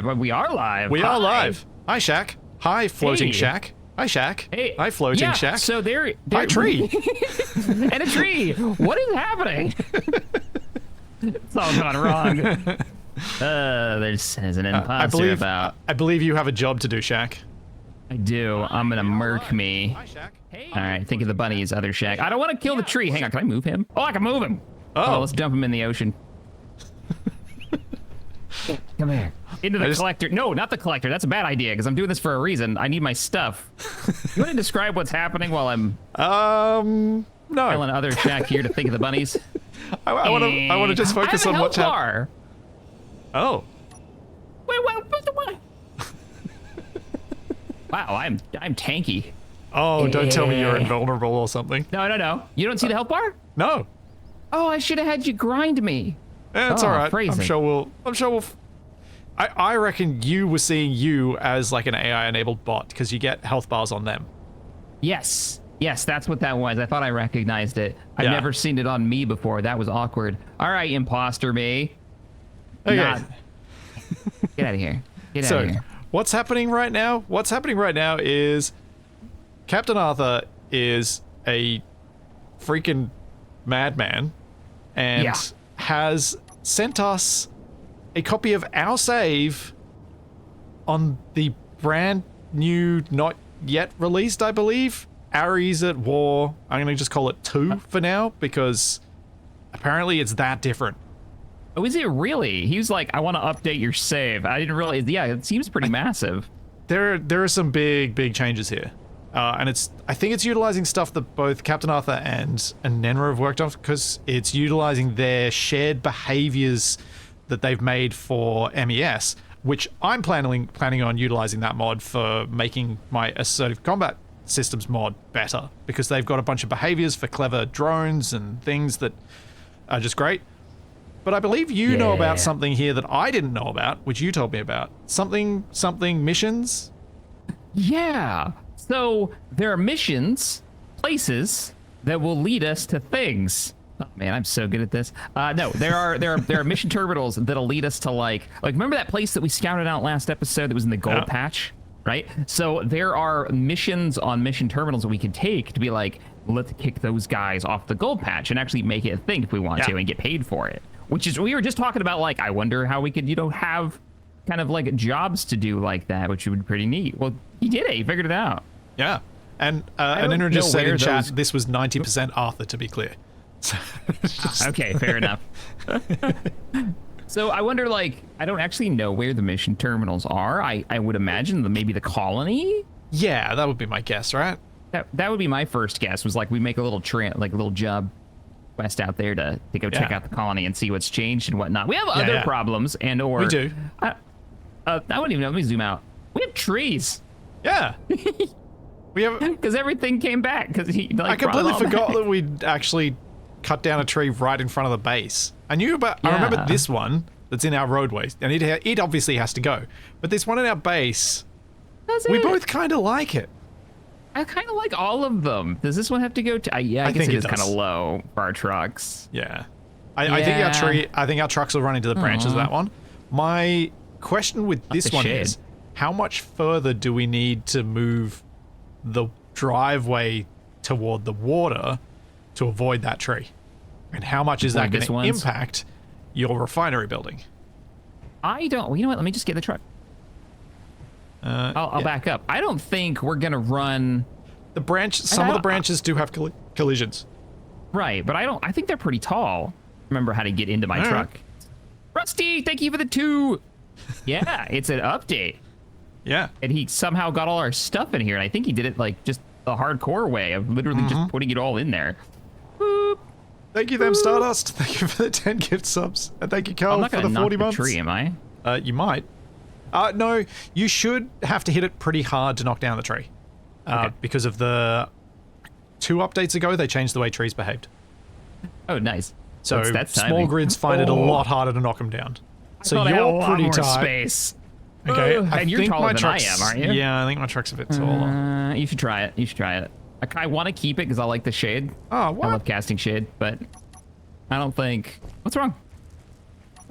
live. We are live. We are live. Hi, Shaq. Hi, floating Shaq. Hi, Shaq. Hey. Hi, floating Shaq. So there. Hi, tree. And a tree. What is happening? It's all gone wrong. There's an imposter about. I believe you have a job to do, Shaq. I do. I'm gonna murk me. Hi, Shaq. Hey. All right, think of the bunny's other Shaq. I don't want to kill the tree. Hang on, can I move him? Oh, I can move him. Oh, let's dump him in the ocean. Come here. Into the collector. No, not the collector. That's a bad idea because I'm doing this for a reason. I need my stuff. You want to describe what's happening while I'm no. telling other Shaq here to think of the bunnies? I want to just focus on what's happening. Oh. Wait, what? Wow, I'm tanky. Oh, don't tell me you're invulnerable or something. No. You don't see the health bar? No. Oh, I should have had you grind me. It's all right. I'm sure we'll. I reckon you were seeing you as like an AI-enabled bot because you get health bars on them. Yes, that's what that was. I thought I recognized it. I've never seen it on me before. That was awkward. All right, imposter me. Okay. Get out of here. Get out of here. What's happening right now? What's happening right now is Captain Arthur is a freaking madman and has sent us a copy of our save on the brand new, not yet released, I believe, Agaris at War. I'm going to just call it 2 for now because apparently it's that different. Oh, is it really? He was like, I want to update your save. I didn't realize. Yeah, it seems pretty massive. There are some big changes here. And I think it's utilizing stuff that both Captain Arthur and Nenra have worked on because it's utilizing their shared behaviors that they've made for MES, which I'm planning on utilizing that mod for making my assertive combat systems mod better because they've got a bunch of behaviors for clever drones and things that are just great. But I believe you know about something here that I didn't know about, which you told me about. Something missions? Yeah. So there are missions, places that will lead us to things. Oh man, I'm so good at this. No, there are mission terminals that'll lead us to like remember that place that we scouted out last episode that was in the gold patch, right? So there are missions on mission terminals that we can take to be like, let's kick those guys off the gold patch and actually make it a thing if we want to and get paid for it. Which is, we were just talking about like, I wonder how we could, have kind of like jobs to do like that, which would be pretty neat. Well, he did it. He figured it out. Yeah. And Anina just said in chat, this was 90% Arthur, to be clear. Okay, fair enough. So I wonder, like, I don't actually know where the mission terminals are. I would imagine maybe the colony? Yeah, that would be my guess, right? That would be my first guess, was like we make a little little job quest out there to go check out the colony and see what's changed and whatnot. We have other problems or... We do. I wouldn't even know. Let me zoom out. We have trees. Yeah. We have... Because everything came back. Because I completely forgot that we'd actually cut down a tree right in front of the base. I remember this one that's in our roadways, and it obviously has to go. But this one in our base, we both kind of like it. I kind of like all of them. Does this one have to go to? I guess it is kind of low for our trucks. Yeah. I think our trucks will run into the branches of that one. My question with this one is, how much further do we need to move the driveway toward the water to avoid that tree? And how much is that going to impact your refinery building? I don't. Well, you know what? Let me just get the truck. I'll back up. I don't think we're gonna run the branch. Some of the branches do have collisions, right? But I think they're pretty tall. Remember how to get into my truck. Rusty, thank you for the 2. Yeah, it's an update. Yeah, and he somehow got all our stuff in here, and I think he did it like just the hardcore way of literally just putting it all in there. Boop. Thank you, them Stardust. Thank you for the 10 gift subs, and thank you, Carl, for the 40 months. Tree, am I? You might. No, you should have to hit it pretty hard to knock down the tree. Because of the 2 updates ago, they changed the way trees behaved. Oh, nice. So that's small grids find it a lot harder to knock them down. So you're pretty tight. Space. Okay, and you're taller than I am, aren't you? Yeah, I think my truck's a bit taller. You should try it. I want to keep it because I like the shade. Oh, what? I love casting shade, but I don't think... What's wrong?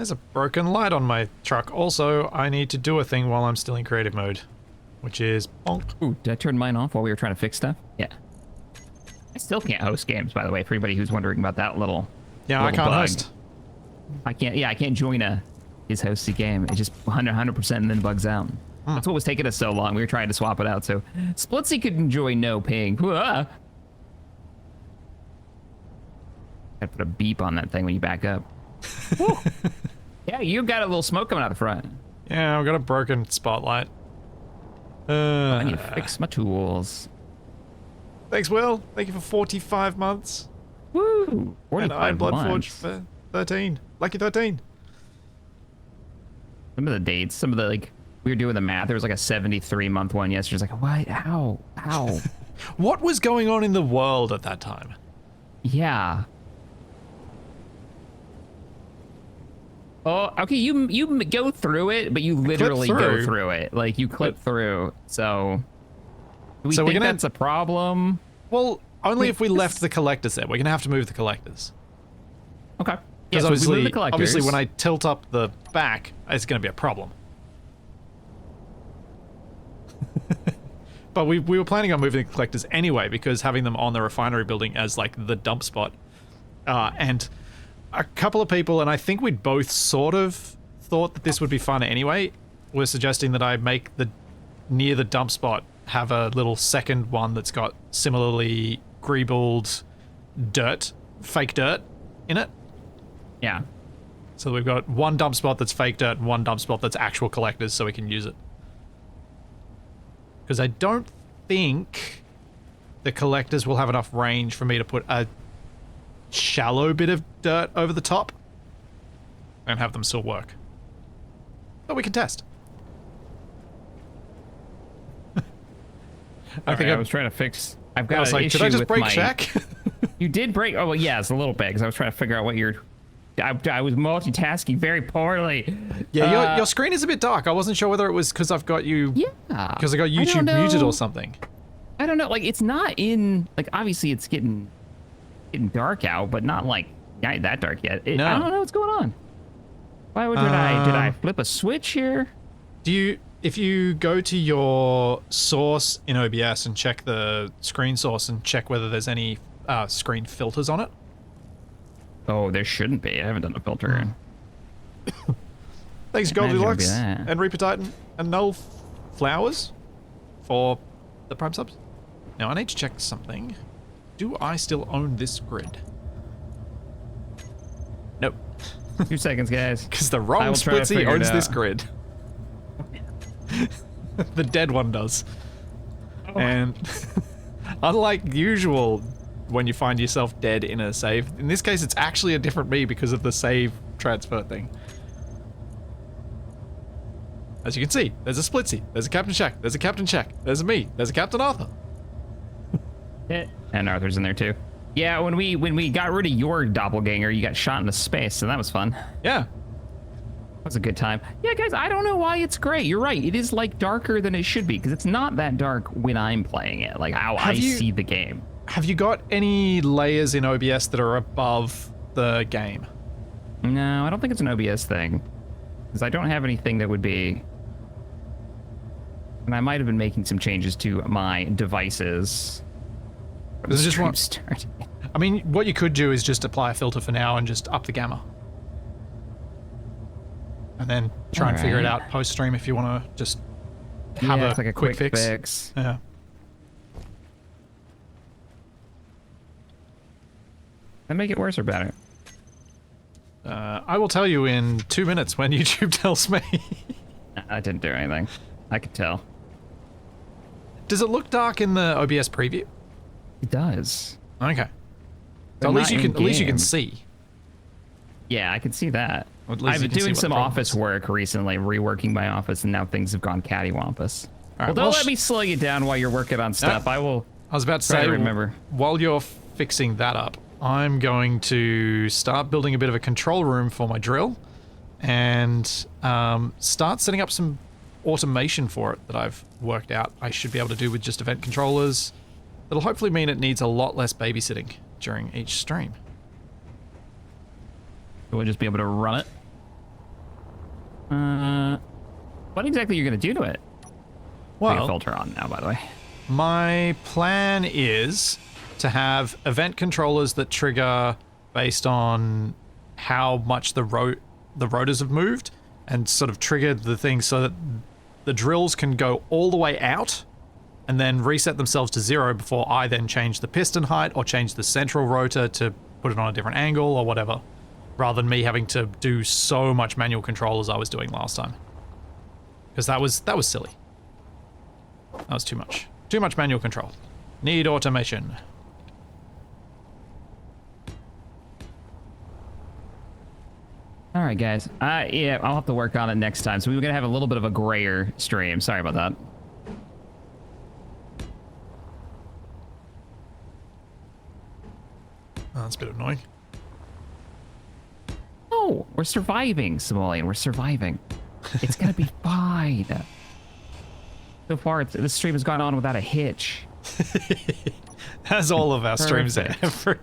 There's a broken light on my truck. Also, I need to do a thing while I'm still in creative mode, which is bonk. Ooh, did I turn mine off while we were trying to fix stuff? Yeah. I still can't host games, by the way, for anybody who's wondering about that little. Yeah, I can't bug. host. I can't. Yeah, I can't join his hosted game. It just 100% and then bugs out. That's what was taking us so long. We were trying to swap it out so Splitsy could enjoy no ping. Gotta put a beep on that thing when you back up. Yeah, you got a little smoke coming out the front. Yeah, I've got a broken spotlight. I need to fix my tools. Thanks, Will. Thank you for 45 months. Woo! And I 45 Bloodforge months. for 13. Lucky 13. Some of the dates, some of the, like, we were doing the math. There was like a 73-month one yesterday. It's like, what? How? What was going on in the world at that time? Yeah. Oh, okay. You go through it, but you literally go through it. Like you clip through. So, do we think that's a problem? Well, only if we left the collectors there. We're gonna have to move the collectors. Okay. Because Yeah, so we move the collectors. obviously, when I tilt up the back, it's gonna be a problem. But we were planning on moving the collectors anyway, because having them on the refinery building as like the dump spot, and a couple of people, and I think we'd both sort of thought that this would be fun anyway, were suggesting that I make the near the dump spot have a little second one that's got similarly greebled dirt, fake dirt in it. Yeah. So we've got one dump spot that's fake dirt and one dump spot that's actual collectors, so we can use it. Because I don't think the collectors will have enough range for me to put a shallow bit of dirt over the top and have them still work. But we can test. I was trying to fix. I've got an like, issue did I just with break my, check? You did break. Oh well, yeah, it's a little bit because I was trying to figure out what you're. I was multitasking very poorly. Yeah, your screen is a bit dark. I wasn't sure whether it was because I've got you. Yeah. Because I got YouTube muted or something. I don't know. Like it's not in. Like obviously it's getting dark out, but not like not that dark yet. No. I don't know what's going on. Why would did I flip a switch here? If you go to your source in OBS and check the screen source and check whether there's any screen filters on it. Oh, there shouldn't be. I haven't done a filter. Thanks, Goldilocks and Reaper Titan and Null Flowers for the Prime subs. Now I need to check something. Do I still own this grid? Nope. 2 seconds, guys. Because the wrong Splitsy owns this grid. The dead one does. Oh. And unlike usual, when you find yourself dead in a save, in this case it's actually a different me because of the save transfer thing. As you can see, there's a Splitsy, there's a Captain Shack, there's a Captain Shack, there's a me, there's a Captain Arthur. And Arthur's in there too. Yeah, when we got rid of your doppelganger, you got shot into space, so that was fun. Yeah. That was a good time. Yeah, guys, I don't know why it's great. You're right. It is like darker than it should be because it's not that dark when I'm playing it, like how I see the game. Have you got any layers in OBS that are above the game? No, I don't think it's an OBS thing. Because I don't have anything that would be... And I might have been making some changes to my devices. This is just one. I mean, what you could do is just apply a filter for now and just up the gamma. And then try and figure it out post-stream if you want to just have it's like a quick fix. Yeah. And make it worse or better? I will tell you in 2 minutes when YouTube tells me. I didn't do anything. I could tell. Does it look dark in the OBS preview? It does. Okay. But So at least you can in-game. see. Yeah, I can see that. Or at least I've you been can see doing what the some problem office is. work recently, reworking my office, and now things have gone cattywampus. All Well, right, don't let me slow you down while you're working on stuff. I will. I was about to try say, to remember. while you're fixing that up, I'm going to start building a bit of a control room for my drill and start setting up some automation for it that I've worked out I should be able to do with just event controllers. That'll hopefully mean it needs a lot less babysitting during each stream. We'll just be able to run it. What exactly are you going to do to it? Putting a filter on now, by the way. My plan is to have event controllers that trigger based on how much the rotors have moved, and sort of trigger the thing so that the drills can go all the way out and then reset themselves to 0 before I then change the piston height or change the central rotor to put it on a different angle or whatever, rather than me having to do so much manual control as I was doing last time. Because that was silly. That was too much. Too much manual control. Need automation. All right, guys. Yeah, I'll have to work on it next time. So we're gonna have a little bit of a grayer stream. Sorry about that. Oh, that's a bit annoying. Oh, we're surviving, Simoleon. We're surviving. It's gonna be fine. So far, this stream has gone on without a hitch. As all of our streams ever.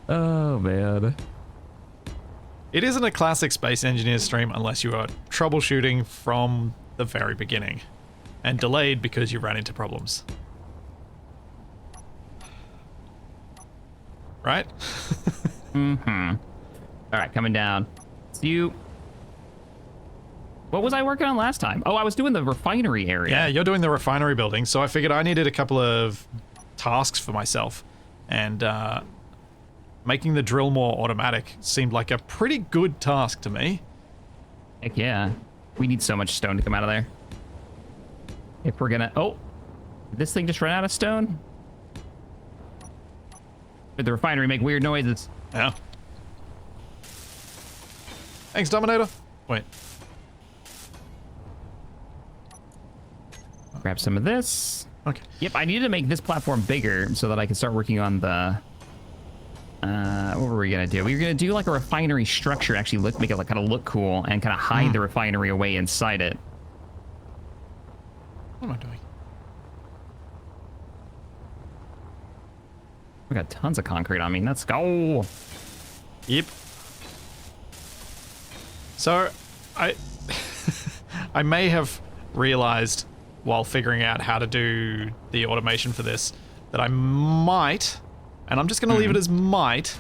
Oh, man. It isn't a classic Space Engineers stream unless you are troubleshooting from the very beginning and delayed because you ran into problems. Right? Mm-hmm. All right, coming down. So you... What was I working on last time? Oh, I was doing the refinery area. Yeah, you're doing the refinery building, so I figured I needed a couple of tasks for myself. And making the drill more automatic seemed like a pretty good task to me. Heck yeah. We need so much stone to come out of there. If we're gonna... Oh! Did this thing just run out of stone? Did the refinery make weird noises? Yeah. Thanks, Dominator. Wait. Grab some of this. Okay. Yep, I needed to make this platform bigger so that I could start working on the... what were we gonna do? We were gonna do like a refinery structure, actually make it like kind of look cool and kind of hide the refinery away inside it. What am I doing? We got tons of concrete on me. Let's go. Yep. So, I may have realized while figuring out how to do the automation for this that I might, and I'm just going to leave it as might,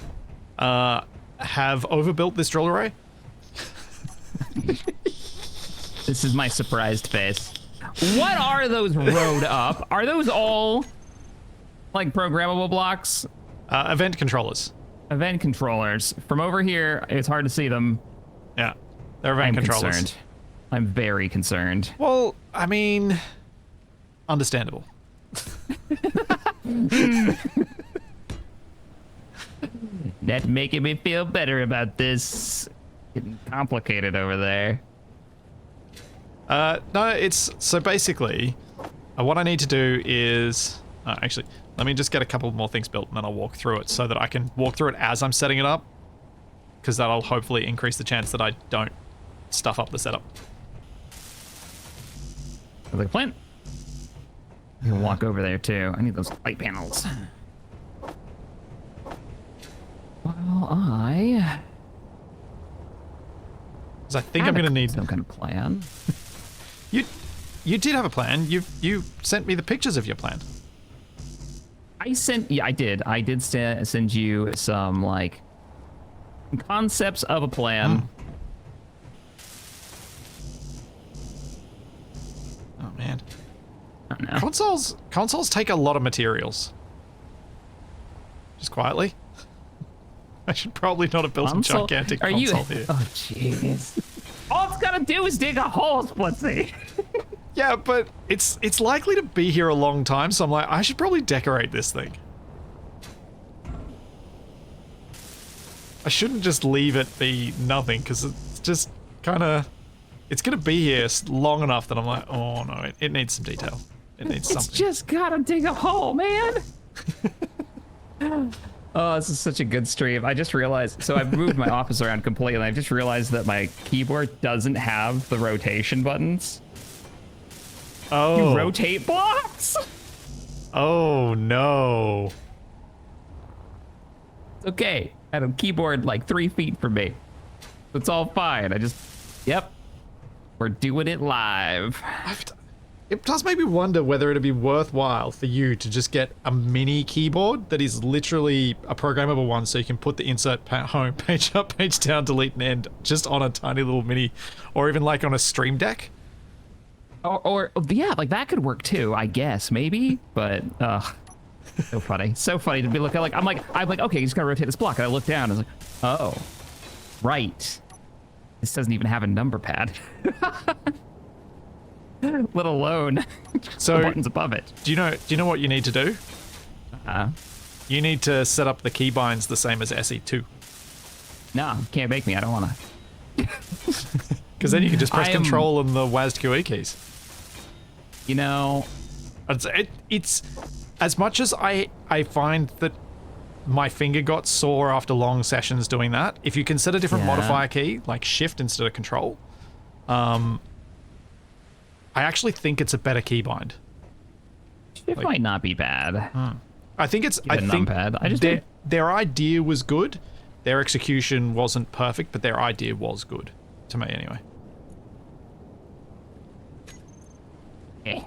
have overbuilt this drill array. This is my surprised face. What are those rode up? Are those all like programmable blocks? Event controllers. Event controllers. From over here, it's hard to see them. Yeah, they're event controllers. Concerned. I'm very concerned. Well, I mean, understandable. That's making me feel better about this. Getting complicated over there. No, it's so basically what I need to do is actually let me just get a couple more things built and then I'll walk through it so that I can walk through it as I'm setting it up, because that'll hopefully increase the chance that I don't stuff up the setup. Like a plant. You can walk over there too. I need those light panels. Well, because I think I'm gonna need some kind of plan. You did have a plan. You sent me the pictures of your plan. Yeah, I did. I did send you some like concepts of a plan. Oh man. I don't know. Consoles take a lot of materials. Just quietly. I should probably not have built a gigantic console here. Oh jeez. All it's gotta do is dig a hole, Splitsy. Yeah, but it's likely to be here a long time, so I'm like, I should probably decorate this thing. I shouldn't just leave it be nothing, because it's just kind of... It's going to be here long enough that I'm like, oh no, it needs some detail. It needs something. It's just gotta dig a hole, man. Oh, this is such a good stream. I just realized, so I've moved my office around completely. I just realized that my keyboard doesn't have the rotation buttons. Oh. You rotate blocks? Oh no. Okay. had a keyboard like 3 feet from me. It's all fine. Yep. We're doing it live. It does make me wonder whether it'd be worthwhile for you to just get a mini keyboard that is literally a programmable one, so you can put the insert home, page up, page down, delete, and end just on a tiny little mini, or even like on a Stream Deck. Or yeah, like that could work too, I guess, maybe. But so funny, so funny to be looking like I'm like okay, you just gotta rotate this block. And I look down and I was like, oh, right. This doesn't even have a number pad. Let alone so the buttons above it. Do you know what you need to do? You need to set up the keybinds the same as SE2. No, can't make me. I don't want to. Because then you can just press Control and the WASD-QE keys. You know, it's as much as I find that my finger got sore after long sessions doing that. If you can set a different modifier key, like Shift instead of Control, I actually think it's a better keybind. It might not be bad. I think it's. I think numpad. Their idea was good. Their execution wasn't perfect, but their idea was good to me anyway. Eh.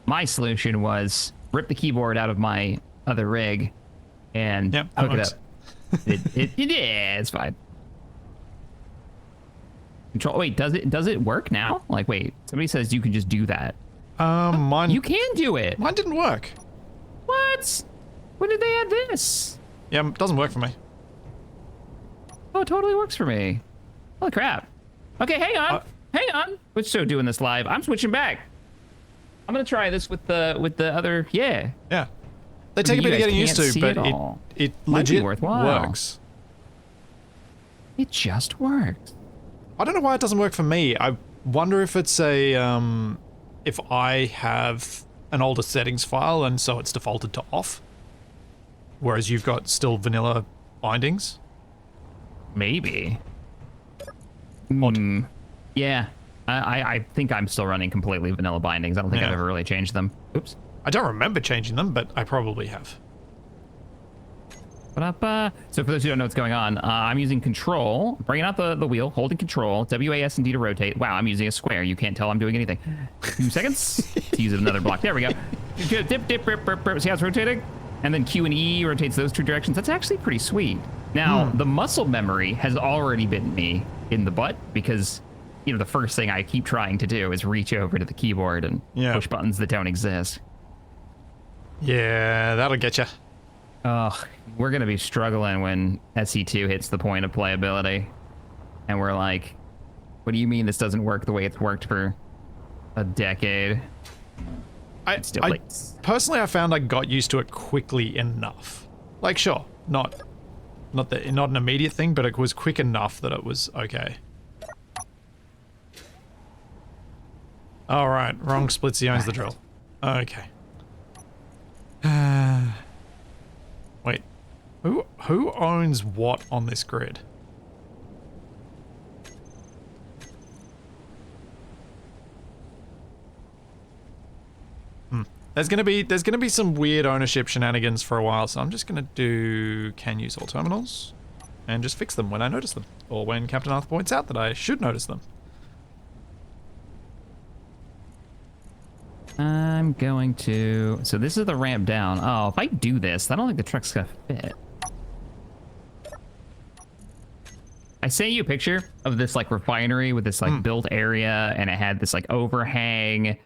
My solution was rip the keyboard out of my other rig and hook it up. Yeah, it's fine. Control. Wait, does it work now? Like, wait, somebody says you can just do that. Mine. You can do it. Mine didn't work. What? When did they add this? Yeah, it doesn't work for me. Oh, it totally works for me. Holy crap. Okay, hang on. We're still doing this live. I'm switching back. I'm gonna try this with the other. Yeah. Yeah. They take a bit of getting used to, but it legit works. It just works. I don't know why it doesn't work for me. I wonder if it's a if I have an older settings file and so it's defaulted to off, whereas you've got still vanilla bindings. Maybe. Odd. Yeah. I think I'm still running completely vanilla bindings. I don't think I've ever really changed them. Oops. I don't remember changing them, but I probably have. So for those who don't know what's going on, I'm using Control, bringing out the wheel, holding Control, WAS and D to rotate. Wow, I'm using a square. You can't tell I'm doing anything. 2 seconds to use another block. There we go. Dip, dip, rip, rip, rip. See how it's rotating? And then Q and E rotates those 2 directions. That's actually pretty sweet. Now, the muscle memory has already bitten me in the butt because, you know, the first thing I keep trying to do is reach over to the keyboard and push buttons that don't exist. Yeah, that'll get you. Oh, we're going to be struggling when SE2 hits the point of playability. And we're like, what do you mean this doesn't work the way it's worked for a decade? Personally, I found I got used to it quickly enough. Like, sure, not an immediate thing, but it was quick enough that it was okay. All right, wrong splitsy owns the drill. Okay. Wait, who owns what on this grid? There's gonna be some weird ownership shenanigans for a while, so I'm just gonna do can use all terminals and just fix them when I notice them, or when Captain Arthur points out that I should notice them. I'm going to... So this is the ramp down. Oh, if I do this, I don't think the truck's gonna fit. I sent you a picture of this like refinery with this like built area, and it had this like overhang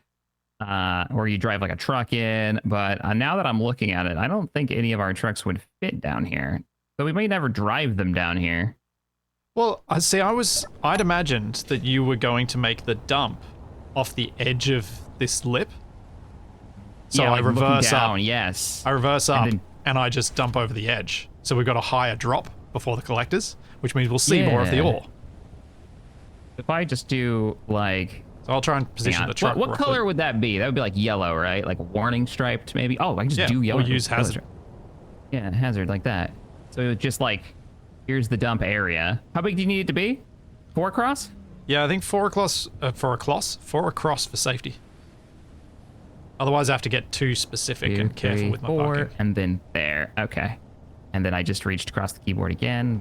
where you drive like a truck in. But now that I'm looking at it, I don't think any of our trucks would fit down here. So we may never drive them down here. Well, I see. I'd imagined that you were going to make the dump off the edge of this lip. So yeah, I reverse down, up. Yes. I reverse up and I just dump over the edge. So we've got a higher drop before the collectors, which means we'll see more of the ore. If I just do like... So I'll try and position the truck. What color would that be? That would be like yellow, right? Like warning striped maybe? Oh, I can just do yellow. Or use hazard. Yeah, hazard like that. So just like, here's the dump area. How big do you need it to be? 4 across? Yeah, I think 4 across for safety. Otherwise, I have to get too specific and careful with my parking. And then there. Okay. And then I just reached across the keyboard again.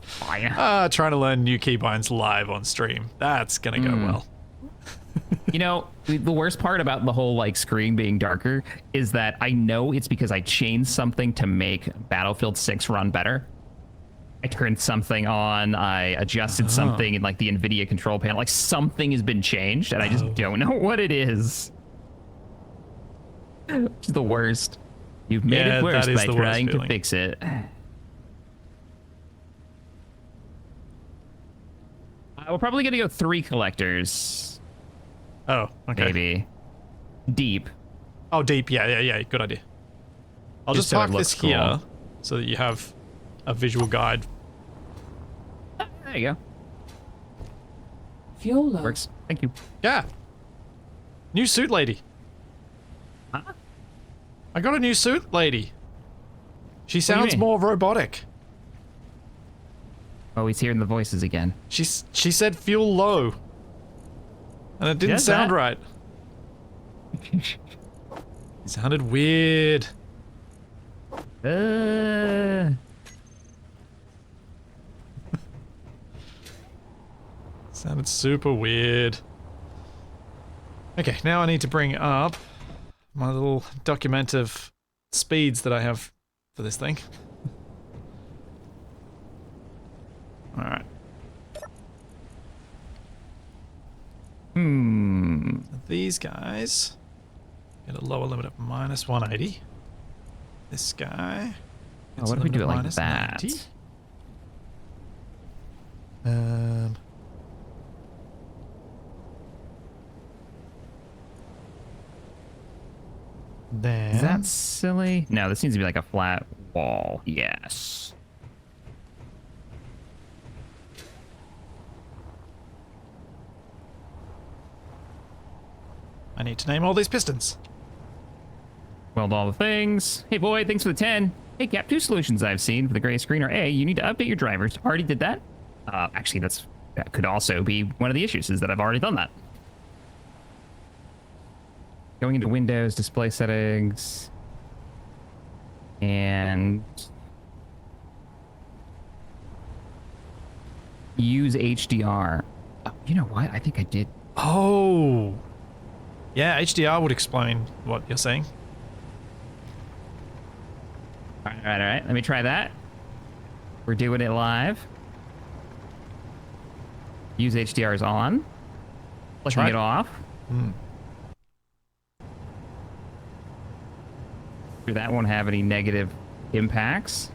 Fine. Trying to learn new keybinds live on stream. That's gonna go well. You know, the worst part about the whole like screen being darker is that I know it's because I changed something to make Battlefield 6 run better. I turned something on, I adjusted something in like the NVIDIA control panel. Like something has been changed and I just don't know what it is. It's the worst. You've made it worse by trying to fix it. We're probably gonna go 3 collectors. Oh, okay. Maybe. Deep. Oh, deep. Yeah. Good idea. I'll just park this here so that you have a visual guide. There you go. Fuel low. Works. Thank you. Yeah. New suit lady. Huh? I got a new suit lady. She do you sounds mean? more robotic. Oh, he's hearing the voices again. She said fuel low. And it didn't Yes, sound that- right. It sounded weird. Sounded super weird. Okay, now I need to bring up my little document of speeds that I have for this thing. Alright. These guys get a lower limit of minus 180. This guy. Oh, what if we do it like that? 90. Then Is that silly? No, this needs to be like a flat wall. Yes. I need to name all these pistons. Weld all the things. Hey, boy, thanks for the 10. Hey, Cap, 2 solutions I've seen for the gray screen are A, you need to update your drivers. Already did that. Actually, that could also be one of the issues, is that I've already done that. Going into Windows, display settings, and use HDR. Oh, you know what? I think I did. Oh! Yeah, HDR would explain what you're saying. All right. Let me try that. We're doing it live. Use HDR is on. Flicking Try it it. off. Sure that won't have any negative impacts.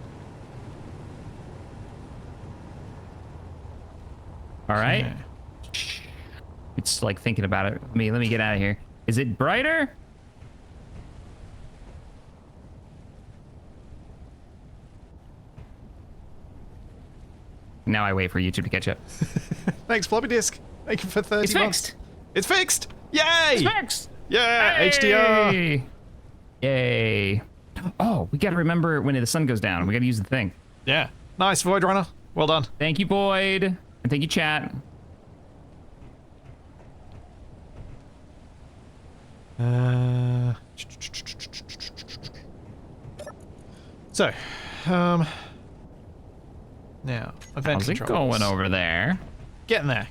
All right. Okay. It's like thinking about it. Let me get out of here. Is it brighter? Now I wait for YouTube to catch up. Thanks, floppy disk. Thank you for 30 It's months. fixed. It's fixed! Yay! It's fixed. Yeah, HDR! Hey! Yay. Oh, we gotta remember when the sun goes down. We gotta use the thing. Yeah. Nice, Void Runner. Well done. Thank you, Boyd. And thank you, chat. So, now, event How's it controls. going over there? Getting there.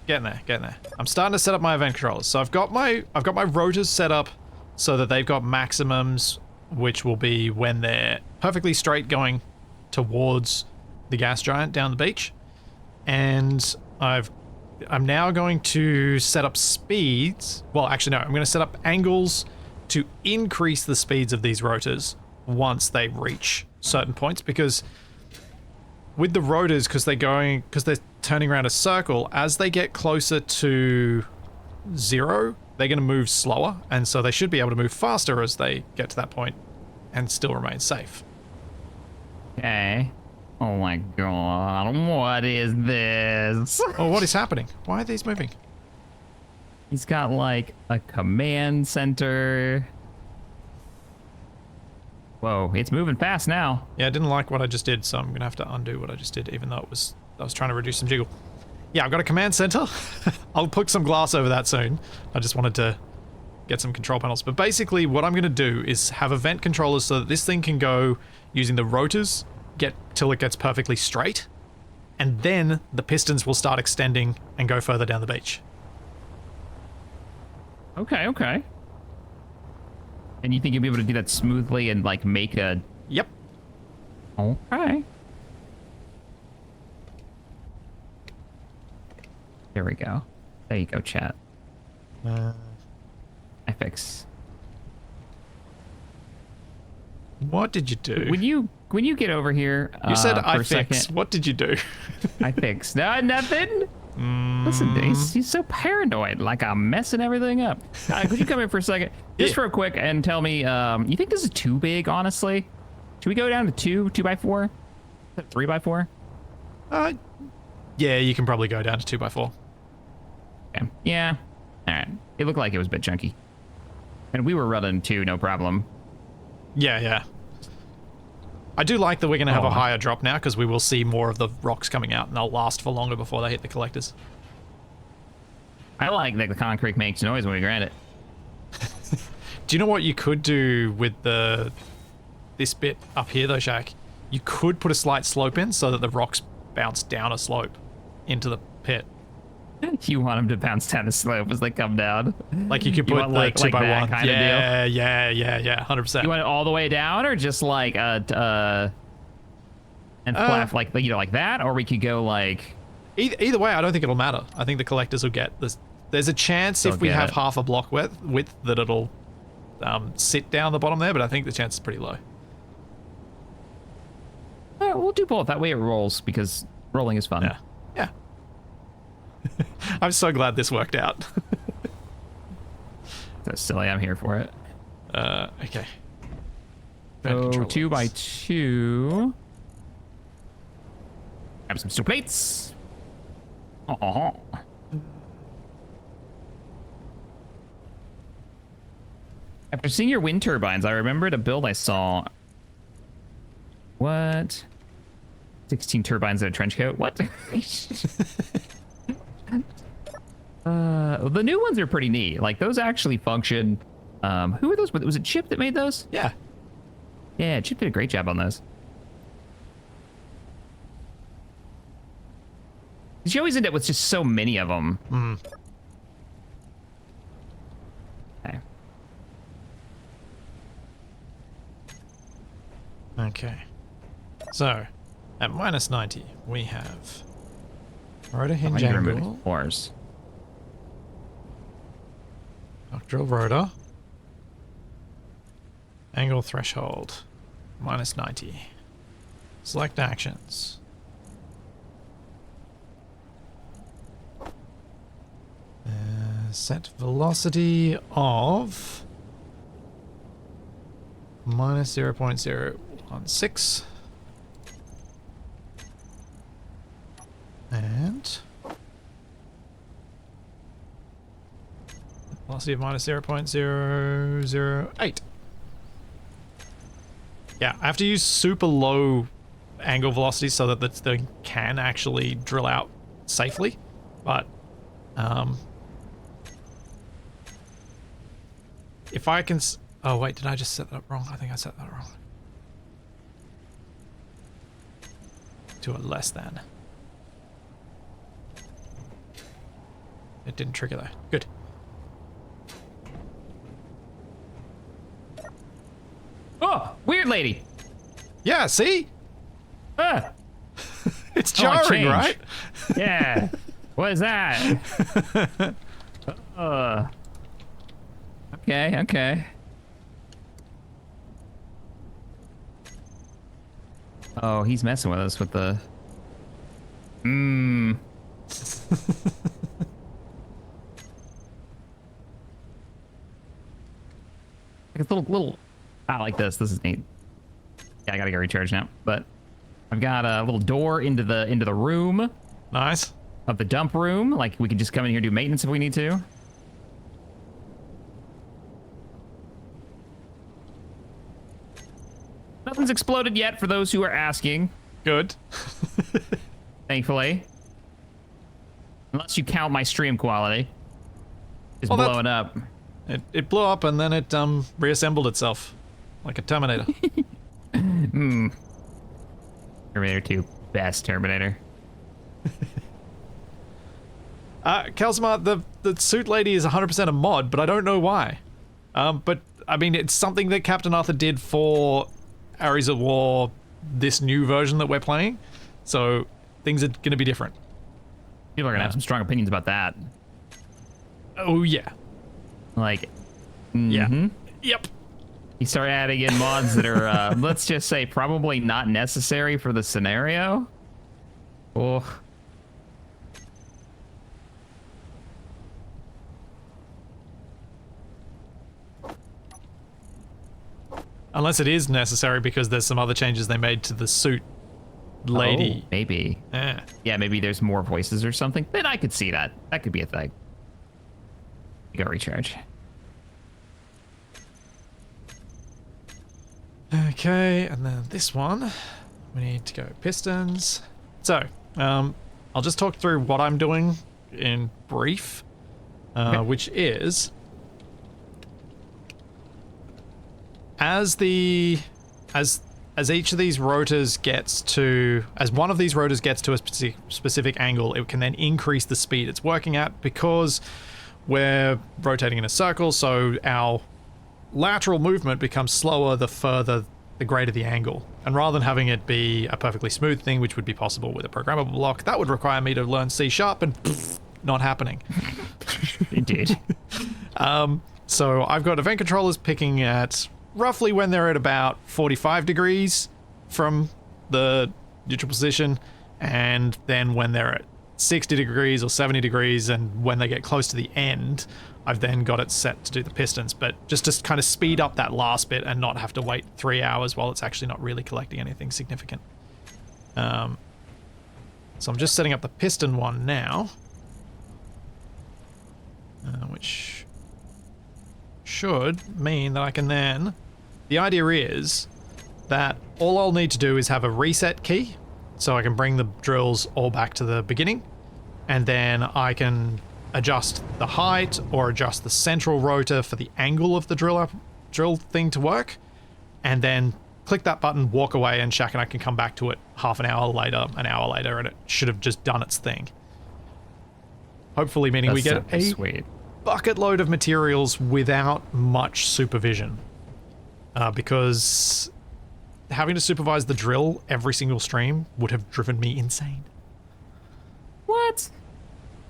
I'm starting to set up my event controllers. So I've got my rotors set up so that they've got maximums, which will be when they're perfectly straight going towards the gas giant down the beach. And I'm now going to set up speeds. Well, actually, no, I'm going to set up angles to increase the speeds of these rotors once they reach certain points, because with the rotors, because they're turning around a circle, as they get closer to 0, they're going to move slower, and so they should be able to move faster as they get to that point and still remain safe. Okay. Oh my god, what is this? Oh, what is happening? Why are these moving? He's got like a command center. Whoa, it's moving fast now. Yeah, I didn't like what I just did, so I'm going to have to undo what I just did, even though I was trying to reduce some jiggle. Yeah, I've got a command center. I'll put some glass over that soon. I just wanted to get some control panels. But basically what I'm going to do is have event controllers so that this thing can go using the rotors, get till it gets perfectly straight, and then the pistons will start extending and go further down the beach. Okay, okay. And you think you'll be able to do that smoothly and like make a... Yep. Okay. There we go. There you go, chat. I fix. What did you do? When you get over here, You said for I a fix. second, What did you do? I fix. No, nothing. Listen, he's so paranoid, like I'm messing everything up. Could you come here for a second, just Yeah. real quick, and tell me, you think this is too big? Honestly, should we go down to 2x4, 3x4? Yeah, you can probably go down to 2x4. Okay. Yeah. All right. It looked like it was a bit chunky, and we were running 2, no problem. Yeah, yeah. I do like that we're going to have a higher drop now because we will see more of the rocks coming out and they'll last for longer before they hit the collectors. I like that the concrete makes noise when we grind it. Do you know what you could do with this bit up here though, Shaq? You could put a slight slope in so that the rocks bounce down a slope into the pit. You want them to bounce down the slope as they come down. Like you could You put want the like 2x1. that kind of deal? Yeah, 100%. You want it all the way down, or just like and flat, like like that, or we could go like. Either way, I don't think it'll matter. I think the collectors will get this. There's a chance if we have half a block width that it'll sit down the bottom there, but I think the chance is pretty low. We'll do both. That way it rolls, because rolling is fun. Yeah. Yeah. I'm so glad this worked out. That's silly. I'm here for it. Okay. So 2x2. Grab some steel plates. Oh. After seeing your wind turbines, I remembered a build I saw. What? 16 turbines in a trench coat? What? The new ones are pretty neat. Like, those actually function. Who are those? Was it Chip that made those? Yeah. Yeah, Chip did a great job on those. You always end up with just so many of them. Okay. Okay. So, at -90, we have rotor hinge angle, Ores. knock drill rotor, angle threshold, -90. Select actions. Set velocity of -0.016. And velocity of -0.008. Yeah, I have to use super low angle velocity so that the thing can actually drill out safely. But if I can... Oh, wait, did I just set that up wrong? I think I set that wrong. To a less than. It didn't trigger though. Good. Oh, weird lady. Yeah, see? Ah. It's Oh, I jarring, changed. right? Yeah. What is that? Okay, okay. Oh, he's messing with us with the... Like a little... I like this. This is neat. Yeah, I gotta get recharged now. But I've got a little door into the room Nice. of the dump room. Like, we can just come in here and do maintenance if we need to. Nothing's exploded yet, for those who are asking. Good. Thankfully. Unless you count my stream quality. It's Well, blowing up. It blew up and then it reassembled itself like a Terminator. Terminator 2, best Terminator. Kalsamar, the suit lady is 100% a mod, but I don't know why. But I mean, it's something that Captain Arthur did for Ares at War, this new version that we're playing. So things are going to be different. People are gonna have some strong opinions about that. Oh yeah. Like, Yeah. Yep. you start adding in mods that are, let's just say, probably not necessary for the scenario. Oh. Unless it is necessary because there's some other changes they made to the suit lady. Oh, maybe. Yeah. Yeah, maybe there's more voices or something. Then I could see that. That could be a thing. You go recharge. Okay, and then this one, we need to go pistons. So, I'll just talk through what I'm doing in brief, which is as each of these rotors gets to, as one of these rotors gets to a specific angle, it can then increase the speed it's working at because we're rotating in a circle, so our lateral movement becomes slower the greater the angle. And rather than having it be a perfectly smooth thing, which would be possible with a programmable block, that would require me to learn C# and not happening. Indeed. So I've got event controllers picking at roughly when they're at about 45 degrees from the neutral position, and then when they're at 60 degrees or 70 degrees, and when they get close to the end, I've then got it set to do the pistons, but just to kind of speed up that last bit and not have to wait 3 hours while it's actually not really collecting anything significant. So I'm just setting up the piston one now, which should mean that I can then... The idea is that all I'll need to do is have a reset key, so I can bring the drills all back to the beginning, and then I can adjust the height or adjust the central rotor for the angle of the drill thing to work, and then click that button, walk away, and Shaq and I can come back to it half an hour later, an hour later, and it should have just done its thing. Hopefully meaning we get a sweet bucket load of materials without much supervision. Because having to supervise the drill every single stream would have driven me insane. What?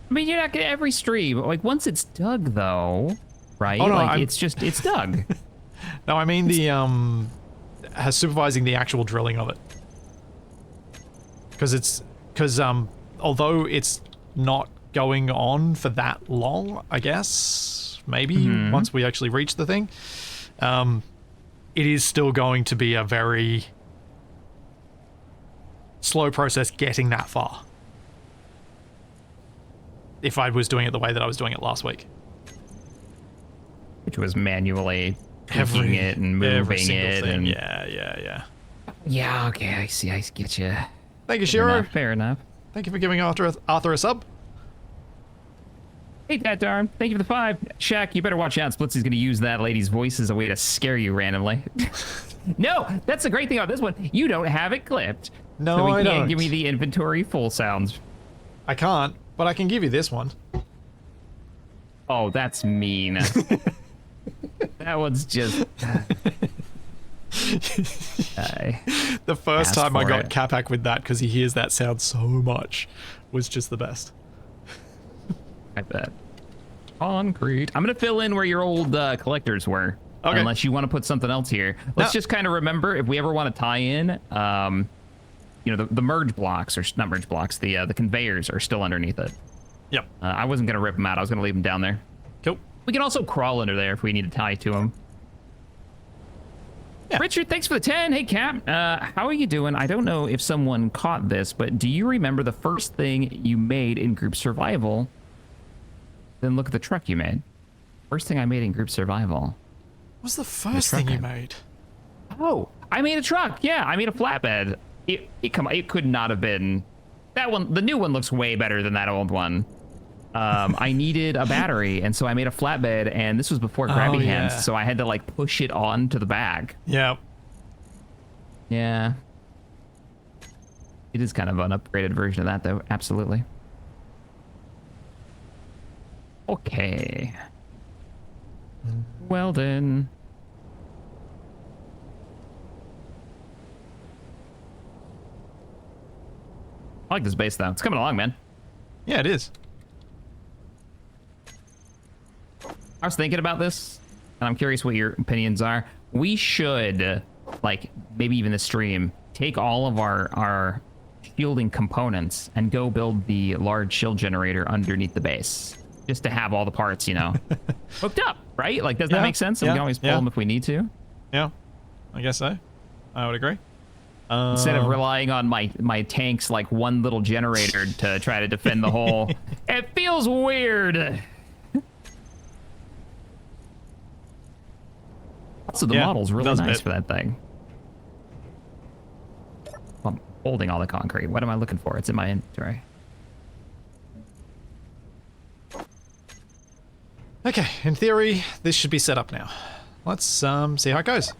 I mean, you're not gonna every stream. Like, once it's dug, though, right? Oh, no, like, it's dug. No, I mean the, supervising the actual drilling of it. Because although it's not going on for that long, I guess, maybe, once we actually reach the thing, it is still going to be a very slow process getting that far. If I was doing it the way that I was doing it last week. Which was manually tweaking it and moving it. Thing. And Yeah. Yeah, okay, I see. I get you. Thank you, Shiro. Fair enough. Thank you for giving Arthur a sub. Hey, Dad Darn, thank you for the 5. Shaq, you better watch out. Splitsy's going to use that lady's voice as a way to scare you randomly. No, that's the great thing about this one. You don't have it clipped. No, so I can't don't. give me the inventory full sounds. I can't, but I can give you this one. Oh, that's mean. That one's just... The first time I got it. Capac with that, because he hears that sound so much, was just the best. I bet. Concrete. I'm going to fill in where your old collectors were. Okay. Unless you want to put something else here. Let's just kind of remember, if we ever want to tie in, you know, the merge blocks, or not merge blocks, the conveyors are still underneath it. Yep. I wasn't going to rip them out. I was going to leave them down there. Cool. We can also crawl under there if we need to tie to them. Yeah. Richard, thanks for the 10. Hey, Cap. How are you doing? I don't know if someone caught this, but do you remember the first thing you made in group survival? Then look at the truck you made. First thing I made in group survival. What was the first thing you made? Oh, I made a truck. Yeah, I made a flatbed. It could not have been that one. The new one looks way better than that old one. I needed a battery, and so I made a flatbed, and this was before grabby hands, yeah. so I had to like push it onto the bag. Yeah. Yeah. It is kind of an upgraded version of that, though. Absolutely. Okay. Well then. I like this base, though. It's coming along, man. Yeah, it is. I was thinking about this, and I'm curious what your opinions are. We should, like, maybe even the stream, take all of our shielding components and go build the large shield generator underneath the base. Just to have all the parts, you know, hooked up, right? Like, doesn't that make sense? And we can always pull them if we need to. Yeah, I guess so. I would agree. Instead of relying on my tank's, like, one little generator to try to defend the whole. It feels weird. Also, the model's really nice for that thing. I'm holding all the concrete. What am I looking for? It's in my inventory. Okay, in theory, this should be set up now. Let's see how it goes.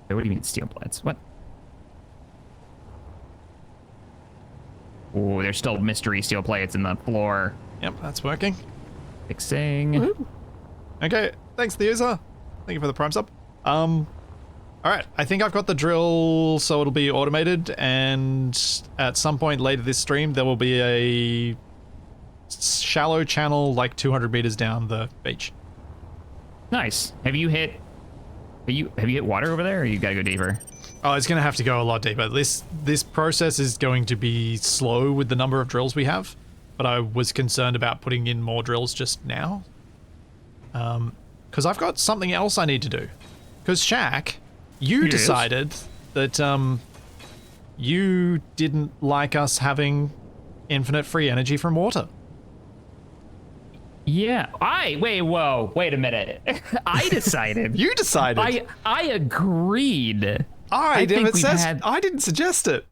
Wait, what do you mean steel plates? What? Oh, there's still mystery steel plates in the floor. Yep, that's working. Fixing. Woo-hoo. Okay, thanks, the user. Thank you for the prime sub. All right, I think I've got the drill so it'll be automated, and at some point later this stream, there will be a shallow channel like 200 meters down the beach. Nice. Have you hit water over there, or you gotta go deeper? Oh, it's gonna have to go a lot deeper. This process is going to be slow with the number of drills we have, but I was concerned about putting in more drills just now. Because I've got something else I need to do. Because Shaq, you decided that you didn't like us having infinite free energy from water. Yeah. Wait a minute. I decided. You decided. I agreed. I didn't suggest it.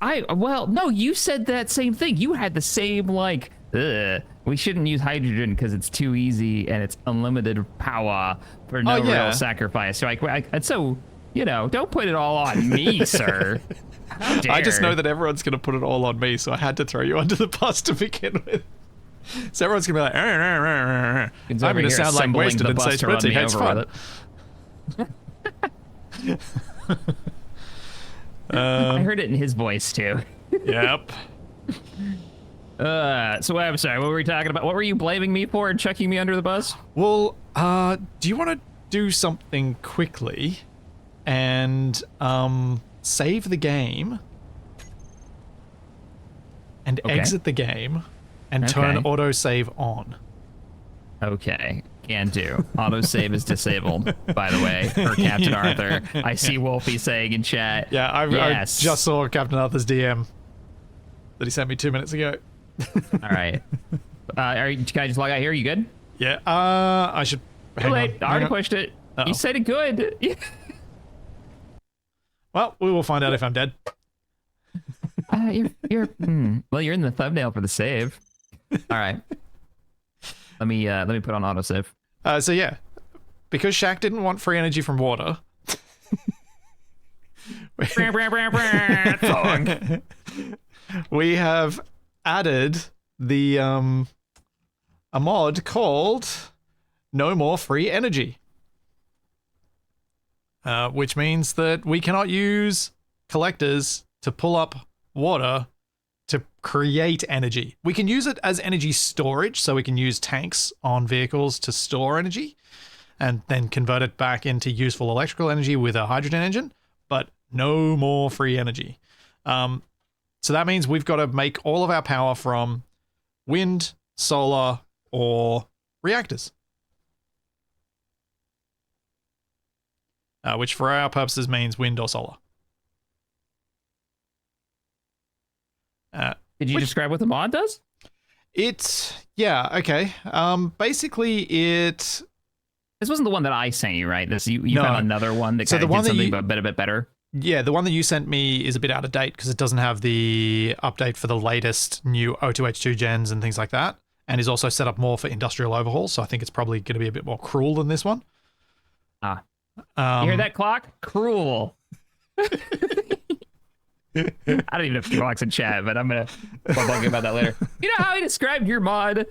Well, no, you said that same thing. You had the same, like, we shouldn't use hydrogen because it's too easy and it's unlimited power for no real sacrifice. So, and so, you know, don't put it all on me, sir. How dare. I just know that everyone's going to put it all on me, so I had to throw you under the bus to begin with. So everyone's going to be like, I'm going to sound like wasted and say Smitty hates fun. I heard it in his voice, too. Yep. So I'm sorry, what were we talking about? What were you blaming me for and chucking me under the bus? Well, do you want to do something quickly and save the game and exit the game and turn autosave on? Okay. Can do. Autosave is disabled, by the way, for Captain Arthur. I see Wolfie saying in chat. Yeah, I just saw Captain Arthur's DM that he sent me 2 minutes ago. All right. Can I just log out here? You good? Yeah. I should. Hang on. I already pushed it. Uh-oh. You said it good. Well, we will find out if I'm dead. Well, you're in the thumbnail for the save. All right. Let me put on autosave. So yeah, because Shaq didn't want free energy from water. We have added the a mod called No More Free Energy, which means that we cannot use collectors to pull up water to create energy. We can use it as energy storage, so we can use tanks on vehicles to store energy and then convert it back into useful electrical energy with a hydrogen engine, but no more free energy. So that means we've got to make all of our power from wind, solar, or reactors. Which for our purposes means wind or solar. Did you describe what the mod does? Okay. Basically This wasn't the one that I sent you, right? You found another one that kind of did something a bit better? Yeah, the one that you sent me is a bit out of date because it doesn't have the update for the latest new O2H2 gens and things like that, and is also set up more for industrial overhaul, so I think it's probably going to be a bit more cruel than this one. Ah. You hear that, Clock? Cruel. I don't even know if Clock's in chat, but I'm going to bug you about that later. You know how I described your mod?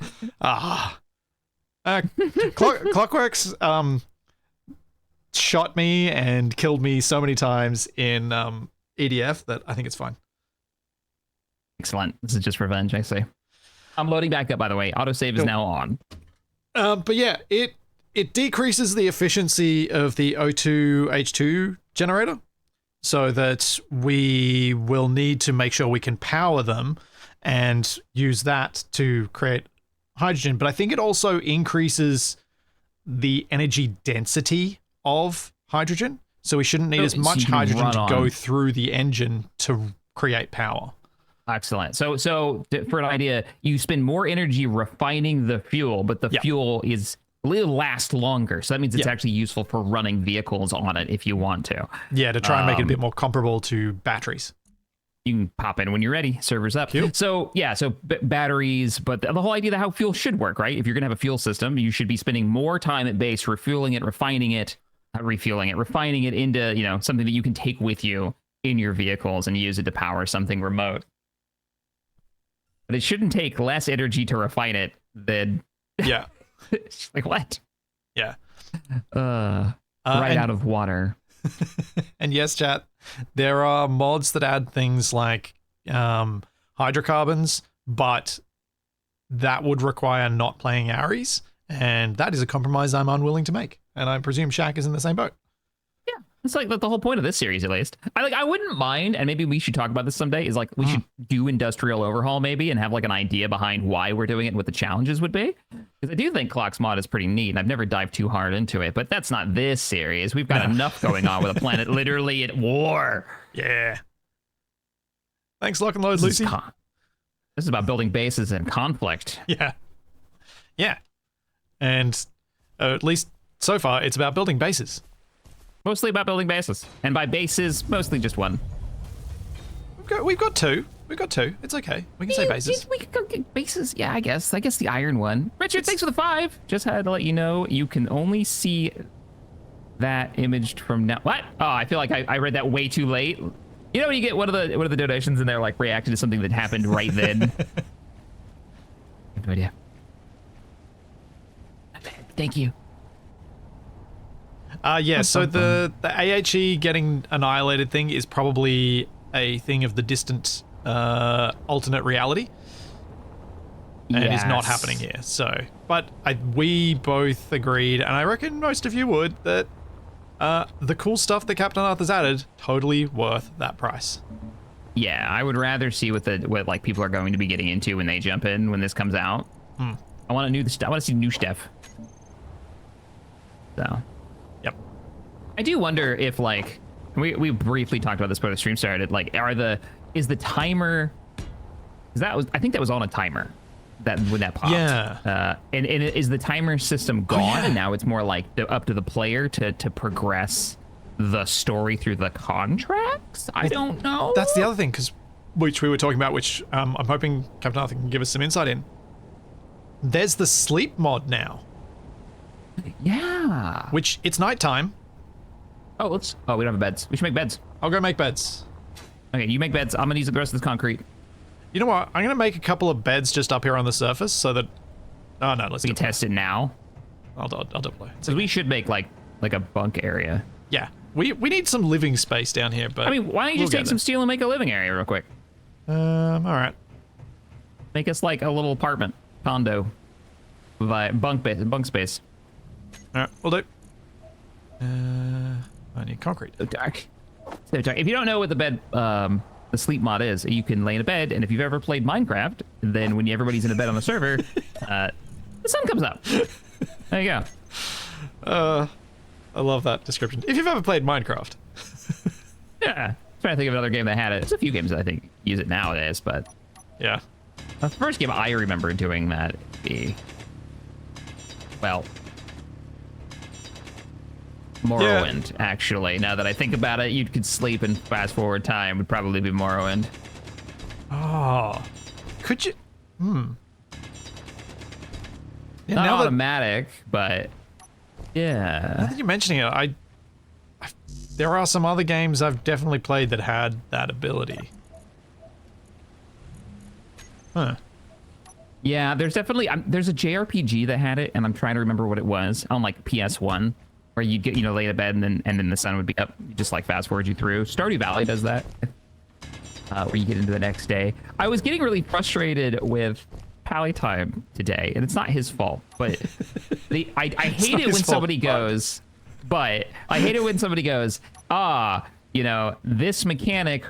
Clockworks shot me and killed me so many times in EDF that I think it's fine. Excellent. This is just revenge, I say. I'm loading back up, by the way. Autosave is now on. But yeah, it decreases the efficiency of the O2H2 generator so that we will need to make sure we can power them and use that to create hydrogen. But I think it also increases the energy density of hydrogen. So we shouldn't need as much hydrogen to go through the engine to create power. Excellent. So for an idea, you spend more energy refining the fuel, but the fuel will last longer. So that means it's actually useful for running vehicles on it if you want to. Yeah, to try and make it a bit more comparable to batteries. You can pop in when you're ready. Server's up. Cool. So batteries, but the whole idea of how fuel should work, right? If you're going to have a fuel system, you should be spending more time at base refueling it, refining it into, something that you can take with you in your vehicles and use it to power something remote. But it shouldn't take less energy to refine it than... Yeah. Like what? Yeah. Out of water. And yes, chat, there are mods that add things like hydrocarbons, but that would require not playing Agaris, and that is a compromise I'm unwilling to make. And I presume Shaq is in the same boat. Yeah, it's like the whole point of this series, at least. I wouldn't mind, and maybe we should talk about this someday, is like we should do industrial overhaul maybe and have like an idea behind why we're doing it and what the challenges would be. Because I do think Clock's mod is pretty neat, and I've never dived too hard into it, but that's not this series. We've got enough going on with a planet literally at war. Yeah. Thanks, Lock and Load, Lucy. This is about building bases and conflict. Yeah. Yeah. And at least so far, it's about building bases. Mostly about building bases. And by bases, mostly just one. We've got two. It's okay. We can say bases. We can go get bases. Yeah, I guess the iron one. Richard, thanks for the 5. Just had to let you know you can only see that imaged from now. What? Oh, I feel like I read that way too late. You know when you get one of the donations and they're like reacting to something that happened right then. I have no idea. Thank you. Yeah, so the AHE getting annihilated thing is probably a thing of the distant alternate reality. And is not happening here. So, but we both agreed, and I reckon most of you would, that the cool stuff that Captain Arthur's added, totally worth that price. Yeah, I would rather see what like people are going to be getting into when they jump in when this comes out. I want to see new stuff. So, yep. I do wonder if like we briefly talked about this before the stream started. Like, is the timer? I think that was on a timer. When that popped. Yeah. And is the timer system gone? And now it's more like up to the player to progress the story through the contracts? I don't know. That's the other thing, which we were talking about, which I'm hoping Captain Arthur can give us some insight in. There's the sleep mod now. Yeah. Which, it's nighttime. Oh, we don't have beds. We should make beds. I'll go make beds. Okay, you make beds. I'm gonna use the rest of this concrete. You know what? I'm gonna make a couple of beds just up here on the surface so that... Oh no, let's test it now. I'll deploy. So we should make like a bunk area. Yeah, we need some living space down here, but... I mean, why don't you just take some steel and make a living area real quick? All right. Make us like a little apartment, condo, bunk space. All right, we'll do. I need concrete. So dark. If you don't know what the sleep mod is, you can lay in a bed, and if you've ever played Minecraft, then when everybody's in a bed on the server, the sun comes up. There you go. I love that description. If you've ever played Minecraft. Yeah. I'm trying to think of another game that had it. There's a few games that I think use it nowadays, but... Yeah. The first game I remember doing that would be... Well... Morrowind, actually. Now that I think about it, you could sleep and fast forward time would probably be Morrowind. Oh, could you? Yeah, Not now automatic, but yeah. that you're mentioning it, there are some other games I've definitely played that had that ability. Huh. Yeah, there's definitely there's a JRPG that had it, and I'm trying to remember what it was on like PS1, where you'd get lay to bed and then the sun would be up, just like fast forward you through. Stardew Valley does that, where you get into the next day. I was getting really frustrated with Pally Time today, and it's not his fault, but I hate it when somebody goes, but I hate it when somebody goes, this mechanic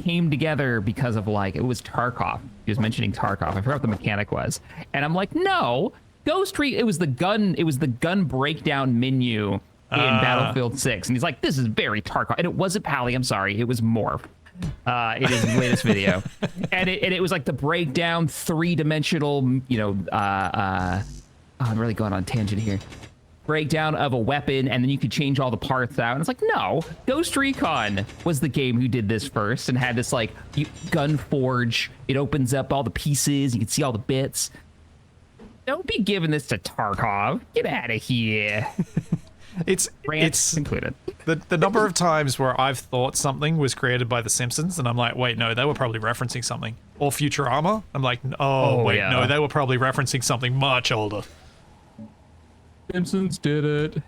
came together because of like, it was Tarkov. He was mentioning Tarkov. I forgot what the mechanic was. And I'm like, no, Ghost Re, it was the gun breakdown menu in Battlefield 6. And he's like, this is very Tarkov. And it wasn't Pally, I'm sorry, it was Morph. In his latest video. And it was like the breakdown, three-dimensional, I'm really going on a tangent here. Breakdown of a weapon, and then you could change all the parts out. And it's like, no, Ghost Recon was the game who did this first and had this like gun forge. It opens up all the pieces. You can see all the bits. Don't be giving this to Tarkov. Get out of here. It's included. The number of times where I've thought something was created by The Simpsons, and I'm like, wait, no, they were probably referencing something. Or Futurama. I'm like, no, they were probably referencing something much older. Simpsons did it.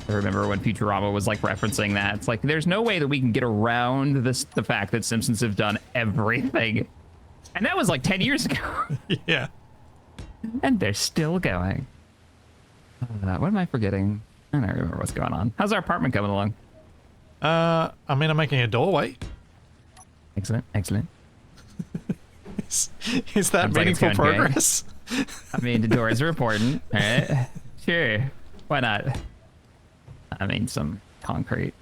I remember when Futurama was like referencing that. It's like, there's no way that we can get around the fact that Simpsons have done everything. And that was like 10 years ago. Yeah. And they're still going. What am I forgetting? I don't remember what's going on. How's our apartment coming along? I'm making a doorway. Excellent, excellent. Is that meaningful progress? I mean, the doors are important, right? Sure, why not? I mean, some concrete.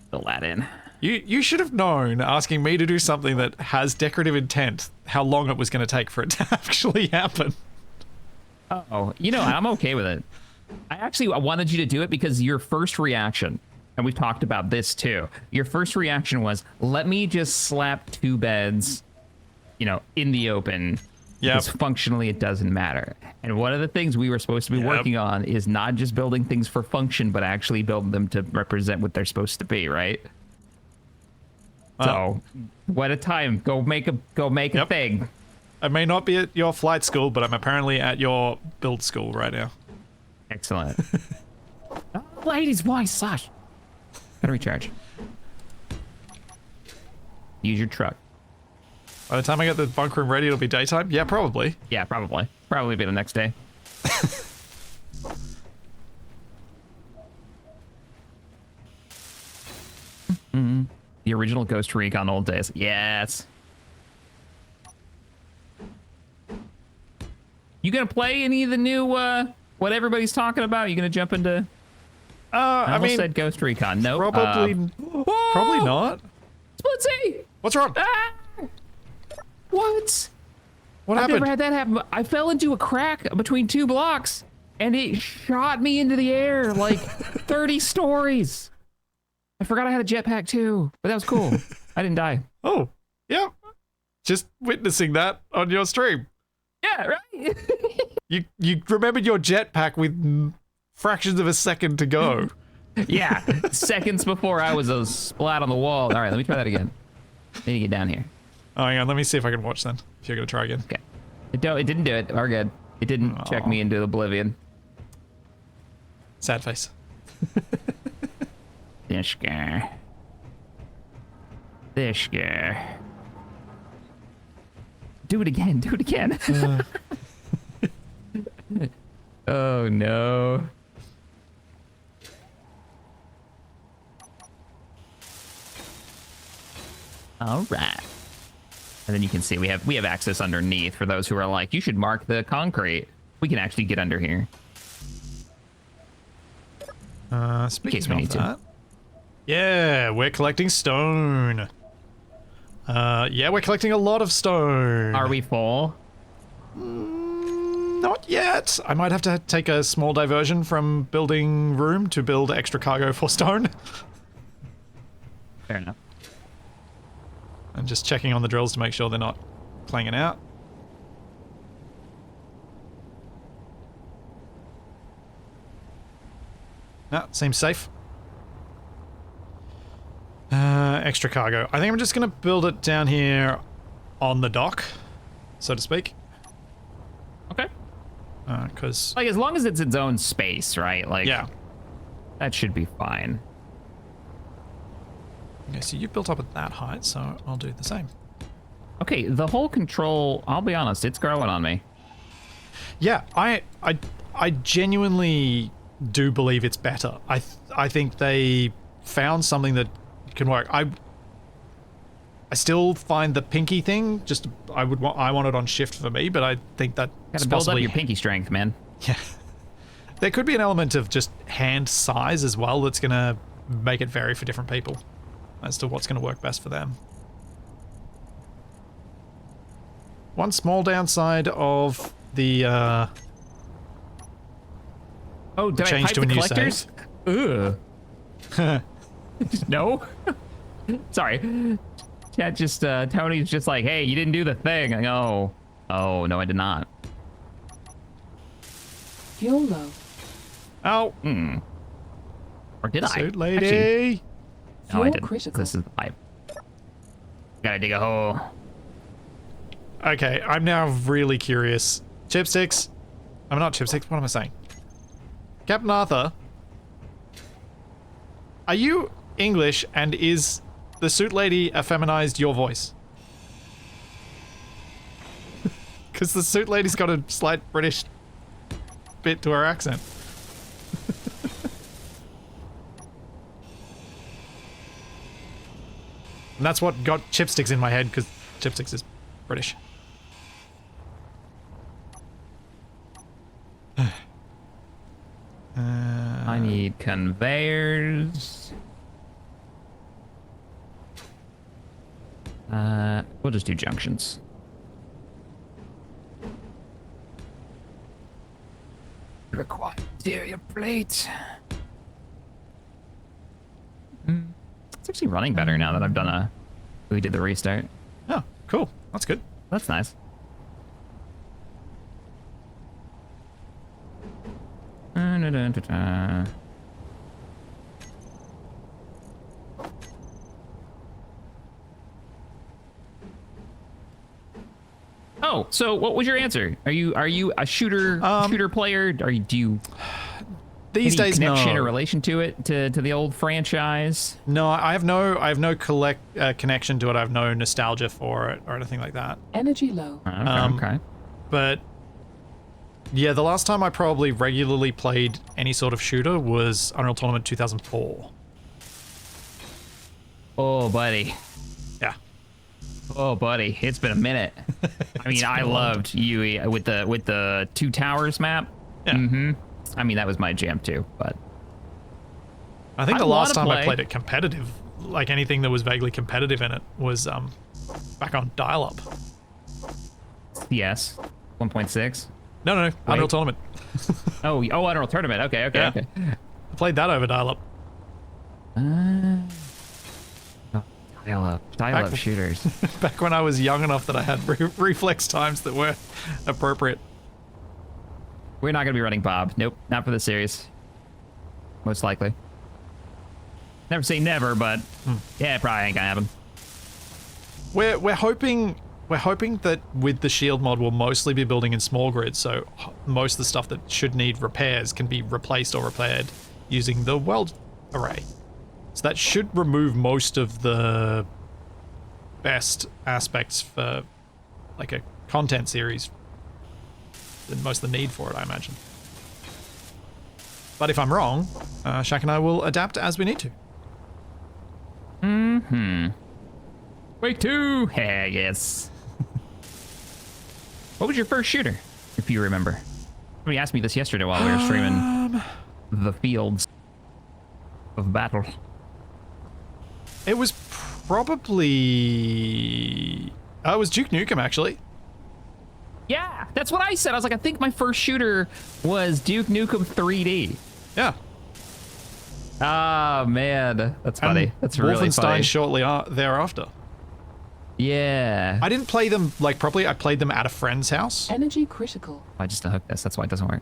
Fill that in. You should have known, asking me to do something that has decorative intent, how long it was going to take for it to actually happen. Oh, I'm okay with it. I wanted you to do it because your first reaction, and we've talked about this too, your first reaction was, let me just slap two beds, in the open. Yeah. Because functionally it doesn't matter. And one of the things we were supposed to be working on is not just building things for function, but actually building them to represent what they're supposed to be, right? So, what a time. Go make a thing. I may not be at your flight school, but I'm apparently at your build school right now. Excellent. Ladies, why, Sash? Gotta recharge. Use your truck. By the time I get the bunker room ready, it'll be daytime? Yeah, probably. Yeah, probably. Probably be the next day. The original Ghost Recon old days. Yes. You gonna play any of the new, what everybody's talking about? You gonna jump into... I almost said Ghost Recon. No. Probably not. Splitsy! What's wrong? Ah! What? What I've happened? never had that happen. I fell into a crack between two blocks, and it shot me into the air like 30 stories. I forgot I had a jetpack too, but that was cool. I didn't die. Oh, yeah. Just witnessing that on your stream. Yeah, right? You remembered your jetpack with fractions of a second to go. Yeah, seconds before I was a splat on the wall. All right, let me try that again. Need to get down here. Oh, hang on, let me see if I can watch then. If you're gonna try again. Okay. It didn't do it. We're good. It didn't check me into oblivion. Sad face. This guy. This guy. Do it again. Do it again. Oh no. All right. And then you can see we have access underneath for those who are like, you should mark the concrete. We can actually get under here. Speaking of that. Yeah, we're collecting stone. Yeah, we're collecting a lot of stone. Are we full? Not Not yet. I might have to take a small diversion from building room to build extra cargo for stone. Fair enough. And just checking on the drills to make sure they're not clanging out. No, seems safe. Extra cargo. I think I'm just going to build it down here on the dock, so to speak. Okay. Because... like, as long as it's its own space, right? Like, yeah. That should be fine. Okay, so you've built up at that height, so I'll do the same. Okay, the whole control, I'll be honest, it's growing on me. Yeah, I genuinely do believe it's better. I think they found something that can work. I still find the pinky thing just I want it on shift for me, but I think that Gotta build up your pinky strength, man. Yeah. There could be an element of just hand size as well that's gonna make it vary for different people as to what's gonna work best for them. One small downside of the oh, did I change pipe to a the new collectors? Ugh. No? Sorry. Chat just, Tony's just like, hey, you didn't do the thing. I go, oh, no, I did not. Fuel low. Oh. Or did I? Suit lady. Actually, no, I Fuel didn't. critical. This is the pipe. Gotta dig a hole. Okay, I'm now really curious. Chipsticks. I'm not chipsticks. What am I saying? Captain Arthur. Are you English, and is the suit lady effeminized your voice? Because the suit lady's got a slight British bit to her accent. And that's what got Chipsticks in my head, because Chipsticks is British. I need conveyors. We'll just do junctions. Require interior plate. It's actually running better now that I've done we did the restart. Oh, cool. That's good. That's nice. Oh, so what was your answer? Are you a shooter player? Do you These any days connection no. or relation to it to the old franchise? No, I have no connection to it. I have no nostalgia for it or anything like that. Energy low. Okay. But yeah, the last time I probably regularly played any sort of shooter was Unreal Tournament 2004. Oh, buddy. Yeah. Oh, buddy. It's been a minute. I mean, I loved UE with the Two Towers map. Yeah. Mm-hmm. I mean, that was my jam too, but I think the I last time wanna I play- played it competitive, like anything that was vaguely competitive in it, was back on dial-up. yes, 1.6. No, Unreal Tournament. Oh, Unreal Tournament. Okay. Yeah. Okay. I played that over dial-up. Dial-up shooters. Back when I was young enough that I had reflex times that were appropriate. We're not gonna be running Bob. Nope, not for this series. Most likely. Never say never, but yeah, it probably ain't gonna happen. We're hoping that with the shield mod we'll mostly be building in small grids, so most of the stuff that should need repairs can be replaced or repaired using the weld array. So that should remove most of the best aspects for like a content series, and most of the need for it, I imagine. But if I'm wrong, Shaq and I will adapt as we need to. Wake 2! Yeah, yes. What was your first shooter, if you remember? Somebody asked me this yesterday while we were streaming the fields of battle. It was probably... it was Duke Nukem, actually. Yeah! that's what I said. I was like, I think my first shooter was Duke Nukem 3D. Yeah. Oh man, that's funny. And That's really Wolfenstein funny. shortly thereafter. Yeah. I didn't play them like properly. I played them at a friend's house. Energy critical. I just unhooked this. That's why it doesn't work.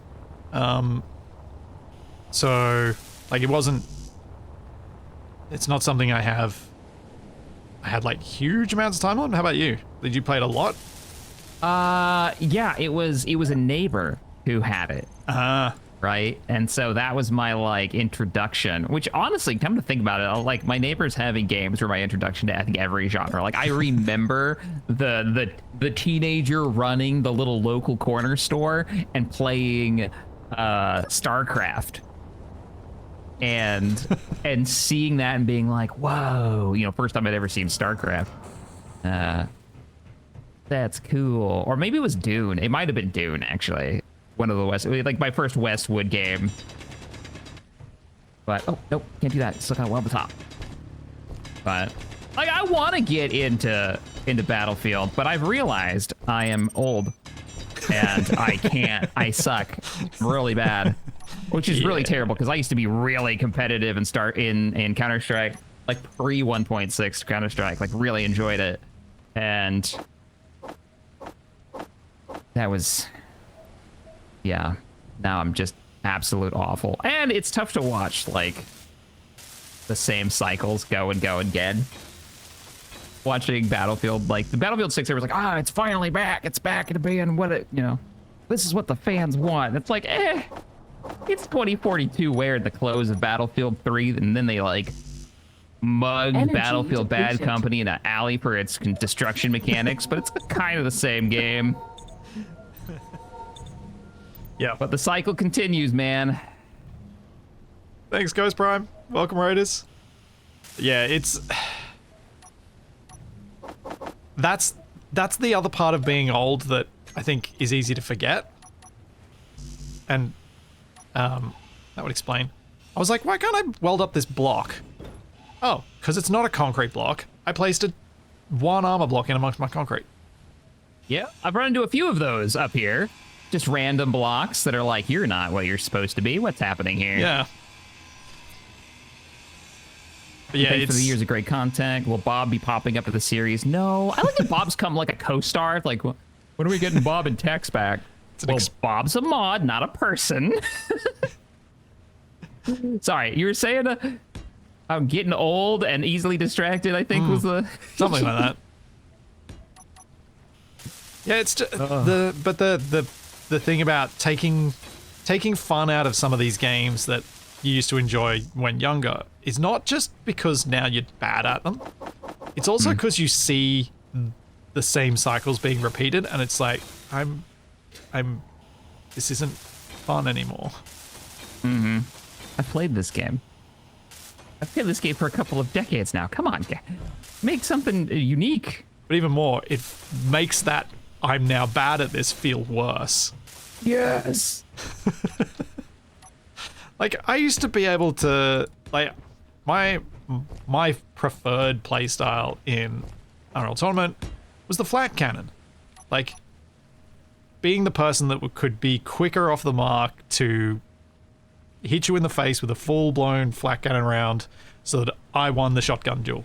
So like it wasn't. It's not something I had like huge amounts of time on. How about you? Did you play it a lot? Yeah, it was a neighbor who had it. Right? And so that was my like introduction, which honestly, come to think about it, like my neighbors having games were my introduction to I think every genre. Like I remember the teenager running the little local corner store and playing StarCraft. And seeing that and being like, whoa, you know, first time I'd ever seen StarCraft. That's cool. Or maybe it was Dune. It might have been Dune, actually. One of the West, like my first Westwood game. But, oh, nope, can't do that. It's still kind of well at the top. But, like, I want to get into Battlefield, but I've realized I am old. And I can't. I suck really bad. Which is really terrible, because I used to be really competitive and start in Counter-Strike, like pre 1.6 Counter-Strike, like really enjoyed it. And that was, yeah, now I'm just absolute awful. And it's tough to watch, like, the same cycles go and go again. Watching Battlefield, like, the Battlefield 6, there was like, it's finally back. It's back into being what it, you know, this is what the fans want. It's like, it's 2042. Where at the close of Battlefield 3, and then they like mugged Energy Battlefield Bad depletion. Company in an alley for its destruction mechanics, but it's kind of the same game. Yeah. But the cycle continues, man. Thanks, Ghost Prime. Welcome, Raiders. Yeah, it's that's the other part of being old that I think is easy to forget. And that would explain. I was like, why can't I weld up this block? Oh, because it's not a concrete block. I placed one armor block in amongst my concrete. Yeah, I've run into a few of those up here. Just random blocks that are like, you're not what you're supposed to be. What's happening here? Yeah. But yeah, Thanks it's for the years of great content. Will Bob be popping up to the series? No. I like that Bob's come like a co-star. Like, when are we getting Bob and Tex back? Well, Bob's a mod, not a person. Sorry, you were saying I'm getting old and easily distracted, I think was the... something like that. Yeah, it's just, the thing about taking fun out of some of these games that you used to enjoy when younger is not just because now you're bad at them. It's also because you see the same cycles being repeated, and it's like this isn't fun anymore. I played this game. I've played this game for a couple of decades now. Come on, make something unique. But even more, it makes that I'm now bad at this feel worse. Yes. Like, I used to be able to, like, my preferred playstyle in Unreal Tournament was the flat cannon. Like, being the person that could be quicker off the mark to hit you in the face with a full-blown flat cannon round so that I won the shotgun duel.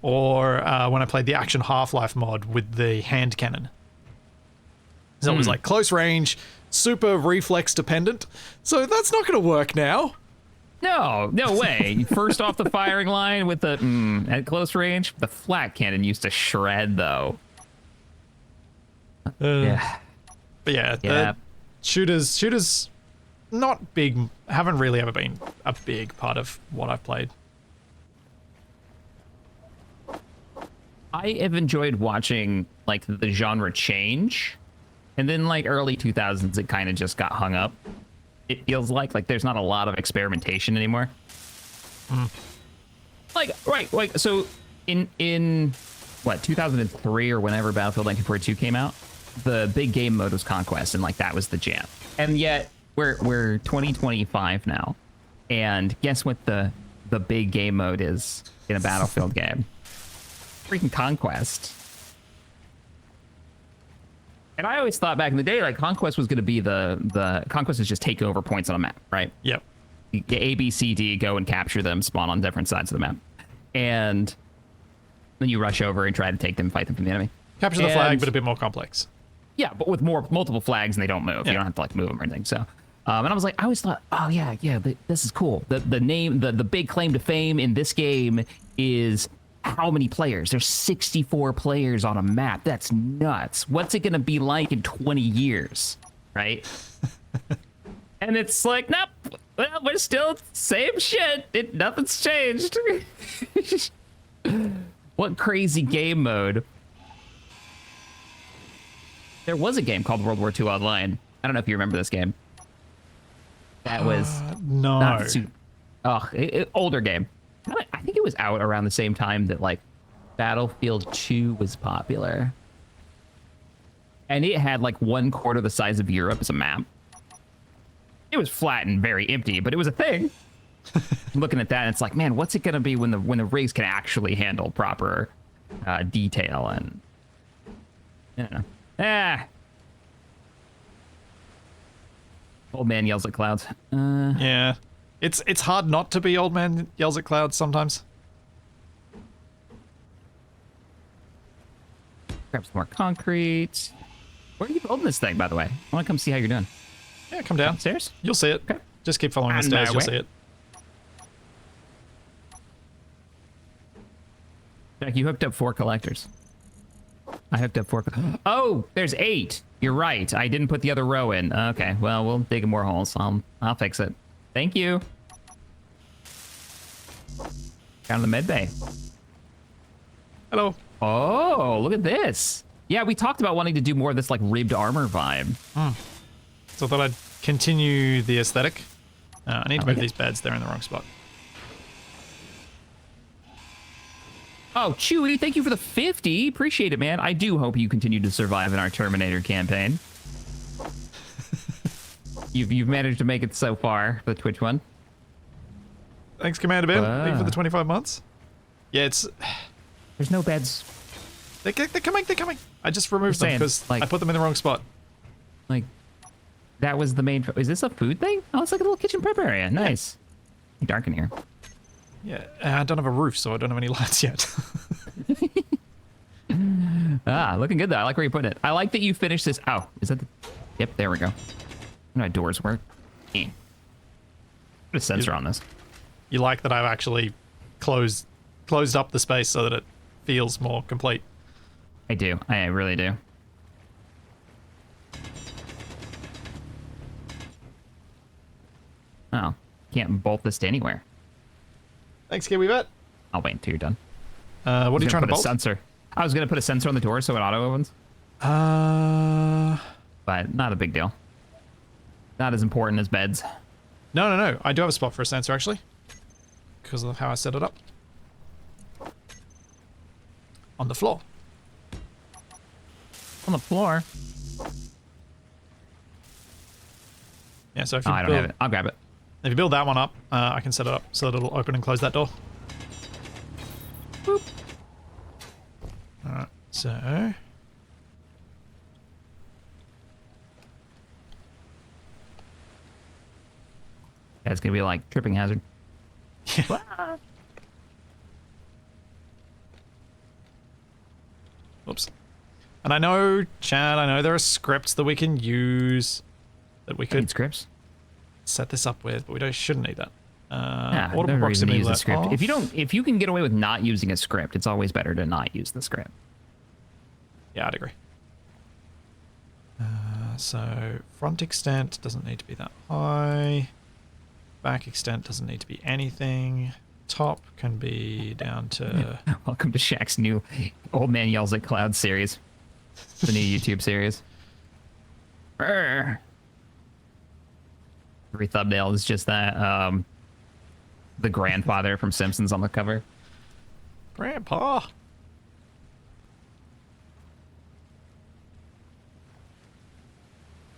Or when I played the Action Half-Life mod with the hand cannon. So it was like close range, super reflex dependent. So that's not going to work now. No way. First off the firing line with the at close range. The flat cannon used to shred though. Yeah. But yeah, Yeah. the shooters not big, haven't really ever been a big part of what I've played. I have enjoyed watching like the genre change, and then like early 2000s it kind of just got hung up. It feels like there's not a lot of experimentation anymore. Like right, so in what 2003 or whenever Battlefield 1942 came out, the big game mode was Conquest, and like that was the jam. And yet we're 2025 now, and guess what the big game mode is in a Battlefield game? Freaking Conquest. And I always thought back in the day, like conquest was going to be the conquest is just take over points on a map, right? Yep. You get A, B, C, D, go and capture them, spawn on different sides of the map, and then you rush over and try to take them, fight them from the enemy. Capture the flag, but a bit more complex. Yeah, but with multiple flags and they don't move. Yeah. You don't have to like move them or anything. So, and I was like, I always thought, oh yeah, this is cool. The big claim to fame in this game is how many players. There's 64 players on a map. That's nuts. What's it gonna be like in 20 years, right? And it's like, nope. Well, we're still same shit. Nothing's changed. What crazy game mode. There was a game called World War II Online. I don't know if you remember this game. That was no. Older game. I think it was out around the same time that like Battlefield 2 was popular. And it had like 1/4 the size of Europe as a map. It was flat and very empty, but it was a thing. Looking at that, it's like, man, what's it gonna be when the rigs can actually handle proper detail and I don't know. Old man yells at clouds. Yeah. It's hard not to be old man yells at clouds sometimes. Grab some more concrete. Where are you building this thing, by the way? I want to come see how you're doing. Yeah, come down. Downstairs? You'll see it. Okay. Just keep following the On stairs, my you'll way. see it. Jack, you hooked up 4 collectors. I hooked up 4. Oh, there's 8. You're right. I didn't put the other row in. Okay, well, we'll dig more holes. I'll fix it. Thank you. Down to the med bay. Hello. Oh, look at this. Yeah, we talked about wanting to do more of this like ribbed armor vibe. So I thought I'd continue the aesthetic. I need to like move it. these beds. They're in the wrong spot. Oh, Chewy, thank you for the 50. Appreciate it, man. I do hope you continue to survive in our Terminator campaign. You've managed to make it so far for the Twitch one. Thanks, Commander Ben. Thank you for the 25 months. Yeah, it's... There's no beds. They're coming, they're coming. I just removed Just them saying, because like- I put them in the wrong spot. Like, that was the main... Is this a food thing? Oh, it's like a little kitchen prep area. Nice. Dark in here. Yeah, I don't have a roof, so I don't have any lights yet. Looking good, though. I like where you put it. I like that you finished this... Oh, is that the... Yep, there we go. You know how doors work? Put a sensor on this. You like that I've actually closed up the space so that it feels more complete. I do. I really do. Oh, can't bolt this to anywhere. Thanks, Kiwi Vet. I'll wait until you're done. What are you trying to put a bolt? sensor. I was gonna put a sensor on the door so it auto opens, No. but not a big deal. Not as important as beds. No. I do have a spot for a sensor, actually. Because of how I set it up. On the floor. On the floor. Yeah, so if Oh, you I don't build, have it. I'll grab it. if you build that one up, I can set it up so that it'll open and close that door. Boop. Alright, so... Yeah, it's gonna be like tripping hazard. Oops. And I know, Chad, I know there are scripts that we can use that we Need could scripts. set this up with, but shouldn't need that. Yeah, Auto no reason to proximity use a let script. off. If you can get away with not using a script, it's always better to not use the script. Yeah, I'd agree. So front extent doesn't need to be that high. Back extent doesn't need to be anything. Top can be down to... Welcome to Shaq's new Old Man Yells at Cloud series. The new YouTube series. Every thumbnail is just that, the grandfather from Simpsons on the cover. Grandpa!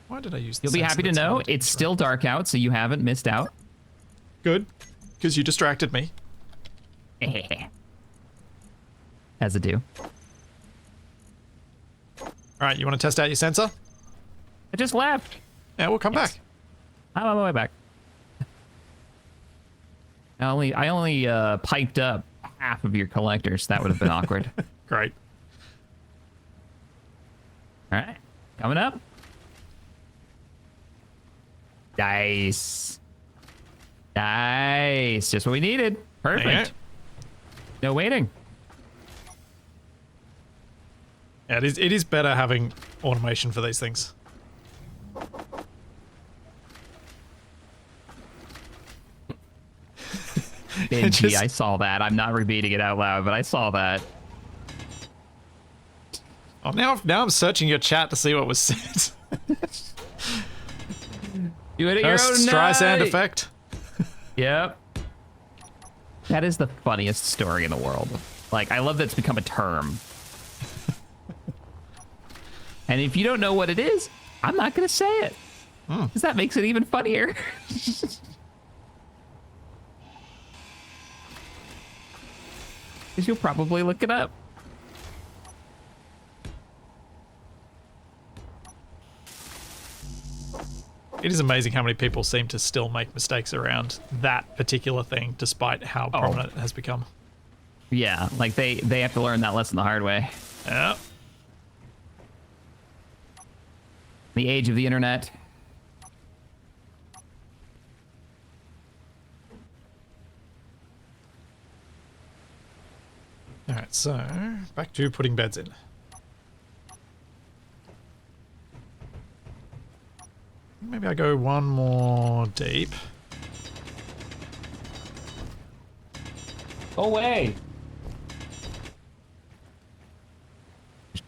Why did I use the You'll be sensor happy to that's know hard it's control? still dark out, so you haven't missed out. Good, because you distracted me. As it do. right, you want to test out your sensor? I just left. Yeah, we'll come back. I'm on my way back. I only piped up half of your collectors. That would have been awkward. Great. All right, coming up. Nice. Nice. Just what we needed. Perfect. No waiting. Yeah, it is better having automation for these things. Benji, I saw that. I'm not repeating it out loud, but I saw that. Oh, now I'm searching your chat to see what was said. Do it at your own Streisand night. effect. Yep. That is the funniest story in the world. Like, I love that it's become a term. And if you don't know what it is, I'm not going to say it. Because that makes it even funnier. Because you'll probably look it up. It is amazing how many people seem to still make mistakes around that particular thing, despite how prominent it has become. Yeah, like they have to learn that lesson the hard way. Yeah. The age of the internet. All right, so back to putting beds in. Maybe I go one more deep. Go away.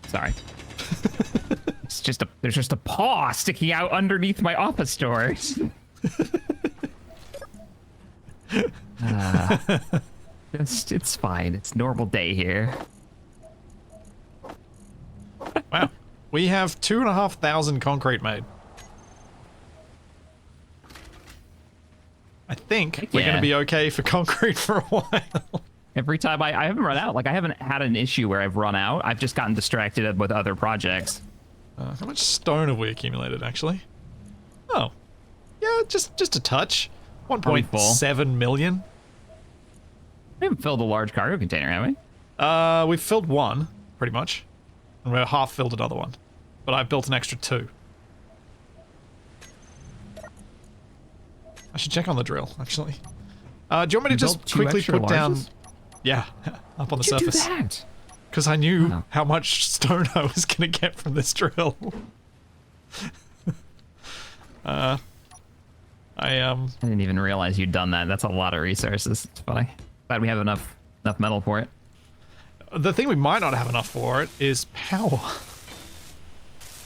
Sorry. There's just a paw sticking out underneath my office doors. It's fine. It's a normal day here. Wow. We have 2,500 concrete made. I think we're going to be okay for concrete for a while. Every time I haven't run out. Like, I haven't had an issue where I've run out. I've just gotten distracted with other projects. How much stone have we accumulated, actually? Oh. Yeah, just a touch. 1.7 million. We haven't filled a large cargo container, have we? We've filled one, pretty much. And we're half filled another one. But I built an extra 2. I should check on the drill, actually. Do you want me to just quickly put down... Yeah, up on the surface. Do that? Because I knew how much stone I was going to get from this drill. I didn't even realize you'd done that. That's a lot of resources. It's funny. Glad we have enough metal for it. The thing we might not have enough for it is power.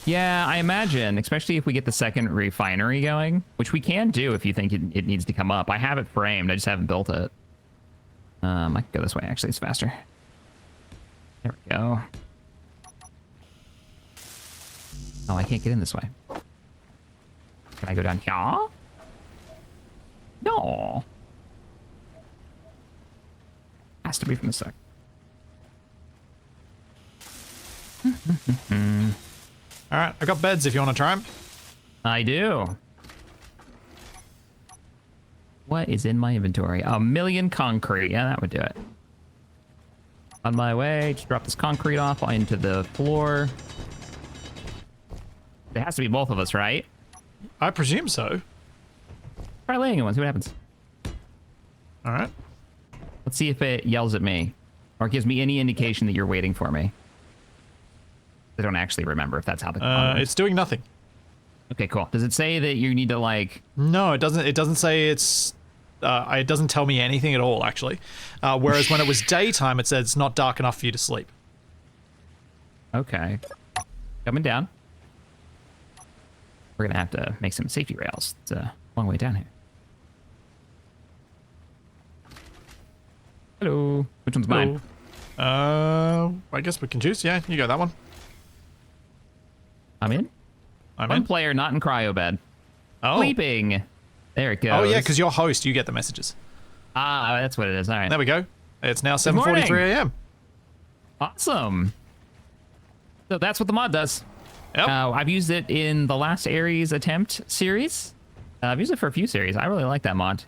Yeah, I imagine, especially if we get the second refinery going, which we can do if you think it needs to come up. I have it framed. I just haven't built it. I can go this way. Actually, it's faster. There we go. Oh, I can't get in this way. Can I go down here? No. Has to be from the side. All right, I got beds if you want to try them. I do. What is in my inventory? 1 million concrete. Yeah, that would do it. On my way, just drop this concrete off into the floor. It has to be both of us, right? I presume so. Try laying in one, see what happens. All right. Let's see if it yells at me or gives me any indication that you're waiting for me. I don't actually remember if that's how the it's doing nothing. Okay, cool. Does it say that you need to like... No, it doesn't. It doesn't say it's... it doesn't tell me anything at all, actually. Whereas when it was daytime, it said it's not dark enough for you to sleep. Okay. Coming down. We're going to have to make some safety rails. It's a long way down here. Hello. Which one's mine? I guess we can choose. Yeah, you go that one. I'm in. I'm One in. player not in cryo bed. Oh. Sleeping. There it goes. Oh, yeah, because you're host. You get the messages. Ah, that's what it is. All right. There we go. It's now morning. 7:43 a.m. Awesome. So that's what the mod does. Yep. I've used it in the last Ares attempt series. I've used it for a few series. I really like that mod.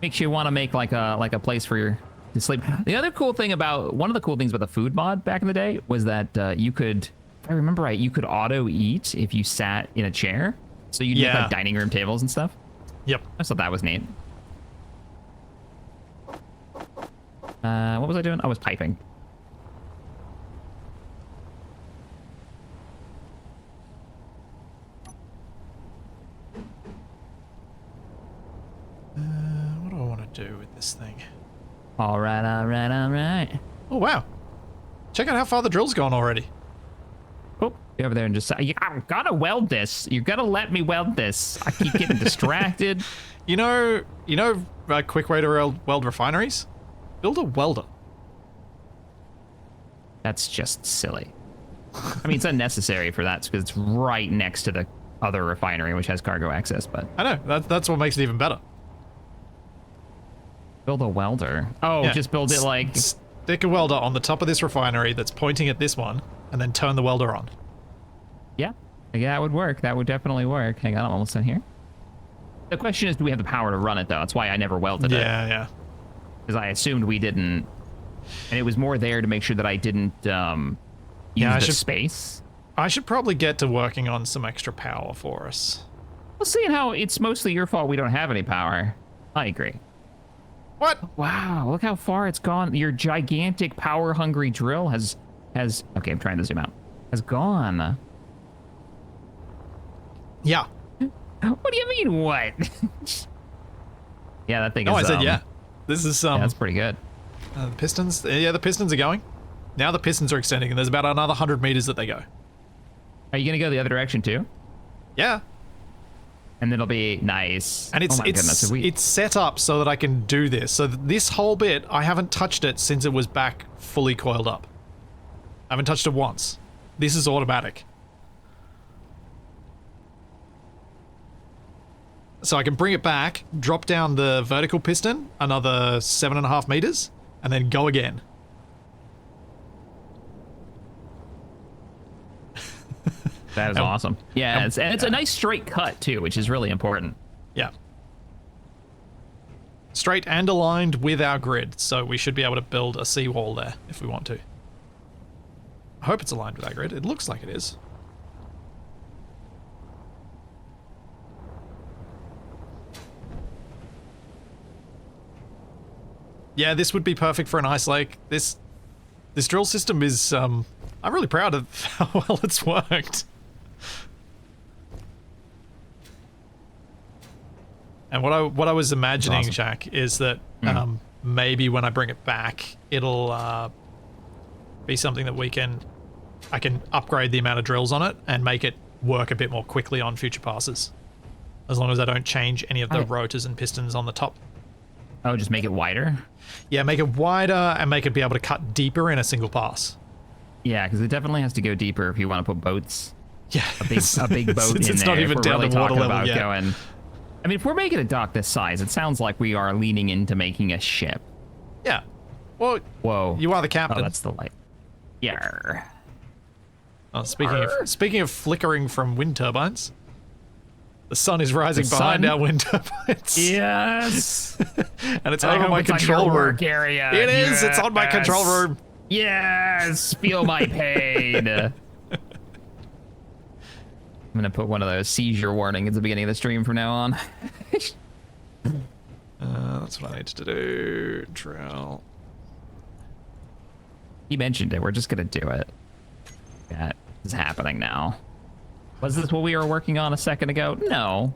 Makes you want to make like a place for your to sleep. The other cool thing about one of the cool things about the food mod back in the day was that you could, if I remember right, you could auto eat if you sat in a chair. So you'd make like dining room tables and stuff. Yep. I thought that was neat. What was I doing? I was piping. What do I want to do with this thing? All right, all right, all right. Oh, wow. Check out how far the drill's gone already. Oh, get over there and just I'm gonna weld this. You're gonna let me weld this. I keep getting distracted. You know a quick way to weld refineries? Build a welder. That's just silly. I mean, it's unnecessary for that because it's right next to the other refinery, which has cargo access, but... I know, that's what makes it even better. Build a welder. Oh, Yeah. just build it like... Stick a welder on the top of this refinery that's pointing at this one, and then turn the welder on. Yeah, that would work. That would definitely work. Hang on, I'm almost in here. The question is, do we have the power to run it, though? That's why I never welded it. Yeah. Because I assumed we didn't... And it was more there to make sure that I didn't use the space. I should probably get to working on some extra power for us. Well, seeing how it's mostly your fault we don't have any power, I agree. What? Wow, look how far it's gone. Your gigantic power-hungry drill has... Okay, I'm trying to zoom out. Has gone. Yeah. What do you mean, what? Yeah, that thing is... No, I said yeah. This is... yeah, that's pretty good. The pistons... Yeah, the pistons are going. Now the pistons are extending, and there's about another 100 meters that they go. Are you going to go the other direction, too? Yeah. And it'll be nice. And it's set up so that I can do this. So this whole bit, I haven't touched it since it was back fully coiled up. I haven't touched it once. This is automatic. So I can bring it back, drop down the vertical piston, another 7.5 meters, and then go again. That is awesome. Yeah, and it's a nice straight cut, too, which is really important. Yeah. Straight and aligned with our grid, so we should be able to build a seawall there if we want to. I hope it's aligned with our grid. It looks like it is. Yeah, this would be perfect for an ice lake. This drill system is, I'm really proud of how well it's worked. And what I was imagining, awesome. Jack, is that maybe when I bring it back, it'll be something that I can upgrade the amount of drills on it and make it work a bit more quickly on future passes. As long as I don't change any of the rotors and pistons on the top. Oh, just make it wider? Yeah, make it wider and make it be able to cut deeper in a single pass. Yeah, because it definitely has to go deeper if you want to put boats. Yeah, a big boat in there. It's not even down really to water level about yet. Going, I mean, if we're making a dock this size, it sounds like we are leaning into making a ship. Yeah. Well, whoa. You are the captain. Oh, that's the light. Yeah. Oh, speaking of flickering from wind turbines, the sun is rising behind our wind turbines. Yes. And it's over my control room. Area. It is. It's on my control room. Yes. Feel my pain. I'm gonna put one of those seizure warnings at the beginning of the stream from now on. That's what I need to do. Drill. He mentioned it. We're just gonna do it. That is happening now. Was this what we were working on a second ago? No.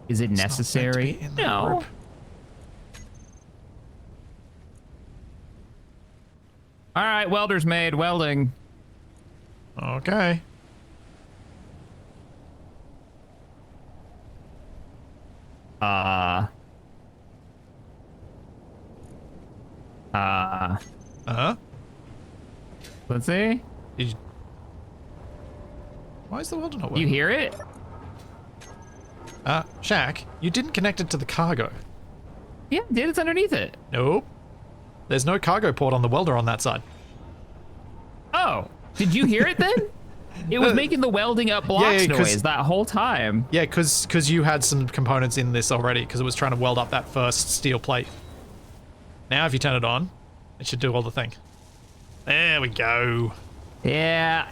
Is it necessary? No. All right, welder's made. Welding. Okay. Let's see. Why is the welder not working? You hear it? Shaq, you didn't connect it to the cargo. Yeah, dude, it's underneath it. Nope. There's no cargo port on the welder on that side. Oh, did you hear it then? It was making the welding up blocks noise that whole time. Yeah, because you had some components in this already, because it was trying to weld up that first steel plate. Now if you turn it on, it should do all the thing. There we go. Yeah.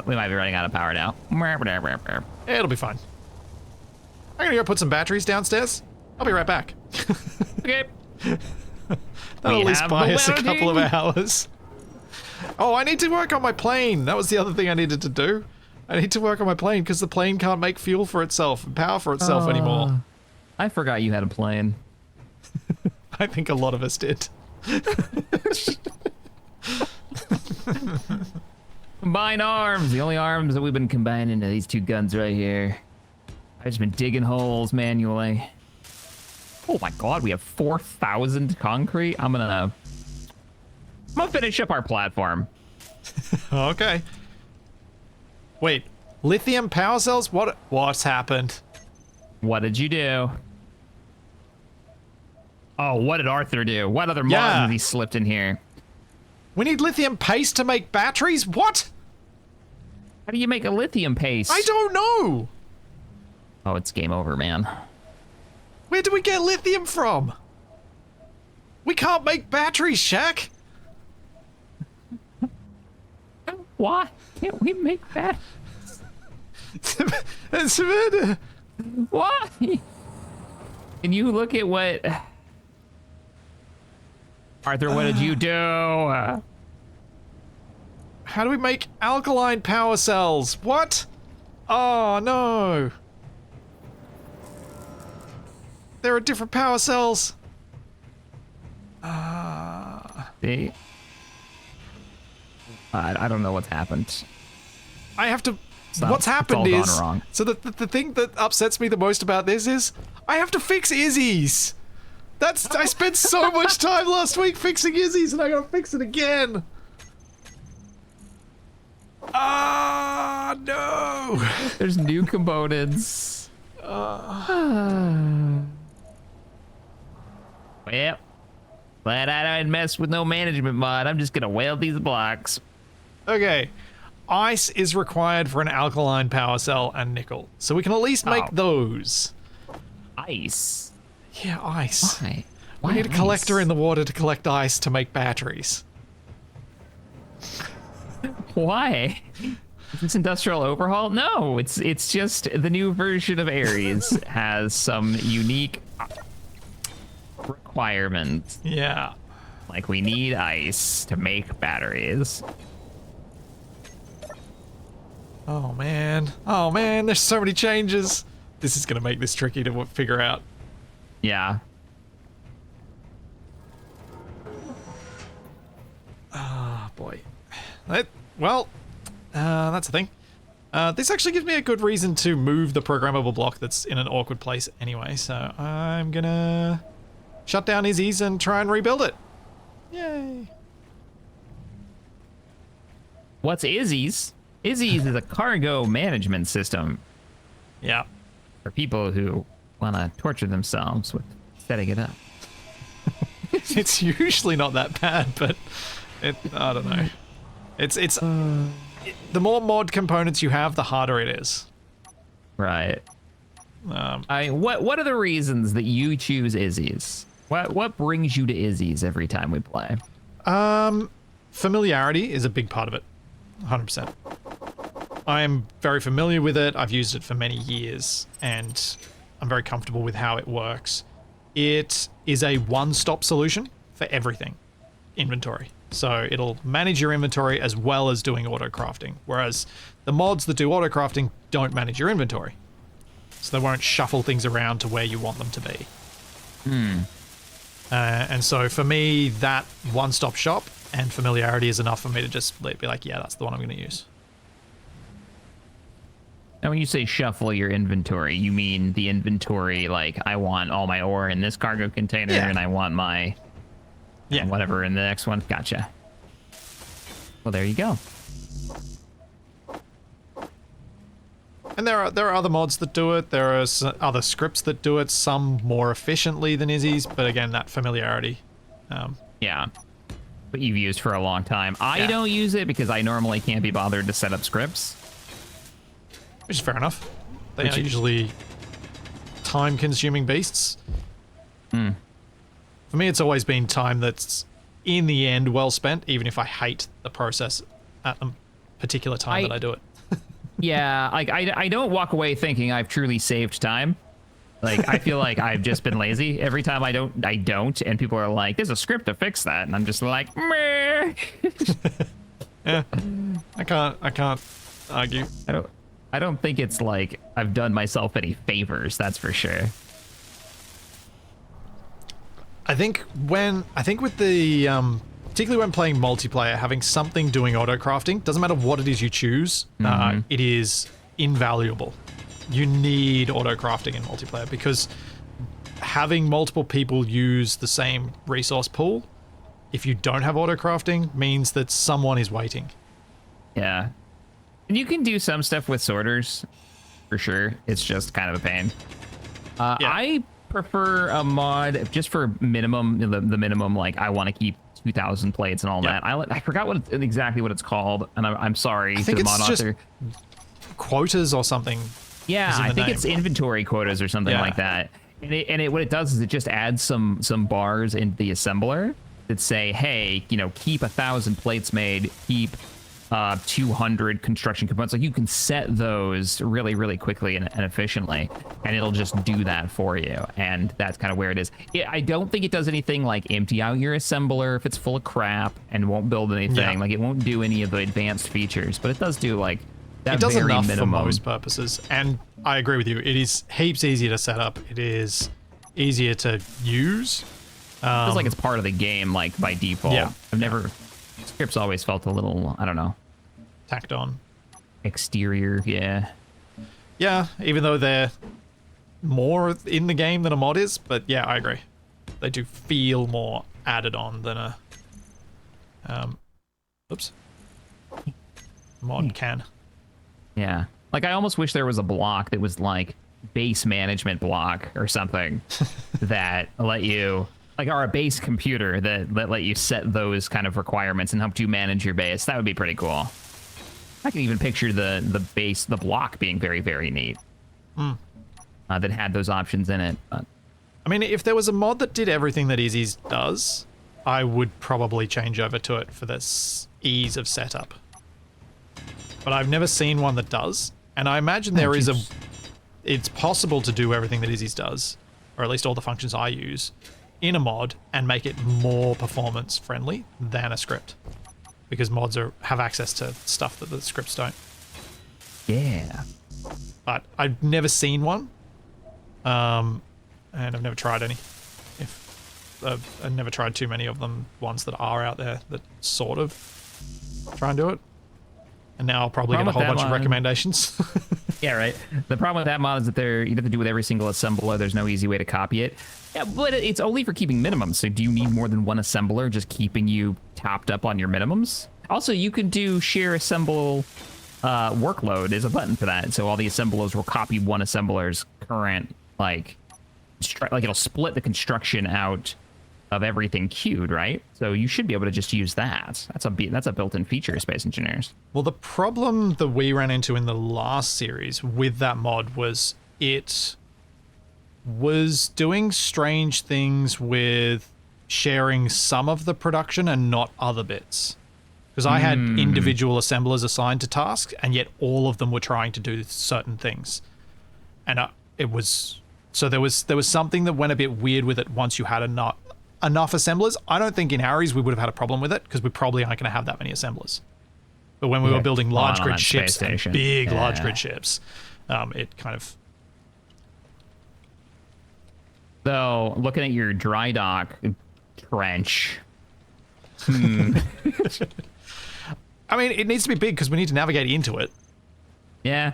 We might be running out of power now. It'll be fine. I'm gonna go put some batteries downstairs. I'll be right back. Okay. That'll at least buy us a couple of hours. Oh, I need to work on my plane. That was the other thing I needed to do. I need to work on my plane because the plane can't make fuel for itself and power for itself anymore. I forgot you had a plane. I think a lot of us did. Combine arms. The only arms that we've been combining are these two guns right here. I've just been digging holes manually. Oh my god, we have 4,000 concrete. I'm gonna finish up our platform. Okay. Wait, lithium power cells? What's happened? What did you do? Oh, what did Arthur do? What other mods has he slipped in here? We need lithium paste to make batteries? What? How do you make a lithium paste? I don't know. Oh, it's game over, man. Where do we get lithium from? We can't make batteries, Shaq. Why can't we make that? Savannah. Why? Can you look at what... Arthur, what did you do? How do we make alkaline power cells? What? Oh, no. There are different power cells. See? I don't know what's happened. I have to... Stop. What's happened It's all is... gone wrong. So the thing that upsets me the most about this is I have to fix Izzy's. I spent so much time last week fixing Izzy's and I gotta fix it again. Ah, no. There's new components. Well, glad I didn't mess with no management mod. I'm just gonna weld these blocks. Okay. Ice is required for an alkaline power cell and nickel. So we can at least make those. Ice? Yeah, ice. Why? We need a collector in the water to collect ice to make batteries. Why? Is this industrial overhaul? No, it's just the new version of Ares has some unique requirements. Yeah. Like we need ice to make batteries. Oh man. Oh man, there's so many changes. This is gonna make this tricky to figure out. Yeah. Ah, boy. That's the thing. This actually gives me a good reason to move the programmable block that's in an awkward place anyway, so I'm gonna shut down Izzy's and try and rebuild it. Yay. What's Izzy's? Izzy's is a cargo management system Yeah. for people who want to torture themselves with setting it up. It's usually not that bad, but I don't know. The more mod components you have, the harder it is. Right. What are the reasons that you choose Izzy's? What brings you to Izzy's every time we play? Familiarity is a big part of it. 100%. I'm very familiar with it. I've used it for many years, and I'm very comfortable with how it works. It is a one-stop solution for everything. Inventory. So it'll manage your inventory as well as doing auto crafting, whereas the mods that do auto crafting don't manage your inventory. So they won't shuffle things around to where you want them to be. And so for me, that one-stop shop and familiarity is enough for me to just be like, yeah, that's the one I'm going to use. And when you say shuffle your inventory, you mean the inventory, like I want all my ore in this cargo container and I want my whatever in the next one. Gotcha. Well, there you go. And there are other mods that do it. There are other scripts that do it, some more efficiently than Izzy's, but again, that familiarity. Yeah. what you've used for a long time. I Yeah. don't use it because I normally can't be bothered to set up scripts. Which is fair enough. They Which are is- usually time-consuming beasts. Hmm. For me, it's always been time that's, in the end, well spent, even if I hate the process at the particular time that I do it. Yeah, like I don't walk away thinking I've truly saved time. Like I feel like I've just been lazy. Every time I don't, and people are like, "There's a script to fix that," and I'm just like, meh. Yeah, I can't argue. I don't think it's like I've done myself any favors. That's for sure. I think with the particularly when playing multiplayer, having something doing auto crafting, doesn't matter what it is you choose, it is invaluable. You need auto crafting in multiplayer because having multiple people use the same resource pool, if you don't have auto crafting, means that someone is waiting. Yeah, and you can do some stuff with sorters, for sure. It's just kind of a pain. Yeah. I prefer a mod just for minimum, the minimum. Like I want to keep 2,000 plates and all Yeah. that. I forgot exactly what it's called, and I'm sorry I to think the it's mod just author. quotas or something. Yeah, is in I the think name. it's inventory quotas or something Yeah. like that. And what it does is it just adds some bars in the assembler that say, hey, keep 1,000 plates made, keep 200 construction components. Like you can set those really, really quickly and efficiently, and it'll just do that for you. And that's kind of where it is. I don't think it does anything like empty out your assembler if it's full of crap and won't build anything. Yeah. Like it won't do any of the advanced features, but it does do like that It does very enough minimum. for most purposes, and I agree with you. It is heaps easier to set up. It is easier to use. Feels like it's part of the game, like by default. Yeah. I've never. Scripts always felt a little, I don't know, Tacked on. exterior. Yeah. Yeah, even though they're more in the game than a mod is, but yeah, I agree. They do feel more added on than a oops. Mod can. Yeah. Like I almost wish there was a block that was like base management block or something that let you, like, or a base computer that let you set those kind of requirements and help you manage your base. That would be pretty cool. I can even picture the block being very, very neat. That had those options in it. But I mean, if there was a mod that did everything that Izzy's does, I would probably change over to it for this ease of setup. But I've never seen one that does, and I imagine there is it's possible to do everything that Izzy's does, or at least all the functions I use, in a mod and make it more performance friendly than a script, because mods have access to stuff that the scripts don't. yeah. But I've never seen one, and I've never tried any. I've never tried too many of them, ones that are out there that sort of try and do it. And now I'll probably get a whole bunch of recommendations. Yeah, right. The problem with that mod is that you have to do with every single assembler. There's no easy way to copy it. Yeah, but it's only for keeping minimums. So do you need more than one assembler just keeping you topped up on your minimums? Also, you can do share assemble workload is a button for that. So all the assemblers will copy one assembler's current, like it'll split the construction out of everything queued, right? So you should be able to just use that. That's a built-in feature, Space Engineers. Well, the problem that we ran into in the last series with that mod was it was doing strange things with sharing some of the production and not other bits. Because I had individual assemblers assigned to tasks, and yet all of them were trying to do certain things. And there was something that went a bit weird with it once you had enough assemblers. I don't think in Ares we would have had a problem with it, because we probably aren't going to have that many assemblers. But when we were building large grid ships and big large grid ships, it kind of... So, looking at your dry dock trench. I mean, it needs to be big because we need to navigate into it. Yeah.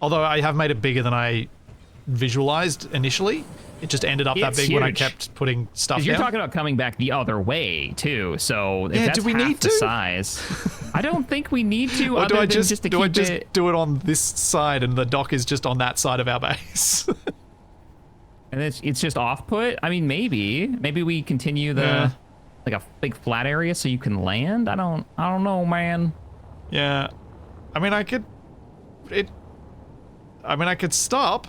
Although I have made it bigger than I visualized initially. It just ended up that It's big when I huge. kept putting stuff You're down. talking about coming back the other way, too. So, if Yeah, that's do we half need the to? size, I don't think we need to. Or other do I than just, to do I keep just it. do it on this side and the dock is just on that side of our base? And it's just off put? I mean, maybe we continue the. Yeah. like a big flat area so you can land. I don't know, man. Yeah. I mean, I could stop.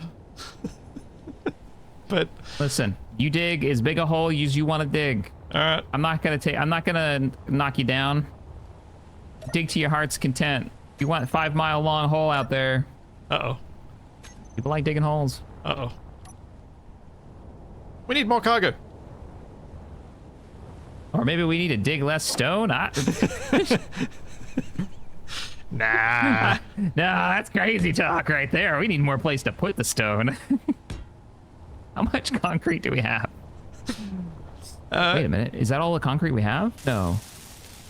But Listen, you dig as big a hole as you want to dig. all right. I'm not gonna knock you down. Dig to your heart's content. You want a 5-mile long hole out there. Uh-oh. People like digging holes. Uh-oh. We need more cargo. Or maybe we need to dig less stone. Nah. No, that's crazy talk right there. We need more place to put the stone. How much concrete do we have? Wait a minute. Is that all the concrete we have? No.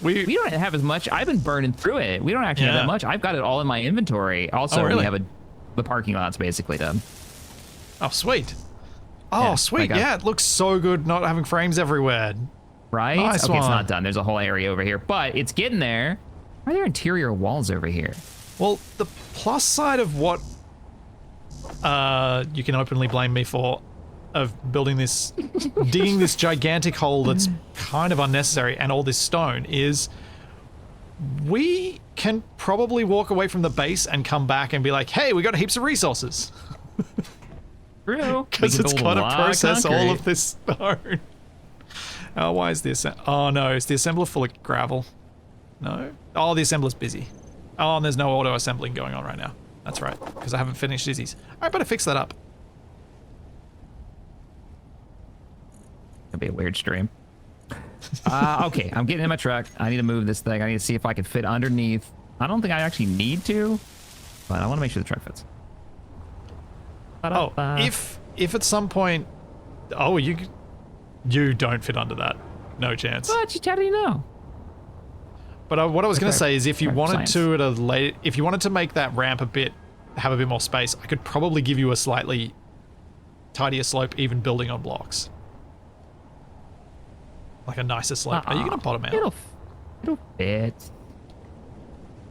We don't have as much. I've been burning through it. We don't actually have that much. I've got it all in my inventory. Also, really? we have the parking lot's basically done. Oh, sweet. Oh, Yeah, sweet. Yeah, it looks so good not having frames everywhere. Right? Nice Okay, it's one. not done. There's a whole area over here, but it's getting there. Why are there interior walls over here? Well, the plus side of what you can openly blame me for of building this, digging this gigantic hole that's kind of unnecessary and all this stone is we can probably walk away from the base and come back and be like, hey, we got heaps of resources. True. Because it's got to process all concrete. of this stone. Oh, why is this? Oh no, is the assembler full of gravel? No? Oh, the assembler's busy. Oh, and there's no auto assembling going on right now. That's right, because I haven't finished Izzy's. I better fix that up. It'll be a weird stream. Okay, I'm getting in my truck. I need to move this thing. I need to see if I can fit underneath. I don't think I actually need to, but I want to make sure the truck fits. Oh, if at some point, oh, you don't fit under that, no chance. What? How do you know? But what I was going to Okay. say is, if you Okay, wanted science. to at a late, if you wanted to make that ramp have a bit more space, I could probably give you a slightly tidier slope, even building on blocks, like a nicer slope. Are you going to bottom out? It'll fit.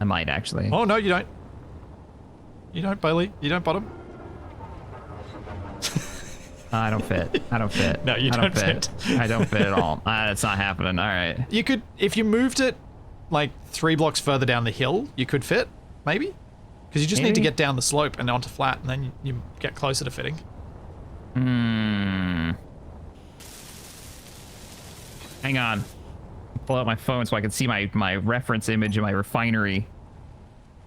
I might actually. Oh no, you don't. You don't, Bailey. You don't bottom. I don't fit. I don't fit. No, you I don't fit. I don't fit at all. It's not happening. All right. You could, if you moved it like 3 blocks further down the hill, you could fit, maybe? Because you just need to Maybe. get down the slope and onto flat, and then you get closer to fitting. Hang on. Pull out my phone so I can see my reference image of my refinery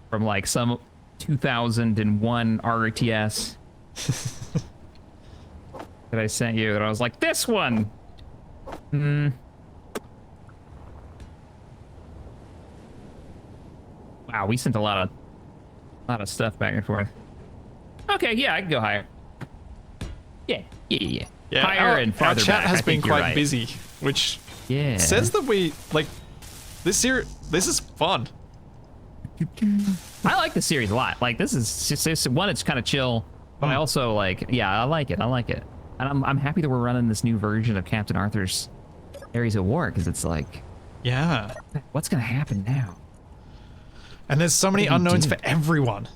from like some 2001 RTS that I sent you. That I was like, this one. Wow, we sent a lot of stuff back and forth. Okay, yeah, I can go higher. Yeah. Yeah, Higher our, and our farther chat back. has I been think you're quite right. busy, which Yeah. says that we, like, this is fun. I like the series a lot. Like, this is just one, it's kind of chill, but I also like, yeah, I like it. And I'm happy that we're running this new version of Captain Arthur's Areas of War, because it's like, Yeah. what's gonna happen now? And there's so many What do you unknowns do? for everyone.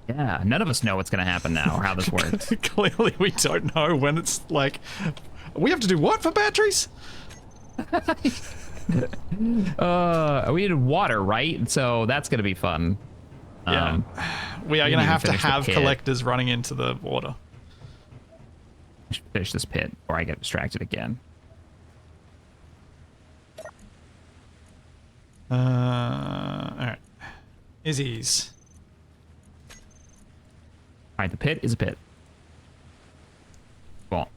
Yeah, none of us know what's gonna happen now or how this works. Clearly, we don't know when it's like, we have to do what for batteries? We needed water, right? So that's gonna be fun. Yeah. We are we going to didn't have to finish the have pit. collectors running into the water. I should finish this pit before I get distracted again. All right. Izzy's. All right, the pit is a pit. Cool.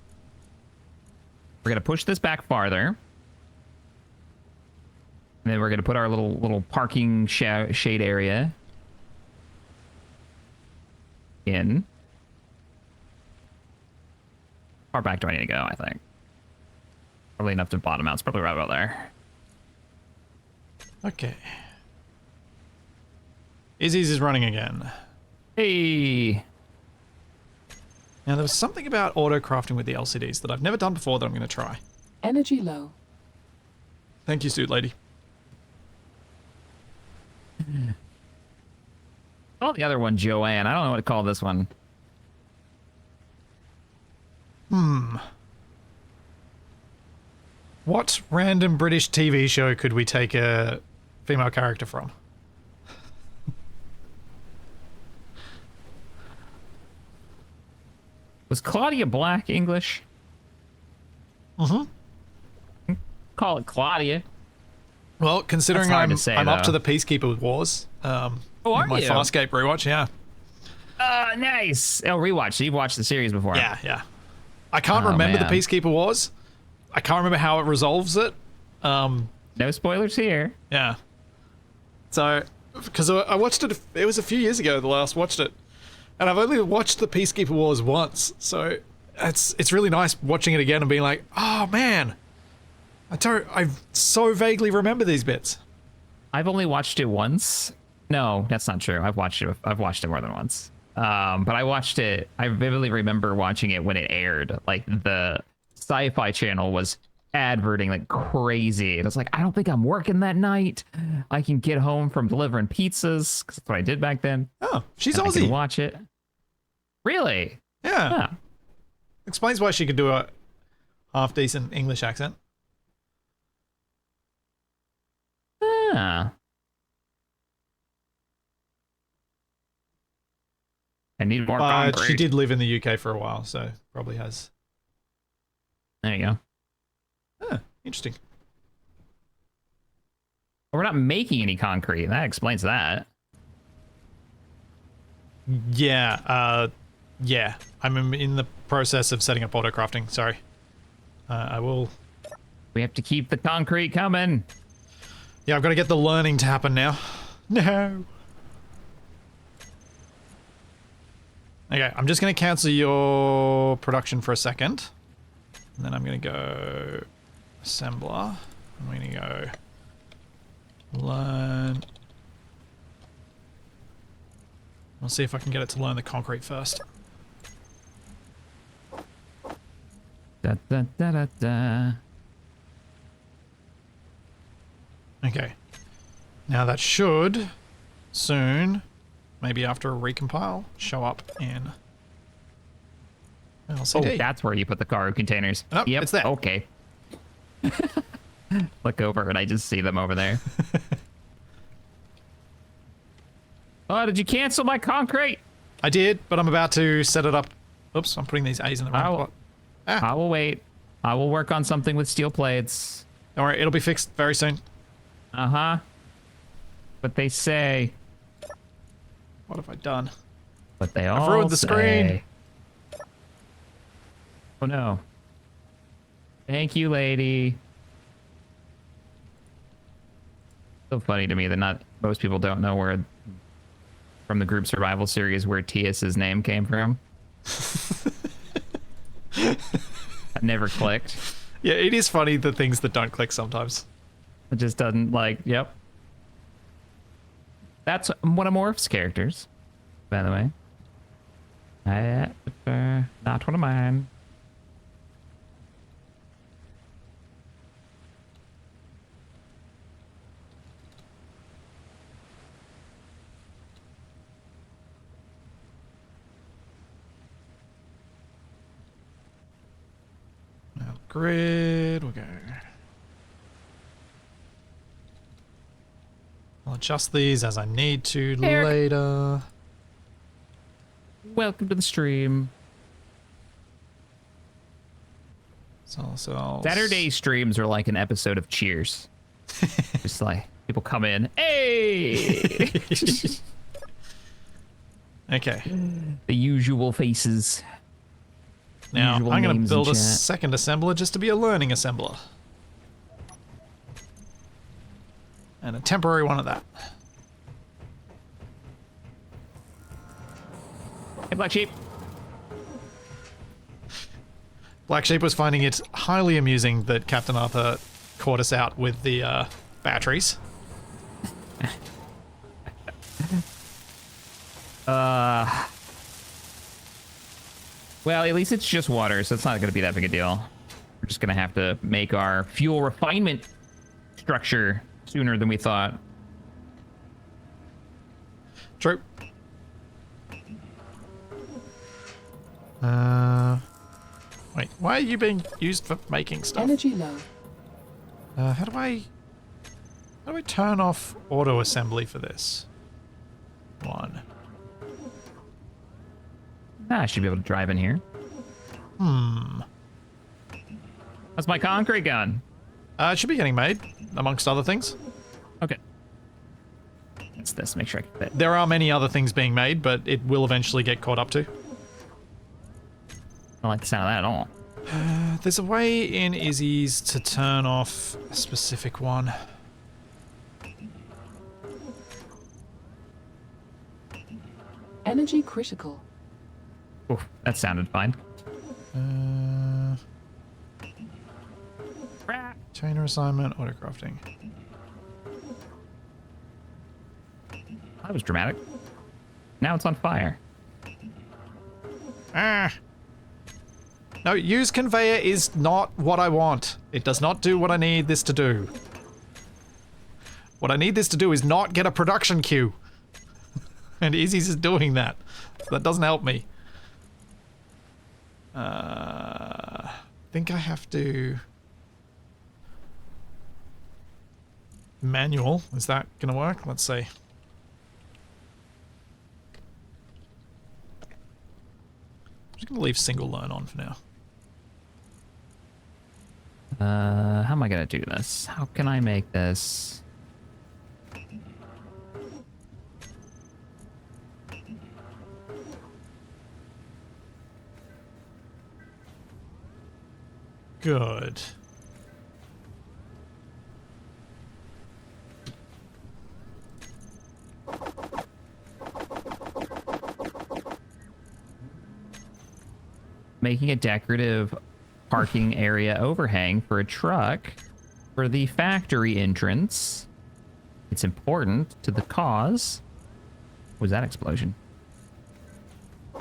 We're gonna push this back farther, and then we're gonna put our little parking shade area in. How far back do I need to go? I think probably enough to bottom out. It's probably right about there. Okay. Izzy's is running again. Hey. Now, there was something about auto crafting with the LCDs that I've never done before that I'm going to try. Energy low. Thank you, suit lady. Call the other one Joanne. I don't know what to call this one. What random British TV show could we take a female character from? Was Claudia Black English? Mm-hmm. Call it Claudia. Well, considering hard I'm to say, up to though. the Peacekeeper Wars, are my you? Farscape rewatch, yeah. Nice. Oh, rewatch. You've watched the series before. Yeah. I can't Oh, remember man. the Peacekeeper Wars. I can't remember how it resolves it. No spoilers here. Yeah. So, because I watched it, it was a few years ago, the last watched it. And I've only watched the Peacekeeper Wars once, so it's really nice watching it again and being like, oh man, I so vaguely remember these bits. I've only watched it once. No, that's not true. I've watched it more than once. But I watched it. I vividly remember watching it when it aired. Like the Sci-Fi Channel was adverting like crazy. It was like, I don't think I'm working that night. I can get home from delivering pizzas because that's what I did back then. Oh, she's and I can Aussie. watch it. Really? Yeah. Huh. Explains why she could do a half decent English accent. Ah. I need more But concrete. she did live in the UK for a while, so probably has. There you go. Interesting. We're not making any concrete. That explains that. Yeah, yeah. I'm in the process of setting up auto crafting. Sorry. I will. We have to keep the concrete coming. Yeah, I've got to get the learning to happen now. No. Okay, I'm just going to cancel your production for a second. And then I'm going to go assembler. I'm going to go learn. I'll see if I can get it to learn the concrete first. Da, da, da, da, da. Okay. Now that should soon, maybe after a recompile, show up in Oh, LCD. that's where you put the cargo containers. Oh, Yep. it's there. Okay. Look over and I just see them over there. Oh, did you cancel my concrete? I did, but I'm about to set it up. Oops, I'm putting these A's in the wrong spot. I will wait. I will work on something with steel plates. Don't worry, it'll be fixed very soon. Uh-huh. What they say. What have I done? What they all ruined the say. screen. Oh no. Thank you, lady. So funny to me that not most people don't know where from the group survival series where Tias's name came from. That never clicked. Yeah, it is funny the things that don't click sometimes. It just doesn't like, yep. That's one of Morph's characters, by the way. Not one of mine. Now, grid, we'll go. I'll adjust these as I need to Eric. later. Welcome to the stream. So Saturday streams are like an episode of Cheers. Just like people come in, hey, Okay. the usual faces. Now, Usual I'm going to names in build a chat. second assembler just to be a learning assembler. And a temporary one of that. Hey, Black Sheep. Black Sheep was finding it highly amusing that Captain Arthur caught us out with the batteries. Well, at least it's just water, so it's not going to be that big a deal. We're just going to have to make our fuel refinement structure sooner than we thought. True. Wait, why are you being used for making stuff? Energy low. How do I turn off auto assembly for this? One. I should be able to drive in here. How's my concrete gun? It should be getting made, amongst other things. Okay. It's this. Make sure I can fit. There are many other things being made, but it will eventually get caught up to. I don't like the sound of that at all. There's a way in Izzy's to turn off a specific one. Energy critical. Oof, that sounded fine. Chainer assignment, auto crafting. That was dramatic. Now it's on fire. No, use conveyor is not what I want. It does not do what I need this to do. What I need this to do is not get a production queue. And Izzy's is doing that. So that doesn't help me. I think I have to... Manual. Is that going to work? Let's see. I'm just going to leave single learn on for now. How am I gonna do this? How can I make this? Good. Making a decorative parking area overhang for a truck for the factory entrance. It's important to the cause. What was that explosion?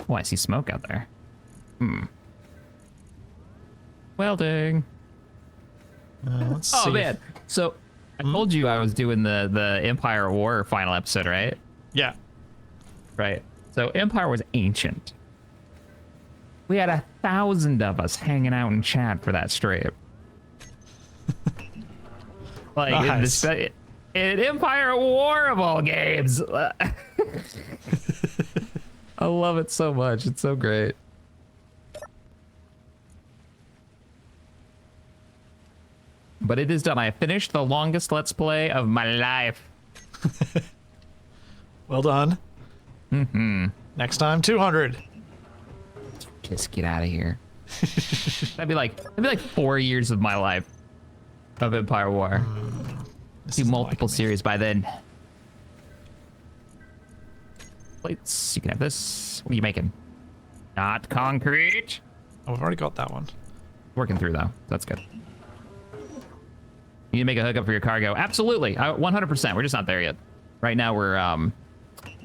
Oh, I see smoke out there. Welding. Let's see. Oh man. So I told you I was doing the Empire War final episode, right? Yeah. Right. So Empire was ancient. We had 1,000 of us hanging out in chat for that stream. Like nice. in Empire War of all games. I love it so much. It's so great. But it is done. I have finished the longest Let's Play of my life. Well done. Next time, 200. Just get out of here. that'd be like 4 years of my life of Empire War. Do multiple series by then. Plates. You can have this. What are you making? Not concrete. Oh, I've already got that one. Working through though. That's good. You need to make a hookup for your cargo. Absolutely. 100%. We're just not there yet. Right now we're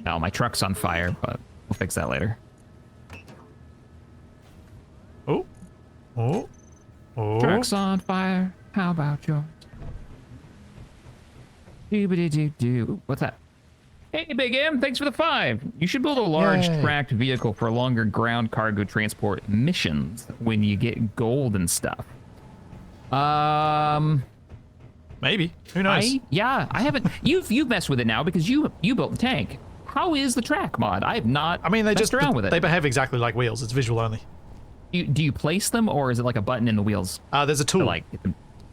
no, my truck's on fire, but we'll fix that later. Oh. Oh. Oh. Truck's on fire. How about yours? Doo-ba-doo-doo-doo. What's that? Hey, Big M, thanks for the 5. You should build a large tracked vehicle for longer ground cargo transport missions when you get gold and stuff. Maybe. Who knows? I haven't. You've messed with it now because you built the tank. How is the track mod? I have not. I mean, they messed around with it. They behave exactly like wheels. It's visual only. Do you place them, or is it like a button in the wheels? There's a tool.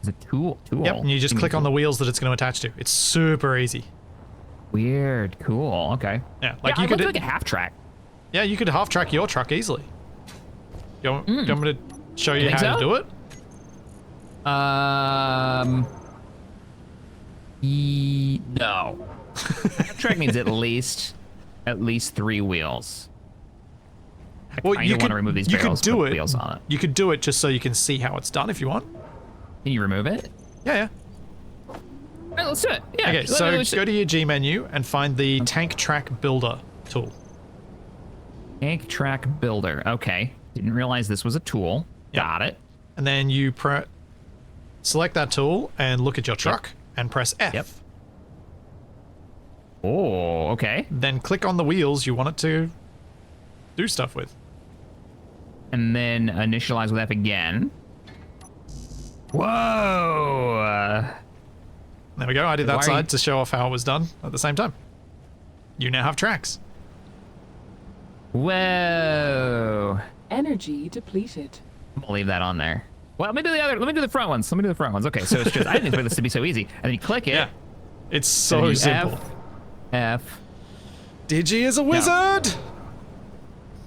Is a tool? Yep, and you just click on the wheels that it's going to attach to. It's super easy. Weird. Cool. Okay. Yeah, like you could do like a half track. Yeah, you could half track your truck easily. You want me to show you how to do it? No. Half track means at least 3 wheels. I Well, kind of want to remove these barrels and put wheels on it. You could do it just so you can see how it's done if you want. Can you remove it? Yeah. All right, let's do it. Yeah. Okay, so go to your G menu and find the Tank Track Builder tool. Tank Track Builder. Okay. Didn't realize this was a tool. Yep. Got it. And then you select that tool and look at your truck and press F. Yep. Oh, okay. Then click on the wheels you want it to do stuff with. And then initialize with F again. Whoa! There we go. I did Why that are side you- to show off how it was done at the same time. You now have tracks. Whoa. Energy depleted. I'm gonna leave that on there. Well, let me do the other. Let me do the front ones. Let me do the front ones. Okay, so it's just I didn't expect this to be so easy. And then you click it. Yeah. It's and so you simple. F. Digi is a wizard!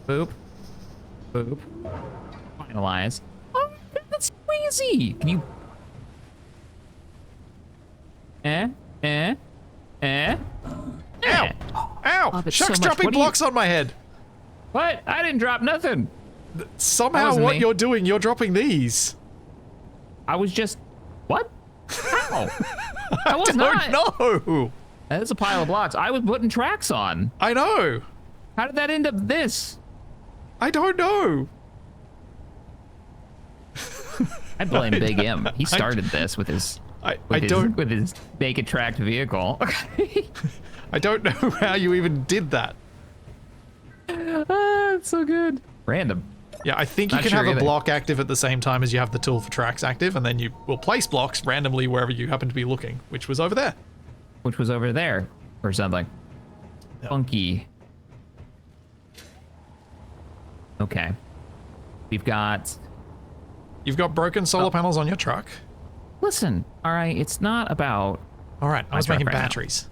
Boop. Boop. Finalize. Oh, that's crazy. Can you? Eh? Ow! Ow! Oh, that's Shuck's so much. dropping What do you- blocks on my head. What? I didn't drop nothing. Somehow wasn't what me. you're doing, you're dropping these. I was just. What? How? I was Don't not. know. That's a pile of blocks. I was putting tracks on. I know. How did that end up this? I don't know. I blame Big M. He started this with his with his naked tracked vehicle. I don't know how you even did that. It's so good. Random. Yeah, I think you Not can sure have a either. block active at the same time as you have the tool for tracks active, and then you will place blocks randomly wherever you happen to be looking, which was over there. Which was over there or something. Yep. Funky. Okay. We've got. You've got broken solar panels on your truck. Listen, all right. It's not about. All right, I was truck making right now. batteries,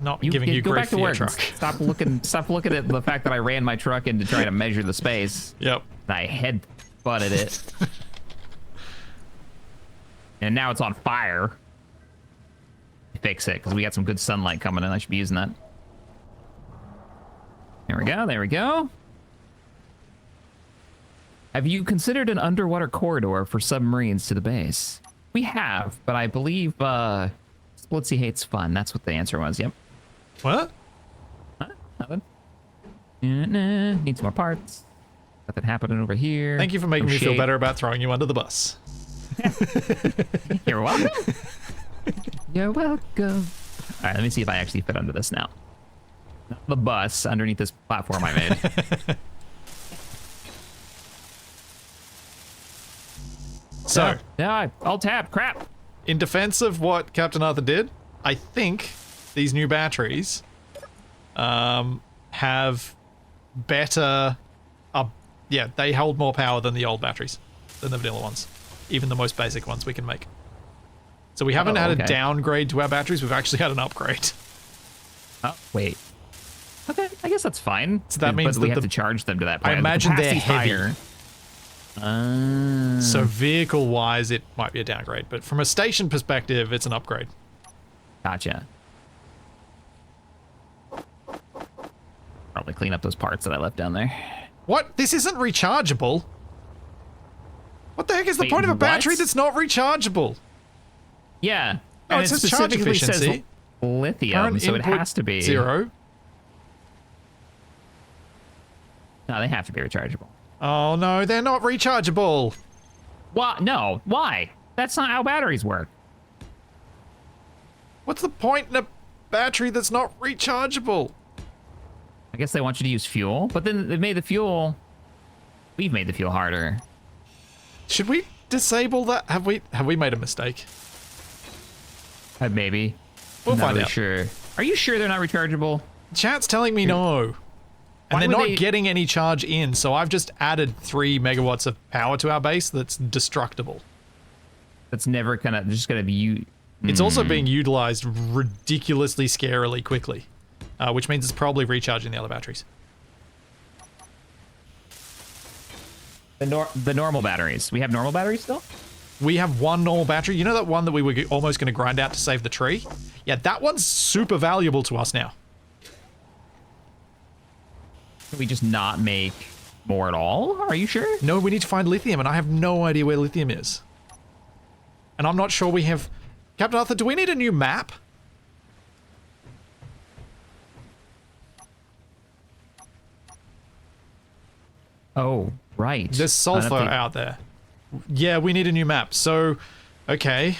not giving you go grief back for to your work. truck. Stop looking. Stop looking at the fact that I ran my truck in to try to measure the space. Yep. I head butted it. And now it's on fire. Fix it, because we got some good sunlight coming in. I should be using that. There we go, there we go. Have you considered an underwater corridor for submarines to the base? We have, but I believe Splitsy hates fun. That's what the answer was, yep. What? Huh? Nothing. Need some more parts. Nothing happening over here. Thank you for making No me feel shade. better about throwing you under the bus. You're welcome. You're welcome. All right, let me see if I actually fit under this now. The bus underneath this platform I made. So, Yeah, I'll tap. Crap. in defense of what Captain Arthur did, I think these new batteries have better... yeah, they hold more power than the old batteries, than the vanilla ones. Even the most basic ones we can make. So we haven't had a okay. downgrade to our batteries, we've actually had an upgrade. Oh, wait. Okay, I guess that's fine. So that means but we that have the- to charge them to that I point. imagine they're Capacity's heavy. higher. So vehicle-wise, it might be a downgrade, but from a station perspective, it's an upgrade. Gotcha. Probably clean up those parts that I left down there. What? This isn't rechargeable? What the heck is the Wait, point of a battery what? that's not rechargeable? Yeah. Oh, and it says charge specifically says efficiency. lithium, Current so it input has to be 0. No, they have to be rechargeable. Oh no, they're not rechargeable. Why? No. Why? That's not how batteries work. What's the point in a battery that's not rechargeable? I guess they want you to use fuel, but then they made the fuel. We've made the fuel harder. Should we disable that? Have we made a mistake? Maybe. We'll I'm not find really out. sure. Are you sure they're not rechargeable? Chat's telling me no. And Why they're would not they- getting any charge in, so I've just added 3 megawatts of power to our base that's destructible. That's never just gonna be you. It's also being utilized ridiculously scarily quickly, which means it's probably recharging the other batteries. The normal batteries. We have normal batteries still? We have one normal battery. You know that one that we were almost going to grind out to save the tree? Yeah, that one's super valuable to us now. Can we just not make more at all? Are you sure? No, we need to find lithium, and I have no idea where lithium is. And I'm not sure we have... Captain Arthur, do we need a new map? Oh, right. There's sulfur out there. Yeah, we need a new map. So, okay.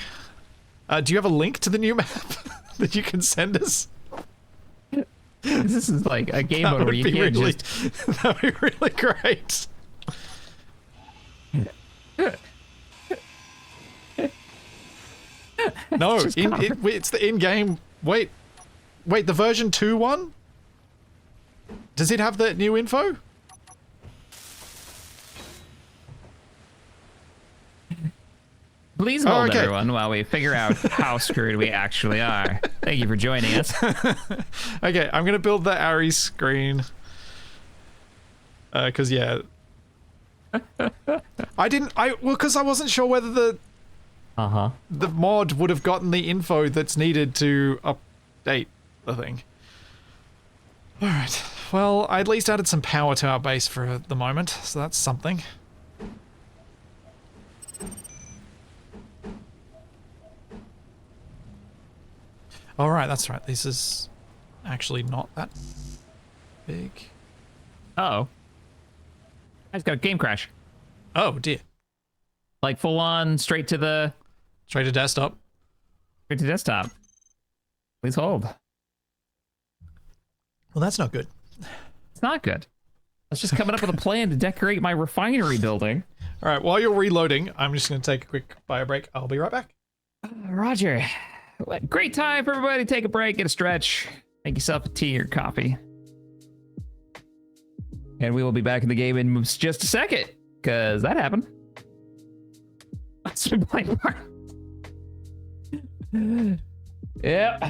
Do you have a link to the new map that you can send us? This is like a game That mode where would you be can't really, just. that would be really great. No, just copper. it's the in-game. Wait, the version 2 one? Does it have the new info? Please hold everyone while we figure out how screwed we actually are. Thank you for joining us. Okay, I'm gonna build the Ari screen. Cause yeah. Because I wasn't sure whether the mod would have gotten the info that's needed to update the thing. Alright, well, I at least added some power to our base for the moment, so that's something. Alright, that's right, this is actually not that big. Uh-oh. I just got a game crash. Oh dear. Like full on, straight to desktop. Straight to desktop. Please hold. Well, that's not good. It's not good. I was just coming up with a plan to decorate my refinery building. Alright, while you're reloading, I'm just gonna take a quick bio break. I'll be right back. Roger. Great time for everybody to take a break, get a stretch, make yourself a tea or coffee. And we will be back in the game in just a second, because that happened. Let's be playing part. Yep.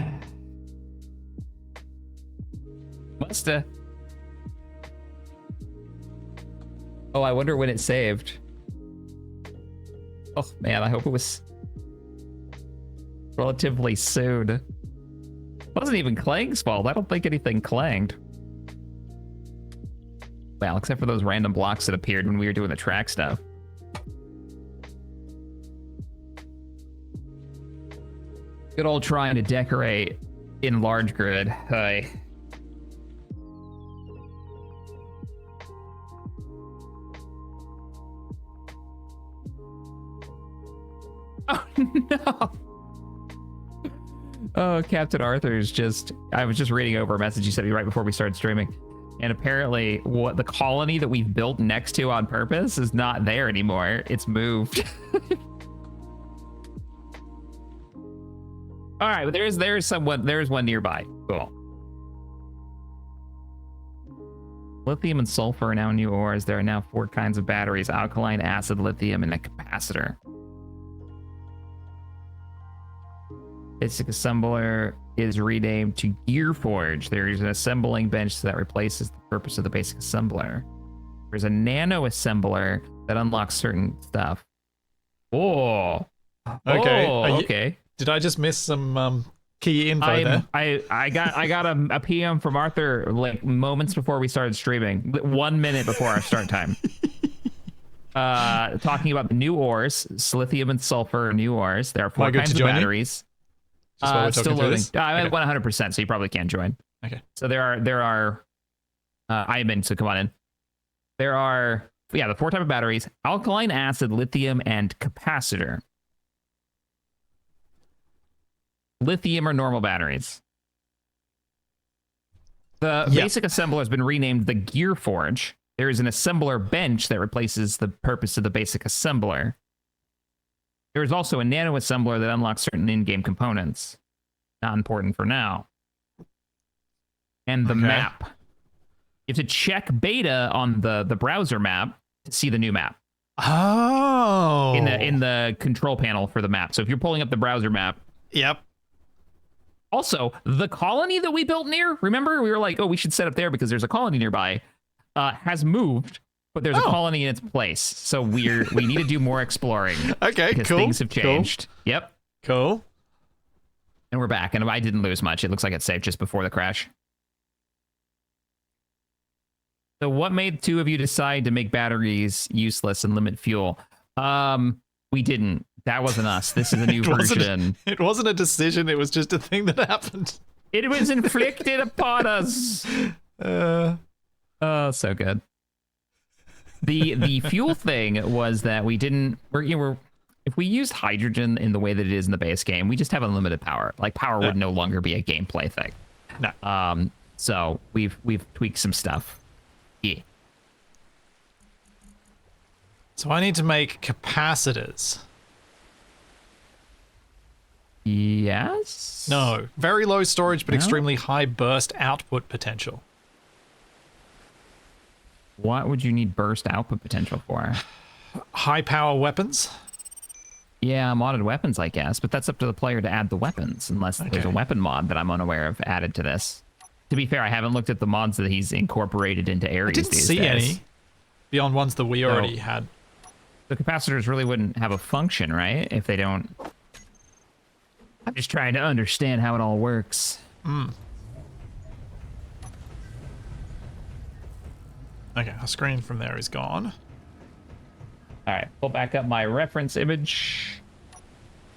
Musta. Oh, I wonder when it saved. Oh man, I hope it was relatively soon. It wasn't even Clang's fault. I don't think anything clanged. Well, except for those random blocks that appeared when we were doing the track stuff. Good old trying to decorate in large grid. Hi. Oh no! Oh, Captain Arthur's just... I was just reading over a message he sent me right before we started streaming. And apparently, what the colony that we've built next to on purpose is not there anymore. It's moved. All right, but there's one nearby. Cool. Lithium and sulfur are now new ores. There are now 4 kinds of batteries: alkaline, acid, lithium, and a capacitor. Basic assembler is renamed to Gearforge. There is an assembling bench that replaces the purpose of the basic assembler. There's a nano assembler that unlocks certain stuff. Oh. Okay. Oh, okay. Did I just miss some key info there? I got a PM from Arthur like moments before we started streaming. 1 minute before our start time. Talking about the new ores, lithium and sulfur new ores. There are 4 kinds of batteries. Still loading. I'm at 100%, so you probably can't join. Okay. So there are I'm in, so come on in. There are, the 4 type of batteries: alkaline, acid, lithium, and capacitor. Lithium are normal batteries. The basic assembler has been renamed the Gearforge. There is an assembler bench that replaces the purpose of the basic assembler. There is also a nano assembler that unlocks certain in-game components. Not important for now. And the map. You have to check beta on the browser map to see the new map. Oh. In the control panel for the map. So if you're pulling up the browser map. Yep. Also, the colony that we built near, remember? We were like, oh, we should set up there because there's a colony nearby. Has moved. But there's a colony in its place, so we need to do more exploring. Okay, because cool. Things have changed. Cool. Yep. Cool. And we're back, and I didn't lose much. It looks like it saved just before the crash. So what made 2 of you decide to make batteries useless and limit fuel? We didn't. That wasn't us. This is a new version. It wasn't a decision. It was just a thing that happened. It was inflicted upon us. Oh, so good. The fuel thing was that we didn't. If we used hydrogen in the way that it is in the base game, we just have unlimited power. Like power would no longer be a gameplay thing. No. So we've tweaked some stuff. Yeah. So I need to make capacitors. Yes? No. Very low storage, but No? extremely high burst output potential. What would you need burst output potential for? High power weapons. Yeah, modded weapons, I guess, but that's up to the player to add the weapons, unless there's a Okay. weapon mod that I'm unaware of added to this. To be fair, I haven't looked at the mods that he's incorporated into I Ares didn't these see days. any beyond ones that we already had. The capacitors really wouldn't have a function, right? If they don't... I'm just trying to understand how it all works. Okay, our screen from there is gone. All right, pull back up my reference image.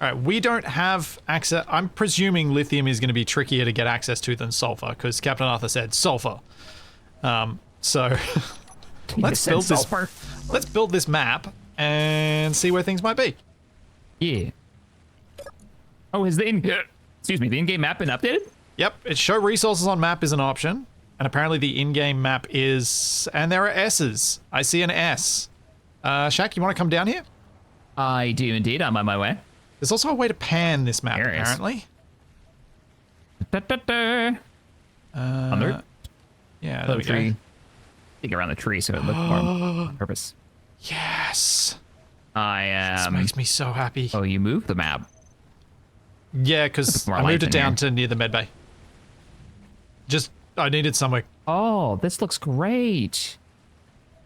All right, we don't have access. I'm presuming lithium is going to be trickier to get access to than sulfur, because Captain Arthur said sulfur. So let's build this. Sulfur? Let's build this map and see where things might be. Yeah. Oh, has the excuse me, the in-game map been updated? Yep, it show resources on map is an option, and apparently the in-game map is, and there are S's. I see an S. Shaq, you want to come down here? I do indeed. I'm on my way. There's also a way to pan this map, There is. apparently. Da, da, da. Under Yeah, there we tree. go. Dig around the tree so it looks more on purpose. Yes. I This makes me so happy. Oh, you moved the map. Yeah, because more I light moved it in down here. to near the medbay. Just, I needed somewhere. Oh, this looks great.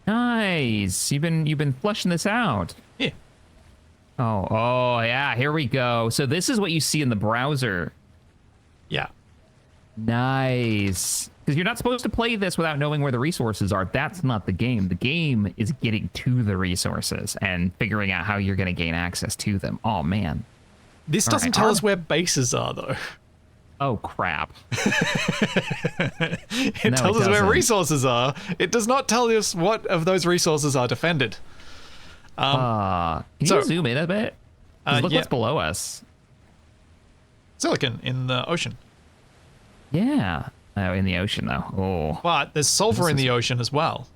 Nice. You've been fleshing this out. Yeah. Oh, yeah. Here we go. So this is what you see in the browser. Yeah. Nice. Because you're not supposed to play this without knowing where the resources are. That's not the game. The game is getting to the resources and figuring out how you're going to gain access to them. Oh, man. This All doesn't right, tell our- us where bases are, though. Oh, crap. It No, tells it us where doesn't. resources are. It does not tell us what of those resources are defended. Can so- you zoom in a bit? 'Cause look yeah. what's below us. Silicon in the ocean. Yeah. Oh, in the ocean, though. Oh. But there's sulfur This in is- the ocean as well.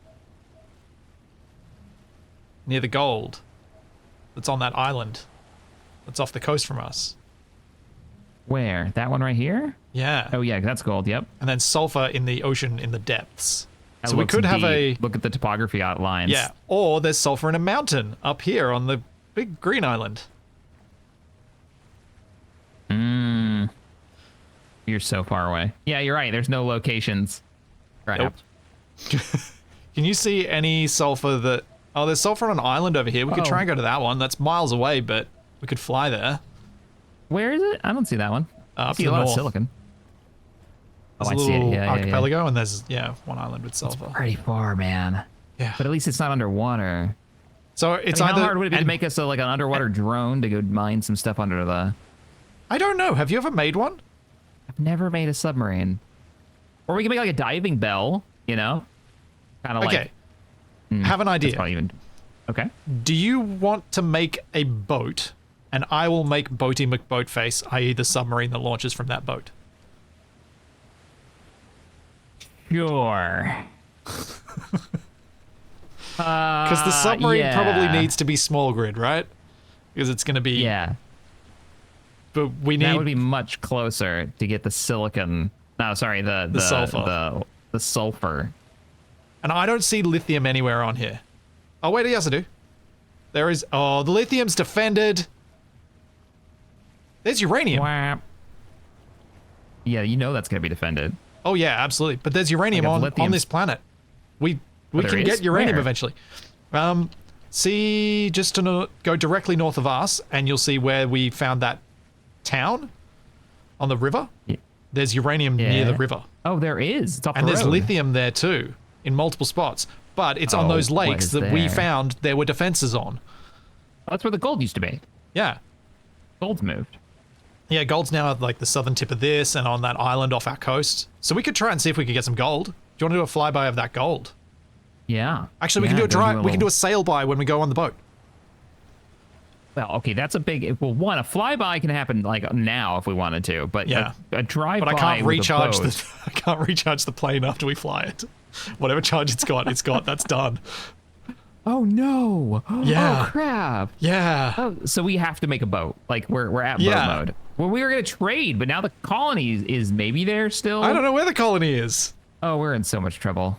Near the gold. That's on that island. That's off the coast from us. Where? That one right here? Yeah. Oh, yeah, that's gold. Yep. And then sulfur in the ocean in the depths. That So we looks could have deep. a... Look at the topography outlines. Yeah. Or there's sulfur in a mountain up here on the big green island. You're so far away. Yeah, you're right. There's no locations. Right. Nope. Can you see any sulfur that... Oh, there's sulfur on an island over here. We could Oh. try and go to that one. That's miles away, but we could fly there. Where is it? I don't see that one. I Up see to a the lot of north. silicon. Oh, There's I a see it. little Yeah, archipelago, and there's, yeah, one island with sulfur. Pretty far, man. Yeah. But at least it's not underwater. So it's I mean, either... how hard would it be to and- make us like an underwater drone to go mine some stuff under the... I don't know. Have you ever made one? I've never made a submarine. Or we can make like a diving bell, you know? Kind of Okay. like... Have an That's idea. probably even... Okay. Do you want to make a boat, and I will make Boaty McBoatface, i.e. the submarine that launches from that boat? Sure. Because the submarine yeah. probably needs to be small grid, right? Because it's going to be... Yeah. But we need... That would be much closer to get the silicon. No, sorry, the sulfur. The sulfur. And I don't see lithium anywhere on here. Oh, wait, yes, I do. There is... Oh, the lithium's defended. There's uranium. Whap. Yeah, you know that's gonna be defended. Oh, yeah, absolutely. But there's uranium Like a on lithium- this planet. We there can is? get uranium Where? eventually. See, just to go directly north of us, and you'll see where we found that town on the river. Yeah. There's uranium near the Yeah. river. Oh, there is. It's off And the there's road. lithium there too, in multiple spots. But it's on Oh, those what lakes is that we there? found there were defenses on. Oh, that's where the gold used to be. Yeah. Gold's moved. Yeah, gold's now at like the southern tip of this and on that island off our coast. So we could try and see if we could get some gold. Do you want to do a flyby of that gold? Yeah. Actually, we Yeah, can do a go drive. We can do little- a sail by when we go on the boat. Well, okay, that's a big. Well, one, a flyby can happen like now if we wanted to, but Yeah. a drive. But I can't recharge the. I can't recharge the plane after we fly it. Whatever charge it's got, it's got. That's done. Oh no! Yeah. Oh crap! Yeah. Oh, so we have to make a boat. Like we're at boat Yeah. mode. Well, we were gonna trade, but now the colony is maybe there still. I don't know where the colony is. Oh, we're in so much trouble.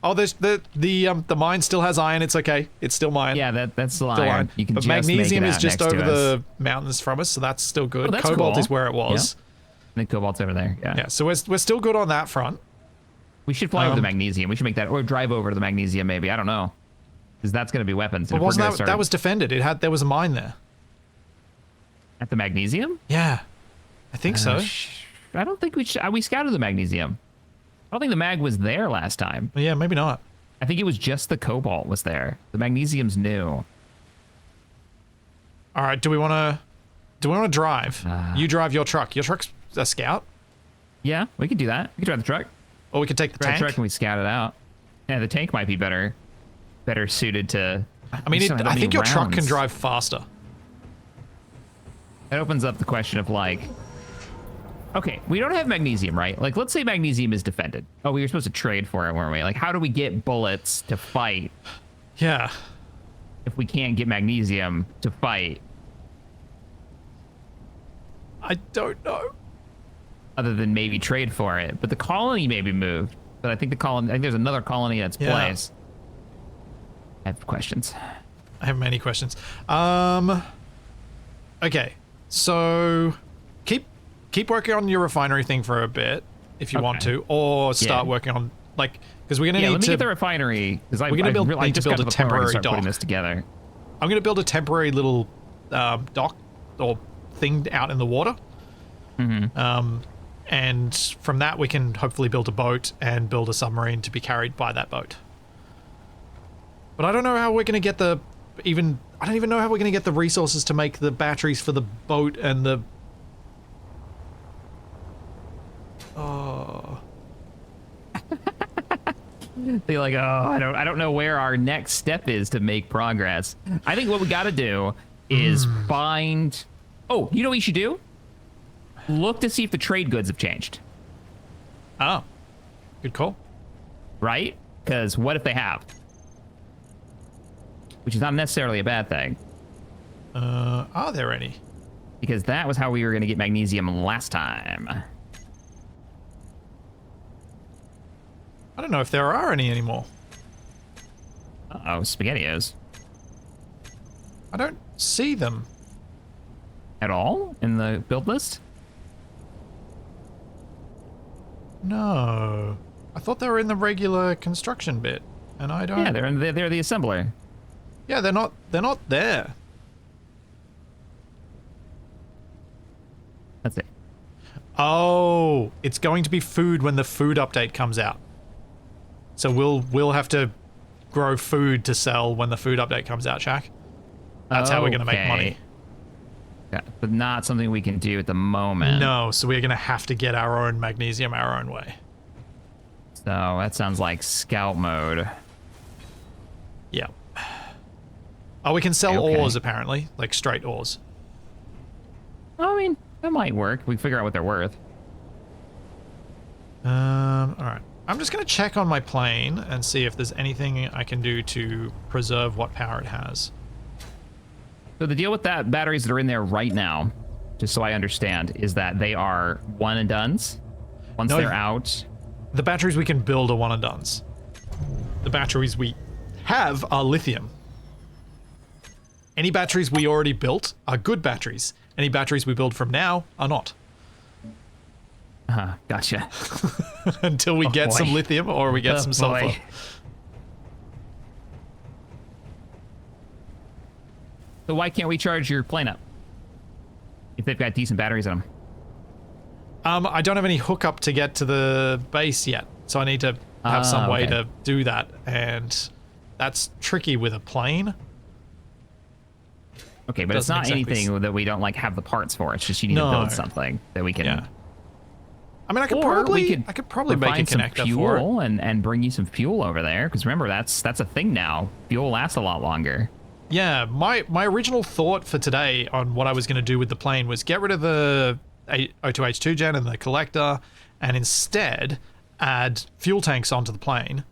Oh, there's the mine still has iron. It's okay. It's still mine. Yeah, that's still Still iron. iron. You can But just magnesium make it is out just next to over us. the mountains from us, so that's still good. Oh, that's Cobalt cool. is where it was. And then cobalt's over there. Yeah. Yeah, so we're still good on that front. We should fly over the magnesium. We should make that, or drive over to the magnesium maybe. I don't know, because that's gonna be weapons. But And if we're wasn't gonna that start that was defended? There was a mine there. at the magnesium? Yeah, I think so. I don't think we scouted the magnesium. I don't think the mag was there last time. Well, yeah, maybe not. I think it was just the cobalt was there. The magnesium's new. All right, do we want to drive? You drive your truck. Your truck's a scout, Yeah, we could do that. We could drive the truck. or we could take the Drive tank. the truck and we scout it out. Yeah, the tank might be better suited to. I mean, we just don't have I any think your truck can rounds. drive faster. It opens up the question of like, okay, we don't have magnesium, right? Like, let's say magnesium is defended. Oh, we were supposed to trade for it, weren't we? Like, how do we get bullets to fight Yeah. if we can't get magnesium to fight? I don't know. Other than maybe trade for it, but the colony maybe moved. But I think I think there's another colony that's Yeah. place. I have questions. I have many questions. Okay, so keep working on your refinery thing for a bit if you want Okay. to, or start Yeah. working on because we're gonna Yeah, need let me to. get the refinery because I We're gonna build- I need to just build got a to the point where I can temporary start putting dock. this together. I'm gonna build a temporary little dock or thing out in the water. Mm-hmm. And from that we can hopefully build a boat and build a submarine to be carried by that boat. But I don't know how we're gonna get I don't even know how we're gonna get the resources to make the batteries for the boat and the. Oh. They're like, oh, I don't know where our next step is to make progress. I think what we got to do is find. Oh, you know what you should do? Look to see if the trade goods have changed, Oh. Good call. right? Because what if they have? Which is not necessarily a bad thing, Are there any? because that was how we were going to get magnesium last time. I don't know if there are any anymore. Uh-oh, SpaghettiOs. I don't see them. At all in the build list? No. I thought they were in the regular construction bit, and I don't. Yeah, they're the assembler. Yeah, they're not there. That's it. Oh, it's going to be food when the food update comes out. So we'll have to grow food to sell when the food update comes out, Shaq. That's how we're going to make Okay. money. Yeah, but not something we can do at the moment. No, so we're going to have to get our own magnesium our own way. So that sounds like scout mode. Yeah. Oh, we can sell Okay. ores apparently, like straight ores. I mean, that might work. We figure out what they're worth. All right. I'm just going to check on my plane and see if there's anything I can do to preserve what power it has. So the deal with that batteries that are in there right now, just so I understand, is that they are one and dones. Once No, they're out, The batteries we can build are one and dones. The batteries we have are lithium. Any batteries we already built are good batteries. Any batteries we build from now are not. gotcha. Until we get boy. some lithium or we get Oh, some sulfur. boy. So why can't we charge your plane up if they've got decent batteries in them? I don't have any hookup to get to the base yet, so I need to have some way okay. to do that, and that's tricky with a plane. Okay, but it's Doesn't not exactly anything that we don't like have the parts for. It's just you need No. to build something that we can. Yeah. I mean, I could Or probably, we I could probably make a find some connector for it. fuel and bring you some fuel over there. Because remember, that's a thing now. Fuel lasts a lot longer. Yeah, my original thought for today on what I was going to do with the plane was get rid of the O2H2 gen and the collector, and instead add fuel tanks onto the plane,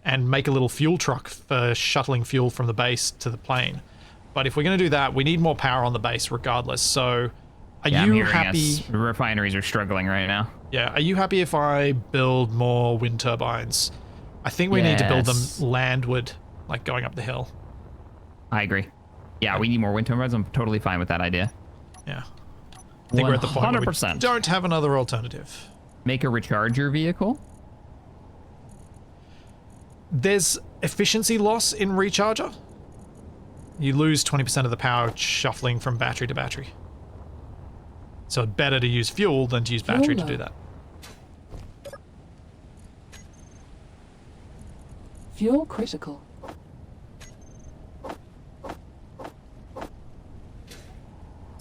and make a little fuel truck for shuttling fuel from the base to the plane. But if we're going to do that, we need more power on the base regardless. So are you happy? The refineries are struggling right now. Yeah, are you happy if I build more wind turbines? I think we need to build them landward, like going up the hill. I agree. Yeah, we need more wind turbines. I'm totally fine with that idea. Yeah. I think we're at the point where we 100%. don't have another alternative. Make a recharger vehicle. There's efficiency loss in recharger. You lose 20% of the power shuffling from battery to battery. So better to use fuel than to use battery to do that. Fuel critical.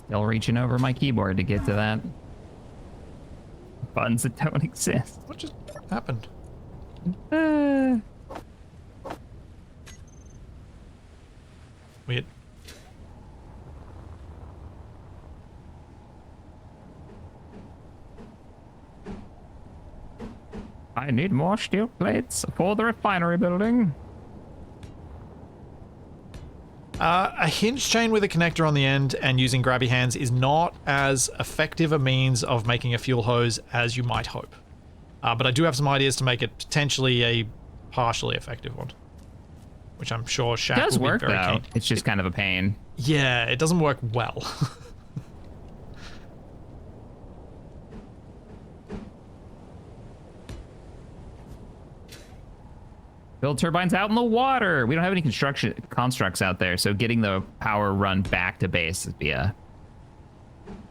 Still reaching over my keyboard to get to that. Buttons that don't exist. What just happened? Weird. I need more steel plates for the refinery building. A hinge chain with a connector on the end and using grabby hands is not as effective a means of making a fuel hose as you might hope. But I do have some ideas to make it potentially a partially effective one. Which I'm sure Shaq It does will work, be very though. keen. It's just kind of a pain. Yeah, it doesn't work well. Build turbines out in the water. We don't have any constructs out there, so getting the power run back to base would be a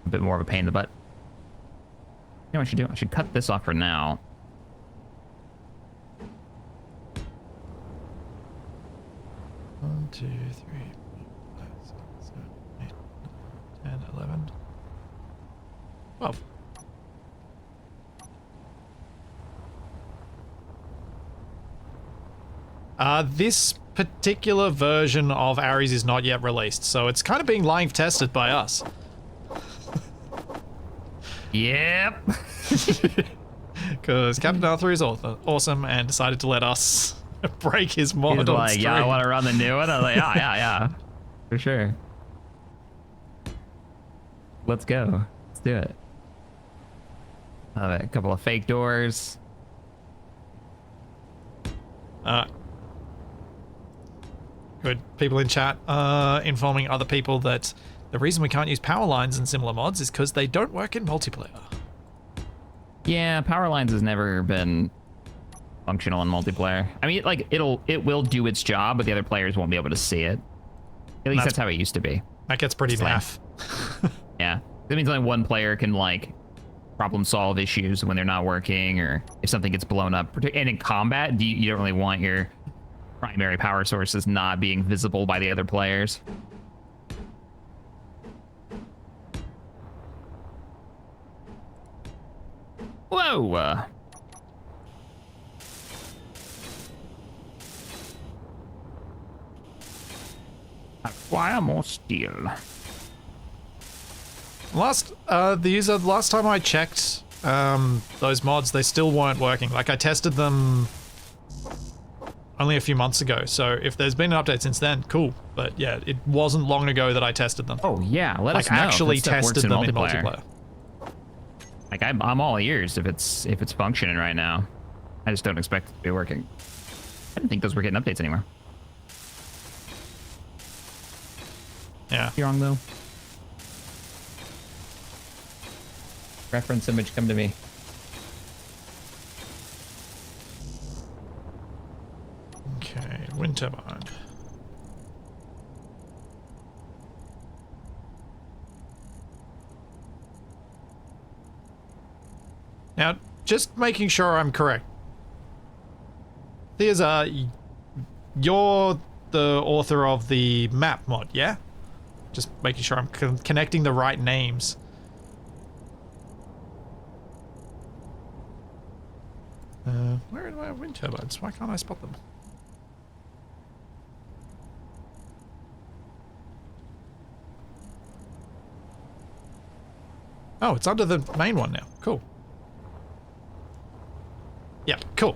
bit more of a pain in the butt. You know what I should do? I should cut this off for now. One, 2, 3, 4, 5, 6, 7, 8, 9, 10, 11, 12. This particular version of Ares is not yet released, so it's kind of being live tested by us. Yep. Because Captain Arthur is awesome and decided to let us break his mod He's on like, stream. yeah, I want to run the new one. I was like, yeah. For sure. Let's go. Let's do it. A couple of fake doors. Good. People in chat informing other people that the reason we can't use power lines and similar mods is because they don't work in multiplayer. Yeah, power lines has never been functional in multiplayer. I mean, like it will do its job, but the other players won't be able to see it. At least that's how it used to be. That gets pretty naff. Yeah, that means only one player can like problem solve issues when they're not working, or if something gets blown up. And in combat, you don't really want your primary power sources not being visible by the other players. Whoa! Acquire more steel. Last time I checked those mods, they still weren't working. Like I tested them only a few months ago, so if there's been an update since then, cool. But yeah, it wasn't long ago that I tested them. Oh yeah, let us know. Like actually if that stuff tested works them in multiplayer. Like I'm all ears if it's functioning right now. I just don't expect it to be working. I didn't think those were getting updates anymore. Yeah. You're wrong though. Reference image, come to me. Okay, wind turbine. Now, just making sure I'm correct. There's you're the author of the map mod, yeah? Just making sure I'm connecting the right names. Where are my wind turbines? Why can't I spot them? Oh, it's under the main one now. Cool. Yeah, cool.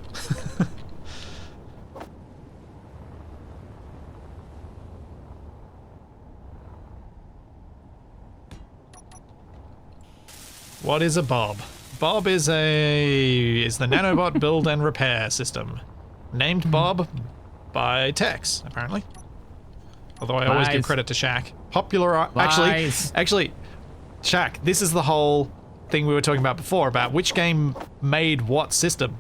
What is a Bob? Bob is the nanobot build and repair system. Named Bob by Tex, apparently. Although I always give Lies. credit to Shaq. Popular, Lies. actually, Shaq, this is the whole thing we were talking about before, about which game made what system.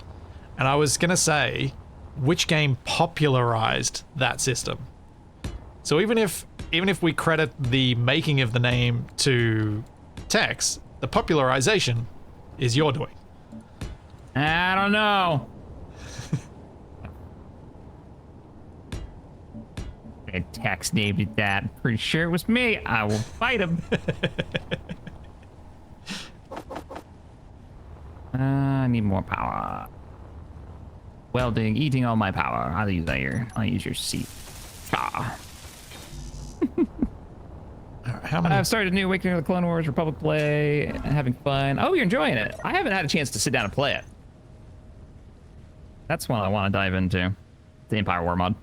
And I was gonna say, which game popularized that system? So even if we credit the making of the name to Tex, the popularization is your doing. I don't know. Tex named it that. Pretty sure it was me. I will fight him. I need more power. Welding, eating all my power. I'll use that here. I'll use your seat. Ah. How many? I've started a new Awakening of the Clone Wars Republic play, having fun. Oh, you're enjoying it. I haven't had a chance to sit down and play it. That's one I want to dive into. The Empire War mod.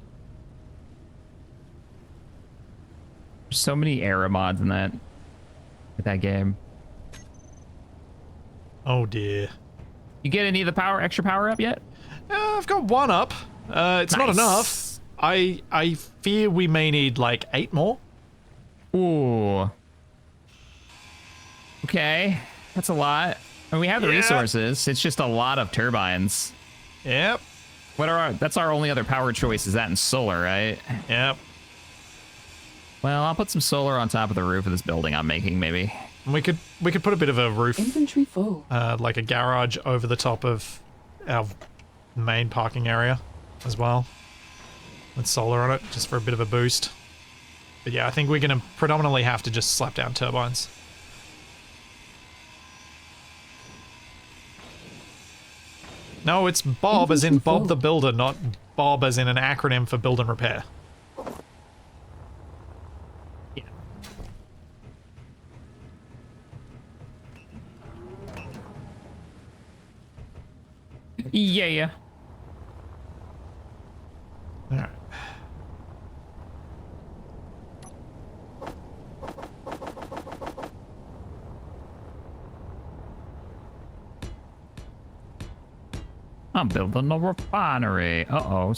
There's so many era mods in that game. Oh dear. You get any of the extra power up yet? I've got one up. It's not Nice. enough. I fear we may need like 8 more. Ooh. Okay, that's a lot. I mean, we have the Yeah. resources. It's just a lot of turbines. Yep. That's our only other power choice, is that in solar, right? Yep. Well, I'll put some solar on top of the roof of this building I'm making, maybe. And we could put a bit of a roof, Inventory full. like a garage over the top of our main parking area as well. With solar on it, just for a bit of a boost. But yeah, I think we're going to predominantly have to just slap down turbines. No, it's Bob as in Bob the Builder, not Bob as in an acronym for build and repair. Yeah. Yeah. Alright. I'm building a refinery. Uh-oh.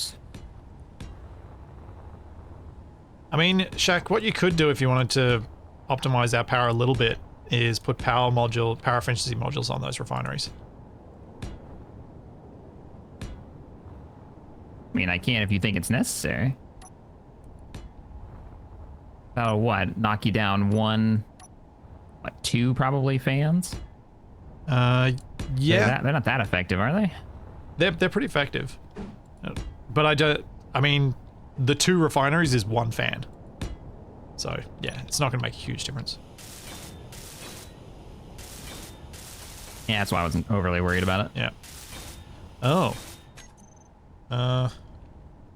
I mean, Shaq, what you could do if you wanted to optimize our power a little bit is put power efficiency modules on those refineries. I mean, I can if you think it's necessary. Oh, what? Knock you down one, what, 2 probably fans? Yeah, They're not that effective, are they? they're pretty effective. But I mean, the 2 refineries is 1 fan. So, yeah, it's not going to make a huge difference. Yeah, that's why I wasn't overly worried about it. Yeah. Oh.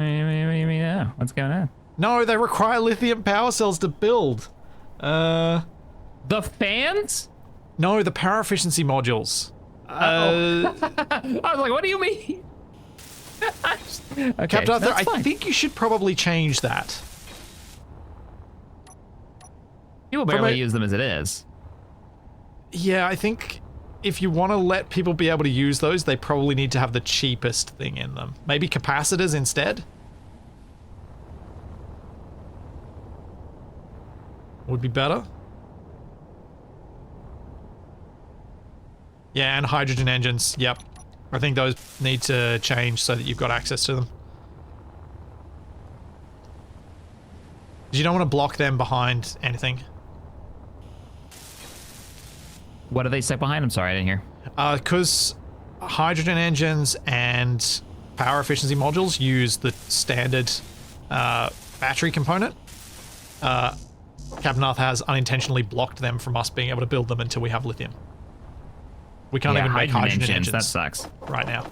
Yeah, what's going on? No, they require lithium power cells to build. The fans? No, the power efficiency modules. I was like, what do you mean? Okay, Captain Arthur, that's I fine. think you should probably change that. People from barely a- use them as it is. Yeah, I think if you want to let people be able to use those, they probably need to have the cheapest thing in them. Maybe capacitors instead? Would be better. Yeah, and hydrogen engines. Yep. I think those need to change so that you've got access to them. 'Cause you don't want to block them behind anything. What do they set behind? I'm sorry, I didn't hear. Because hydrogen engines and power efficiency modules use the standard battery component. Captain Arthur has unintentionally blocked them from us being able to build them until we have lithium. We can't even make hydrogen engines That sucks. right now.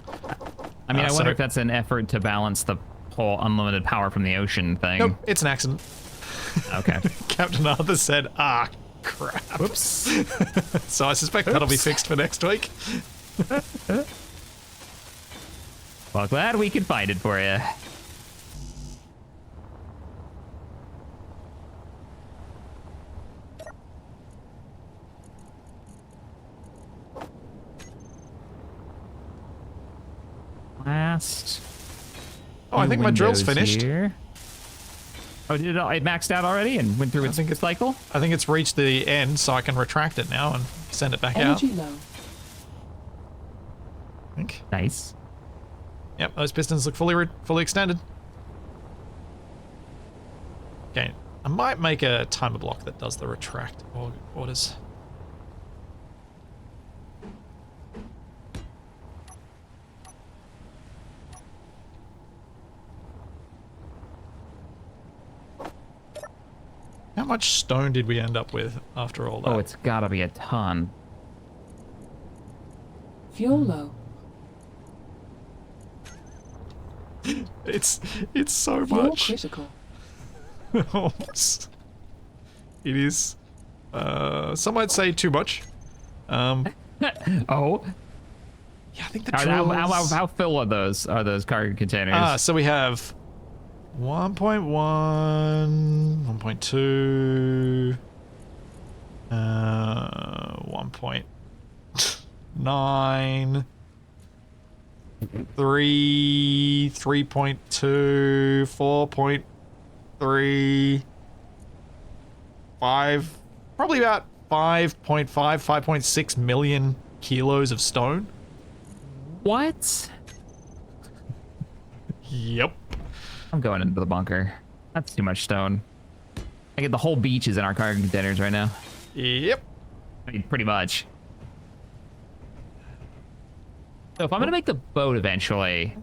I mean, I so- wonder if that's an effort to balance the whole unlimited power from the ocean thing. Nope, it's an accident. Okay. Captain Arthur said, ah, crap. Whoops. So I suspect that'll be Oops. fixed for next week. Well, glad we could find it for you. last. Oh, I think my drill's windows finished. Here. Oh, did it maxed out already and went through its cycle? I think it's reached the end, so I can retract it now and send it back Energy out. low. I think. Nice. Yep, those pistons look fully extended. Okay, I might make a timer block that does the retract orders. How much stone did we end up with after all that? Oh, it's gotta be a ton. Fuel low. It's so Fuel much. critical. It is. Some might say too much. Oh, Yeah, I think the how full are those cargo containers? So we have 1.1, 1.2, 1.9, 3, 3.2, 4.3, 5, probably about 5.5, 5.6 million kilos of stone. What? Yep. I'm going into the bunker. That's too much stone. I get the whole beach is in our cargo containers right now. Yep. I mean, pretty much. So if I'm gonna make the boat eventually,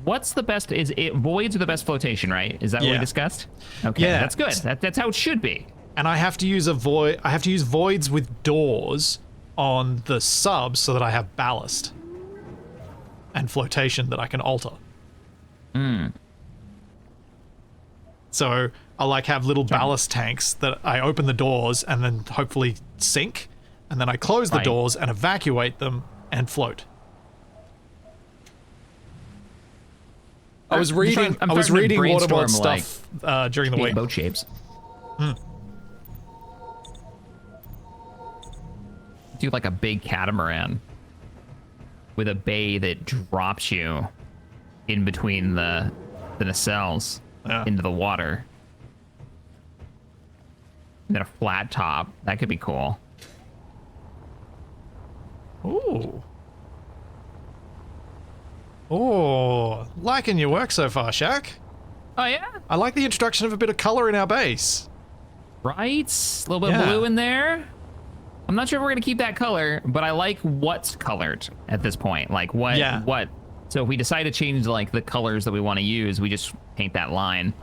what's the best? Voids are the best flotation, right? Is that what we Yeah. discussed? Okay, Yeah. that's good. That's how it should be. And I have to use I have to use voids with doors on the subs so that I have ballast and flotation that I can alter. So I like have little ballast tanks that I open the doors and then hopefully sink, and then I close the Right. doors and evacuate them and float. I was reading I'm I was starting to reading waterboard brainstorm, stuff during the week. Boat shapes. Do like a big catamaran with a bay that drops you in between the nacelles into the water. And then a flat top. That could be cool. Ooh. Oh, liking your work so far, Shaq. Oh yeah, I like the introduction of a bit of color in our base. right. A little bit Yeah. of blue in there. I'm not sure if we're gonna keep that color, but I like what's colored at this point. Like what? Yeah. What? So if we decide to change like the colors that we want to use, we just paint that line.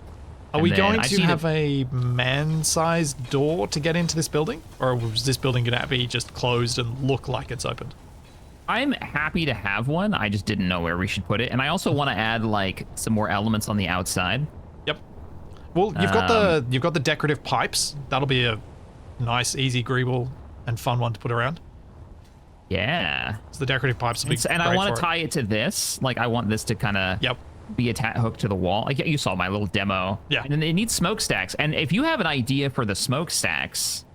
Are And we then going I to see have a man-sized door to get into this building? Or was this building going to be just closed and look like it's opened? I'm happy to have one. I just didn't know where we should put it, and I also want to add like some more elements on the outside. Yep. Well, you've got the decorative pipes. That'll be a nice, easy, agreeable, and fun one to put around. Yeah. So the decorative pipes will be And I great want for to tie it to this. Like I want this to kind of Yep. be hooked to the wall. Like you saw my little demo. Yeah. And then it needs smokestacks. And if you have an idea for the smokestacks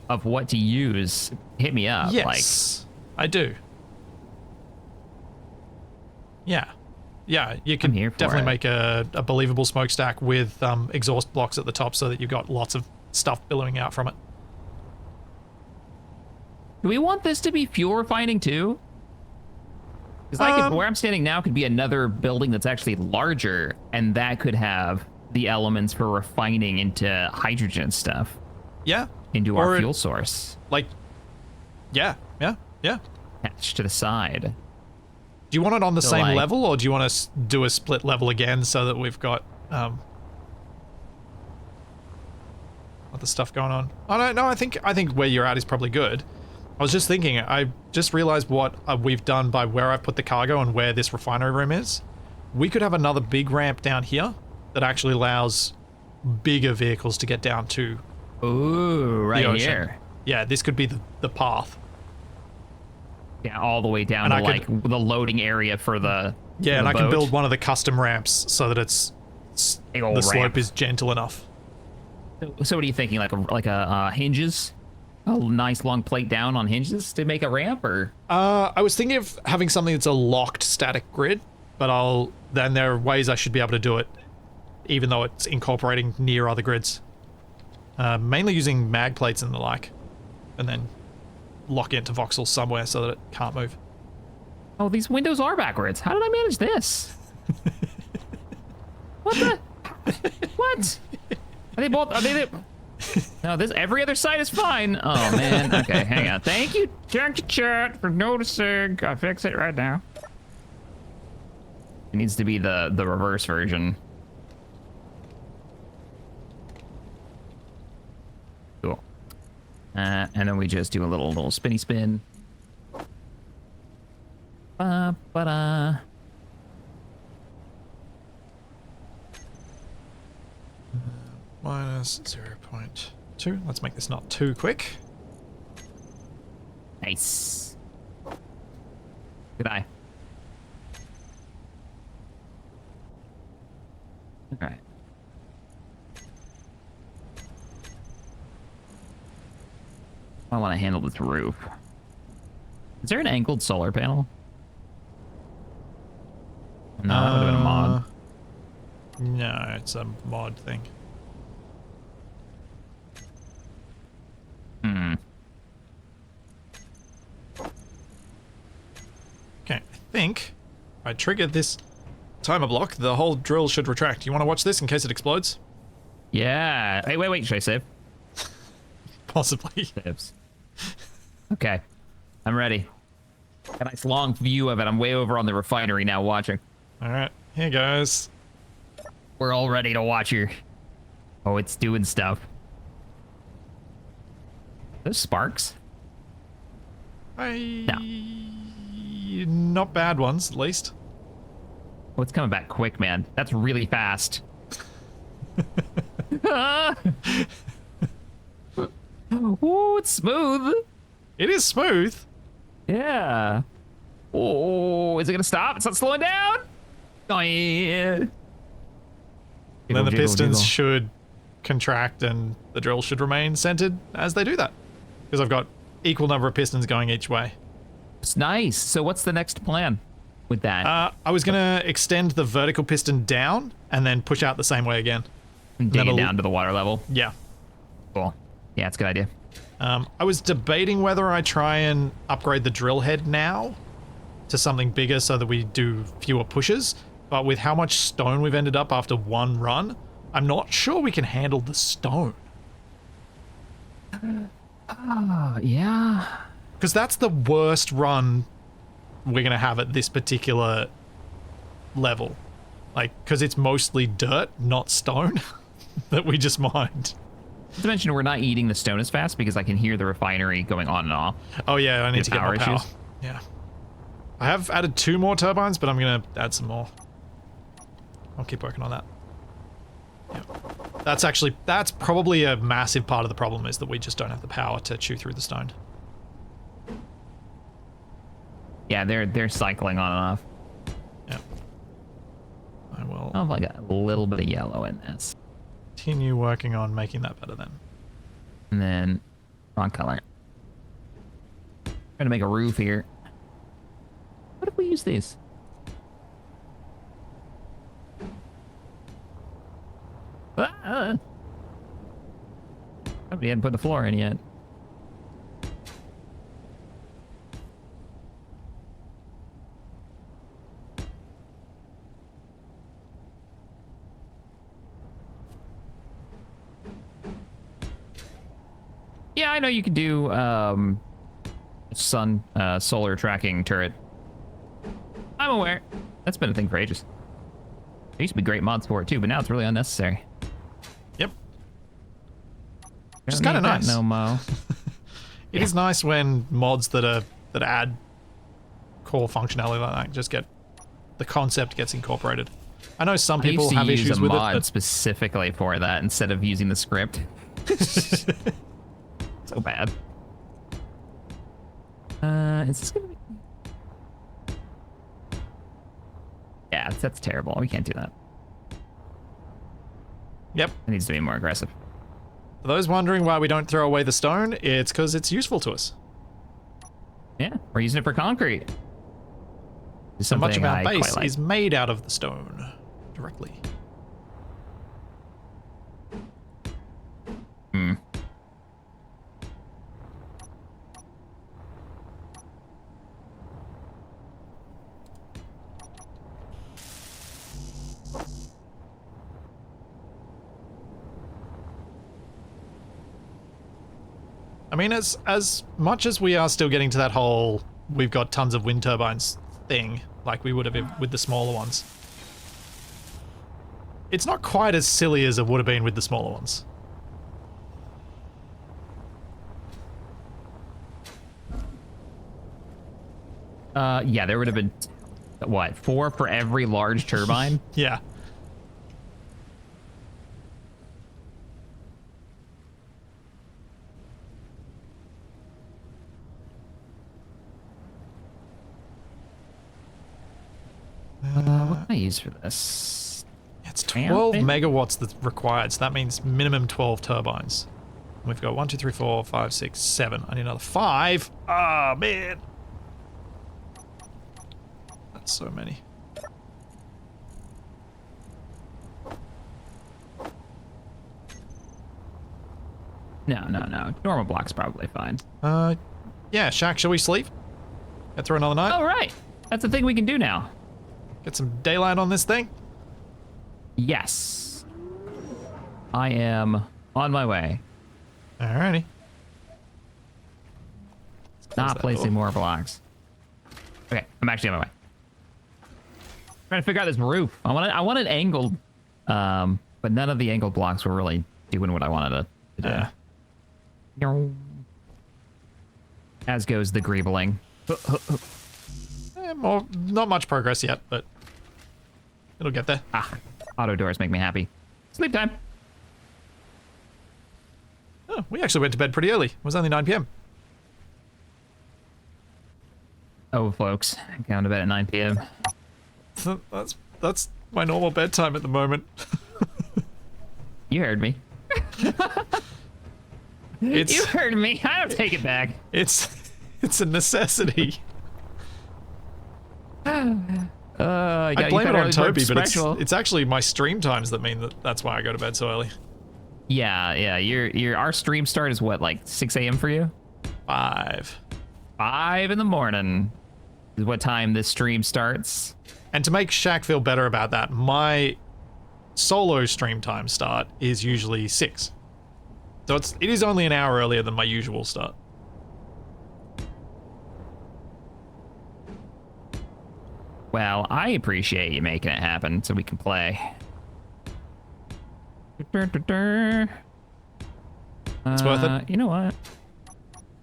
of what to use, hit me up. Yes, I do. Yeah. Yeah, you can I'm here for definitely it. make a believable smokestack with exhaust blocks at the top so that you've got lots of stuff billowing out from it. Do we want this to be fuel refining too? Because where I'm standing now could be another building that's actually larger, and that could have the elements for refining into hydrogen stuff Yeah. into Or our it- fuel source Like, yeah. attached to the side. Do you want it on the So, same like- level, or do you want to do a split level again so that we've got other stuff going on? I don't know. I think where you're at is probably good. I was just thinking. I just realized what we've done by where I put the cargo and where this refinery room is. We could have another big ramp down here that actually allows bigger vehicles to get down to Ooh, right the ocean. here. Yeah, this could be the path. Yeah, all the way down And to I like could- the loading area for the Yeah, for and the I can boat. build one of the custom ramps so that Big ol' the slope ramp. is gentle enough. So what are you thinking? Like a hinges, a nice long plate down on hinges to make a ramp, or I was thinking of having something that's a locked static grid, but then there are ways I should be able to do it, even though it's incorporating near other grids. Mainly using mag plates and the like, and then lock it into voxels somewhere so that it can't move. Oh, these windows are backwards. How did I manage this? What the? What? Are they both? Are they? No, this every other side is fine. Oh man. Okay, hang on. Thank you, chat, for noticing. I'll fix it right now. It needs to be the reverse version. Cool. And then we just do a little spinny spin. Ba-ba-da. Minus 0.2. Let's make this not too quick. Nice. Good eye. All right. I want to handle this roof. Is there an angled solar panel? No, that would have been a mod. No, it's a mod thing. Okay, I think if I trigger this timer block, the whole drill should retract. You want to watch this in case it explodes? Yeah. Hey, wait. Should I save? Possibly. Saves. Okay. I'm ready. A nice long view of it. I'm way over on the refinery now watching. All right, here goes. We're all ready to watch her. Oh, it's doing stuff. Those sparks? Not bad ones, at least. Oh, it's coming back quick, man. That's really fast. Ooh, it's smooth. It is smooth. Yeah. Oh, is it gonna stop? It's not slowing down. Oh yeah. And then the pistons should contract and the drill should remain centered as they do that. Because I've got equal number of pistons going each way. It's nice. So what's the next plan with that? I was going to extend the vertical piston down and then push out the same way again. And dig it down to the water level? Yeah. Cool. Yeah, it's a good idea. I was debating whether I try and upgrade the drill head now to something bigger so that we do fewer pushes. But with how much stone we've ended up after one run, I'm not sure we can handle the stone. Yeah. Because that's the worst run we're going to have at this particular level. Like, because it's mostly dirt, not stone, that we just mined. Not to mention, we're not eating the stone as fast because I can hear the refinery going on and off. Oh yeah, I need to get more power. Issues. Yeah. I have added 2 more turbines, but I'm going to add some more. I'll keep working on that. Yeah. That's probably a massive part of the problem, is that we just don't have the power to chew through the stone. Yeah, they're cycling on and off. Yeah. I will Oh, I got a little bit of yellow in this. continue working on making that better then. And then wrong color. Trying to make a roof here. What if we use these? Nobody hadn't put the floor in yet. Yeah, I know you can do solar tracking turret. I'm aware. That's been a thing for ages. There used to be great mods for it too, but now it's really unnecessary. Yep. Which is kind of nice. No mo. It is nice when mods that add core functionality like that just get the concept gets incorporated. I know some people have issues with it. I used to use a mod specifically for that instead of using the script. So bad. Is this gonna be? Yeah, that's terrible. We can't do that. Yep. It needs to be more aggressive. For those wondering why we don't throw away the stone, it's because it's useful to us. Yeah, we're using it for concrete. So much of our Something I base quite like. is made out of the stone directly. Hmm. I mean, as much as we are still getting to that whole we've got tons of wind turbines thing, like we would have with the smaller ones, it's not quite as silly as it would have been with the smaller ones. Yeah, there would have been, what, 4 for every large turbine? Yeah. What can I use for this? It's Yeah, 12 maybe. megawatts that's required, so that means minimum 12 turbines. We've got 1, 2, 3, 4, 5, 6, 7. I need another 5. Ah, man. That's so many. No. Normal block's probably fine. Yeah, Shaq, shall we sleep? Get through another night? Oh, right. That's a thing we can do now. Get some daylight on this thing? Yes. I am on my way. Alrighty. Not that placing door? more blocks. Okay, I'm actually on my way. Trying to figure out this roof. I want it angled, but none of the angled blocks were really doing what I wanted to do. As goes the greebling. Not much progress yet, but it'll get there. Ah, auto doors make me happy. Sleep time. Oh, we actually went to bed pretty early. It was only 9 p.m. Oh, folks, going to bed at 9 p.m. That's my normal bedtime at the moment. You heard me. It's You heard me. I don't take it back. it's a necessity. I blame it on Toby, but it's actually my stream times that mean that's why I go to bed so early. Yeah. Our stream start is what, like 6 a.m. for you? 5. 5 in the morning is what time this stream starts. And to make Shaq feel better about that, my solo stream time start is usually 6. So it is only an hour earlier than my usual start. Well, I appreciate you making it happen so we can play. It's worth it. You know what?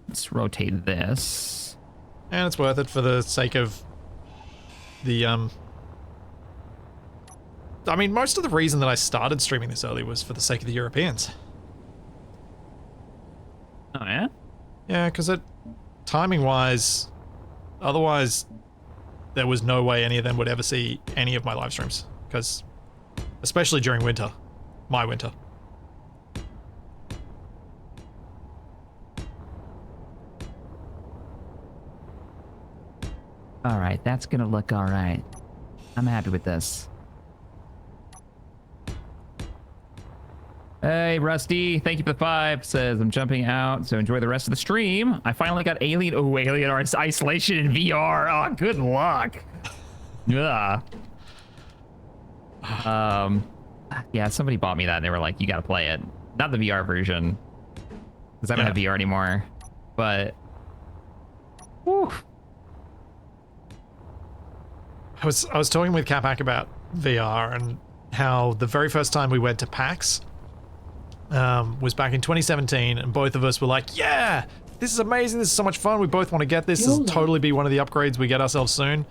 Let's rotate this. And it's worth it for the sake of the, I mean, most of the reason that I started streaming this early was for the sake of the Europeans. Oh, yeah? Yeah, because timing-wise, otherwise, there was no way any of them would ever see any of my live streams. Because, especially during winter, my winter. All right, that's going to look all right. I'm happy with this. Hey, Rusty, thank you for the 5. Says, I'm jumping out, so enjoy the rest of the stream. I finally got Alien Isolation in VR. Oh, good luck. Yeah. Yeah, somebody bought me that, and they were like, you got to play it. Not the VR version, because I don't have VR anymore. But, whew. I was talking with Capac about VR and how the very first time we went to PAX was back in 2017, and both of us were like, yeah, this is amazing, this is so much fun, we both want to get this will totally be one of the upgrades we get ourselves soon.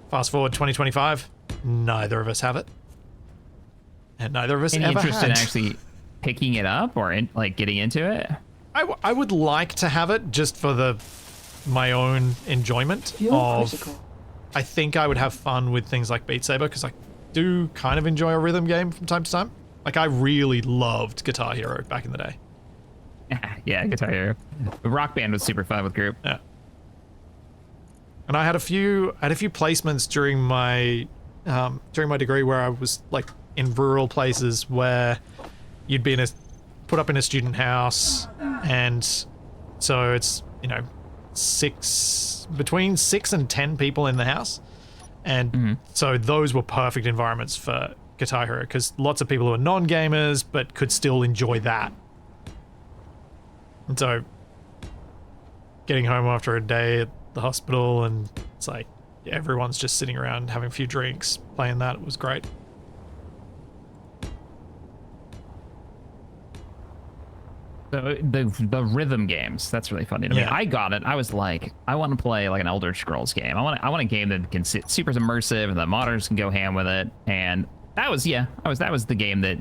Fast forward 2025, neither of us have it. And neither of us Any ever interest had. in actually picking it up or like getting into it? I would like to have it just for my own enjoyment of... Critical. I think I would have fun with things like Beat Saber, because I do kind of enjoy a rhythm game from time to time. Like, I really loved Guitar Hero back in the day. Yeah, Guitar Hero. Rock Band was super fun with group. Yeah. And I had a few placements during my degree where I was like in rural places where you'd be put up in a student house, and so it's, you know, between 6 and 10 people in the house, and so those were perfect environments for Guitar Hero because lots of people who are non-gamers but could still enjoy that. And so getting home after a day at the hospital and it's like everyone's just sitting around having a few drinks playing that, it was great. The rhythm games, that's really funny to me. Yeah. I got it. I was like, I want to play like an Elder Scrolls game. I want a game that can sit super immersive and the modders can go ham with it. And that was the game that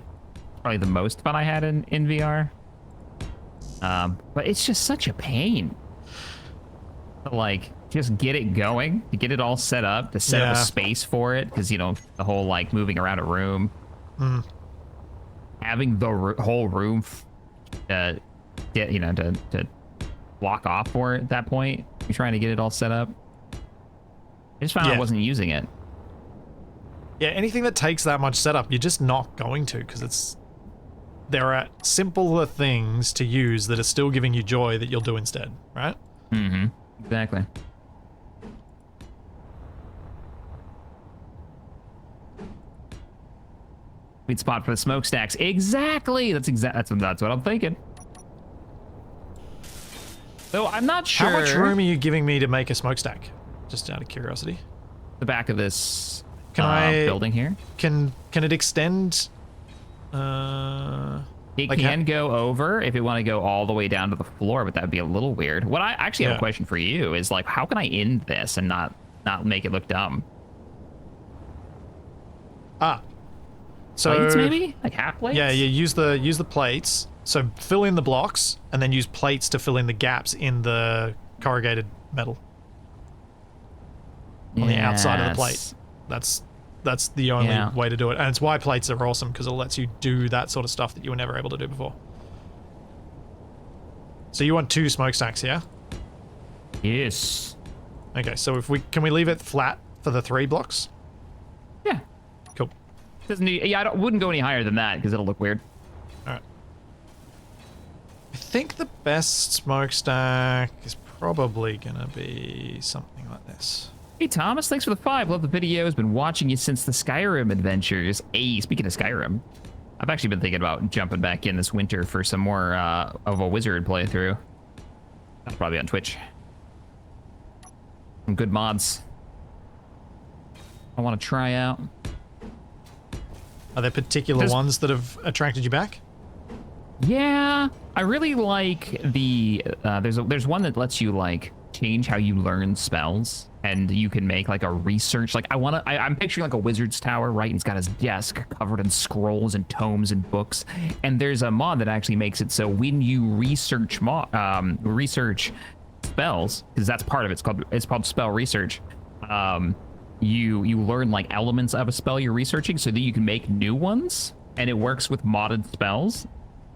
probably the most fun I had in VR. But it's just such a pain to like just get it going, to get it all set up, to set up a space for it, because you know the whole like moving around a room, having the whole room get, you know, to block off for it at that point. You're trying to get it all set up. I just found I wasn't using it. Yeah, anything that takes that much setup, you're just not going to, because there are simpler things to use that are still giving you joy that you'll do instead, right? Mm-hmm. Exactly. Sweet spot for the smokestacks. Exactly. That's what I'm thinking. Though I'm not sure. How much room are you giving me to make a smokestack? Just out of curiosity. The back of this building here. Can it extend? It like can go over if you want to go all the way down to the floor, but that would be a little weird. What I actually have a question for you is like, how can I end this and not make it look dumb? So plates maybe? Like half plates? Yeah, you use the plates. So fill in the blocks and then use plates to fill in the gaps in the corrugated metal on the outside of the plate. That's the only way to do it. And it's why plates are awesome, because it lets you do that sort of stuff that you were never able to do before. So you want 2 smokestacks, yeah? Yes. Okay, so can we leave it flat for the 3 blocks? Yeah. Cool. Doesn't need, I wouldn't go any higher than that because it'll look weird. All right. I think the best smokestack is probably gonna be something like this. Hey Thomas, thanks for the 5. Love the videos. Been watching you since the Skyrim adventures. Hey, speaking of Skyrim, I've actually been thinking about jumping back in this winter for some more of a wizard playthrough. That's probably on Twitch. Some good mods I want to try out. Are there particular ones that have attracted you back? Yeah, I really like the there's one that lets you like change how you learn spells, and you can make like a research. Like I'm picturing like a wizard's tower, right? And he's got his desk covered in scrolls and tomes and books. And there's a mod that actually makes it so when you research research spells, because that's part of it. It's called spell research. You learn like elements of a spell you're researching so that you can make new ones, and it works with modded spells.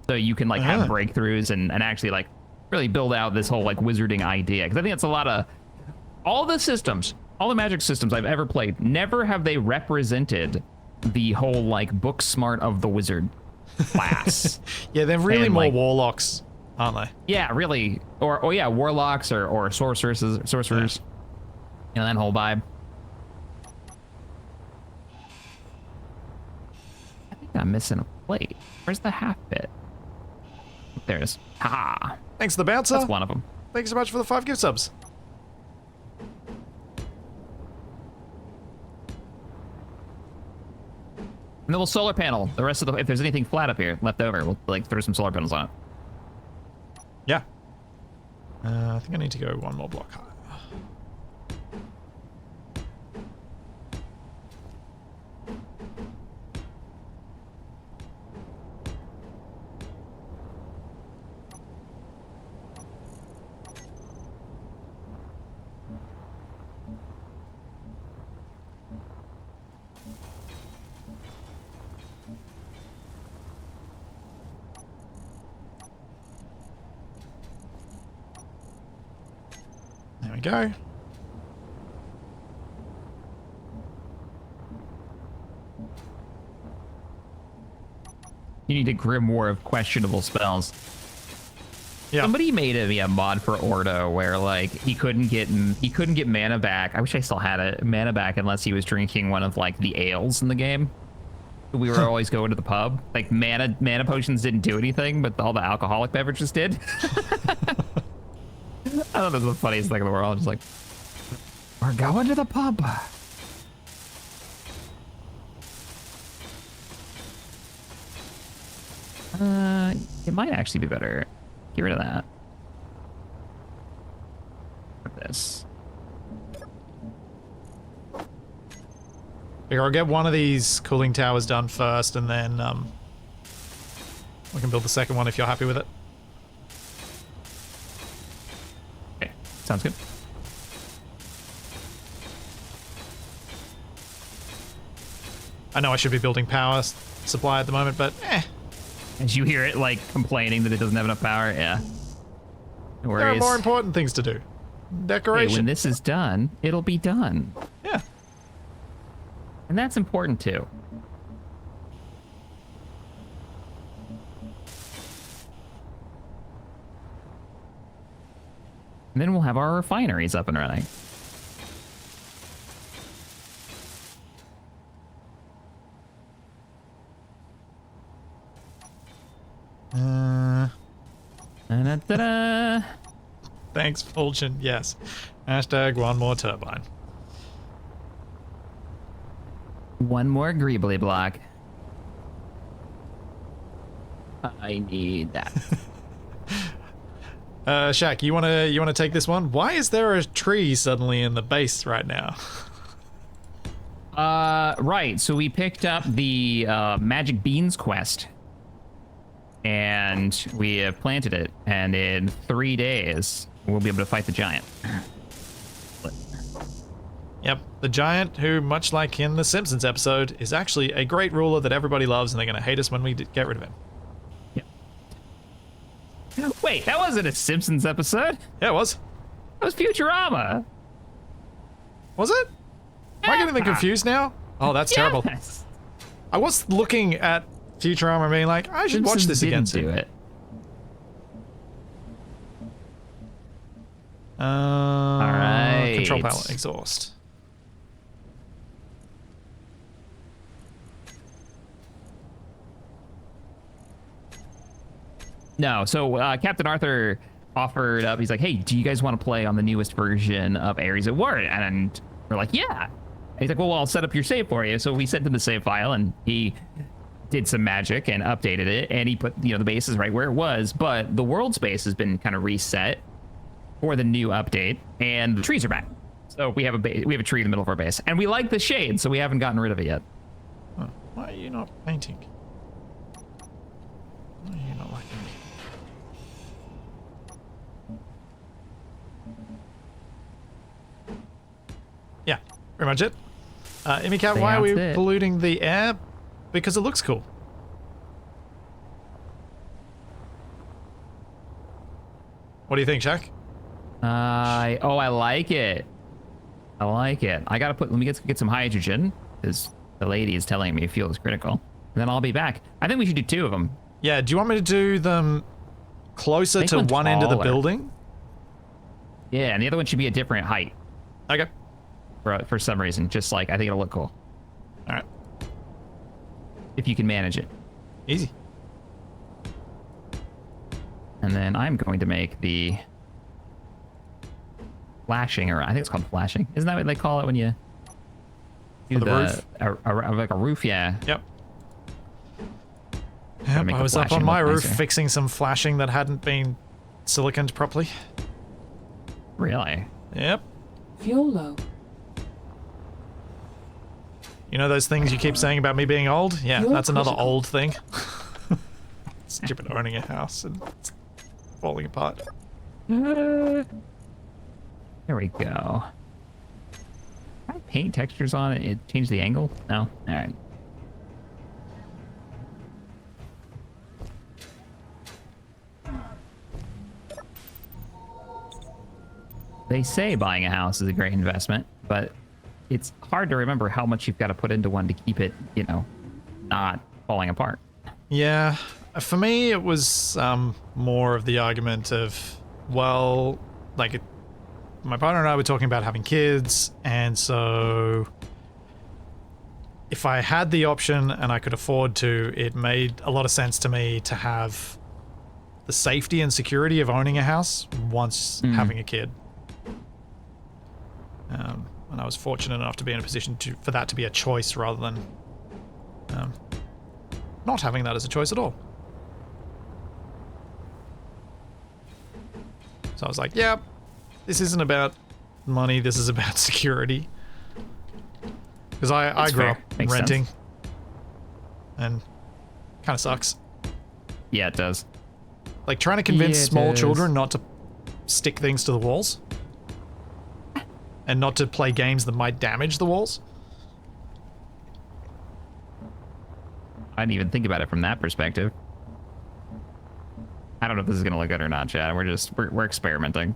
So you can like have breakthroughs and actually like really build out this whole like wizarding idea. Because I think it's a lot of all the magic systems I've ever played, never have they represented the whole like book smart of the wizard class. Yeah, they're really and, more like, warlocks, aren't they? Yeah, really. Or yeah, warlocks or sorcerers. You know, that whole vibe. I think I'm missing a plate. Where's the half bit? There it is. Ha! Thanks, the bouncer. That's one of them. Thanks so much for the 5 gift subs. And the little solar panel. The rest of the, if there's anything flat up here left over, we'll like throw some solar panels on it. Yeah. I think I need to go 1 more block higher. There we go. You need a grimoire of questionable spells. Yeah. Somebody made a mod for Ordo where like he couldn't get mana back. I wish I still had it, mana back, unless he was drinking one of like the ales in the game. We were always going to the pub. Like mana potions didn't do anything, but all the alcoholic beverages did. I thought that was the funniest thing in the world. Just like, we're going to the pub. It might actually be better. Get rid of that. Put this. I'll get one of these cooling towers done first, and then we can build the second one if you're happy with it. Okay, sounds good. I know I should be building power supply at the moment, but As you hear it, like, complaining that it doesn't have enough power, yeah. No there are worries. more important things to do. Hey, Decoration. when this is done, it'll be done. Yeah. And that's important, too. And then we'll have our refineries up and running. Da-da-da-da. Thanks, Fulgen. Yes. Hashtag one more turbine. One more greebly block. I need that. Shaq, you wanna take this one? Why is there a tree suddenly in the base right now? Right. So we picked up the magic beans quest, and we have planted it. And in 3 days, we'll be able to fight the giant. Yep, the giant, who, much like in the Simpsons episode, is actually a great ruler that everybody loves, and they're gonna hate us when we get rid of him. Wait, that wasn't a Simpsons episode. Yeah, it was. That was Futurama. Was it? Am I getting them confused now? Oh, that's terrible. Yes. I was looking at Futurama being like, I should watch Simpsons this again didn't do soon. it. Alright. Control panel, exhaust. No, so Captain Arthur offered up. He's like, "Hey, do you guys want to play on the newest version of Ares at War?" And we're like, "Yeah." And he's like, "Well, I'll set up your save for you." So we sent him the save file, and he did some magic and updated it, and he put the base is right where it was, but the world space has been kind of reset for the new update, and the trees are back. So we have a tree in the middle of our base, and we like the shade, so we haven't gotten rid of it yet. Huh. Why are you not painting? Why are you not liking it? Yeah, pretty much it. Imicat, why are we That's it. polluting the air? Because it looks cool. What do you think, Shaq? I like it. I like it. I gotta let me get some hydrogen, because the lady is telling me fuel is critical. And then I'll be back. I think we should do 2 of them. Yeah, do you want me to do them closer Make to one one end of the taller. building? Yeah, and the other one should be a different height Okay. for some reason. Just like, I think it'll look cool. All right. If you can manage it. Easy. And then I'm going to make the flashing, or I think it's called flashing. Isn't that what they call it when you do For the roof? like a roof, yeah. Yep. Yep, make I the was up flashing on my look roof nicer. fixing some flashing that hadn't been siliconed properly. Really? Yep. Fuel low. You know those things you keep saying about me being old? Yeah, You're that's another critical. old thing. Stupid owning a house and it's falling apart. There we go. Can I paint textures on it? It change the angle? No? Alright. They say buying a house is a great investment, but it's hard to remember how much you've got to put into one to keep it, not falling apart. Yeah, for me it was more of the argument of, well, like my partner and I were talking about having kids, and so if I had the option and I could afford to, it made a lot of sense to me to have the safety and security of owning a house once having a kid. And I was fortunate enough to be in a position for that to be a choice rather than not having that as a choice at all. So I was like, yeah, this isn't about money, this is about security. Because I grew up renting. And kind of sucks. Yeah, it does. Like trying to convince Yeah, it small does. children not to stick things to the walls. And not to play games that might damage the walls. I didn't even think about it from that perspective. I don't know if this is gonna look good or not, Chad. We're experimenting.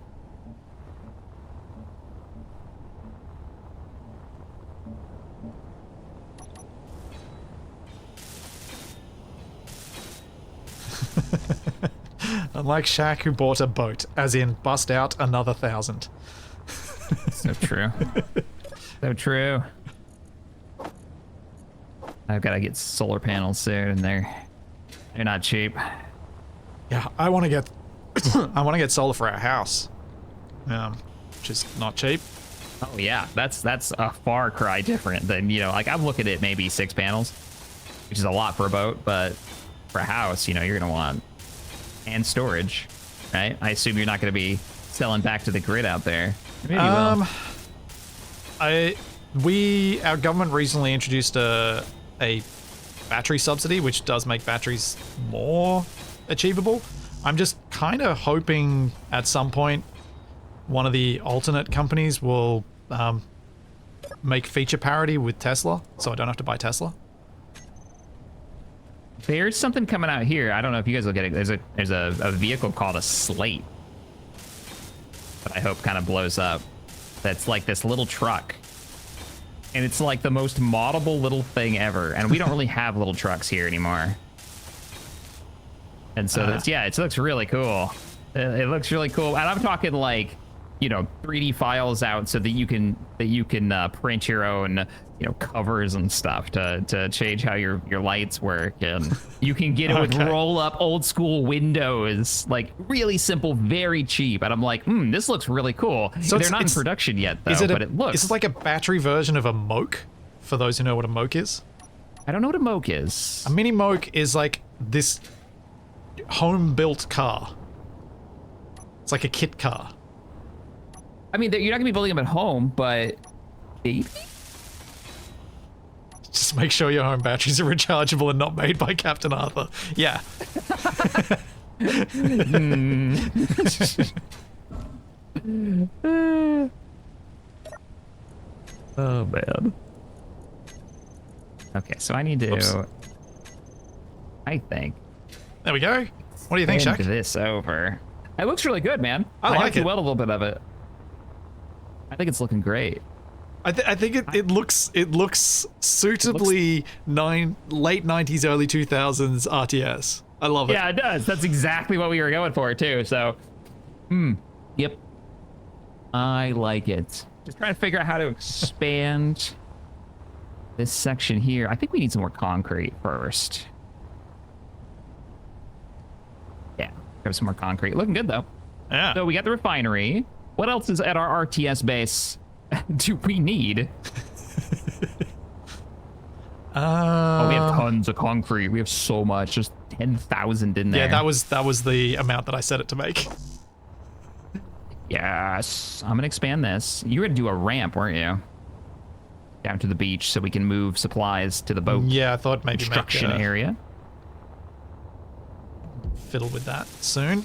Unlike Shaq, who bought a boat, as in bust out another 1,000. So true. So true. I've got to get solar panels soon, and they're not cheap. Yeah, I want to get I want to get solar for our house, which is not cheap. Oh yeah, that's a far cry different than, you know, like I'm looking at maybe 6 panels, which is a lot for a boat, but for a house, you know, you're gonna want and storage, right? I assume you're not gonna be selling back to the grid out there. Maybe you will. Our government recently introduced a battery subsidy, which does make batteries more achievable. I'm just kind of hoping at some point one of the alternate companies will make feature parity with Tesla, so I don't have to buy Tesla. There's something coming out here. I don't know if you guys will get it. There's a vehicle called a Slate that I hope kind of blows up. That's like this little truck. And it's like the most moddable little thing ever. And we don't really have little trucks here anymore. And so that's, yeah, it looks really cool. It looks really cool. And I'm talking like, you know, 3D files out so that you can print your own, you know, covers and stuff to change how your lights work, and you can get it with roll up old school windows, like really simple, very cheap. And I'm like, this looks really cool. So they're not in production yet though, but it looks. Is it like a battery version of a moke? For those who know what a moke is, I don't know what a moke is. a mini moke is like this home built car. It's like a kit car. I mean, you're not gonna be building them at home, but maybe. Just make sure your home batteries are rechargeable and not made by Captain Arthur. Yeah. Oh man. Okay, so I need to. Oops. I think. There we go. What do you think, Hand Shaq? this over. It looks really good, man. I like have to it. weld a little bit of it. I think it's looking great. I think it looks suitably late 90s, early 2000s RTS. I love it. Yeah, it does. That's exactly what we were going for too. So, yep. I like it. Just trying to figure out how to expand this section here. I think we need some more concrete first. Yeah, grab some more concrete. Looking good though. Yeah. So we got the refinery. What else is at our RTS base do we need? Oh, we have tons of concrete. We have so much. Just 10,000 in there. Yeah, that was the amount that I set it to make. Yes. I'm going to expand this. You were going to do a ramp, weren't you? Down to the beach so we can move supplies to the boat. Yeah, I thought maybe Construction make area. fiddle with that soon.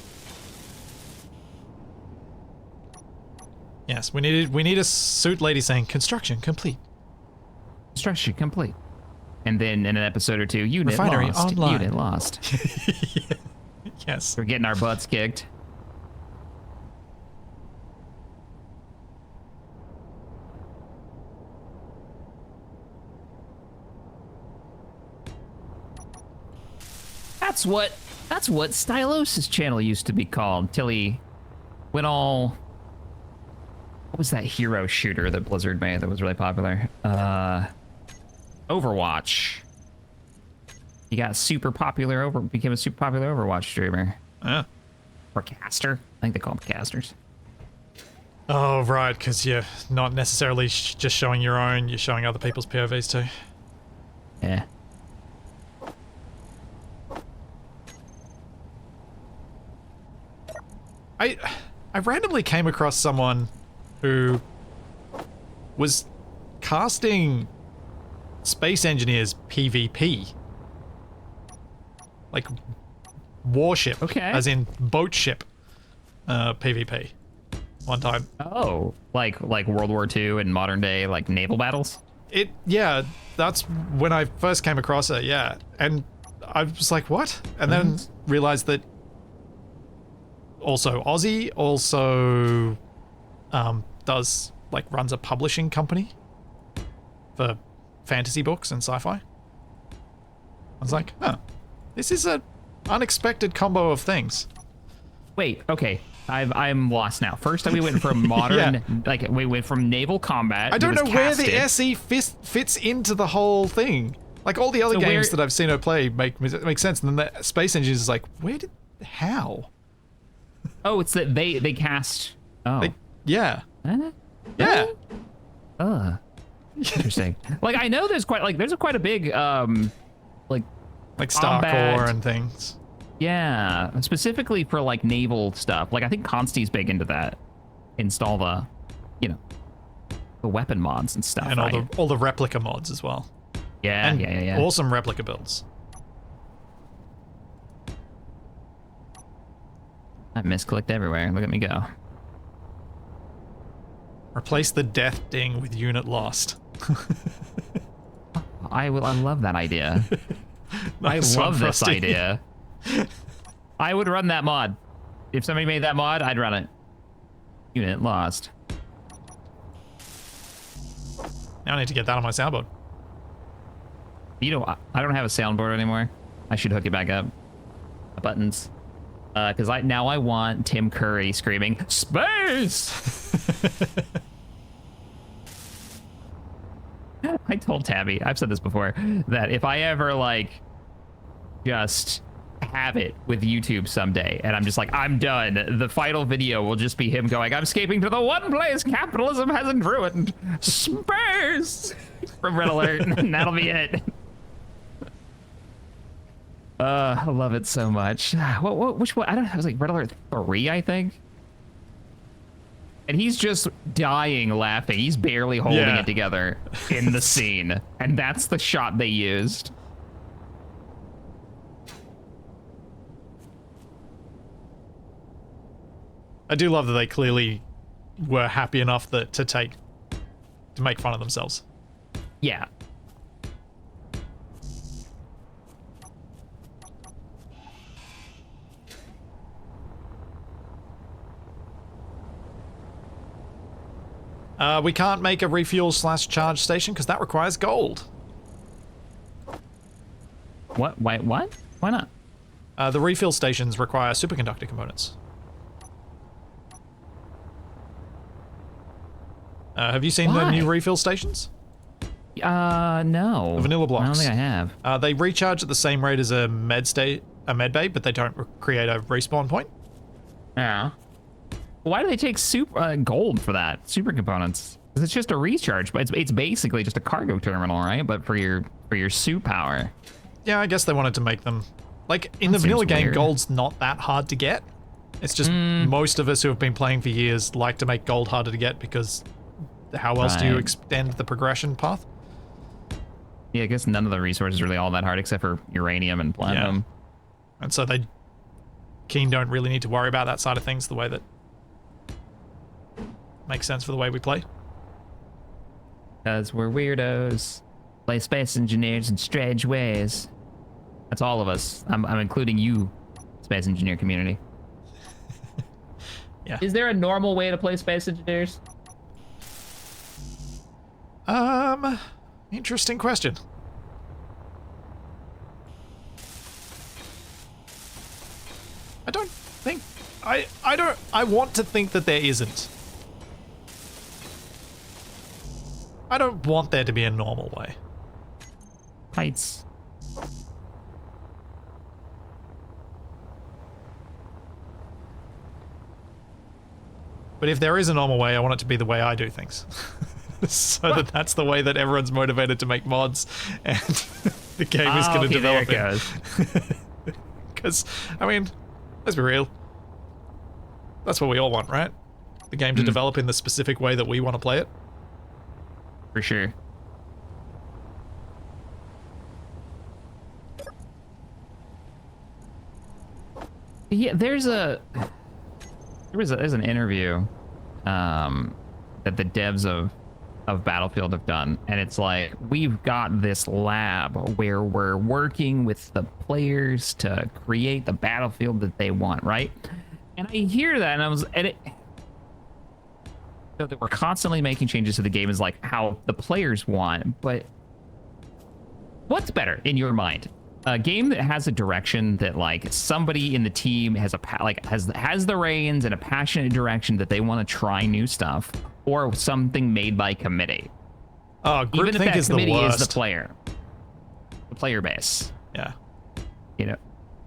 Yes, we need a suit lady saying construction complete. Construction complete. And then in an episode or two, unit Refinery lost. online. Unit lost. Yes. We're getting our butts kicked. That's what Stylosis channel used to be called till he went all. What was that hero shooter that Blizzard made that was really popular? Overwatch. He got super popular became a super popular Overwatch streamer. Yeah. Or caster. I think they call them casters. Oh, right, because you're not necessarily just showing your own, you're showing other people's POVs too. Yeah. I randomly came across someone who was casting Space Engineers PvP. Like warship. Okay. As in boat ship PvP. One time. Oh, like World War II and modern day like naval battles? Yeah, that's when I first came across it, yeah. And I was like, what? And then realized that also Aussie also runs a publishing company for fantasy books and sci-fi. I was like, huh, this is an unexpected combo of things. Wait, okay. I'm lost now. First, we went from modern, we went from naval combat. I don't know where the casted. SE fits into the whole thing. Like all the other games that I've seen her play make sense, and then the Space Engineers is like, how? Oh, it's that they cast. Oh, yeah. Huh? Yeah. Interesting. Like I know there's quite a big like Star combat. Corps and things. Yeah, specifically for like naval stuff. Like I think Consti's big into that. Install the, the weapon mods and stuff. And right? all the replica mods as well. Yeah, And yeah. awesome replica builds. I misclicked everywhere. Look at me go. Replace the death ding with unit lost. I love that idea. Nice I one, love this Frosty. idea. I would run that mod. If somebody made that mod, I'd run it. Unit lost. Now I need to get that on my soundboard. I don't have a soundboard anymore. I should hook it back up. Buttons. Because now I want Tim Curry screaming, "Space!" I told Tabby, I've said this before, that if I ever just have it with YouTube someday, and I'm just like, I'm done, the final video will just be him going, "I'm escaping to the one place capitalism hasn't ruined, space!" from Red Alert, and that'll be it. I love it so much. Which one? I don't know. It was like Red Alert 3, I think. And he's just dying laughing. He's barely holding it together in the scene. And that's the shot they used. I do love that they clearly were happy enough to make fun of themselves. Yeah. We can't make a refuel/charge station because that requires gold. What? Wait, what? Why not? The refill stations require superconductor components. Have you seen the new refill stations? No. The vanilla blocks. I don't think I have. They recharge at the same rate as a med bay, but they don't create a respawn point. Yeah. Why do they take gold for that? Super components. 'Cause it's just a recharge, but it's basically just a cargo terminal, right? But for your suit power. Yeah, I guess they wanted to make them like in the vanilla game. Weird. Gold's not that hard to get. It's just most of us who have been playing for years like to make gold harder to get because how else do you extend the progression path? Yeah, I guess none of the resources are really all that hard except for uranium and platinum. Yeah. And so Keen don't really need to worry about that side of things the way that makes sense for the way we play. Because we're weirdos. Play Space Engineers in strange ways. That's all of us. I'm including you, Space Engineer community. Yeah. Is there a normal way to play Space Engineers? Interesting question. I don't think... I want to think that there isn't. I don't want there to be a normal way. Heights. But if there is a normal way, I want it to be the way I do things. So that's the way that everyone's motivated to make mods, and the game is going to develop it. Because, I mean, let's be real. That's what we all want, right? The game to develop in the specific way that we want to play it. For sure. Yeah, there's an interview that the devs of Battlefield have done, and it's like, we've got this lab where we're working with the players to create the Battlefield that they want, right? And I hear that, so that we're constantly making changes to the game is like how the players want, but what's better in your mind? A game that has a direction that like somebody in the team has has the reins and a passionate direction that they want to try new stuff, or something made by committee. Oh, groupthink even if that is the committee worst. is the player base. Yeah. You know,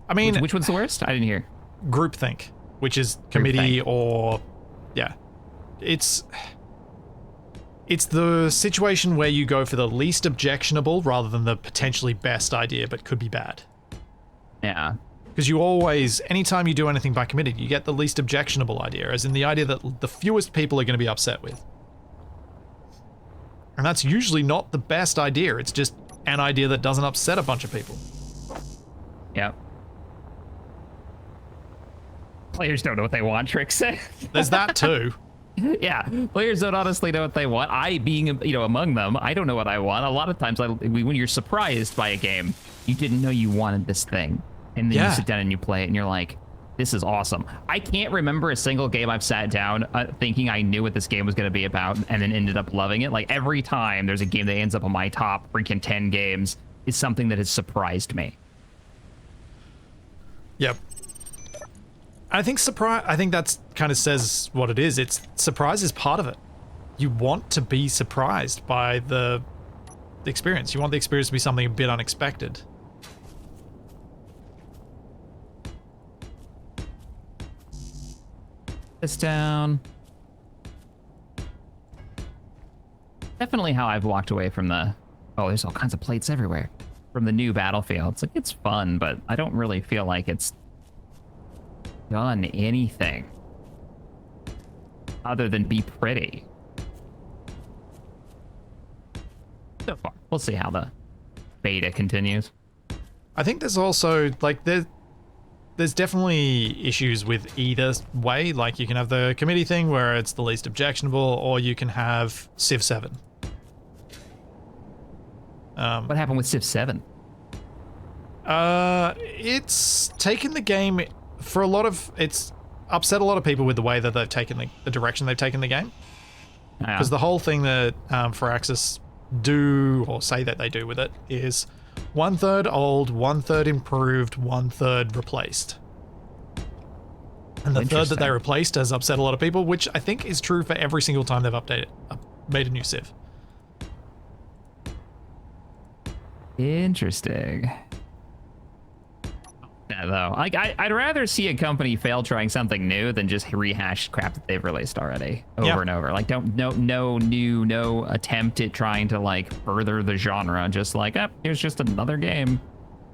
I mean, which one's the worst? I didn't hear. Groupthink, which is committee Groupthink. or yeah, it's the situation where you go for the least objectionable rather than the potentially best idea but could be bad. Yeah. Because you always, anytime you do anything by committee, you get the least objectionable idea, as in the idea that the fewest people are going to be upset with. And that's usually not the best idea, it's just an idea that doesn't upset a bunch of people. Yep. Players don't know what they want, Trick said. There's that too. Yeah, players don't honestly know what they want. I, being among them, I don't know what I want. A lot of times, when you're surprised by a game, you didn't know you wanted this thing, and then you sit down and you play it, and you're like, "This is awesome." I can't remember a single game I've sat down thinking I knew what this game was going to be about, and then ended up loving it. Like every time there's a game that ends up on my top freaking 10 games, is something that has surprised me. Yep. I think that's kind of says what it is. It's surprise is part of it. You want to be surprised by the experience. You want the experience to be something a bit unexpected. This down. Definitely how I've walked away from the, oh, there's all kinds of plates everywhere, from the new Battlefield. It's like, it's fun, but I don't really feel like it's done anything other than be pretty so far. We'll see how the beta continues. I think there's also like there's definitely issues with either way. Like you can have the committee thing where it's the least objectionable, or you can have Civ 7. What happened with Civ 7? It's taken the game for a lot of, it's upset a lot of people with the way that they've taken the direction they've taken the game. Because the whole thing that Firaxis do, or say that they do with it, is 1/3 old, 1/3 improved, 1/3 replaced. And the third that they replaced has upset a lot of people, which I think is true for every single time they've made a new Civ. Interesting. Yeah, though, like I'd rather see a company fail trying something new than just rehash crap that they've released already over and over. Like, no attempt at trying to like further the genre. Just like, here's just another game.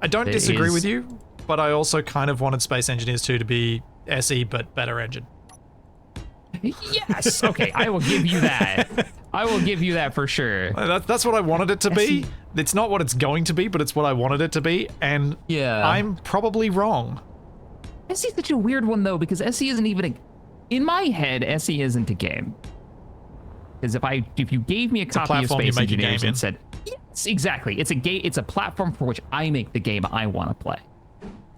I don't disagree with you, but I also kind of wanted Space Engineers 2 to be SE but better engine. Yes. Okay, I will give you that. I will give you that for sure. That's what I wanted it to be. It's not what it's going to be, but it's what I wanted it to be, and I'm probably wrong. SE is such a weird one though, because SE isn't even in my head. SE isn't a game. Because if you gave me a copy of Space Engineers and said, yes, exactly, it's a game. It's a platform for which I make the game I want to play.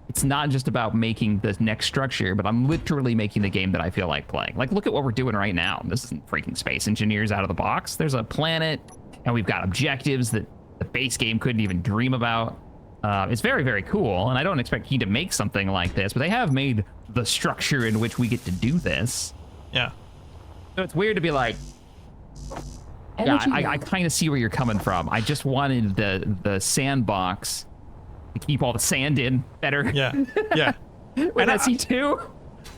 It's not just about making the next structure, but I'm literally making the game that I feel like playing. Like, look at what we're doing right now. This isn't freaking Space Engineers out of the box. There's a planet, and we've got objectives that the base game couldn't even dream about. It's very, very cool, and I don't expect Key to make something like this, but they have made the structure in which we get to do this. Yeah. So it's weird to be like, yeah, I kind of see where you're coming from. I just wanted the sandbox to keep all the sand in better. Yeah. Yeah. With SE2.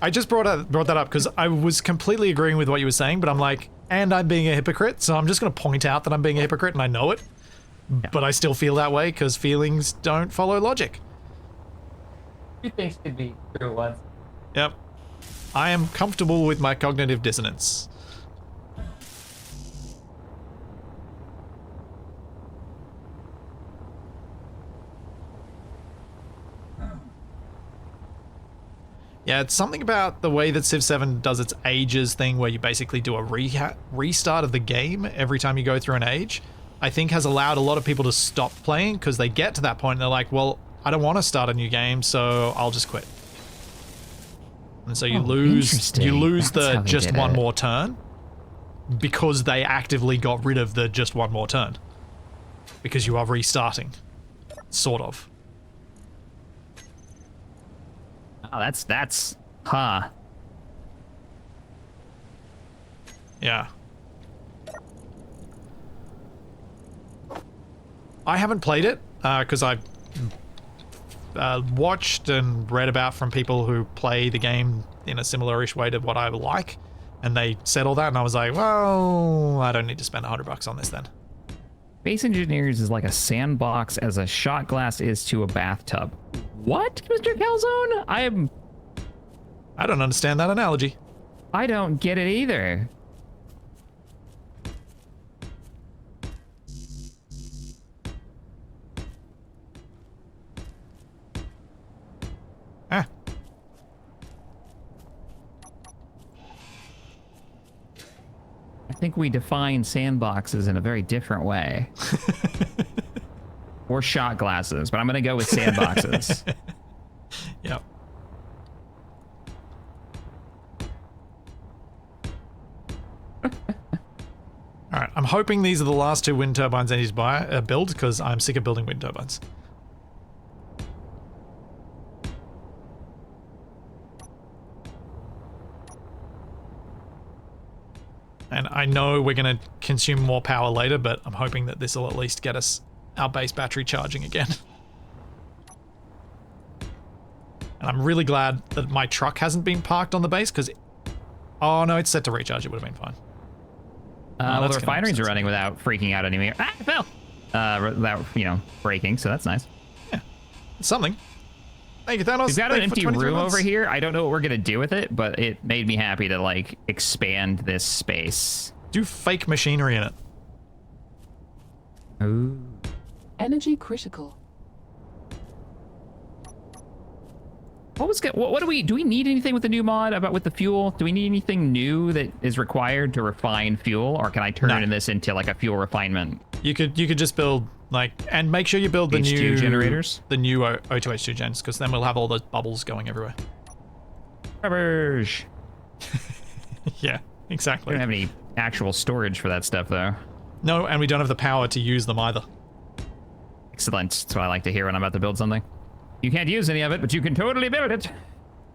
I just brought that up because I was completely agreeing with what you were saying, but I'm like, and I'm being a hypocrite, so I'm just going to point out that I'm being a hypocrite and I know it. Yeah. But I still feel that way because feelings don't follow logic. Two things could be true at once. Yep. I am comfortable with my cognitive dissonance. Yeah, it's something about the way that Civ 7 does its ages thing where you basically do a restart of the game every time you go through an age, I think has allowed a lot of people to stop playing because they get to that point and they're like, well, I don't want to start a new game, so I'll just quit. And so you lose the just one more turn because they actively got rid of the just one more turn. Because you are restarting. Sort of. Oh, that's, huh. Yeah. I haven't played it, because I've watched and read about from people who play the game in a similar-ish way to what I like, and they said all that, and I was like, well, I don't need to spend $100 on this then. Base Engineers is like a sandbox as a shot glass is to a bathtub. What, Mr. Calzone? I don't understand that analogy. I don't get it either. Ah. I think we define sandboxes in a very different way. Or shot glasses, but I'm gonna go with sandboxes. Yep. Alright, I'm hoping these are the last two wind turbines I need to build, because I'm sick of building wind turbines. And I know we're going to consume more power later, but I'm hoping that this will at least get us our base battery charging again. And I'm really glad that my truck hasn't been parked on the base, because... Oh no, it's set to recharge, it would have been fine. Well, the refineries are running without freaking out anymore. Ah, it fell! Without, breaking, so that's nice. Yeah, it's something. Thank you, Thanos. We've got an empty room over here. I don't know what we're gonna do with it, but it made me happy to, expand this space. Do fake machinery in it. Ooh. Energy critical. What do we need anything with the new mod with the fuel? Do we need anything new that is required to refine fuel, or can I turn this into a fuel refinement? You could just build and make sure you build the H2 new generators, the new O2H2 gens, because then we'll have all those bubbles going everywhere. Rubbish. Yeah, exactly. We don't have any actual storage for that stuff though. No, and we don't have the power to use them either. Excellent. That's what I like to hear when I'm about to build something. You can't use any of it, but you can totally build it.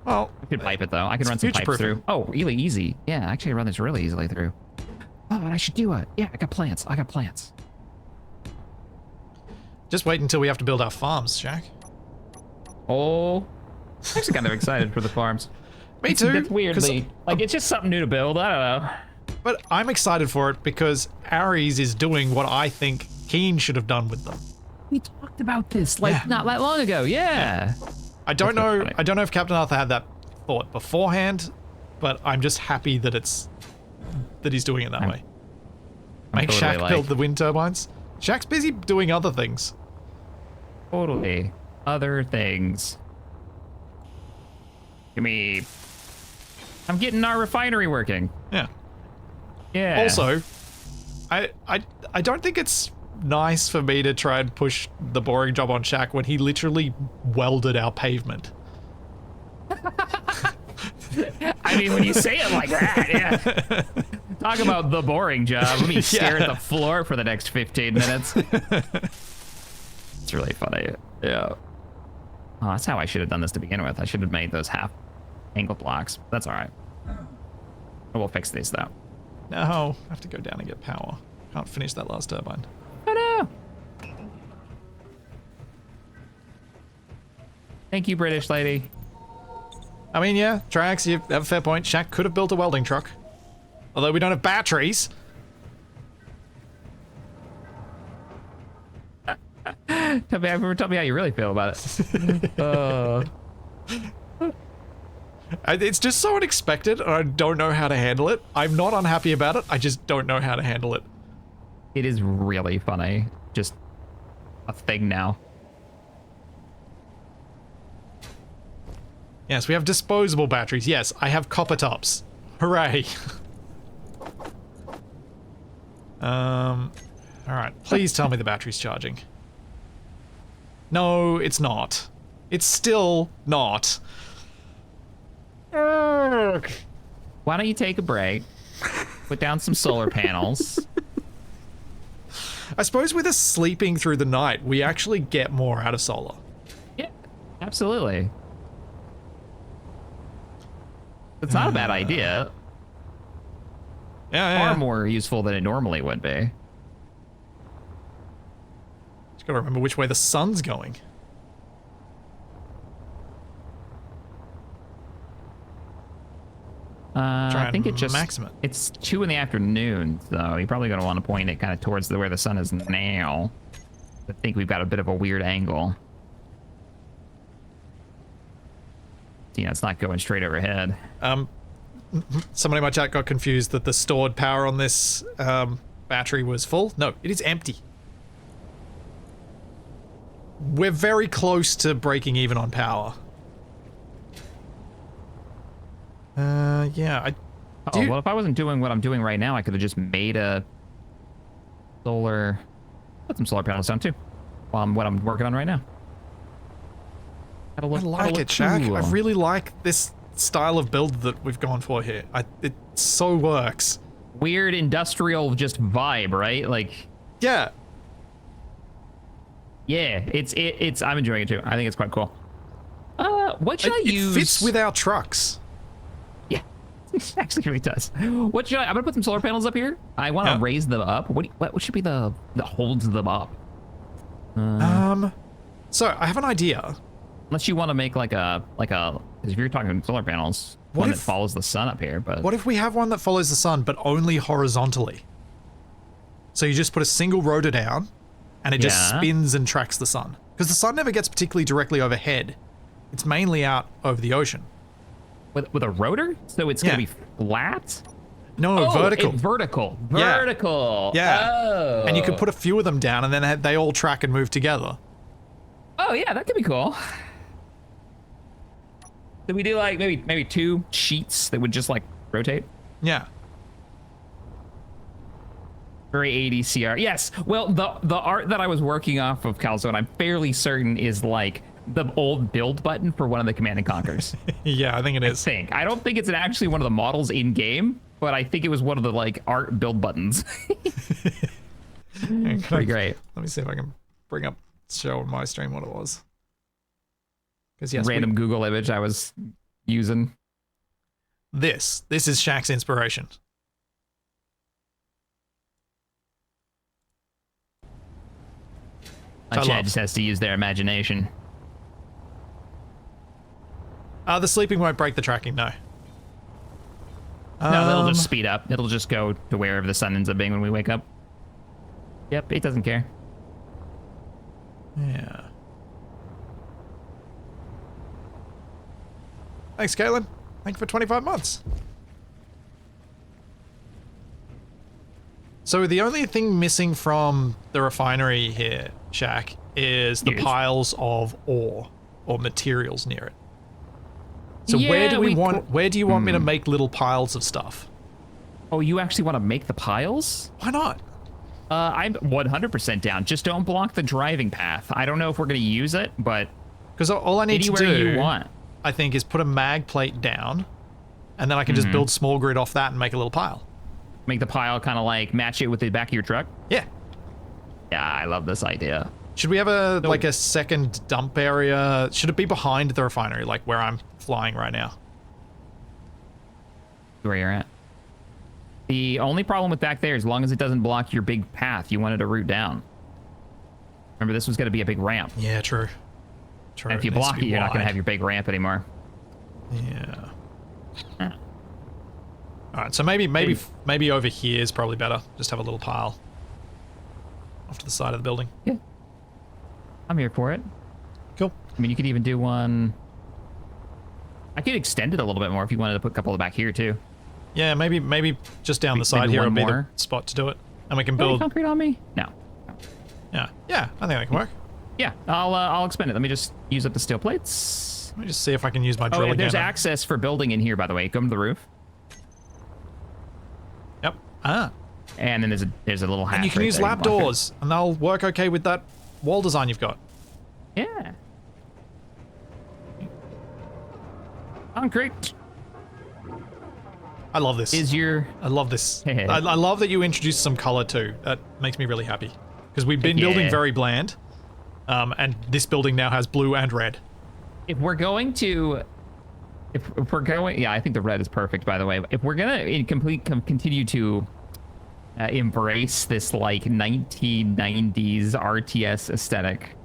Well, I could pipe it though. I can run some pipes through. Oh, really easy. Yeah, actually I run this really easily through. Oh, and I should do it. Yeah, I got plants. Just wait until we have to build our farms, Jack. Oh, I'm actually kind of excited for the farms. Me too. It's weirdly, it's just something new to build. I don't know. But I'm excited for it because Ares is doing what I think Keen should have done with them. We talked about this not that long ago. Yeah. I don't know if Captain Arthur had that thought beforehand, but I'm just happy that he's doing it that way. Make totally Shaq build the wind turbines. Shaq's busy doing other things. Totally. Other things. I'm getting our refinery working. Yeah. Yeah. Also, I don't think it's nice for me to try and push the boring job on Shaq when he literally welded our pavement. I mean, when you say it like that, yeah. Talk about the boring job. Let me stare at the floor for the next 15 minutes. It's really funny. Yeah. Oh, that's how I should have done this to begin with. I should have made those half angle blocks. That's all right. We'll fix these though. No, I have to go down and get power. Can't finish that last turbine. Oh no! Thank you, British lady. I mean, yeah, Trax, you have a fair point. Shaq could have built a welding truck. Although we don't have batteries. Tell me how you really feel about it. It's just so unexpected, and I don't know how to handle it. I'm not unhappy about it, I just don't know how to handle it. It is really funny. Just a thing now. Yes, we have disposable batteries. Yes, I have copper tops. Hooray. Alright, please tell me the battery's charging. No, it's not. It's still not. Why don't you take a break, put down some solar panels. I suppose with us sleeping through the night, we actually get more out of solar. Yeah, absolutely. It's not a bad idea. Yeah, Far more useful than it normally would be. Just gotta remember which way the sun's going. I think and maxim it. it's 2 in the afternoon, so you're probably going to want to point it kind of towards where the sun is now. I think we've got a bit of a weird angle. You know, it's not going straight overhead. Somebody in my chat got confused that the stored power on this battery was full. No, it is empty. We're very close to breaking even on power. Yeah, Well, if I wasn't doing what I'm doing right now, I could have just made a solar... Put some solar panels down, too. What I'm working on right now. I like it, Shaq. Cool. I really like this style of build that we've gone for here. It so works. Weird industrial just vibe, right? Like... Yeah. Yeah, it's I'm enjoying it, too. I think it's quite cool. What should I use? It fits with our trucks. Yeah, it actually really does. What should I'm gonna put some solar panels up here. I want to raise them up. What should be the that holds them up? So I have an idea. Unless you want to make like a because if you're talking solar panels, one that follows the sun up here. But what if we have one that follows the sun but only horizontally? So you just put a single rotor down, and it just spins and tracks the sun. Because the sun never gets particularly directly overhead. It's mainly out over the ocean. With a rotor? So it's going to be flat? No, vertical. Vertical. Yeah. Vertical. Yeah. Oh. And you could put a few of them down, and then they all track and move together. Oh, yeah, that could be cool. Did we do like maybe 2 sheets that would just like rotate? Yeah. Very 80s CR. Yes. Well, the art that I was working off of Calzone, I'm fairly certain is like the old build button for one of the Command and Conquers. Yeah, I think it is. I don't think it's actually one of the models in game, but I think it was one of the like art build buttons. Pretty great. Let me see if I can bring up show on my stream what it was. Because yes, random Google image I was using. This is Shaq's inspiration. My chat just has to use their imagination. The sleeping won't break the tracking, no. No, it'll just speed up. It'll just go to wherever the sun ends up being when we wake up. Yep, it doesn't care. Yeah. Thanks, Caitlin. Thank you for 25 months. So the only thing missing from the refinery here, Shaq, is the piles of ore or materials near it. So where do you want me to make little piles of stuff? Oh, you actually want to make the piles? Why not? I'm 100% down. Just don't block the driving path. I don't know if we're going to use it, but because all I need to do, you want. I think, is put a mag plate down, and then I can just build small grid off that and make a little pile. Make the pile kind of like match it with the back of your truck? Yeah. Yeah, I love this idea. Should we have like a second dump area? Should it be behind the refinery, like where I'm flying right now? Where you're at. The only problem with back there, as long as it doesn't block your big path, you wanted to route down. Remember, this was going to be a big ramp. Yeah, true. True. And if you block it, you're not going to have your big ramp anymore. Yeah. Huh. All right, so maybe over here is probably better. Just have a little pile off to the side of the building. Yeah. I'm here for it. Cool. I mean, you could even do one. I could extend it a little bit more if you wanted to put a couple back here too. Yeah, maybe just down the side here would be the spot to do it, and we can build. Concrete on me? No. Yeah, I think that can work. Yeah, I'll expand it. Let me just use up the steel plates. Let me just see if I can use my drill again. There's access for building in here, by the way. Come to the roof. Yep. Ah. And then there's a little hatch. And you can use lab doors, and they'll work okay with that wall design you've got. Yeah. Concrete. I love this. I love this. I love that you introduced some color too. That makes me really happy. Because we've been building very bland, and this building now has blue and red. If we're going to, yeah, I think the red is perfect. By the way, if we're gonna continue to embrace this like 1990s RTS aesthetic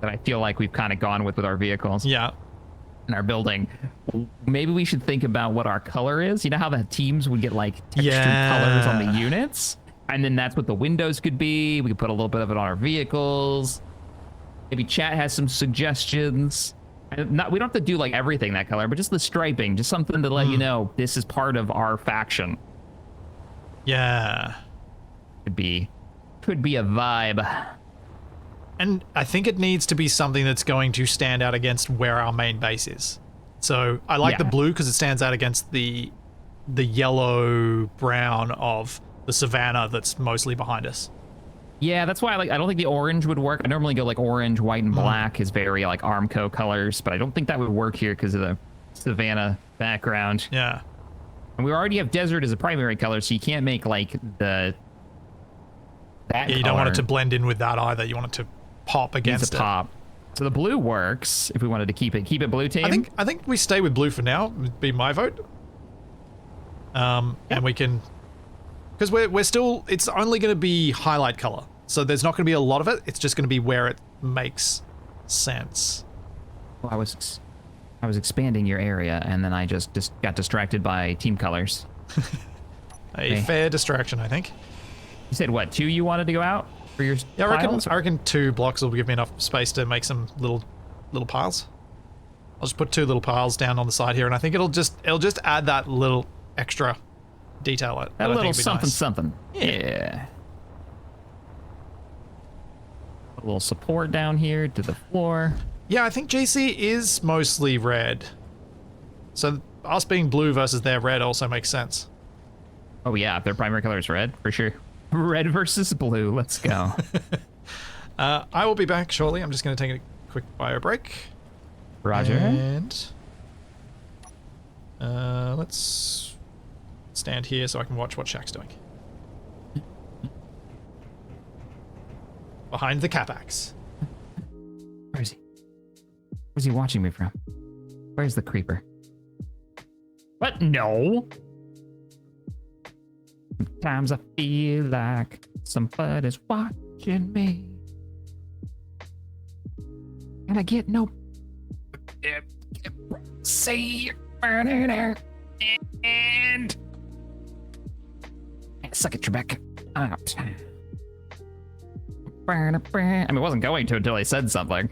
that I feel like we've kind of gone with our vehicles. Yeah. In our building, maybe we should think about what our color is. You know how the teams would get like textured colors on the units? And then that's what the windows could be. We could put a little bit of it on our vehicles. Maybe chat has some suggestions. And we don't have to do like everything that color, but just the striping, just something to let you know this is part of our faction. Yeah. Could be a vibe. And I think it needs to be something that's going to stand out against where our main base is. So I like the blue because it stands out against the yellow brown of the savannah that's mostly behind us. Yeah, that's why I don't think the orange would work. I normally go like orange, white, and black is very like Armco colors, but I don't think that would work here because of the savannah background. Yeah. And we already have desert as a primary color, so you can't make like that you don't want it to blend in with that either. You want it to pop against it. Pop. So the blue works if we wanted to keep it blue team. I think we stay with blue for now. Would be my vote. And we can, because we're still, it's only going to be highlight color, so there's not going to be a lot of it. It's just going to be where it makes sense. Well, I was expanding your area, and then I just got distracted by team colors. Fair distraction, I think. You said what? 2 you wanted to go out for your piles? I reckon 2 blocks will give me enough space to make some little piles. I'll just put 2 little piles down on the side here, and I think it'll just add that little extra detail. A little something, nice. something. Yeah. A little support down here to the floor. Yeah, I think GC is mostly red. So us being blue versus their red also makes sense. Oh yeah, if their primary color is red, for sure. Red versus blue, let's go. I will be back shortly. I'm just going to take a quick bio break. Roger. And let's stand here so I can watch what Shaq's doing. Behind the capax. Where is he? Where's he watching me from? Where's the creeper? What? No. Sometimes I feel like somebody's watching me. And I get no... See burning air. And... Suck it, Trebek. Out. I mean, it wasn't going to until he said something.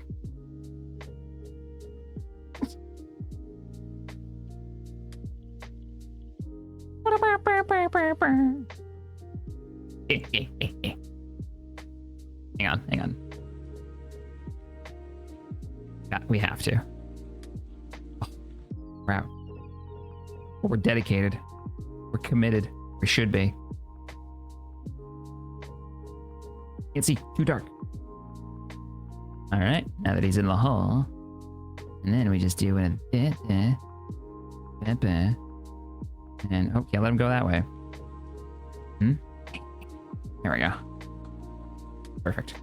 Hang on. Yeah, we have to. We're out. We're dedicated. We're committed. We should be. Can't see. Too dark. All right. Now that he's in the hall, and then we just do a bit, and okay, let him go that way. There we go. Perfect.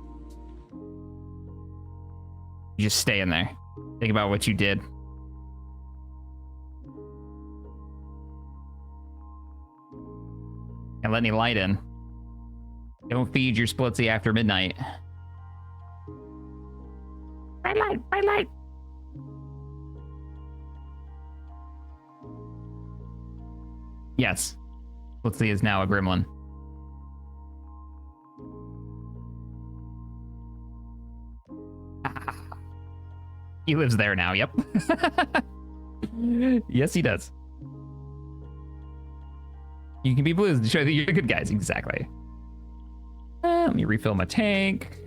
You just stay in there. Think about what you did. Can't let any light in. Don't feed your splitsy after midnight. Bright light, bright light. Yes. Splitsy is now a gremlin. He lives there now, yep. Yes, he does. You can be blues to show that you're good guys, exactly. Let me refill my tank.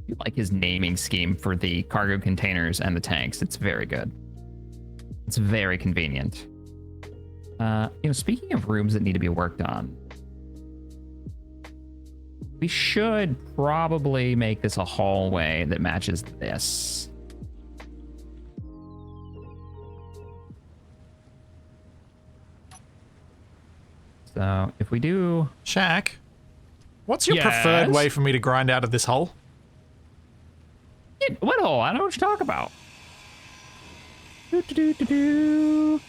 I like his naming scheme for the cargo containers and the tanks. It's very good. It's very convenient. Speaking of rooms that need to be worked on, we should probably make this a hallway that matches this. So if we do... Shaq, what's your preferred way for me to grind out of this hole? What hole? I don't know what you're talking about. Do.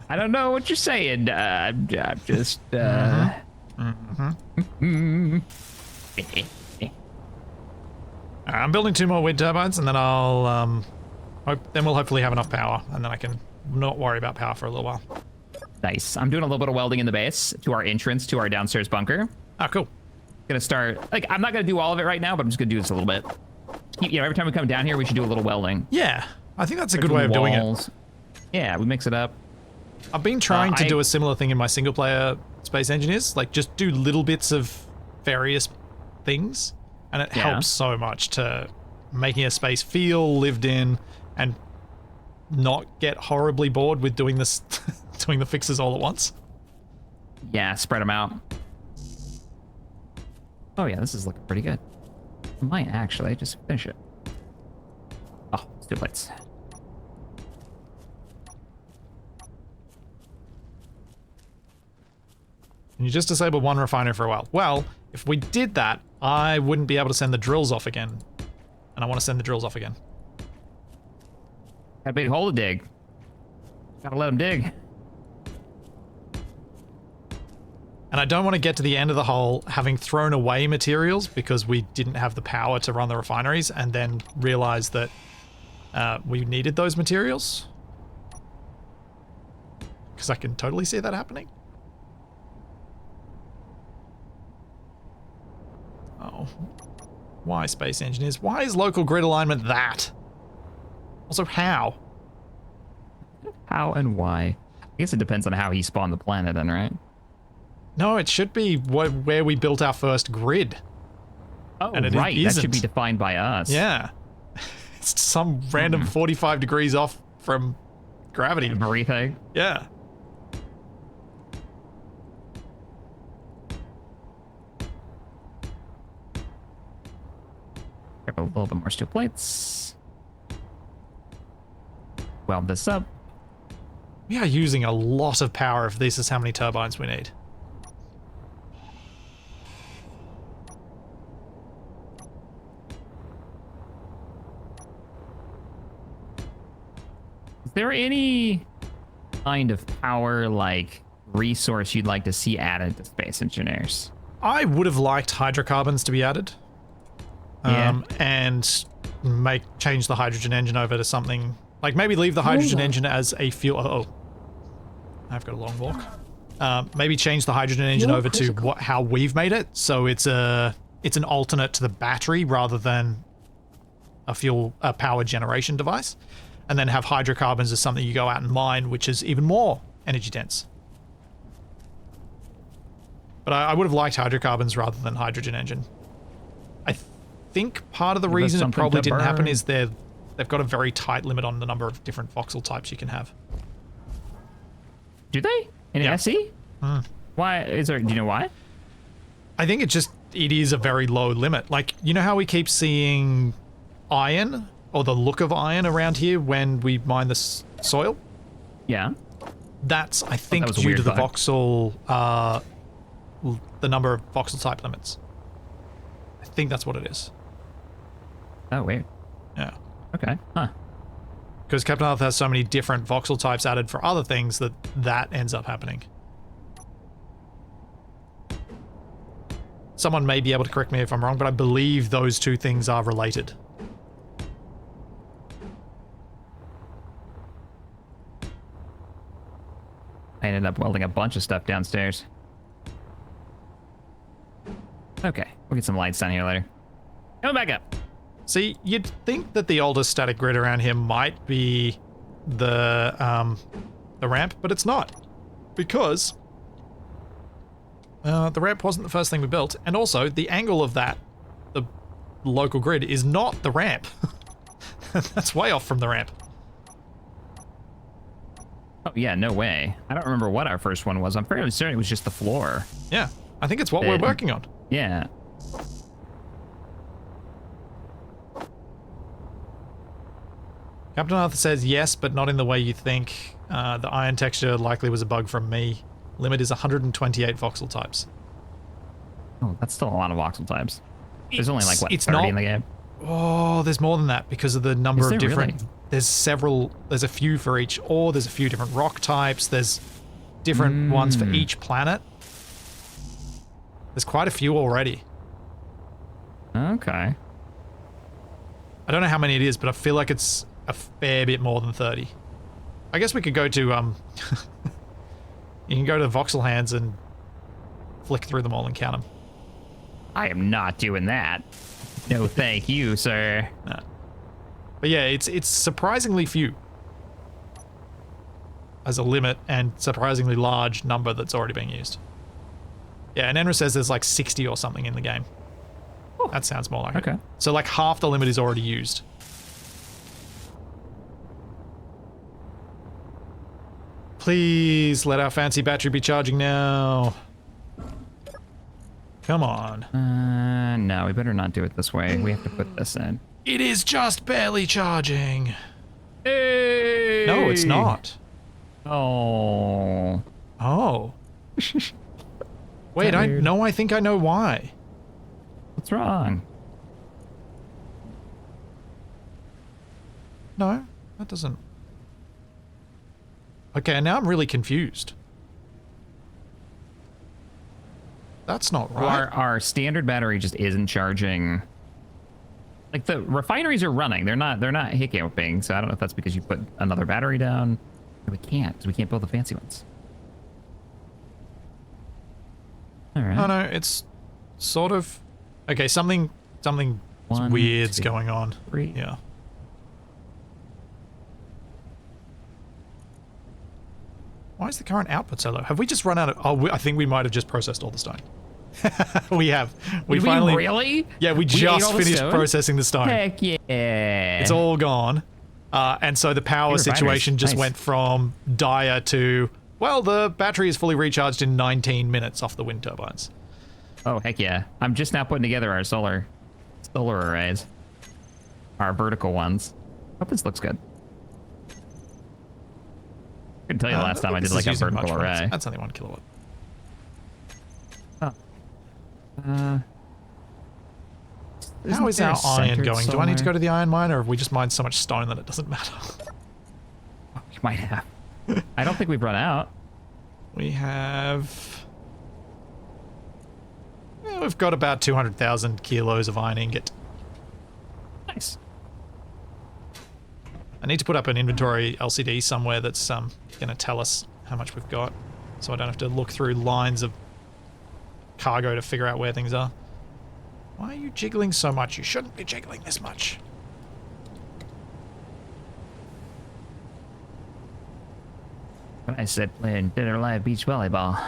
I don't know what you're saying. I'm just. I'm building 2 more wind turbines, and then I'll we'll hopefully have enough power, and then I can not worry about power for a little while. Nice. I'm doing a little bit of welding in the base to our entrance to our downstairs bunker. Ah, cool. Gonna start. I'm not gonna do all of it right now, but I'm just gonna do this a little bit. Every time we come down here, we should do a little welding. Yeah, I think that's a good way of doing it. Yeah, we mix it up. I've been trying to do a similar thing in my single player Space Engineers, like just do little bits of various things, and it helps so much to making a space feel lived in and not get horribly bored with doing this, doing the fixes all at once. Yeah, spread them out. Oh yeah, this is looking pretty good. I might actually just finish it. Oh, it's 2 plates. And you just disabled 1 refinery for a while. Well, if we did that, I wouldn't be able to send the drills off again. And I want to send the drills off again. Got a big hole to dig. Gotta let them dig. And I don't want to get to the end of the hole having thrown away materials because we didn't have the power to run the refineries, and then realize that we needed those materials. Because I can totally see that happening. Oh. Why, Space Engineers? Why is local grid alignment that? Also, how? How and why? I guess it depends on how he spawned the planet then, right? No, it should be where we built our first grid. Oh, and right. That should be defined by us. Yeah. It's some random 45 degrees off from gravity. Everything. Yeah. Grab a little bit more steel plates. Weld this up. We are using a lot of power if this is how many turbines we need. Is there any kind of power, like, resource you'd like to see added to Space Engineers? I would have liked hydrocarbons to be added. And change the hydrogen engine over to something... Like, maybe leave the hydrogen engine as a fuel... Oh. I've got a long walk. Maybe change the hydrogen engine over to how we've made it. So it's an alternate to the battery rather than a power generation device. And then have hydrocarbons as something you go out and mine, which is even more energy dense. But I would have liked hydrocarbons rather than hydrogen engine. I think part of the reason it probably didn't happen is they've got a very tight limit on the number of different voxel types you can have. Do they? In SE? Why? Do you know why? I think it is a very low limit. Like, you know how we keep seeing iron, or the look of iron around here when we mine the soil? Yeah. That's, I think, was a due weird to the bug. voxel, the number of voxel type limits. I think that's what it is. Oh, weird. Yeah. Okay. Huh. Because Captain Arthur has so many different voxel types added for other things that ends up happening. Someone may be able to correct me if I'm wrong, but I believe those two things are related. I ended up welding a bunch of stuff downstairs. Okay, we'll get some lights down here later. Coming back up. See, you'd think that the oldest static grid around here might be the ramp, but it's not. Because the ramp wasn't the first thing we built, and also the angle of that, the local grid, is not the ramp. That's way off from the ramp. Oh, yeah, no way. I don't remember what our first one was. I'm fairly certain it was just the floor. Yeah, I think it's what we're working on. Yeah. Captain Arthur says yes, but not in the way you think. The iron texture likely was a bug from me. Limit is 128 voxel types. Oh, that's still a lot of voxel types. There's only like, what, it's 30 not- in the game? Oh, there's more than that because of the number Is of there different... really? There's a few for each ore, there's a few different rock types, there's different ones for each planet. There's quite a few already. Okay. I don't know how many it is, but I feel like it's a fair bit more than 30. I guess we could go to, you can go to Voxel Hands and flick through them all and count them. I am not doing that. No, thank you, sir. But yeah, it's surprisingly few as a limit and surprisingly large number that's already being used. Yeah, and Enra says there's like 60 or something in the game. That sounds more like it. Okay. So like half the limit is already used. Please let our fancy battery be charging now. Come on. No, we better not do it this way. We have to put this in. It is just barely charging. Hey! No, it's not. Oh. Oh. Wait, weird? I think I know why. What's wrong? No, that doesn't. Okay, now I'm really confused. That's not Well, right. our standard battery just isn't charging. Like the refineries are running. They're not hiccuping, so I don't know if that's because you put another battery down. We can't, because we can't build the fancy ones. Alright. Oh no, it's sort of... Okay, something One, weird's two, going on. 3. Yeah. Why is the current output so low? Have we just run out of... Oh, I think we might have just processed all the stone. We have. Did finally... we really? Yeah, we ate just all the finished stone? processing the stone. Heck yeah. It's all gone. And so the power Hey, refiners. situation just Nice. went from dire to, well, the battery is fully recharged in 19 minutes off the wind turbines. Oh, heck yeah. I'm just now putting together our solar arrays. Our vertical ones. Hope this looks good. I can tell you the last time I did This like is a using vertical much funds. array. That's only 1 kilowatt. How is our iron going? Do I need to go to the iron mine, or have we just mined so much stone that it doesn't matter? We might have. I don't think we've run out. We have... Yeah, we've got about 200,000 kilos of iron ingot. Nice. I need to put up an inventory LCD somewhere that's going to tell us how much we've got, so I don't have to look through lines of cargo to figure out where things are. Why are you jiggling so much? You shouldn't be jiggling this much. When I said playing Dead or Alive beach volleyball.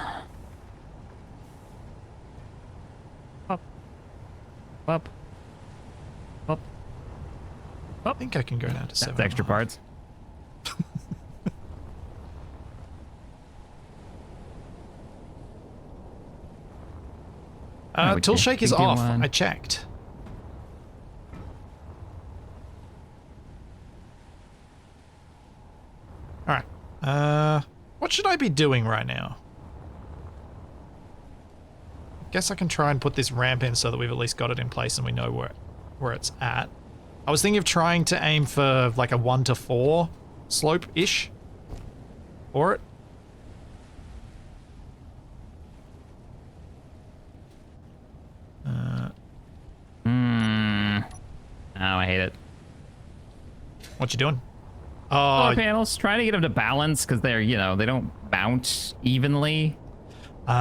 Up. Up. Up. I think I can go down to 7. That's extra parts. Tool shake is we do off. one. I checked. Alright. What should I be doing right now? Guess I can try and put this ramp in so that we've at least got it in place and we know where it's at. I was thinking of trying to aim for like a 1 to 4 slope-ish for it. Oh, I hate it. What you doing? Solar panels, trying to get them to balance because they're, you know, they don't mount evenly. But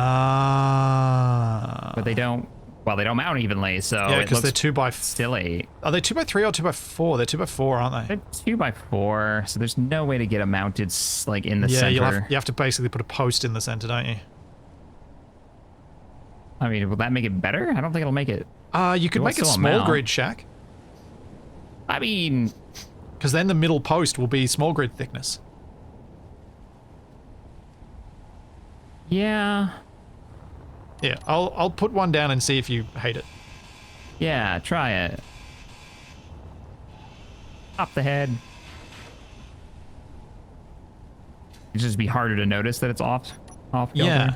they don't, well, they don't mount evenly, so yeah, because they're 2 by still 8. Are they 2 by 3 or 2 by 4? They're 2 by 4, aren't they? They're 2 by 4, so there's no way to get them mounted like in the center. Yeah, you have to basically put a post in the center, don't you? I mean, will that make it better? I don't think it'll make it. You could make it small grid, Shaq. I mean, because then the middle post will be small grid thickness. yeah. Yeah, I'll put one down and see if you hate it. Yeah, try it. Pop the head. It'd just be harder to notice that it's off kilter. Yeah.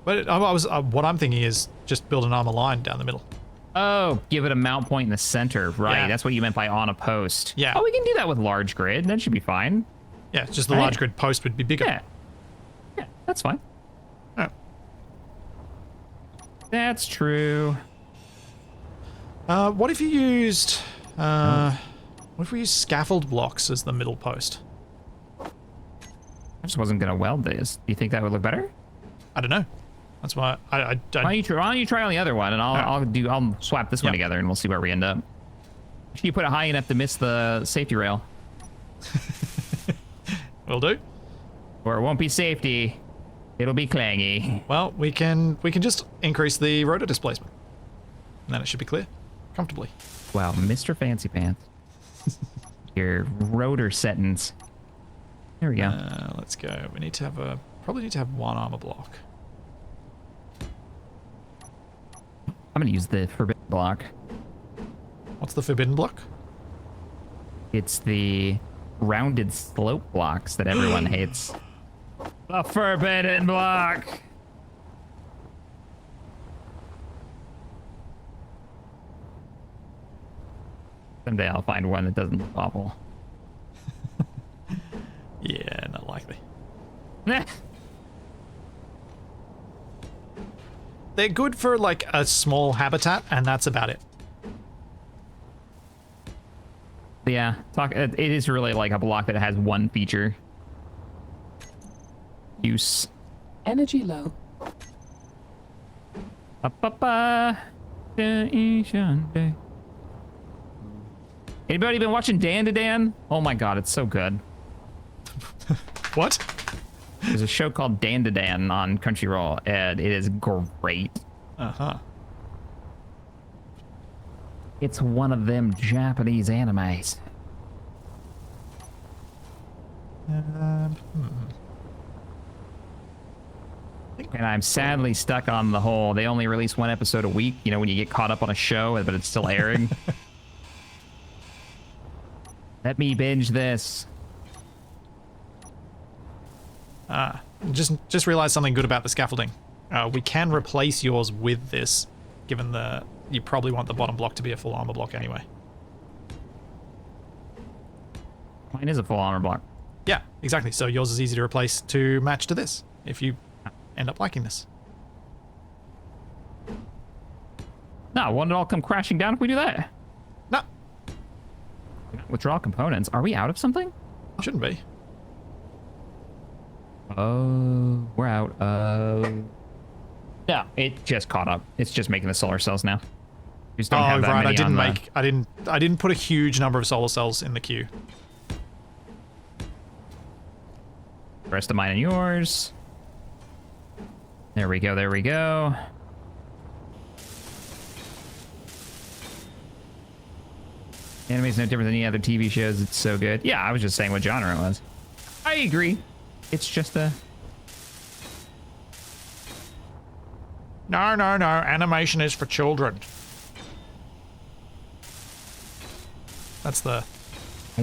But what I'm thinking is just build an armor line down the middle. Oh, give it a mount point in the center. Right, Yeah. that's what you meant by on a post. Yeah. Oh, we can do that with large grid. That should be fine. Yeah, it's just the large grid post would be bigger. Yeah. Yeah, that's fine. Oh. That's true. What if you used... what if we used scaffold blocks as the middle post? I just wasn't going to weld this. Do you think that would look better? I don't know. That's why I don't... Why don't you try on the other one, and I'll swap this one Yep. together, and we'll see where we end up. You put it high enough to miss the safety rail, Will do. or it won't be safety. It'll be clangy. Well, we can just increase the rotor displacement. And then it should be clear. Comfortably. Wow, Mr. Fancy Pants. Your rotor settings. There we go. Let's go. We need to have probably need to have one armor block. I'm gonna use the forbidden block. What's the forbidden block? It's the rounded slope blocks that everyone hates. The forbidden block. Someday I'll find one that doesn't look awful. Yeah, not likely. They're good for like a small habitat, and that's about it. Yeah, it is really like a block that has one feature. Use. Energy low. Anybody been watching Dan to Dan? Oh my god, it's so good. What? There's a show called Dan to Dan on Crunchyroll, and it is great. Uh-huh. It's one of them Japanese animes. And I'm sadly stuck on the whole, they only release one episode a week, you know, when you get caught up on a show, but it's still airing. Let me binge this. Just realized something good about the scaffolding. We can replace yours with this, given you probably want the bottom block to be a full armor block anyway. Mine is a full armor block. Yeah, exactly. So yours is easy to replace to match to this, if you end up liking this. No, won't it all come crashing down if we do that? No, Withdraw components. Are we out of something? shouldn't be. Oh, we're out of... No, it just caught up. It's just making the solar cells now. We just don't have that right. many I didn't put a huge number of solar cells in the queue. The rest of mine and yours. There we go, there we go. Anime's no different than any other TV shows. It's so good. Yeah, I was just saying what genre it was. I agree. It's just a... No, animation is for children. That's the... I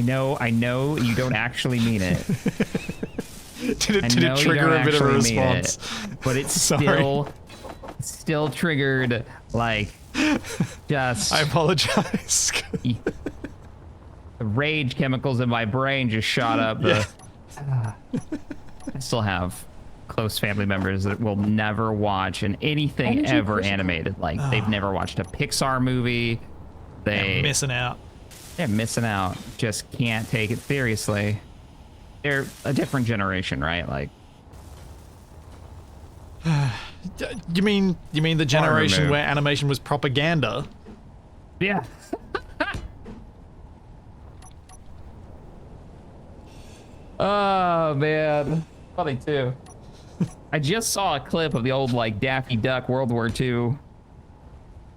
know you don't actually mean it. Did I it know you trigger don't a bit of a actually mean response? it, but it's Sorry. still triggered, like, just I apologize. the rage chemicals in my brain just shot up. Yeah. I still have close family members that will never watch anything Energy ever critical. animated. Like, they've never watched a Pixar movie. Yeah, missing out. They're missing out. Just can't take it seriously. They're a different generation, right? Like, You mean the generation removed. where animation was propaganda? yeah. Oh man, funny too. I just saw a clip of the old like Daffy Duck World War II,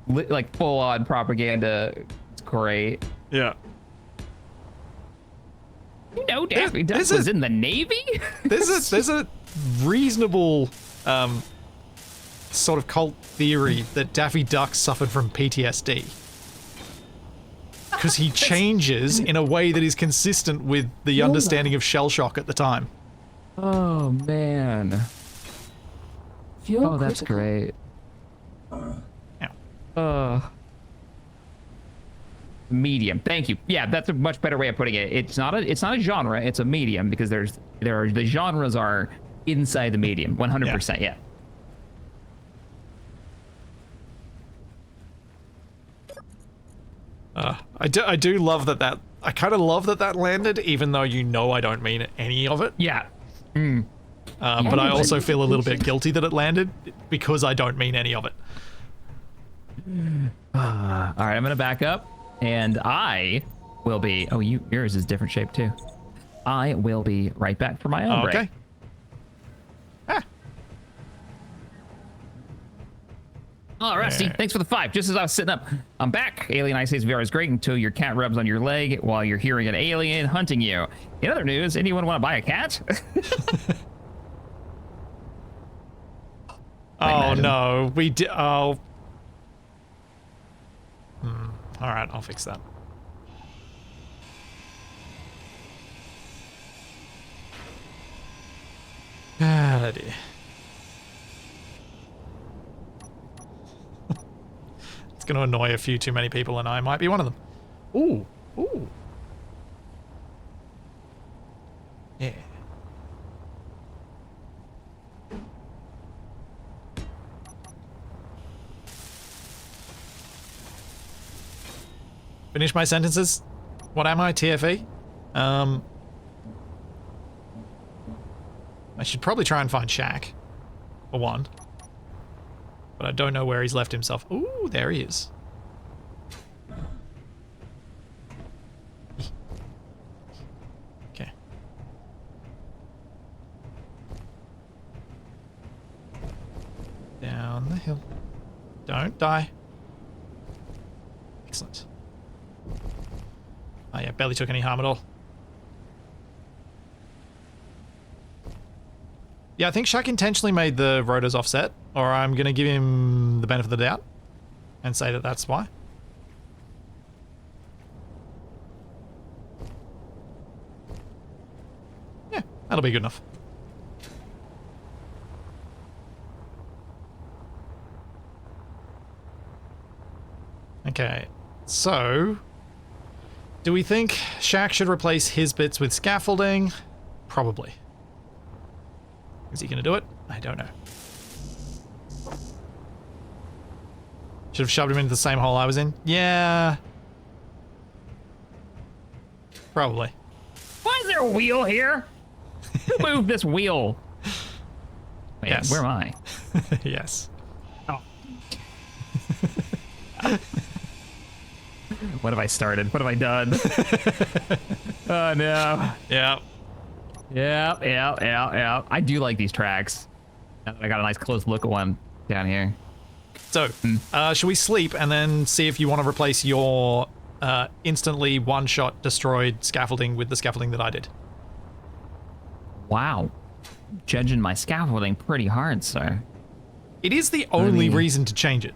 like full on propaganda. It's great. Yeah. You know, Daffy Duck there's was a- in the Navy. There's a reasonable sort of cult theory that Daffy Duck suffered from PTSD. Because he changes in a way that is consistent with the understanding of shell shock at the time. Oh man. Fuel Oh, that's critical. great. Yeah. Medium. Thank you. Yeah, that's a much better way of putting it. It's not a genre. It's a medium because the genres are inside the medium. 100%. Yeah. I do love that I kind of love that landed, even though you know I don't mean any of it. Yeah. But I also feel a little bit guilty that it landed because I don't mean any of it. All right, I'm gonna back up, and I will be. Oh, yours is different shape too. I will be right back for my own break. Okay. All right, Steve, thanks for the 5. Just as I was sitting up, I'm back. Alien Ice Age VR is great until your cat rubs on your leg while you're hearing an alien hunting you. In other news, anyone want to buy a cat? Oh imagine. no, we did. Oh. All right, I'll fix that. Ah, dear. It's going to annoy a few too many people, and I might be one of them. Ooh, ooh. Yeah. Finish my sentences. What am I, TFE? I should probably try and find Shaq, for one. But I don't know where he's left himself. Ooh, there he is. Okay. Down the hill. Don't die. Excellent. Oh yeah, barely took any harm at all. Yeah, I think Shaq intentionally made the rotors offset, or I'm going to give him the benefit of the doubt and say that that's why. Yeah, that'll be good enough. Okay, so do we think Shaq should replace his bits with scaffolding? Probably. Is he going to do it? I don't know. Should have shoved him into the same hole I was in? Yeah. Probably. Why is there a wheel here? Who moved this wheel? Wait, Yes. where am I? Yes. Oh. What have I started? What have I done? Oh no. Yeah. Yeah. I do like these tracks. Now that I got a nice close look at one down here. So, should we sleep and then see if you want to replace your instantly one-shot destroyed scaffolding with the scaffolding that I did? Wow. Judging my scaffolding pretty hard, sir. It is the only mean- reason to change it.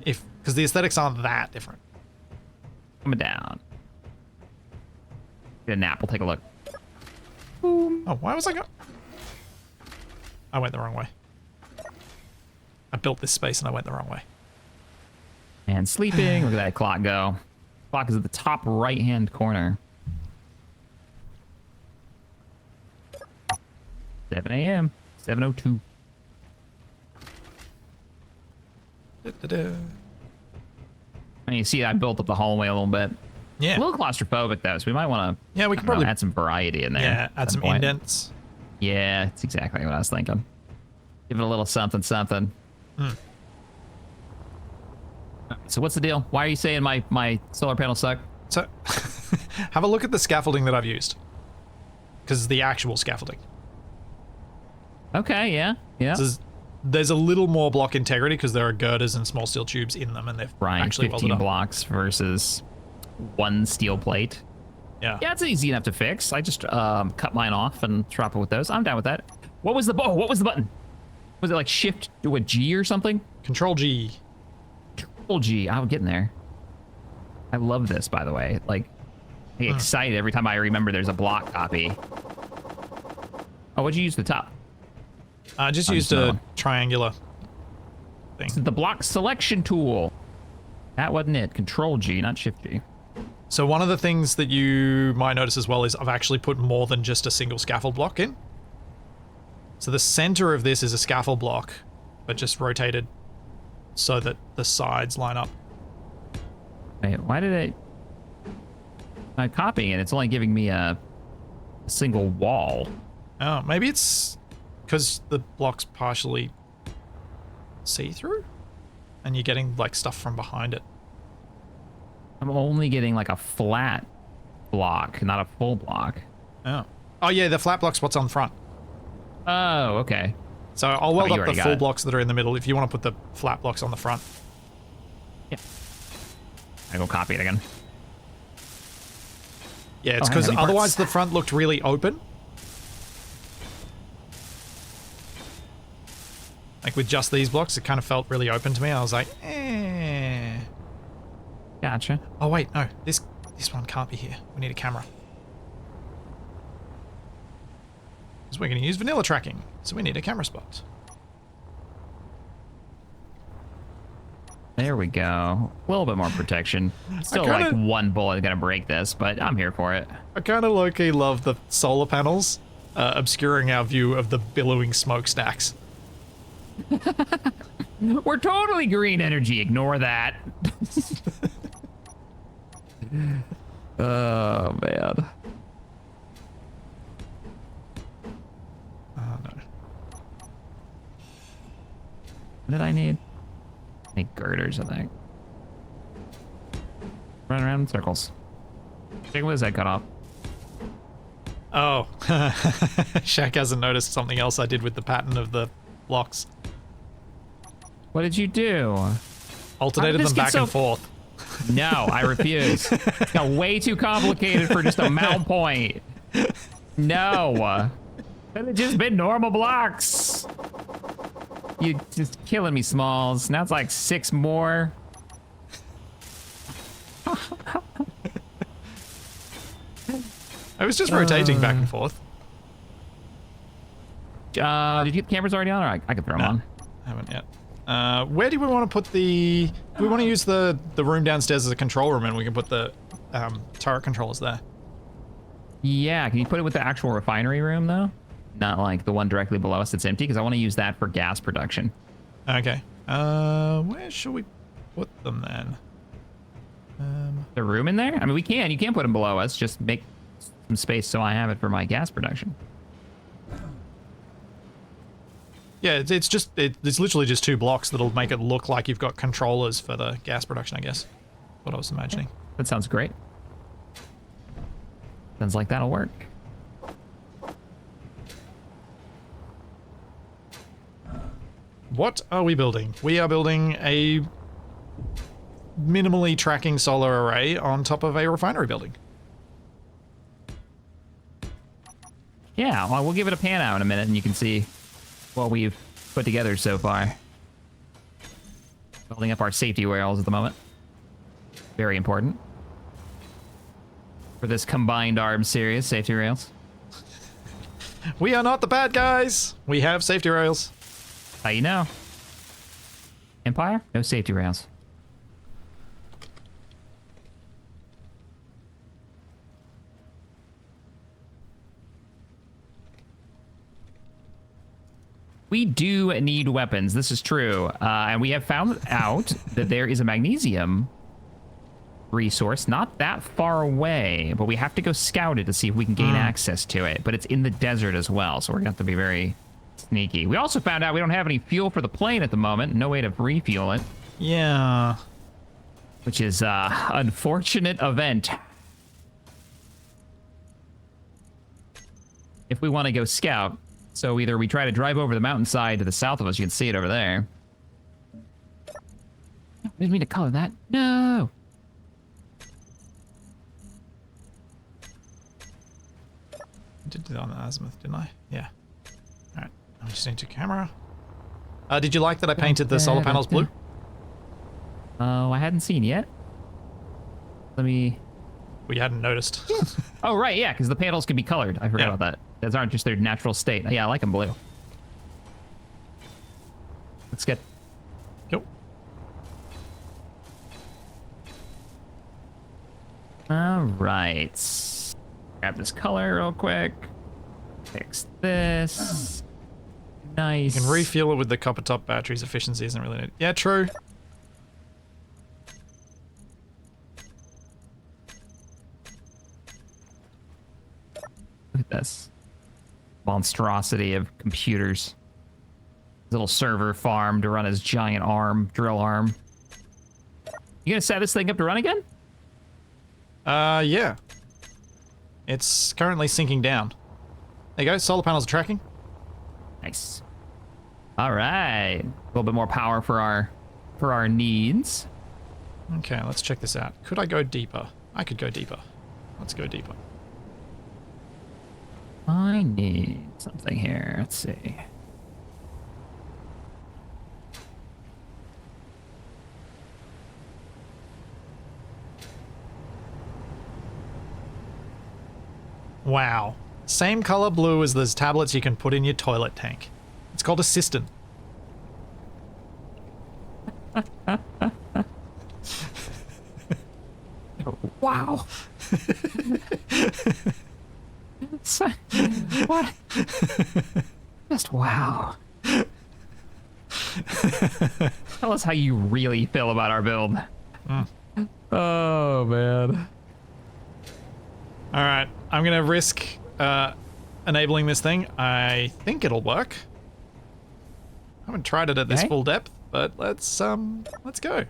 Because the aesthetics aren't that different. Coming down. Get a nap. We'll take a look. Oh, why was I going? I went the wrong way. I built this space and I went the wrong way. And sleeping. Look at that clock go. Clock is at the top right-hand corner. 7 a.m. 7:02. Da-da-da. I mean, you see, I built up the hallway a little bit. Yeah. A little claustrophobic though, so we might want to. Yeah, we can probably add some variety in there. Yeah, add some point. indents. Yeah, that's exactly what I was thinking. Give it a little something, something. So what's the deal? Why are you saying my solar panels suck? So, have a look at the scaffolding that I've used. Because it's the actual scaffolding. Okay, yeah. There's a little more block integrity because there are girders and small steel tubes in them, and they've Right, actually 15 welded up. blocks versus one steel plate. Yeah. Yeah, it's easy enough to fix. I just cut mine off and drop it with those. I'm down with that. What was the button? Was it like shift to a G or something? Control G. Control G. I'm getting there. I love this, by the way. Like, I get excited every time I remember there's a block copy. Oh, what'd you use the top? I just used a triangular thing. The block selection tool. That wasn't it. Control G, not Shift G. So one of the things that you might notice as well is I've actually put more than just a single scaffold block in. So the center of this is a scaffold block, but just rotated so that the sides line up. Wait, why did it... I'm copying it. It's only giving me a single wall. Oh, maybe it's because the block's partially see-through? And you're getting, like, stuff from behind it. I'm only getting like a flat block, not a full block. Oh. Oh, yeah, the flat block's what's on front. Oh, okay. So I'll weld you up the already got full it. blocks that are in the middle if you want to put the flat blocks on the front. Yeah. I go copy it again. Yeah, it's Oh, because heavy otherwise parts. the front looked really open. Like with just these blocks, it kind of felt really open to me. I was like, eh. Gotcha. Oh wait, no, this one can't be here. We need a camera. Because we're going to use vanilla tracking, so we need a camera spot. There we go. A little bit more protection. Still kinda- like one bullet gonna break this, but I'm here for it. I kind of low-key love the solar panels obscuring our view of the billowing smokestacks. We're totally green energy. Ignore that. Oh, man. Oh no. What did I need? I need girders, I think. Run around in circles. Big was I cut off? Oh. Shaq hasn't noticed something else I did with the pattern of the blocks. What did you do? Alternated this them get back so- and forth. No, I refuse. It's got way too complicated for just a mount point. No. Could have just been normal blocks. You just killing me, Smalls. Now it's like 6 more. I was just rotating back and forth. Did you get the cameras already on, or I can throw them on? Haven't yet. Where do we want to put the... Do we want to use the room downstairs as a control room and we can put the turret controllers there? Yeah, can you put it with the actual refinery room, though? Not like the one directly below us that's empty, because I want to use that for gas production. Okay. Where should we put them then? The room in there? I mean, we can. You can put them below us. Just make some space so I have it for my gas production. Yeah, it's literally just 2 blocks that'll make it look like you've got controllers for the gas production, I guess. What I was imagining. That sounds great. Sounds like that'll work. What are we building? We are building a minimally tracking solar array on top of a refinery building. Yeah, well, we'll give it a pan out in a minute, and you can see what we've put together so far. Building up our safety rails at the moment. Very important. For this combined arms series, safety rails. We are not the bad guys. We have safety rails. How you know? Empire? No safety rails. We do need weapons. This is true. And we have found out that there is a magnesium resource not that far away, but we have to go scout it to see if we can gain access to it. But it's in the desert as well, so we're going to have to be very sneaky. We also found out we don't have any fuel for the plane at the moment. No way to refuel it. Yeah. Which is unfortunate event. If we want to go scout. So either we try to drive over the mountainside to the south of us. You can see it over there. I didn't mean to color that. No. I did do that on the azimuth, didn't I? Yeah. All right. I'm just into camera. Did you like that I painted the solar panels blue? Oh, I hadn't seen yet. Let me... We hadn't noticed. Oh, right, yeah, because the panels can be colored. I forgot about that. Those aren't just their natural state. Yeah, I like them blue. Let's get... Yep. All right. Grab this color real quick. Fix this. Nice. You can refuel it with the copper top batteries. Efficiency isn't really needed. Yeah, true. Look at this monstrosity of computers. Little server farm to run his giant drill arm. You gonna set this thing up to run again? Yeah. It's currently sinking down. There you go. Solar panels are tracking. Nice. All right. A little bit more power for our needs. Okay, let's check this out. Could I go deeper? I could go deeper. Let's go deeper. I need something here. Let's see. Wow. Same color blue as those tablets you can put in your toilet tank. It's called a cistern. Wow. What? Just wow. Tell us how you really feel about our build. Oh, man. All right, I'm gonna risk enabling this thing. I think it'll work. I haven't tried it at this full depth, but let's go.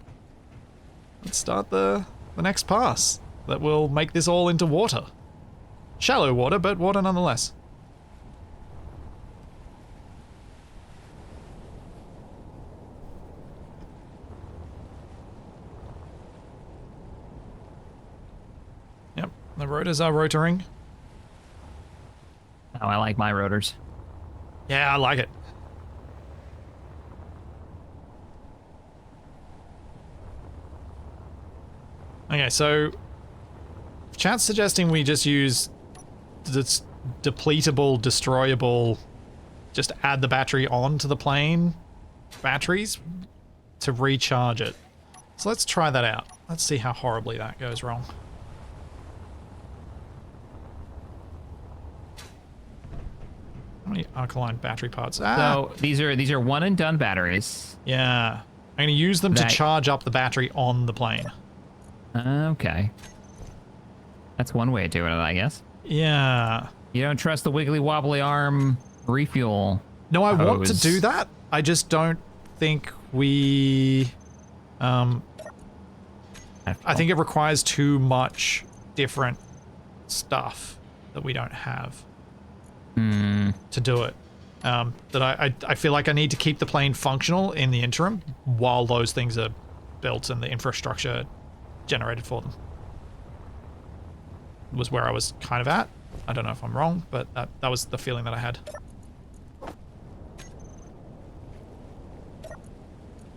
Let's start the next pass that will make this all into water. Shallow water, but water nonetheless. Yep, the rotors are rotoring. Oh, I like my rotors. Yeah, I like it. Okay, so chat's suggesting we just use this depletable, destroyable, just add the battery onto the plane batteries to recharge it. So let's try that out. Let's see how horribly that goes wrong. How many alkaline battery parts? So these are one and done batteries. Yeah. I'm going to use them to charge up the battery on the plane. Okay. That's one way of doing it, I guess. Yeah. You don't trust the wiggly wobbly arm refuel. No, I want to do that. I just don't think we... I think it requires too much different stuff that we don't have to do it. That I feel like I need to keep the plane functional in the interim while those things are built and the infrastructure generated for them. Was where I was kind of at. I don't know if I'm wrong, but that was the feeling that I had.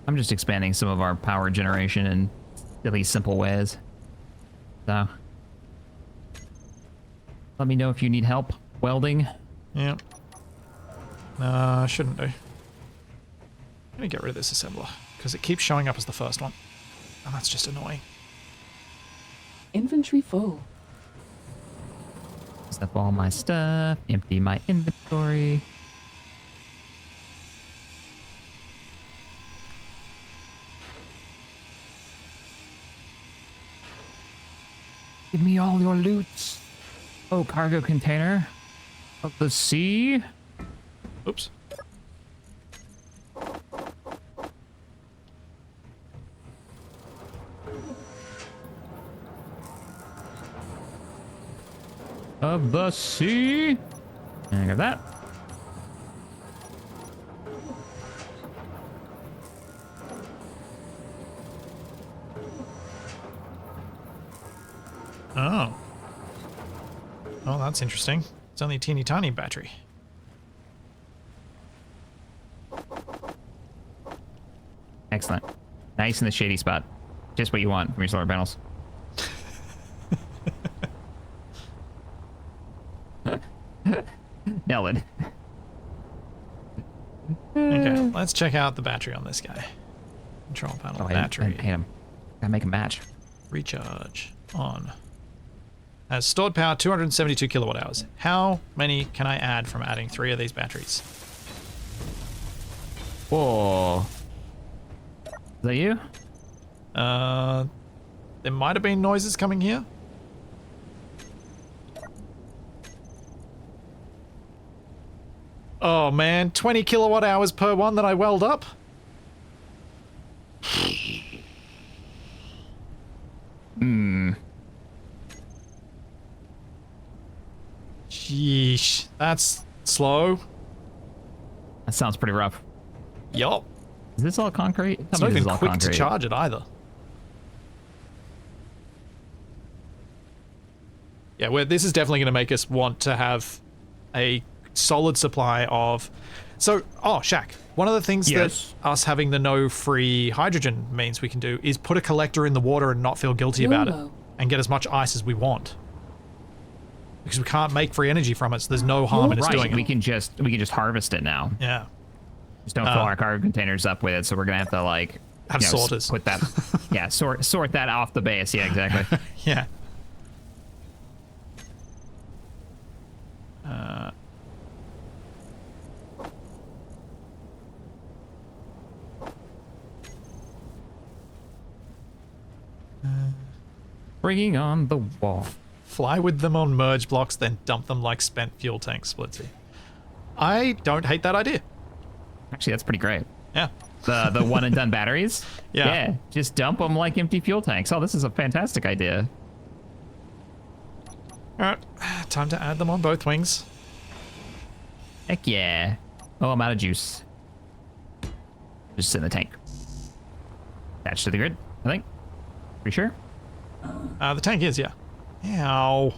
I'm just expanding some of our power generation in really simple ways. So, let me know if you need help welding. Yeah. No, shouldn't do. I'm gonna get rid of this assembler because it keeps showing up as the first one, and that's just annoying. Inventory full. Stuff all my stuff. Empty my inventory. Give me all your loot. Oh, cargo container of the sea. Oops. Of the sea. And I got that. Oh. Oh, that's interesting. It's only a teeny tiny battery. Excellent. Nice in the shady spot. Just what you want from your solar panels. Nailed it. Okay, let's check out the battery on this guy. Control panel battery. I hate him. Gotta make a match. Recharge on. Has stored power 272 kilowatt hours. How many can I add from adding 3 of these batteries? Whoa. Is that you? There might have been noises coming here. Oh man, 20 kilowatt hours per one that I weld up? Hmm. Sheesh, that's slow. That sounds pretty rough. Yup. Is this all concrete? It's not even quick to charge it either. Yeah, this is definitely going to make us want to have a solid supply of... So, Shaq, one of the things that us having the no free hydrogen means we can do is put a collector in the water and not feel guilty about it. And get as much ice as we want. Because we can't make free energy from it, so there's no harm in us doing it. We can just harvest it now. Yeah. Just don't fill our cargo containers up with it, so we're gonna have to like have sorters. Put that, sort that off the base. Yeah, exactly. Yeah. Bringing on the wall. Fly with them on merge blocks, then dump them like spent fuel tanks, Splitsy. I don't hate that idea. Actually, that's pretty great. Yeah. The one and done batteries. Yeah. Just dump them like empty fuel tanks. Oh, this is a fantastic idea. All right, time to add them on both wings. Heck yeah. Oh, I'm out of juice. Just sit in the tank. Attached to the grid, I think. Pretty sure. The tank is, yeah. Ow.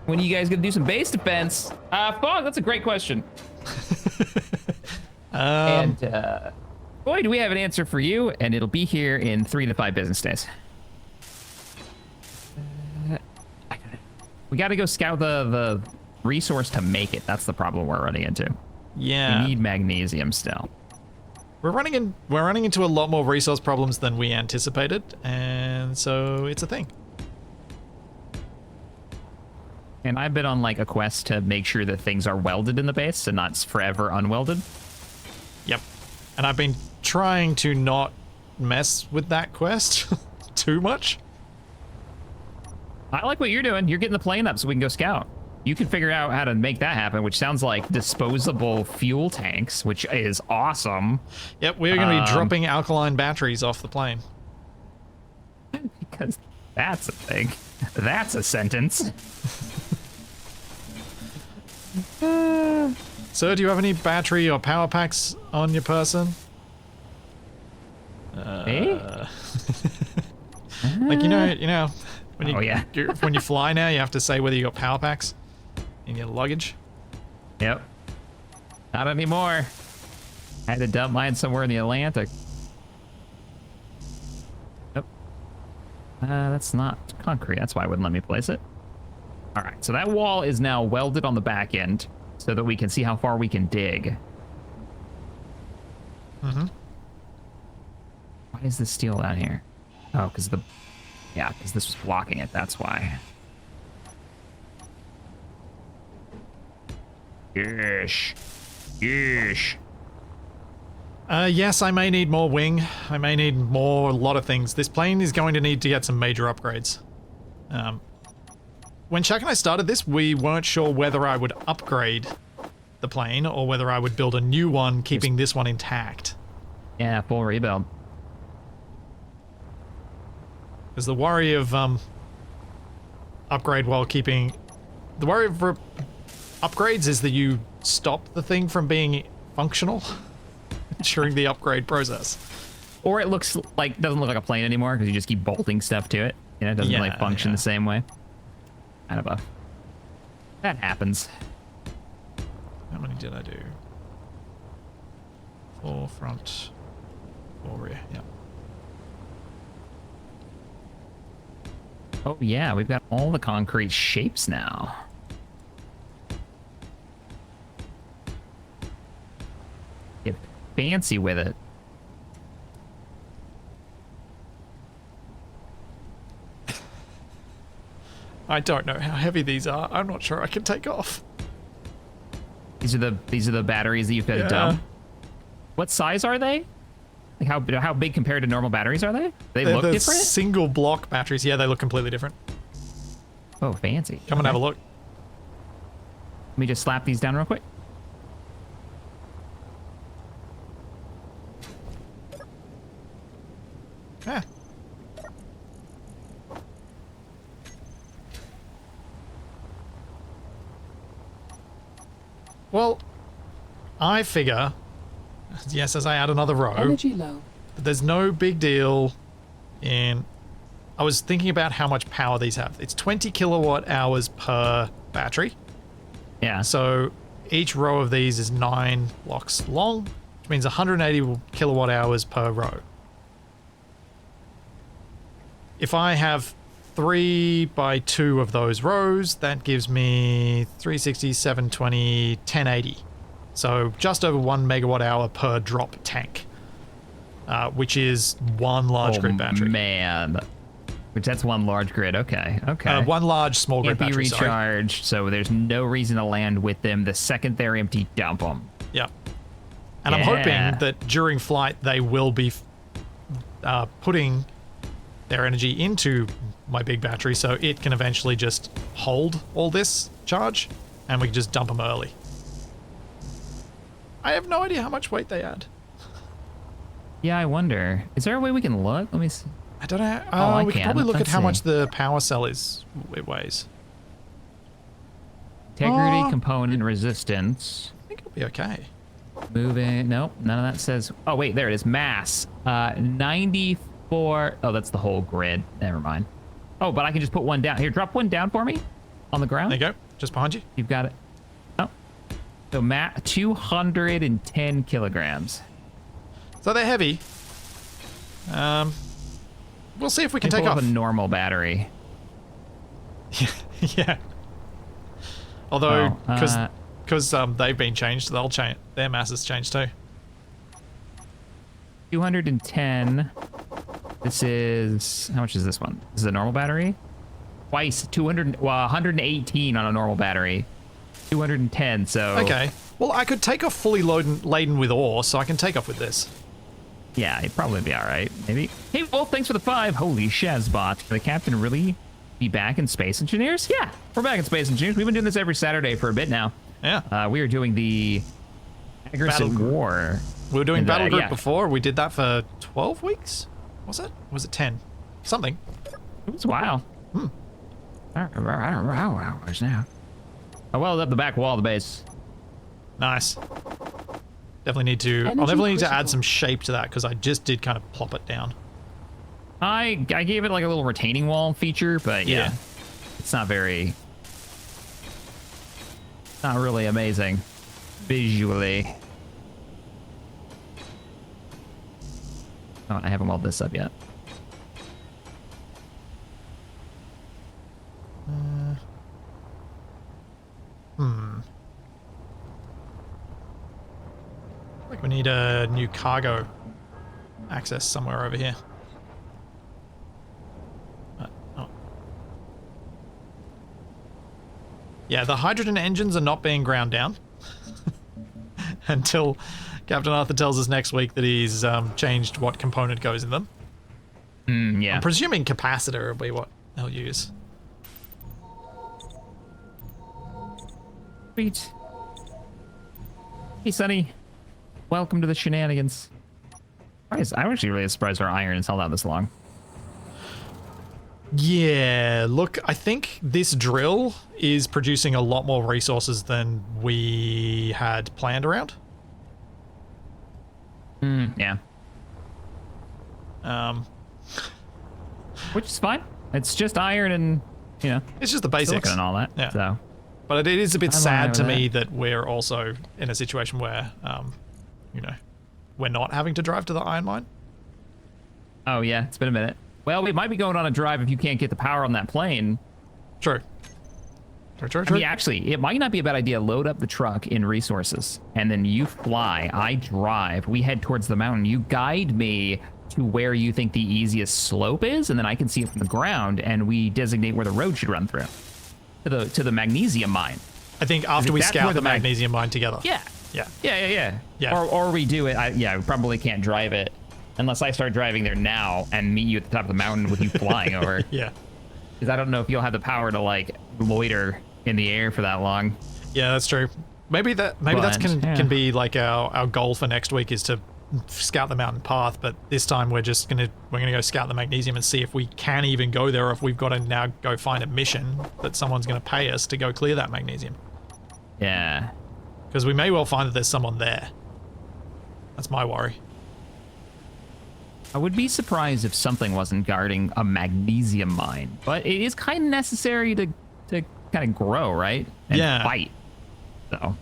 When are you guys gonna do some base defense? Fog, that's a great question. And boy, do we have an answer for you, and it'll be here in 3 to 5 business days. We gotta go scout the resource to make it. That's the problem we're running into. Yeah. We need magnesium still. We're running into a lot more resource problems than we anticipated, and so it's a thing. And I've been on like a quest to make sure that things are welded in the base and not forever unwelded. Yep. And I've been trying to not mess with that quest too much. I like what you're doing. You're getting the plane up so we can go scout. You can figure out how to make that happen, which sounds like disposable fuel tanks, which is awesome. Yep, we're going to be dropping alkaline batteries off the plane. Because that's a thing. That's a sentence. Sir, do you have any battery or power packs on your person? Hey? Like, you know, when when you fly now, you have to say whether you got power packs in your luggage. Yep. Not anymore. I had to dump mine somewhere in the Atlantic. Yep. That's not concrete. That's why it wouldn't let me place it. All right, so that wall is now welded on the back end so that we can see how far we can dig. Mm-hmm. Why is this steel down here? Oh, because because this was blocking it, that's why. Yeesh. Yeesh. Yes, I may need more wing. I may need a lot of things. This plane is going to need to get some major upgrades. When Shaq and I started this, we weren't sure whether I would upgrade the plane or whether I would build a new one, keeping this one intact. Yeah, full rebuild. Because the worry of upgrade while keeping... The worry of upgrades is that you stop the thing from being functional during the upgrade process. Or it doesn't look like a plane anymore because you just keep bolting stuff to it. You know, it doesn't really function the same way. Kind of that happens. How many did I do? 4 front, 4 rear, yeah. Oh yeah, we've got all the concrete shapes now. Get fancy with it. I don't know how heavy these are. I'm not sure I can take off. These are the batteries that you've got to dump. What size are they? Like how big compared to normal batteries are they? They look They're different? single block batteries. Yeah, they look completely different. Oh, fancy. Come and have a look. Let me just slap these down real quick. Yeah. Well, I figure, yes, as I add another row, Energy low. but there's no big deal in... I was thinking about how much power these have. It's 20 kilowatt hours per battery. Yeah. So each row of these is 9 blocks long, which means 180 kilowatt hours per row. If I have 3 by 2 of those rows, that gives me 360, 720, 1080. So just over 1 megawatt hour per drop tank, which is one large grid battery. Man. Which that's one large grid. Okay. Okay. One large small grid Can't be battery, sorry. recharged, so there's no reason to land with them. The second they're empty, dump them. Yeah. And I'm hoping that during flight they will be putting their energy into my big battery so it can eventually just hold all this charge and we can just dump them early. I have no idea how much weight they add. Yeah, I wonder. Is there a way we can look? Let me see. I don't know. I we can can. probably look Let's at how see. much the power cell it weighs. Integrity, component, resistance. I think it'll be okay. Moving. Nope, none of that says. Oh, wait, there it is. Mass. 94. Oh, that's the whole grid. Never mind. Oh, but I can just put one down. Here, drop one down for me on the ground. There you go. Just behind you. You've got it. Oh. So, 210 kilograms. So they're heavy. We'll see if we can take Pull off. up a normal battery. Yeah. Although, Oh, because they've been changed, they'll change. Their mass has changed too. 210. This is... How much is this one? This is a normal battery? Twice. 118 on a normal battery. 210, so... Okay. Well, I could take off fully laden with ore, so I can take off with this. Yeah, it'd probably be all right. Maybe. Hey, Wolf, thanks for the 5. Holy Shazbot. Can the captain really be back in Space Engineers? Yeah, we're back in Space Engineers. We've been doing this every Saturday for a bit now. Yeah. We are doing the Agaris Battle group. War. We were doing And, Battle Group yeah. before. We did that for 12 weeks? Was it? Or was it 10? Something. It was a while. I don't remember how hours now. I welded up the back wall of the base. Nice. Definitely need to... I'll Energy definitely need to critical. add some shape to that, because I just did kind of plop it down. I gave it like a little retaining wall feature, but yeah. Yeah. It's not very... Not really amazing. Visually. Oh, I haven't welded this up yet. We need a new cargo access somewhere over here. Oh. Yeah, the hydrogen engines are not being ground down until Captain Arthur tells us next week that he's changed what component goes in them. Yeah. I'm presuming capacitor will be what they'll use. Sweet. Hey, Sonny. Welcome to the shenanigans. I'm actually really surprised our iron has held out this long. Yeah, look, I think this drill is producing a lot more resources than we had planned around. Yeah. Which is fine. It's just iron and, you know, It's just the basics. silicon and all that. Yeah. So, But it is a bit I'm sad alright to with me that we're also in a situation where, you know, we're not having to drive to the iron mine. oh yeah, it's been a minute. Well, we might be going on a drive if you can't get the power on that plane. True. True. I mean, actually, it might not be a bad idea. Load up the truck in resources, and then you fly. I drive. We head towards the mountain. You guide me to where you think the easiest slope is, and then I can see it from the ground, and we designate where the road should run through to the magnesium mine. I think after we that's scout where the the magnesium mine together. Yeah. Yeah. Yeah. Or we do it. Yeah, we probably can't drive it unless I start driving there now and meet you at the top of the mountain with you flying over. Yeah. Because I don't know if you'll have the power to like loiter in the air for that long. Yeah, that's true. Maybe that's Yeah. can be like our goal for next week is to scout the mountain path, but this time we're gonna go scout the magnesium and see if we can even go there, or if we've got to now go find a mission that someone's gonna pay us to go clear that magnesium. Yeah. Because we may well find that there's someone there. That's my worry. I would be surprised if something wasn't guarding a magnesium mine, but it is kind of necessary to kind of grow, right? And Yeah. fight. So,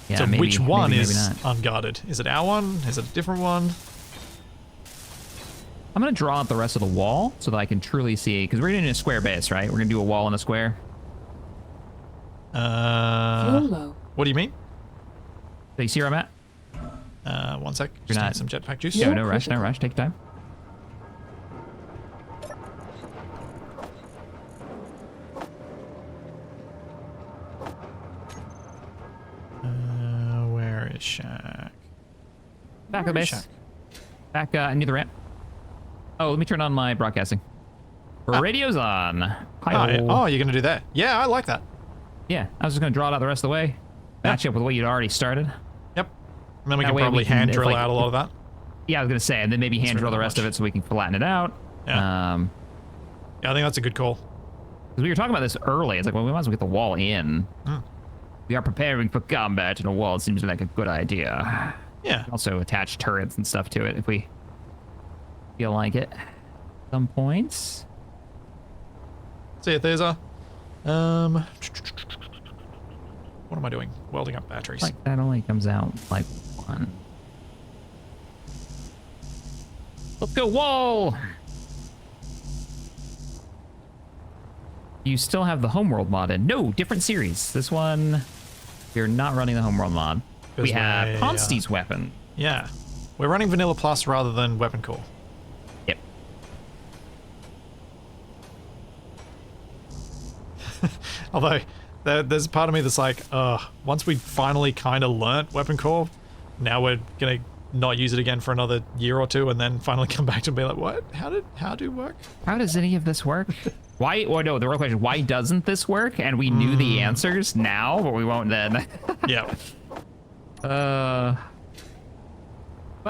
yeah, So maybe, which one maybe is not. unguarded? Is it our one? Is it a different one? I'm gonna draw out the rest of the wall so that I can truly see, because we're doing a square base, right? We're gonna do a wall and a square. Fuel low. What do you mean? So you see where I'm at? 1 sec. You're Just not- need some jetpack juice. Yeah, Yeah. no rush, no rush. Take your time. Where is Shaq? Back of the Where's base. Shaq? Back near the ramp. Oh, let me turn on my broadcasting. Radio's on. Hi. Oh, you're gonna do that? Yeah, I like that. Yeah, I was just gonna draw it out the rest of the way. Match up with what you'd already started. Yep. And then we That can way probably we can- hand if, drill like, out a lot of that. Yeah, I was gonna say, and then maybe hand drill really the rest much. of it so we can flatten it out. Yeah. Yeah, I think that's a good call. Because we were talking about this early. It's like, well, we might as well get the wall in. Hmm. We are preparing for combat, and a wall seems like a good idea. Yeah. Also attach turrets and stuff to it if we feel like it. Some points. See you, Thesa. What am I doing? Welding up batteries. Like that only comes out like one. Let's go wall. You still have the homeworld mod in? No, different series. This one, we're not running the homeworld mod. We 'Cause have they, Consti's weapon. Yeah. We're running Vanilla Plus rather than Weapon Core. Yep. Although, there's a part of me that's like, once we finally kind of learnt Weapon Core, now we're going to not use it again for another year or two and then finally come back to be like, what? How do it work? How does any of this work? Why? Well, no, the real question, why doesn't this work? And we knew the answers now, but we won't then. Yeah. But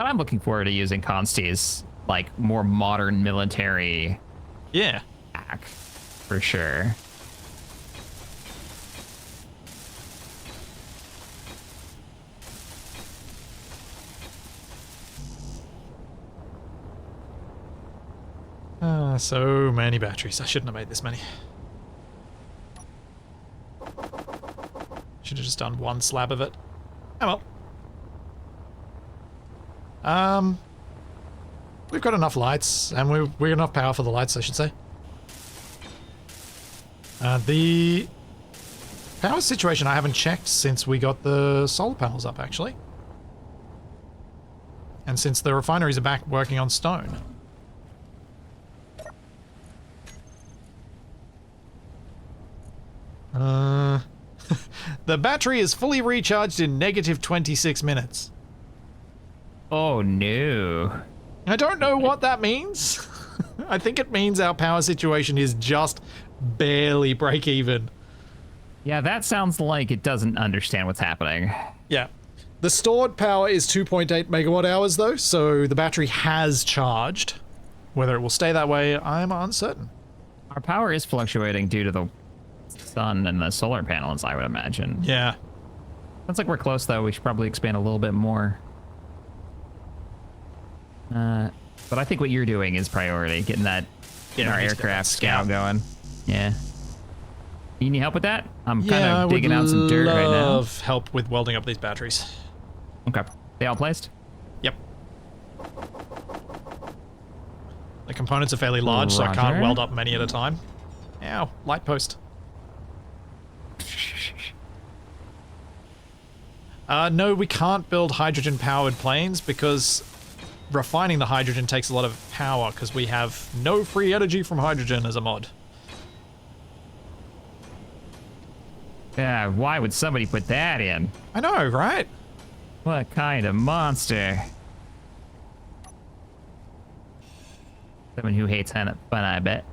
I'm looking forward to using Consti's, like, more modern military Yeah. hack, for sure. So many batteries. I shouldn't have made this many. Should have just done one slab of it. Oh well. We've got enough lights, and we've got enough power for the lights, I should say. The power situation I haven't checked since we got the solar panels up, actually. And since the refineries are back working on stone. The battery is fully recharged in negative 26 minutes. Oh no. I don't know what that means. I think it means our power situation is just barely break even. Yeah, that sounds like it doesn't understand what's happening. Yeah. The stored power is 2.8 megawatt hours though, so the battery has charged. Whether it will stay that way, I'm uncertain. Our power is fluctuating due to the sun and the solar panels, I would imagine. Yeah. Looks like we're close though. We should probably expand a little bit more. But I think what you're doing is priority, getting our aircraft scout going. Yeah. You need help with that? I'm kind of digging out some dirt right now. I would love help with welding up these batteries. Okay. They all placed? Yep. The components are fairly large, so I can't weld up many at a time. Ow, light post. No, we can't build hydrogen-powered planes because refining the hydrogen takes a lot of power because we have no free energy from hydrogen as a mod. Yeah, why would somebody put that in? I know, right? What kind of monster? Someone who hates fun, I bet.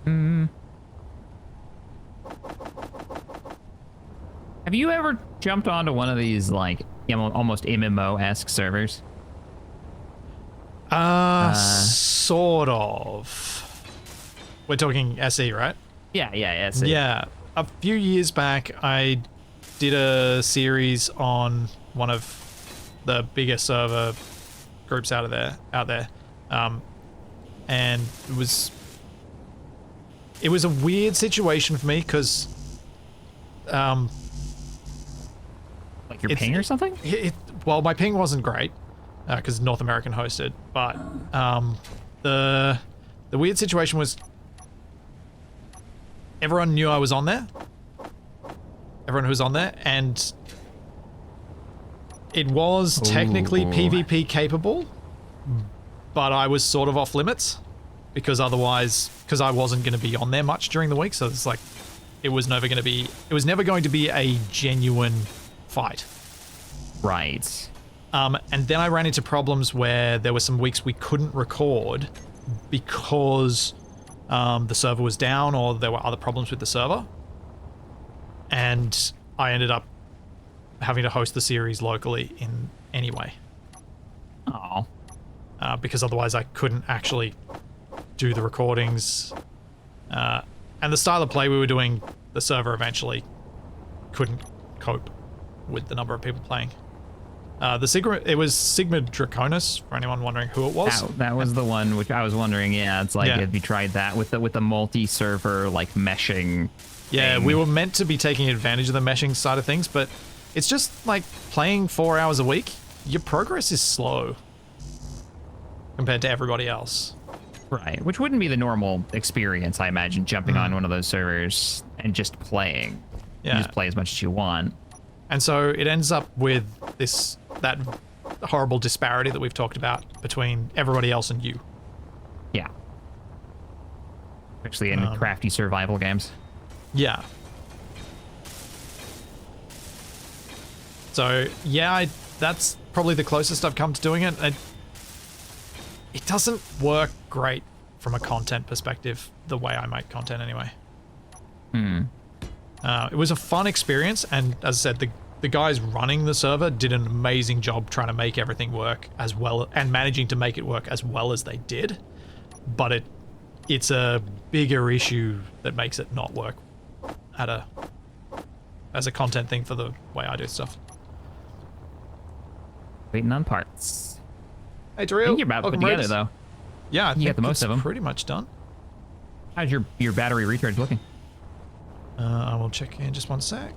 Hmm. Have you ever jumped onto one of these, like, almost MMO-esque servers? Sort of. We're talking SE, right? Yeah. Yeah. A few years back, I did a series on one of the bigger server groups out there. And it was a weird situation for me because like your ping or something? Well, my ping wasn't great because North American hosted, but the weird situation was everyone knew I was on there. Everyone who was on there, and it was technically PvP capable, but I was sort of off limits because I wasn't going to be on there much during the week. So it's like, it was never going to be a genuine fight. Right. And then I ran into problems where there were some weeks we couldn't record because the server was down or there were other problems with the server. And I ended up having to host the series locally anyway. Oh. Because otherwise I couldn't actually do the recordings. And the style of play we were doing, the server eventually couldn't cope with the number of people playing. It was Sigma Draconis, for anyone wondering who it was. That was the one which I was wondering. Yeah, it's like, have you tried that with the multi-server, like, meshing? Yeah, we were meant to be taking advantage of the meshing side of things, but it's just like playing 4 hours a week. Your progress is slow compared to everybody else. Right, which wouldn't be the normal experience, I imagine, jumping on one of those servers and just playing. Yeah. You just play as much as you want. And so it ends up with that horrible disparity that we've talked about between everybody else and you. Yeah. Especially in crafty survival games. Yeah. So, yeah, that's probably the closest I've come to doing it. It doesn't work great from a content perspective, the way I make content anyway. It was a fun experience, and as I said, the guys running the server did an amazing job trying to make everything work as well, and managing to make it work as well as they did. But it's a bigger issue that makes it not work as a content thing for the way I do stuff. Waiting on parts. Hey, Darrell. I think you're about to put together, though. Yeah, I think you got the most of them. Pretty much done. How's your battery recharge looking? I will check in just one sec.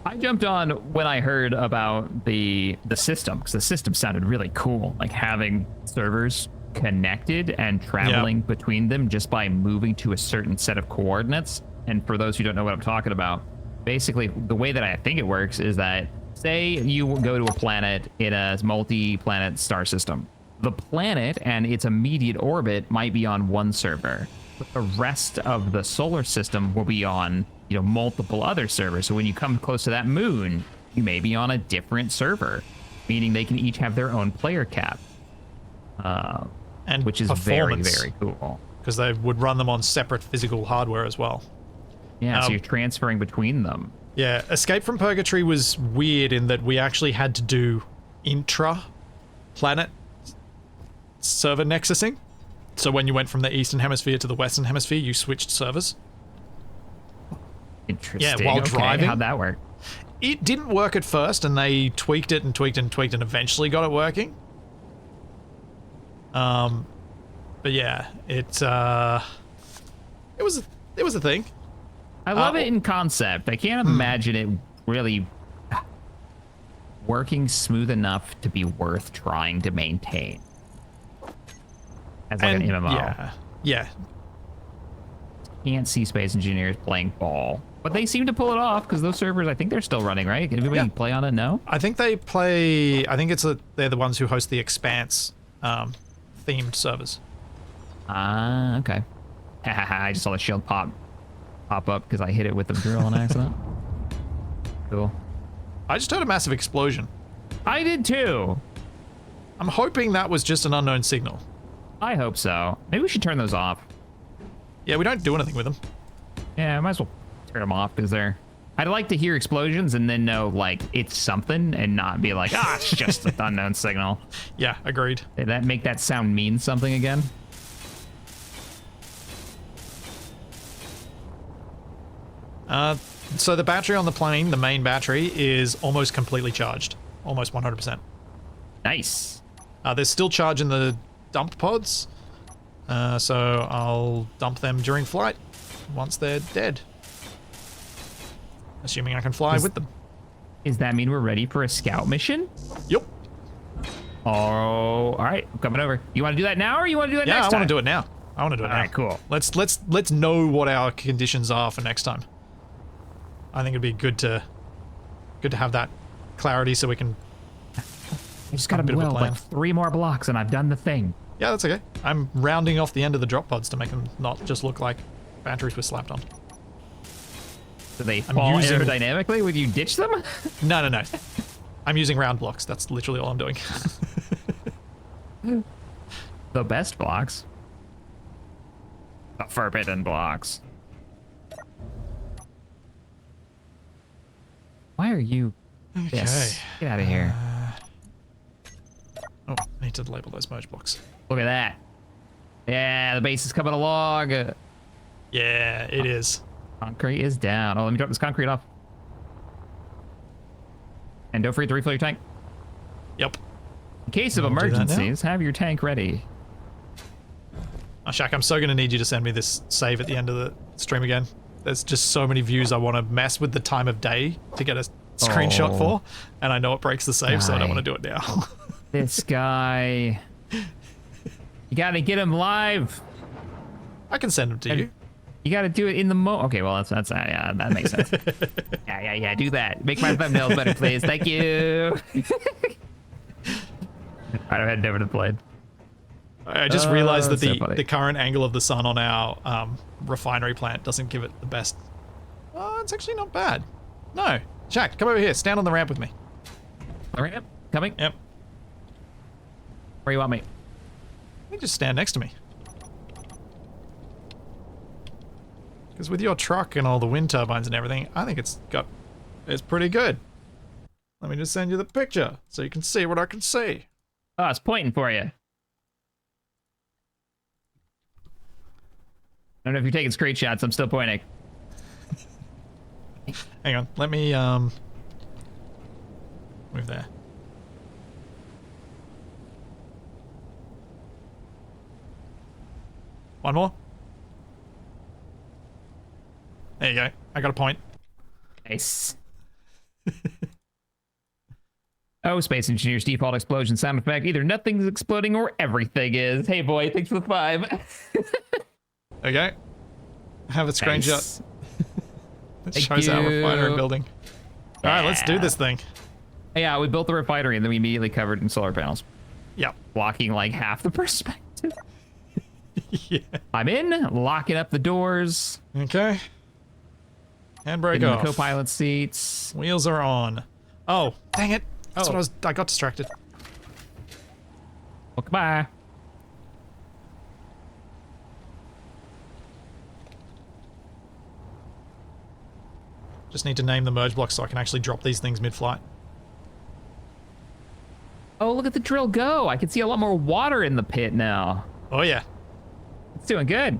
I jumped on when I heard about the system, because the system sounded really cool, like having servers connected and traveling between them just by moving to a certain set of coordinates. And for those who don't know what I'm talking about, basically, the way that I think it works is that, say you go to a planet in a multi-planet star system. The planet and its immediate orbit might be on one server, but the rest of the solar system will be on, you know, multiple other servers. So when you come close to that moon, you may be on a different server, meaning they can each have their own player cap, And which is very, performance, very cool. because they would run them on separate physical hardware as well. Yeah, so you're transferring between them. Yeah, Escape from Purgatory was weird in that we actually had to do intra-planet server nexusing. So when you went from the Eastern Hemisphere to the Western Hemisphere, you switched servers. Interesting. Yeah, while Okay, driving. How'd that work? It didn't work at first, and they tweaked it and tweaked and tweaked and eventually got it working. But yeah, it was a thing. I love it in concept. I can't imagine it really working smooth enough to be worth trying to maintain as like an MMO. Yeah. Can't see Space Engineers playing ball, but they seem to pull it off because those servers, I think they're still running, right? Can anybody play on it? No. I think they play. I think they're the ones who host the Expanse themed servers. Ah, okay. I just saw the shield pop up because I hit it with the drill on accident. Cool. I just heard a massive explosion. I did too. I'm hoping that was just an unknown signal. I hope so. Maybe we should turn those off. Yeah, we don't do anything with them. Yeah, I might as well turn them off because they're... I'd like to hear explosions and then know, like, it's something and not be like, ah, it's just an unknown signal. Yeah, agreed. Did that make that sound mean something again? So the battery on the plane, the main battery, is almost completely charged. Almost 100%. Nice. There's still charge in the dump pods. So I'll dump them during flight once they're dead. Assuming I can fly with them. Does that mean we're ready for a scout mission? Yep. Oh, all right. I'm coming over. You want to do that now or you want to do that Yeah, next I time? want to do it now. I want to do it now. All right, cool. Let's know what our conditions are for next time. I think it'd be good to have that clarity so we can. I just got a bit to of a build plan. like 3 more blocks and I've done the thing. Yeah, that's okay. I'm rounding off the end of the drop pods to make them not just look like batteries were slapped on. Do they fall using- aerodynamically when you ditch them? No. I'm using round blocks. That's literally all I'm doing. The best blocks. The forbidden blocks. Why are you... Yes. Get out of here. Oh, I need to label those merge blocks. Look at that. Yeah, the base is coming along. Yeah, it is. Concrete is down. Oh, let me drop this concrete off. And don't forget to refill your tank. Yep. In case of We'll do that now. emergencies, have your tank ready. Oh, Shaq, I'm so going to need you to send me this save at the end of the stream again. There's just so many views I want to mess with the time of day to get a screenshot for, and I know it breaks the save, so I don't want to do it now. This guy. You gotta get him live. I can send them to you. You gotta do it in the Okay, well that's yeah, that makes sense. yeah. Do that. Make my thumbnails better, please. Thank you. Alright, I'm heading over to the plane. I just realized that so funny. the current angle of the sun on our refinery plant doesn't give it the best. Oh, it's actually not bad. No. Shaq, come over here. Stand on the ramp with me. All right, coming. Yep. Where you want me? You can just stand next to me. Because with your truck and all the wind turbines and everything, I think it's pretty good. Let me just send you the picture so you can see what I can see. Oh, it's pointing for you. I don't know if you're taking screenshots. I'm still pointing. Hang on, let me move there. One more. There you go. I got a point. Nice. Oh, Space Engineer's default explosion sound effect. Either nothing's exploding or everything is. Hey, boy, thanks for the 5. There you go. Have a screenshot. Nice. It Thank shows our you. refinery building. All right, let's do this thing. Yeah, we built the refinery and then we immediately covered it in solar panels, Yep. blocking like half the perspective. Yeah. I'm in, locking up the doors. Okay. Handbrake In the off. co-pilot seats. Wheels are on. Oh, dang it. That's Oh. what I got distracted. Well, goodbye. Just need to name the merge blocks so I can actually drop these things mid-flight. Oh, look at the drill go. I can see a lot more water in the pit now. Oh, yeah. It's doing good.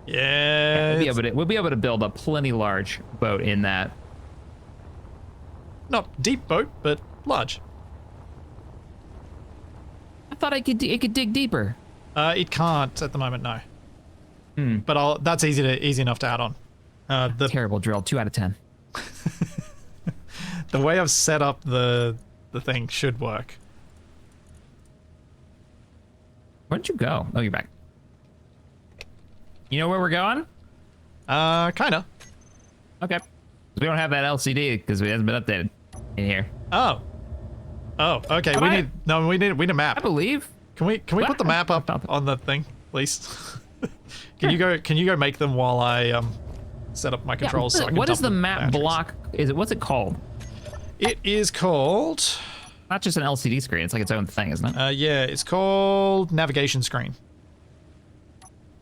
Yeah. We'll be able to build a plenty large boat in that. Not deep boat, but large. I thought it could dig deeper. It can't at the moment, no. But that's easy enough to add on. The Terrible drill. 2 out of 10. the way I've set up the thing should work. Where'd you go? Oh, you're back. You know where we're going? Kinda. Okay. We don't have that LCD because it hasn't been updated in here. Oh. Oh, okay. Alright. We need a I map. believe. Can we put the map up on the thing, please? Can you go make them while I set up my controls so I can What is dump the map batteries? block? What's it called? It is called Not just an LCD screen. It's like its own thing, isn't it? yeah, it's called navigation screen.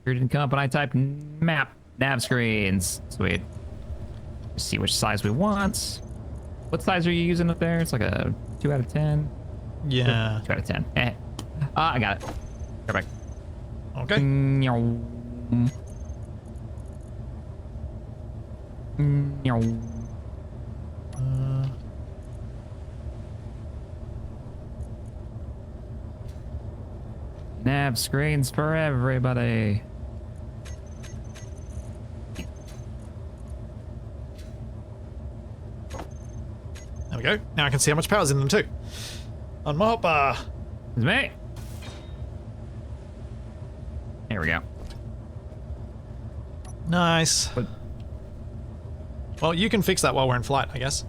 Here didn't come up and I typed map nav screens. Sweet. Let's see which size we want. What size are you using up there? It's like a 2 out of 10. Yeah. 2 out of 10. Eh. I got it. Perfect. Okay. Nav screens for everybody. There we go. Now I can see how much power's in them too. On my hotbar. It's me. There we go. Nice. But- Well, you can fix that while we're in flight, I guess.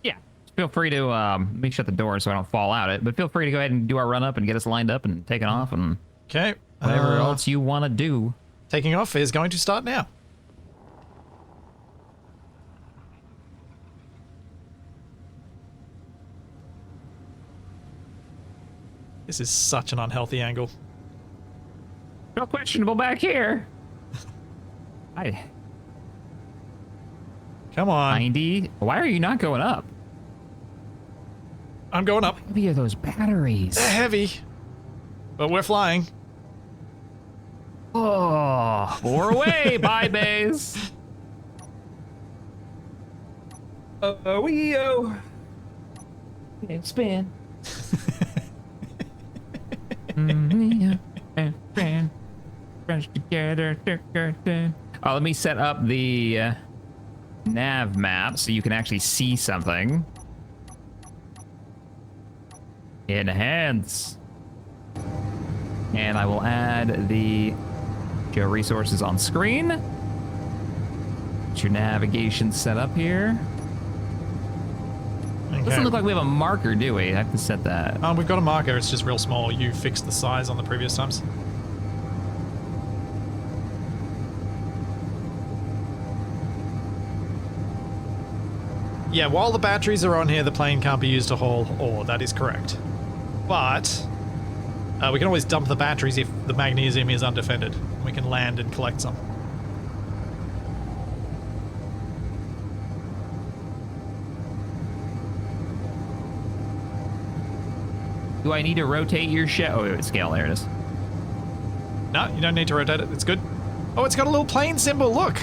Yeah. Feel free to let me shut the door so I don't fall out it. But feel free to go ahead and do our run up and get us lined up and taken off and Okay. whatever else you want to do. Taking off is going to start now. This is such an unhealthy angle. Real questionable back here. Come on. 90. Why are you not going up? I'm going up. How heavy are those batteries? They're heavy. But we're flying. Oh, we're away. Bye, bays. We can't spin. Together. Let me set up the nav map so you can actually see something. Enhance. And I will add the show resources on screen. Get your navigation set up here. Okay. Doesn't look like we have a marker, do we? I have to set that. We've got a marker, it's just real small. You fixed the size on the previous times. Yeah, while the batteries are on here, the plane can't be used to haul ore. That is correct. But we can always dump the batteries if the magnesium is undefended. We can land and collect some. Do I need to rotate your ship? Oh, wait, scale. There it is. No, you don't need to rotate it. It's good. Oh, it's got a little plane symbol. Look.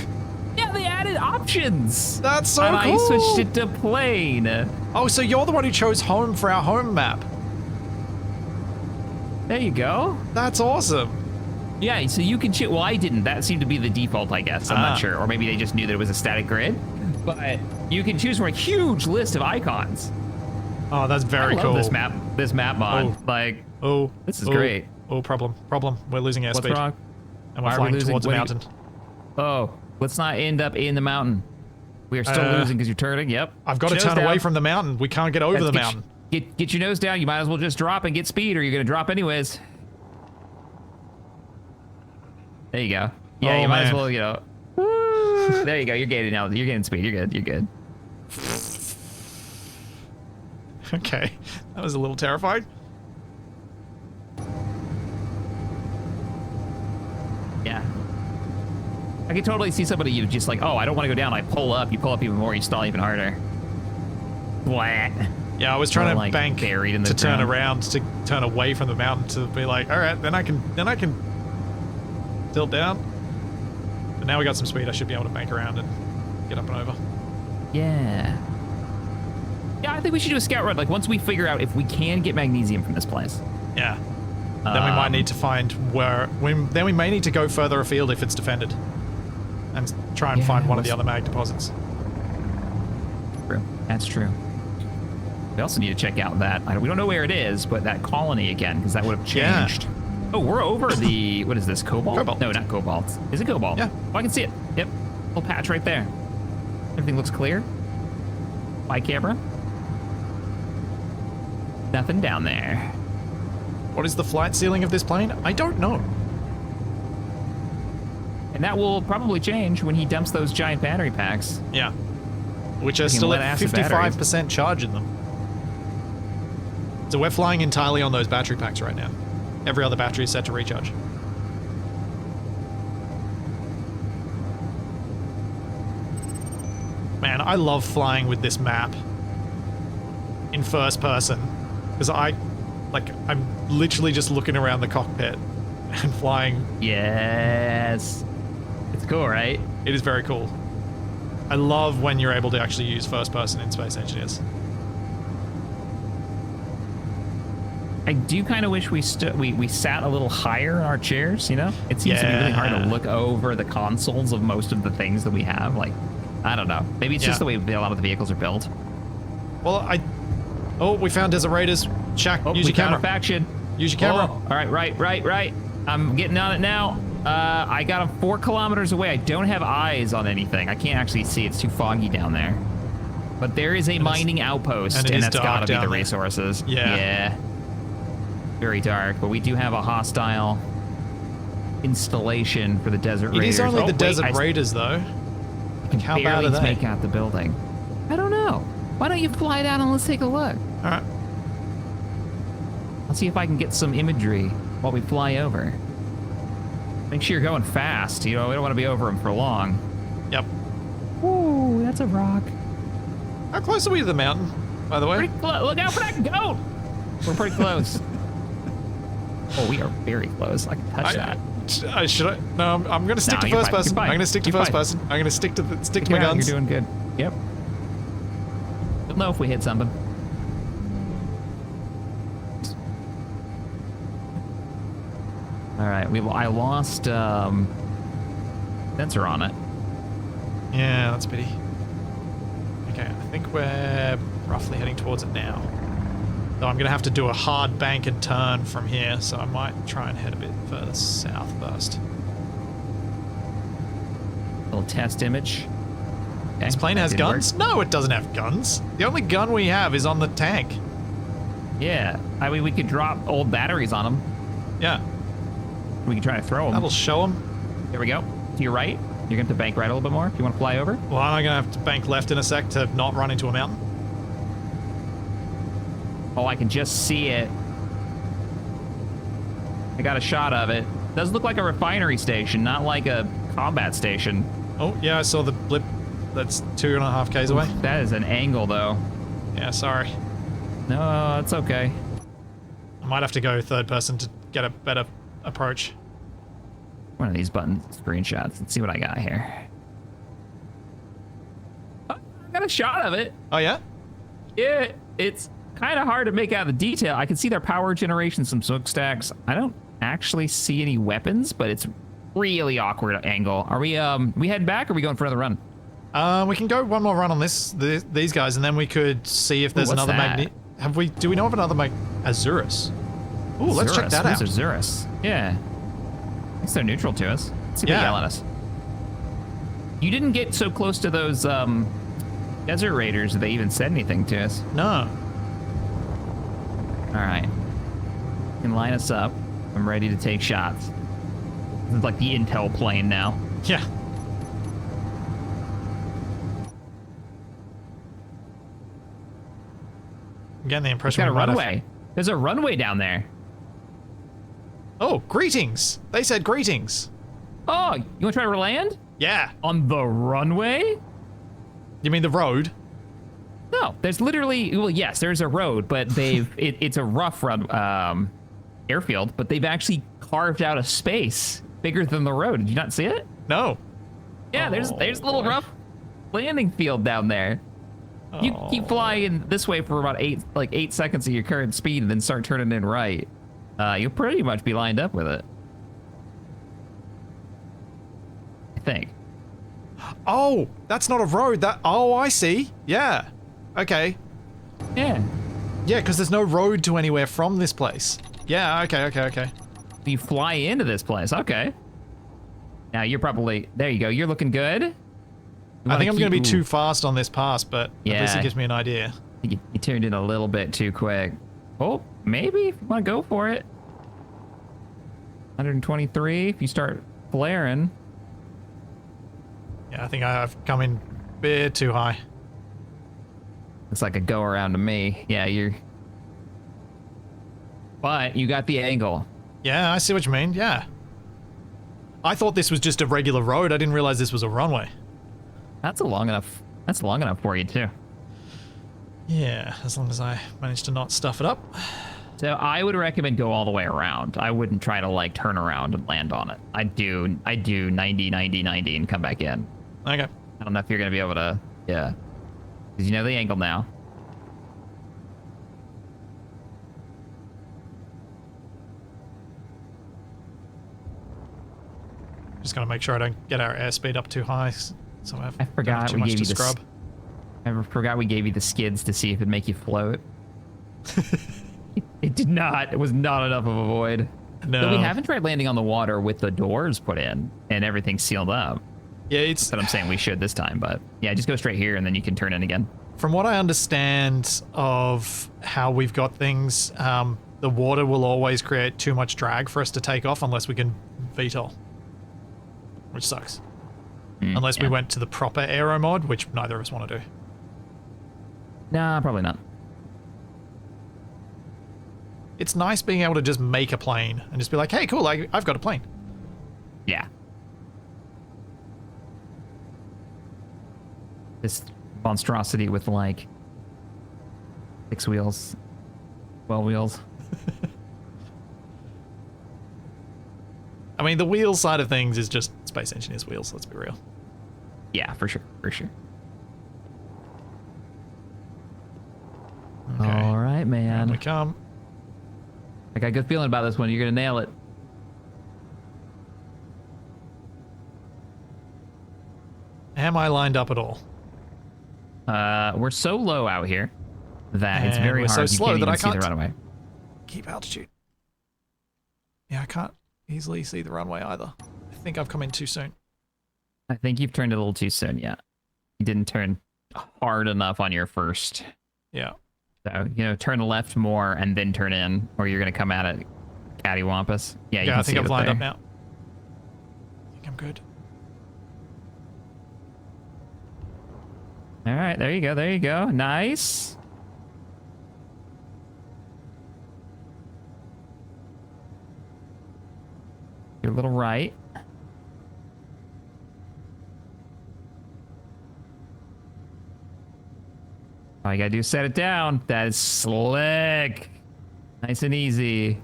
Yeah, they added options. That's so and cool. I switched it to plane. Oh, so you're the one who chose home for our home map. There you go. That's awesome. Yeah, so you can choose. Well, I didn't. That seemed to be the default, I guess. I'm not sure. Or maybe they just knew that it was a static grid. But you can choose from a huge list of icons. Oh, that's very I cool. love this map mod. Oh. Like, Oh, this is great. Oh, problem. We're losing airspeed. What's wrong? And Why we're are we flying losing- towards a what do you- mountain. Oh, Let's not end up in the mountain. We are still losing because you're turning. Yep. I've got to Nose turn away down. from the mountain. We can't get over the Get mountain. Get your nose down. You might as well just drop and get speed, or you're gonna drop anyways. There you go. Yeah, Oh, you might as man. well, you know. Woo. There you go. You're gaining now. You're getting speed. You're good. You're good. Okay, that was a little terrifying. Yeah. I can totally see somebody you just like, oh, I don't want to go down. I pull up. You pull up even more. You stall even harder. What? Yeah, I was trying to Like, bank buried in the to turn ground. around to turn away from the mountain to be like, all right, then I can tilt down. But now we got some speed. I should be able to bank around and get up and over. Yeah. Yeah, I think we should do a scout run. Like once we figure out if we can get magnesium from this place. Yeah. Then we might need to find where. Then we may need to go further afield if it's defended, and try and Yeah, find one of the let's- other mag deposits. True. That's true. We also need to check out that. We don't know where it is, but that colony again, because that would have Yeah. changed. Oh, we're over the. What is this? Cobalt? Cobalt. No, not cobalt. Is it cobalt? Yeah. Oh, I can see it. Yep. Little patch right there. Everything looks clear. By camera. Nothing down there. What is the flight ceiling of this plane? I don't know. And that will probably change when he dumps those giant battery packs. Yeah. Which are Fucking still lead at acid batteries. 55% charge in them. So we're flying entirely on those battery packs right now. Every other battery is set to recharge. Man, I love flying with this map in first person because I'm literally just looking around the cockpit and flying. Yes. It's cool, right? It is very cool. I love when you're able to actually use first person in Space Engineers. I do kind of wish we sat a little higher in our chairs, you know? It seems to be really hard to Yeah. look over the consoles of most of the things that we have. Like, I don't know. Maybe it's just the way a lot of the vehicles are built. Well, Oh, we found Desert Raiders. Shaq, Oh, use we your found camera. a faction. Use your camera. Oh, all right, right. I'm getting on it now. I got them 4 kilometers away. I don't have eyes on anything. I can't actually see. It's too foggy down there. But there is a mining outpost, and it and is that's dark got to be down the there. resources. Yeah. Yeah. Very dark, but we do have a hostile installation for the Desert It Raiders. is only Oh, the wait, Desert I Raiders, though. can How bad barely are they? make out the building. I don't know. Why don't you fly down and let's take a look? All right. I'll see if I can get some imagery while we fly over. Make sure you're going fast. You know, we don't want to be over them for long. Yep. Ooh, that's a rock. How close are we to the mountain, by the way? Pretty close. Look out for that goat. We're pretty close. Oh, we are very close. I can touch that. No, I'm going to stick No, to you're first fine, person. you're fine, I'm going to stick to you're first fine. person. I'm going to stick to my You're guns. doing good. Yep. You'll know if we hit something. All right, I lost sensor on it. Yeah, that's a pity. Okay, I think we're roughly heading towards it now. Though I'm going to have to do a hard bank and turn from here, so I might try and head a bit further south first. Little test image. Okay, This plane that has didn't work. guns? No, it doesn't have guns. The only gun we have is on the tank. Yeah, I mean we could drop old batteries on them. Yeah, We can try to throw them. that'll show them. There we go. To your right. You're going to have to bank right a little bit more. Do you want to fly over? Well, I'm going to have to bank left in a sec to not run into a mountain. Oh, I can just see it. I got a shot of it. Does look like a refinery station, not like a combat station. Oh, yeah, I saw the blip. That's 2.5 Ks away. That is an angle, though. Yeah, sorry. No, it's okay. I might have to go third person to get a better approach. One of these button screenshots. Let's see what I got here. Oh, I got a shot of it. Oh, yeah? Yeah, it's kind of hard to make out the detail. I can see their power generation, some smokestacks. I don't actually see any weapons, but it's really awkward angle. Are we heading back or are we going for another run? We can go one more run on these guys, and then we could see if there's what's another that? Do we know of another Azurus? Ooh, let's check that out. Who's Azurus? Yeah. I guess they're neutral to us. Let's see if they Yeah. yell at us. You didn't get so close to those desert raiders that they even said anything to us. No. All right. You can line us up. I'm ready to take shots. This is like the intel plane now. Yeah. I'm getting the It's impression got a we might have- runway. There's a runway down there. Oh, greetings. They said greetings. Oh, you want to try to land? Yeah. On the runway? You mean the road? No, there's literally, well, yes, there's a road, but it's a rough run, airfield, but they've actually carved out a space bigger than the road. Did you not see it? No. Yeah, there's a little boy. rough landing field down there. You keep flying this way for about 8 seconds of your current speed and then start turning in right. You'll pretty much be lined up with it. I think. Oh, that's not a road. Oh, I see. Yeah. Okay. Yeah. Yeah, because there's no road to anywhere from this place. Yeah, okay. You fly into this place. Okay. Now you're probably, there you go. You're looking good. I think I'm going to be too fast on this pass, but at least Yeah. it gives me an idea. You turned in a little bit too quick. Oh, maybe if you want to go for it. 123. If you start flaring. Yeah, I think I've come in a bit too high. Looks like a go around to me. Yeah, but you got the angle. Yeah, I see what you mean. Yeah. I thought this was just a regular road. I didn't realize this was a runway. That's long enough for you too. Yeah, as long as I manage to not stuff it up. So I would recommend go all the way around. I wouldn't try to like turn around and land on it. I do 90, 90, 90 and come back in. Okay. I don't know if you're gonna be able to, yeah. Because you know the angle now. Just gotta make sure I don't get our airspeed up too high, so I I forgot too we much gave to you the scrub. I forgot we gave you the skids to see if it'd make you float. It did not. It was not enough of a void. No. But we haven't tried landing on the water with the doors put in and everything sealed up. Yeah, it's But I'm saying we should this time. But yeah, just go straight here and then you can turn in again. from what I understand of how we've got things. The water will always create too much drag for us to take off unless we can VTOL, which sucks. Unless we yeah. went to the proper aero mod, which neither of us want to do. Nah, probably not. It's nice being able to just make a plane and just be like, hey, cool, I've got a plane. Yeah. This monstrosity with like 6 wheels, 12 wheels. I mean, the wheel side of things is just Space Engineers wheels, let's be real. Yeah, for sure, for sure. Okay. All right, man. We come. I got a good feeling about this one. You're gonna nail it. Am I lined up at all? We're so low out here that it's And very we're hard. so You slow can't that even I see the can't- runway. Keep altitude. Yeah, I can't easily see the runway either. I think I've come in too soon. I think you've turned a little too soon. Yeah, you didn't turn hard enough on your first. Yeah. So turn left more and then turn in, or you're gonna come at it cattywampus. Yeah, you Yeah, can I think see I've it lined there. up now. I think I'm good. All right, there you go. There you go. Nice. You're a little right. All you gotta do is set it down. That is slick. Nice and easy.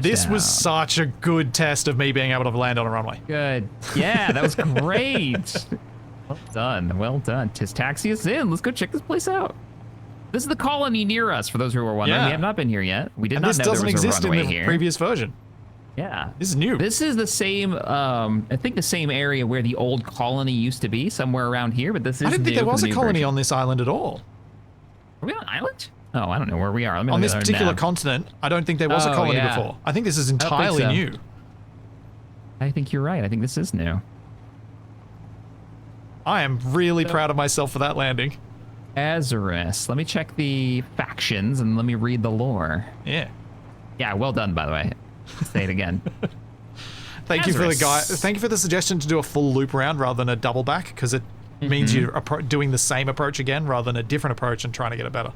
This was Touchdown. such a good test of me being able to land on a runway. Good. Yeah, that was great. Well done. Well done. Just taxi us in. Let's go check this place out. This is the colony near us, for those who are wondering. Yeah. We have not been here yet. We did And not this know there doesn't was exist a in runway the here. previous version. Yeah. This is new. This is the same, I think the same area where the old colony used to be, somewhere around here, but this is I didn't think new there for was the a new colony version. on this island at all. Are we on an island? Oh, I don't know where we are. Let me On look this at our particular nav. continent, I don't think there was a Oh, colony yeah. before. I think this is think entirely so. new. I think you're right. I think this is new. I am really proud of myself for that landing. Agaris. Let me check the factions and let me read the lore. Yeah. Yeah, well done, by the way. Say it again. Thank you for the suggestion to do a full loop around rather than a double back, because it means you're doing the same approach again rather than a different approach and trying to get it better.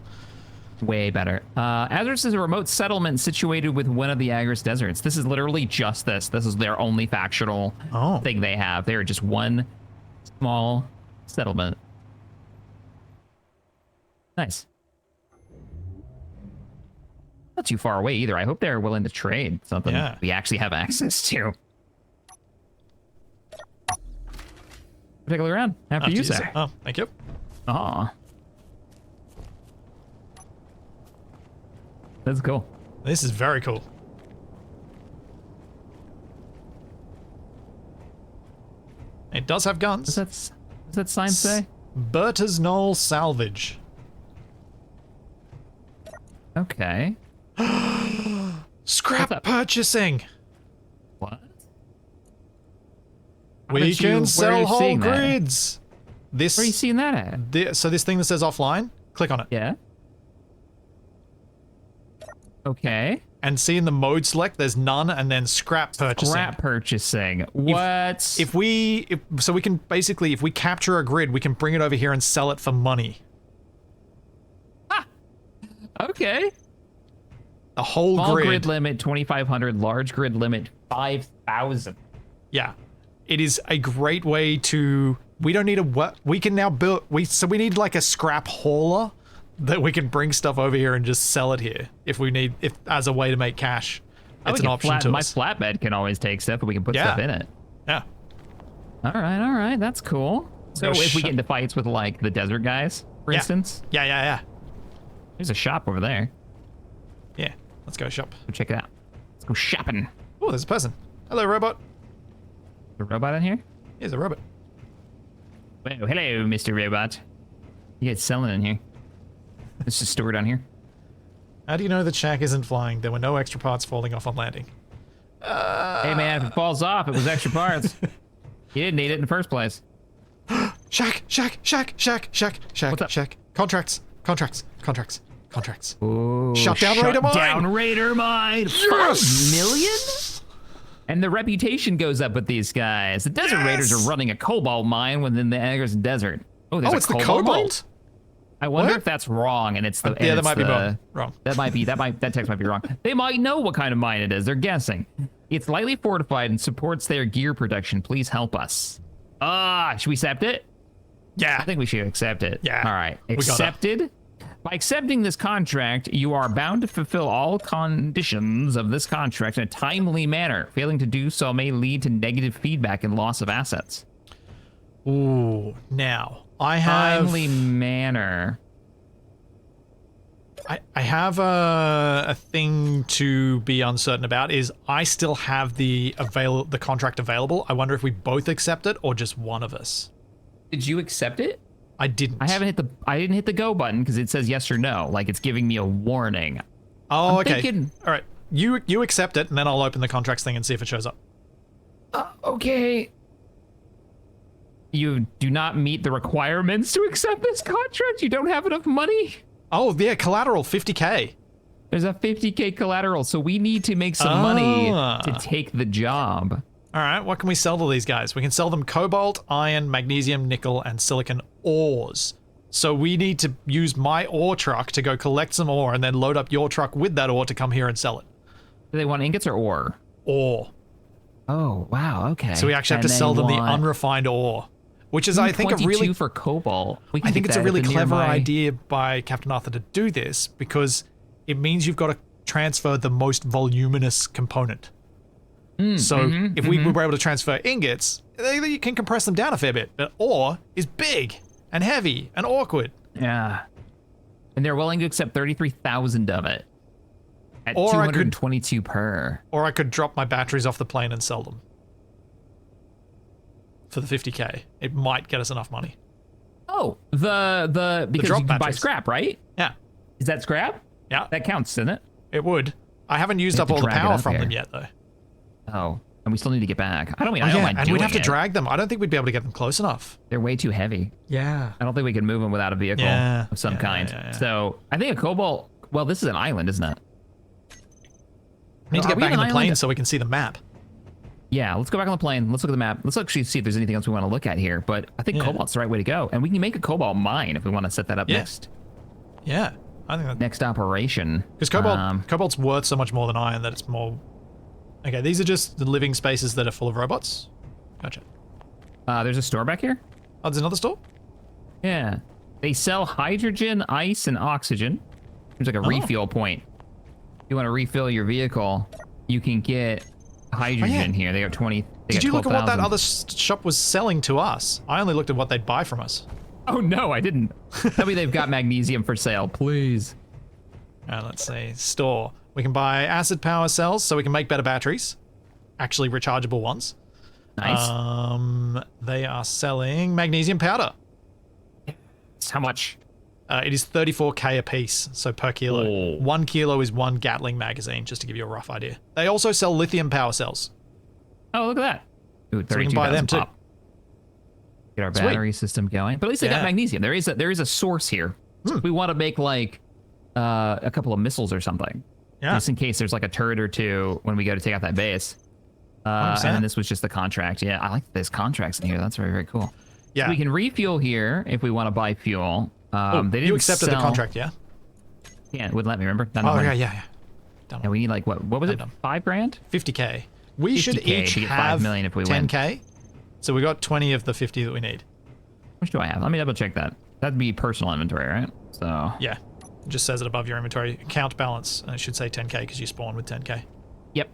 Way better. Agaris is a remote settlement situated with one of the Agaris deserts. This is literally just this. This is their only factional thing they have. They are just one small settlement. Nice. Not too far away either. I hope they're willing to trade something we actually have access to. Take a look around. After you, sir. Oh, thank you. Aw. That's cool. This is very cool. It does have guns. What's that sign say? Berta's Knoll Salvage. Okay. Scrap purchasing. What? We can sell whole grids. This. Where are you seeing that at? So this thing that says offline, click on it. Yeah. Okay. And see in the mode select, there's none, and then scrap purchasing. Scrap purchasing. What? If we can basically, if we capture a grid, we can bring it over here and sell it for money. Ah. Okay. The whole Small grid. grid limit 2,500. Large grid limit 5,000. Yeah. It is a great way to. We don't need we can now build. We need like a scrap hauler that we can bring stuff over here and just sell it here if as a way to make cash. It's an option to my us. flatbed can always take stuff, but we can put stuff in it. Yeah. All right, that's cool. So if we get into fights with like the desert guys, for instance. Yeah. There's a shop over there. Yeah. Let's go shop. Go check it out. Let's go shopping. Oh, there's a person. Hello, robot. The robot in here? Here's a robot. Whoa, hello, Mr. Robot. You guys selling in here? This is stored on here. How do you know the shack isn't flying? There were no extra parts falling off on landing. Hey man, if it falls off, it was extra parts. You didn't need it in the first place. Shack. What's up? Contracts. Ooh, Shut down Raider Mine. Down Raider Mine. Yes! 5 million? And the reputation goes up with these guys. The Desert Raiders are running a cobalt mine within the Agaris Desert. Oh, there's it's a the cobalt mine? cobalt. I wonder What? if that's wrong, and it's the That might be wrong. That text might be wrong. They might know what kind of mine it is. They're guessing. It's lightly fortified and supports their gear production. Please help us. Should we accept it? Yeah. I think we should accept it. Yeah. All right. We gotta. Accepted. By accepting this contract, you are bound to fulfill all conditions of this contract in a timely manner. Failing to do so may lead to negative feedback and loss of assets. Ooh. Now, I have... Timely manner. I have a thing to be uncertain about is I still have the contract available. I wonder if we both accept it or just one of us. Did you accept it? I didn't. I didn't hit the go button because it says yes or no. Like it's giving me a warning. Oh, I'm thinking, all right. You accept it, and then I'll open the contracts thing and see if it shows up. Okay. You do not meet the requirements to accept this contract? You don't have enough money? Oh, yeah, collateral, 50K. There's a 50K collateral, so we need to make some money to take the job. All right, what can we sell to these guys? We can sell them cobalt, iron, magnesium, nickel, and silicon ores. So we need to use my ore truck to go collect some ore and then load up your truck with that ore to come here and sell it. Do they want ingots or ore? Ore. Oh, wow, okay. So we actually have to sell them the unrefined ore, which is, I think, a really... for cobalt. I think it's a really clever idea by Captain Arthur to do this because it means you've got to transfer the most voluminous component. So if we were able to transfer ingots, you can compress them down a fair bit. But ore is big and heavy and awkward. Yeah. And they're willing to accept 33,000 of it at 222 per. Or I could drop my batteries off the plane and sell them for the 50K. It might get us enough money. Oh, because you can buy scrap, right? Yeah. Is that scrap? Yeah. That counts, doesn't it? It would. I haven't used up all the power from them yet, though. Oh. And we still need to get back. I don't Oh, mind yeah, and we'd doing have to it. drag them. I don't think we'd be able to get them close enough. They're way too heavy. Yeah. I don't think we can move them without a vehicle of some kind. Yeah. So I think a cobalt. Well, this is an island, isn't it? We need to Are get we back in in an the plane island? so we can see the map. Yeah, let's go back on the plane. Let's look at the map. Let's actually see if there's anything else we want to look at here. But I think cobalt's the right way to go, and we can make a cobalt mine if we want to set that up next. Yeah, I think that. Next operation. Because cobalt's worth so much more than iron that it's more. Okay, these are just the living spaces that are full of robots. Gotcha. There's a store back here. Oh, there's another store? Yeah, they sell hydrogen, ice, and oxygen. There's like a refuel point. If you want to refill your vehicle, you can get hydrogen here. They got 20. Did you look at what that 12,000. other shop was selling to us? I only looked at what they'd buy from us. Oh no, I didn't. Tell me they've got magnesium for sale, please. Let's see. Store. We can buy acid power cells so we can make better batteries. Actually rechargeable ones. Nice. They are selling magnesium powder. How much? It is 34k a piece, so per kilo. Oh. 1 kilo is 1 Gatling magazine, just to give you a rough idea. They also sell lithium power cells. Oh, look at that. Ooh, So we can buy them 32,000 too. pop. Get our Sweet. battery system going. But at least they got Yeah. magnesium. There is a source here. So if we want to make like a couple of missiles or something. Yeah. Just in case there's like a turret or two when we go to take out that base. And 100%. then this was just the contract. Yeah, I like that there's contracts in here. That's very, very cool. Yeah. So we can refuel here if we want to buy fuel. Oh, They didn't you accepted the sell- contract, yeah? Yeah, it wouldn't let me, remember? Not Oh, enough yeah, money. yeah. Done. Yeah, we need like, what was it? Done. 5 grand? 50k. We should 50K each to get have 5 million if we win. 10k. So we got 20 of the 50 that we need. How much do I have? Let me double check that. That'd be personal inventory, right? So Yeah. It just says it above your inventory. Count balance, and it should say 10k because you spawn with 10k. Yep.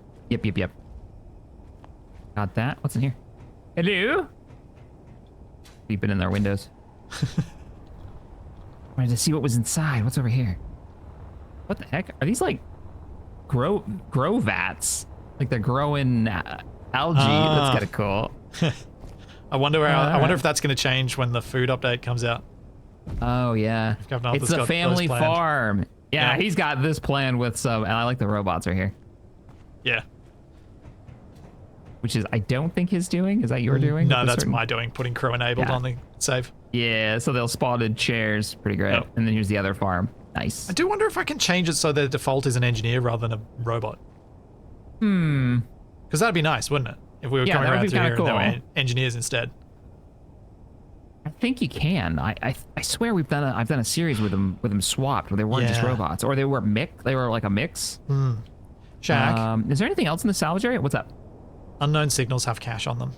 Got that. What's in here? Hello? Peeping in their windows. Wanted to see what was inside. What's over here? What the heck? Are these like grow vats? Like they're growing algae. That's kind of cool. I wonder if that's going to change when the food update comes out. Oh yeah. Captain Arthur's It's a got family those planned. farm. Yeah, Yeah. he's got this plan with some, and I like the robots right here. Yeah. Which is, I don't think his doing. Is that your doing? No, With a that's certain- my doing. Putting crew enabled Yeah. on the save. Yeah, so they'll spawn in chairs. Pretty great. Yep. And then here's the other farm. Nice. I do wonder if I can change it so the default is an engineer rather than a robot. Because that'd be nice, wouldn't it? If we were Yeah, coming that would around be through here kinda and they cool. were engineers instead. I think you can. I swear I've done a series with them swapped where they weren't just Yeah. robots, or they were like a mix. Shaq, Is there anything else in the salvage area? What's up? unknown signals have cash on them.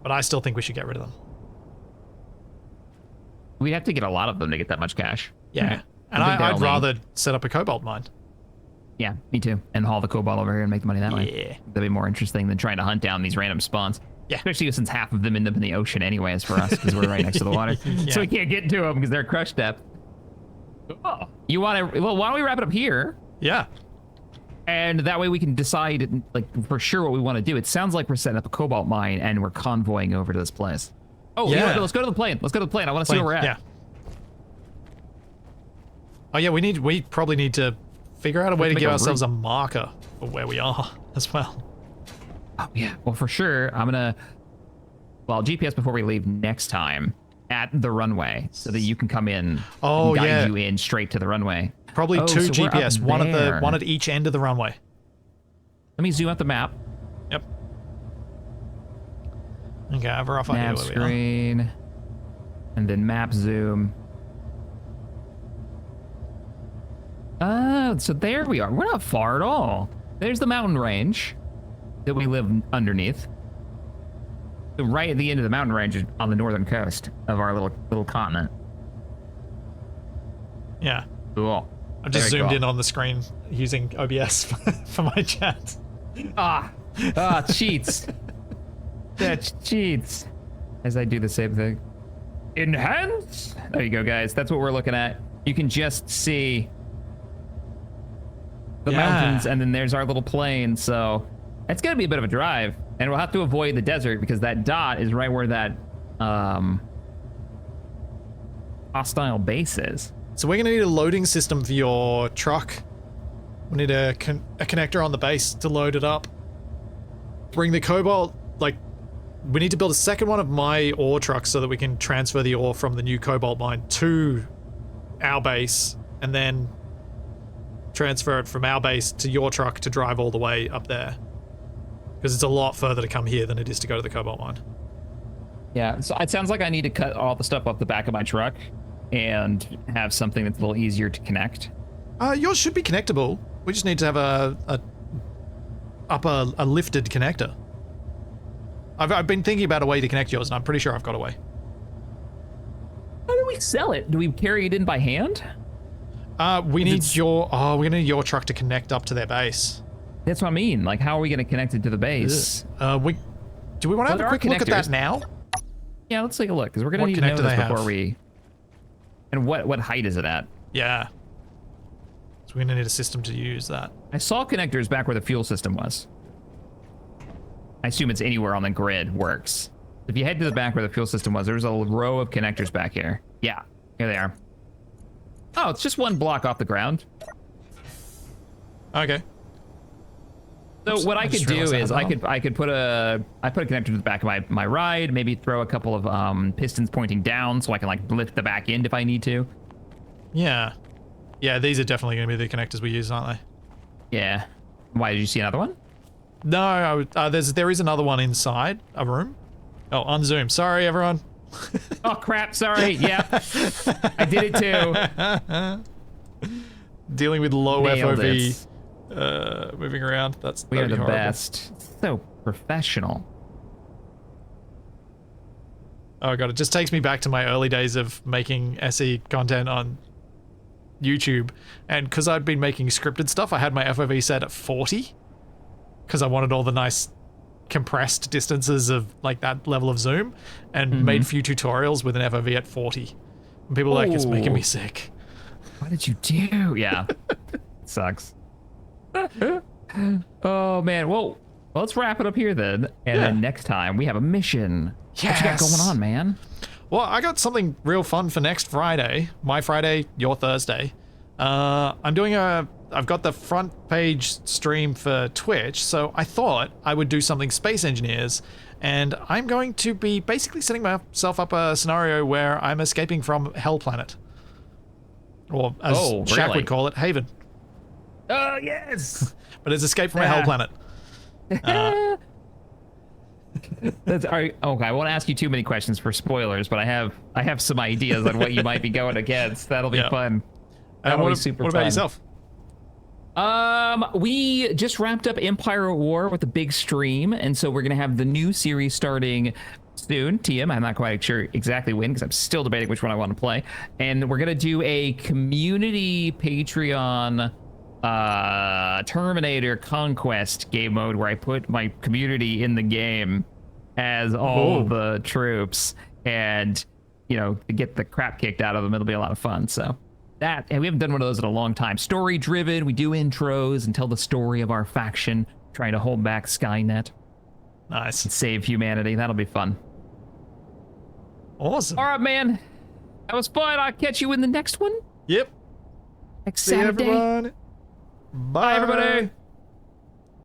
But I still think we should get rid of them. We'd have to get a lot of them to get that much cash. Yeah. Right. And I think they're I'd only- rather set up a cobalt mine. Yeah, me too. And haul the cobalt over here and make the money that way. Yeah. That'd be more interesting than trying to hunt down these random spawns. Yeah. Especially since half of them end up in the ocean anyways for us because we're right next to the water. Yeah. So we can't get to them because they're crush depth. Oh. You want to? Well, why don't we wrap it up here? Yeah. And that way we can decide, like, for sure what we want to do. It sounds like we're setting up a cobalt mine and we're convoying over to this place. Oh, Yeah. yeah. Let's go to the plane. Let's go to the plane. I want to see where we're at. Yeah. Oh yeah, we probably need to figure out a way to make give a ourselves route. a marker for where we are as well. Oh, yeah. Well, for sure, I'm going to, well, GPS before we leave next time at the runway so that you can come in Oh, and guide yeah. you in straight to the runway. Probably Oh, two so we're up GPS, there. one at each end of the runway. Let me zoom out the map. Yep. Okay, I have a rough idea Map where we are. screen. And then map zoom. So there we are. We're not far at all. There's the mountain range that we live underneath. So right at the end of the mountain range is on the northern coast of our little continent. Yeah. Cool. I've just Very zoomed cool. in on the screen using OBS for my chat. Cheats. That's cheats. As I do the same thing. Enhance. There you go, guys. That's what we're looking at. You can just see the Yeah. mountains, and then there's our little plane. So it's gonna be a bit of a drive, and we'll have to avoid the desert because that dot is right where that hostile base is. So we're gonna need a loading system for your truck. We need a connector on the base to load it up. bring the cobalt, like, we need to build a second one of my ore trucks so that we can transfer the ore from the new cobalt mine to our base, and then transfer it from our base to your truck to drive all the way up there. Because it's a lot further to come here than it is to go to the cobalt mine. Yeah, so it sounds like I need to cut all the stuff off the back of my truck and have something that's a little easier to connect. Yours should be connectable. We just need to have a lifted connector. I've been thinking about a way to connect yours, and I'm pretty sure I've got a way. How do we sell it? Do we carry it in by hand? We need your we're gonna need your truck to connect up to their base. That's what I mean. Like, how are we gonna connect it to the base? Do we want to have a quick look at that now? Yeah, let's take a look, because we're gonna need to know this before we. And what height is it at? Yeah. So we're gonna need a system to use that. I saw connectors back where the fuel system was. I assume it's anywhere on the grid works. If you head to the back where the fuel system was, there's a row of connectors back here. Yeah, here they are. Oh, it's just one block off the ground. Okay. So what I could do is I could put a connector to the back of my ride, maybe throw a couple of pistons pointing down so I can like lift the back end if I need to. Yeah. Yeah, these are definitely going to be the connectors we use, aren't they? Yeah. Why, did you see another one? No, there is another one inside a room. Oh, on Zoom. Sorry, everyone. Oh crap! Sorry. Yeah, I did it too. Dealing with low Nailed FOV, moving around. We are the horrible. best. So professional. Oh god, it just takes me back to my early days of making SE content on YouTube, and because I'd been making scripted stuff, I had my FOV set at 40. Because I wanted all the nice compressed distances of like that level of zoom, and made a few tutorials with an FOV at 40. And people were like, it's making me sick. What did you do? Yeah. Sucks. Oh man. Well, let's wrap it up here then. And then next time we have a mission. Yes. What you got going on, man? Well, I got something real fun for next Friday. My Friday, your Thursday. I've got the front page stream for Twitch, so I thought I would do something Space Engineers, and I'm going to be basically setting myself up a scenario where I'm escaping from Hell Planet. Or as Shaq would call it, Haven. Oh, yes! But it's Escape from a Hell Planet. Okay, I won't ask you too many questions for spoilers, but I have some ideas on what you might be going against. That'll be fun. That'll be super fun. What about yourself? We just wrapped up Empire at War with a big stream, and so we're gonna have the new series starting soon. TM, I'm not quite sure exactly when, because I'm still debating which one I want to play. And we're gonna do a community Patreon Terminator Conquest game mode where I put my community in the game as all the troops, and get the crap kicked out of them. It'll be a lot of fun. So. And we haven't done one of those in a long time. Story driven, we do intros and tell the story of our faction, trying to hold back Skynet. Nice. And save humanity. That'll be fun. Awesome. All right, man. That was fun. I'll catch you in the next one. Yep. Next See you, Saturday. everyone. Bye, everybody.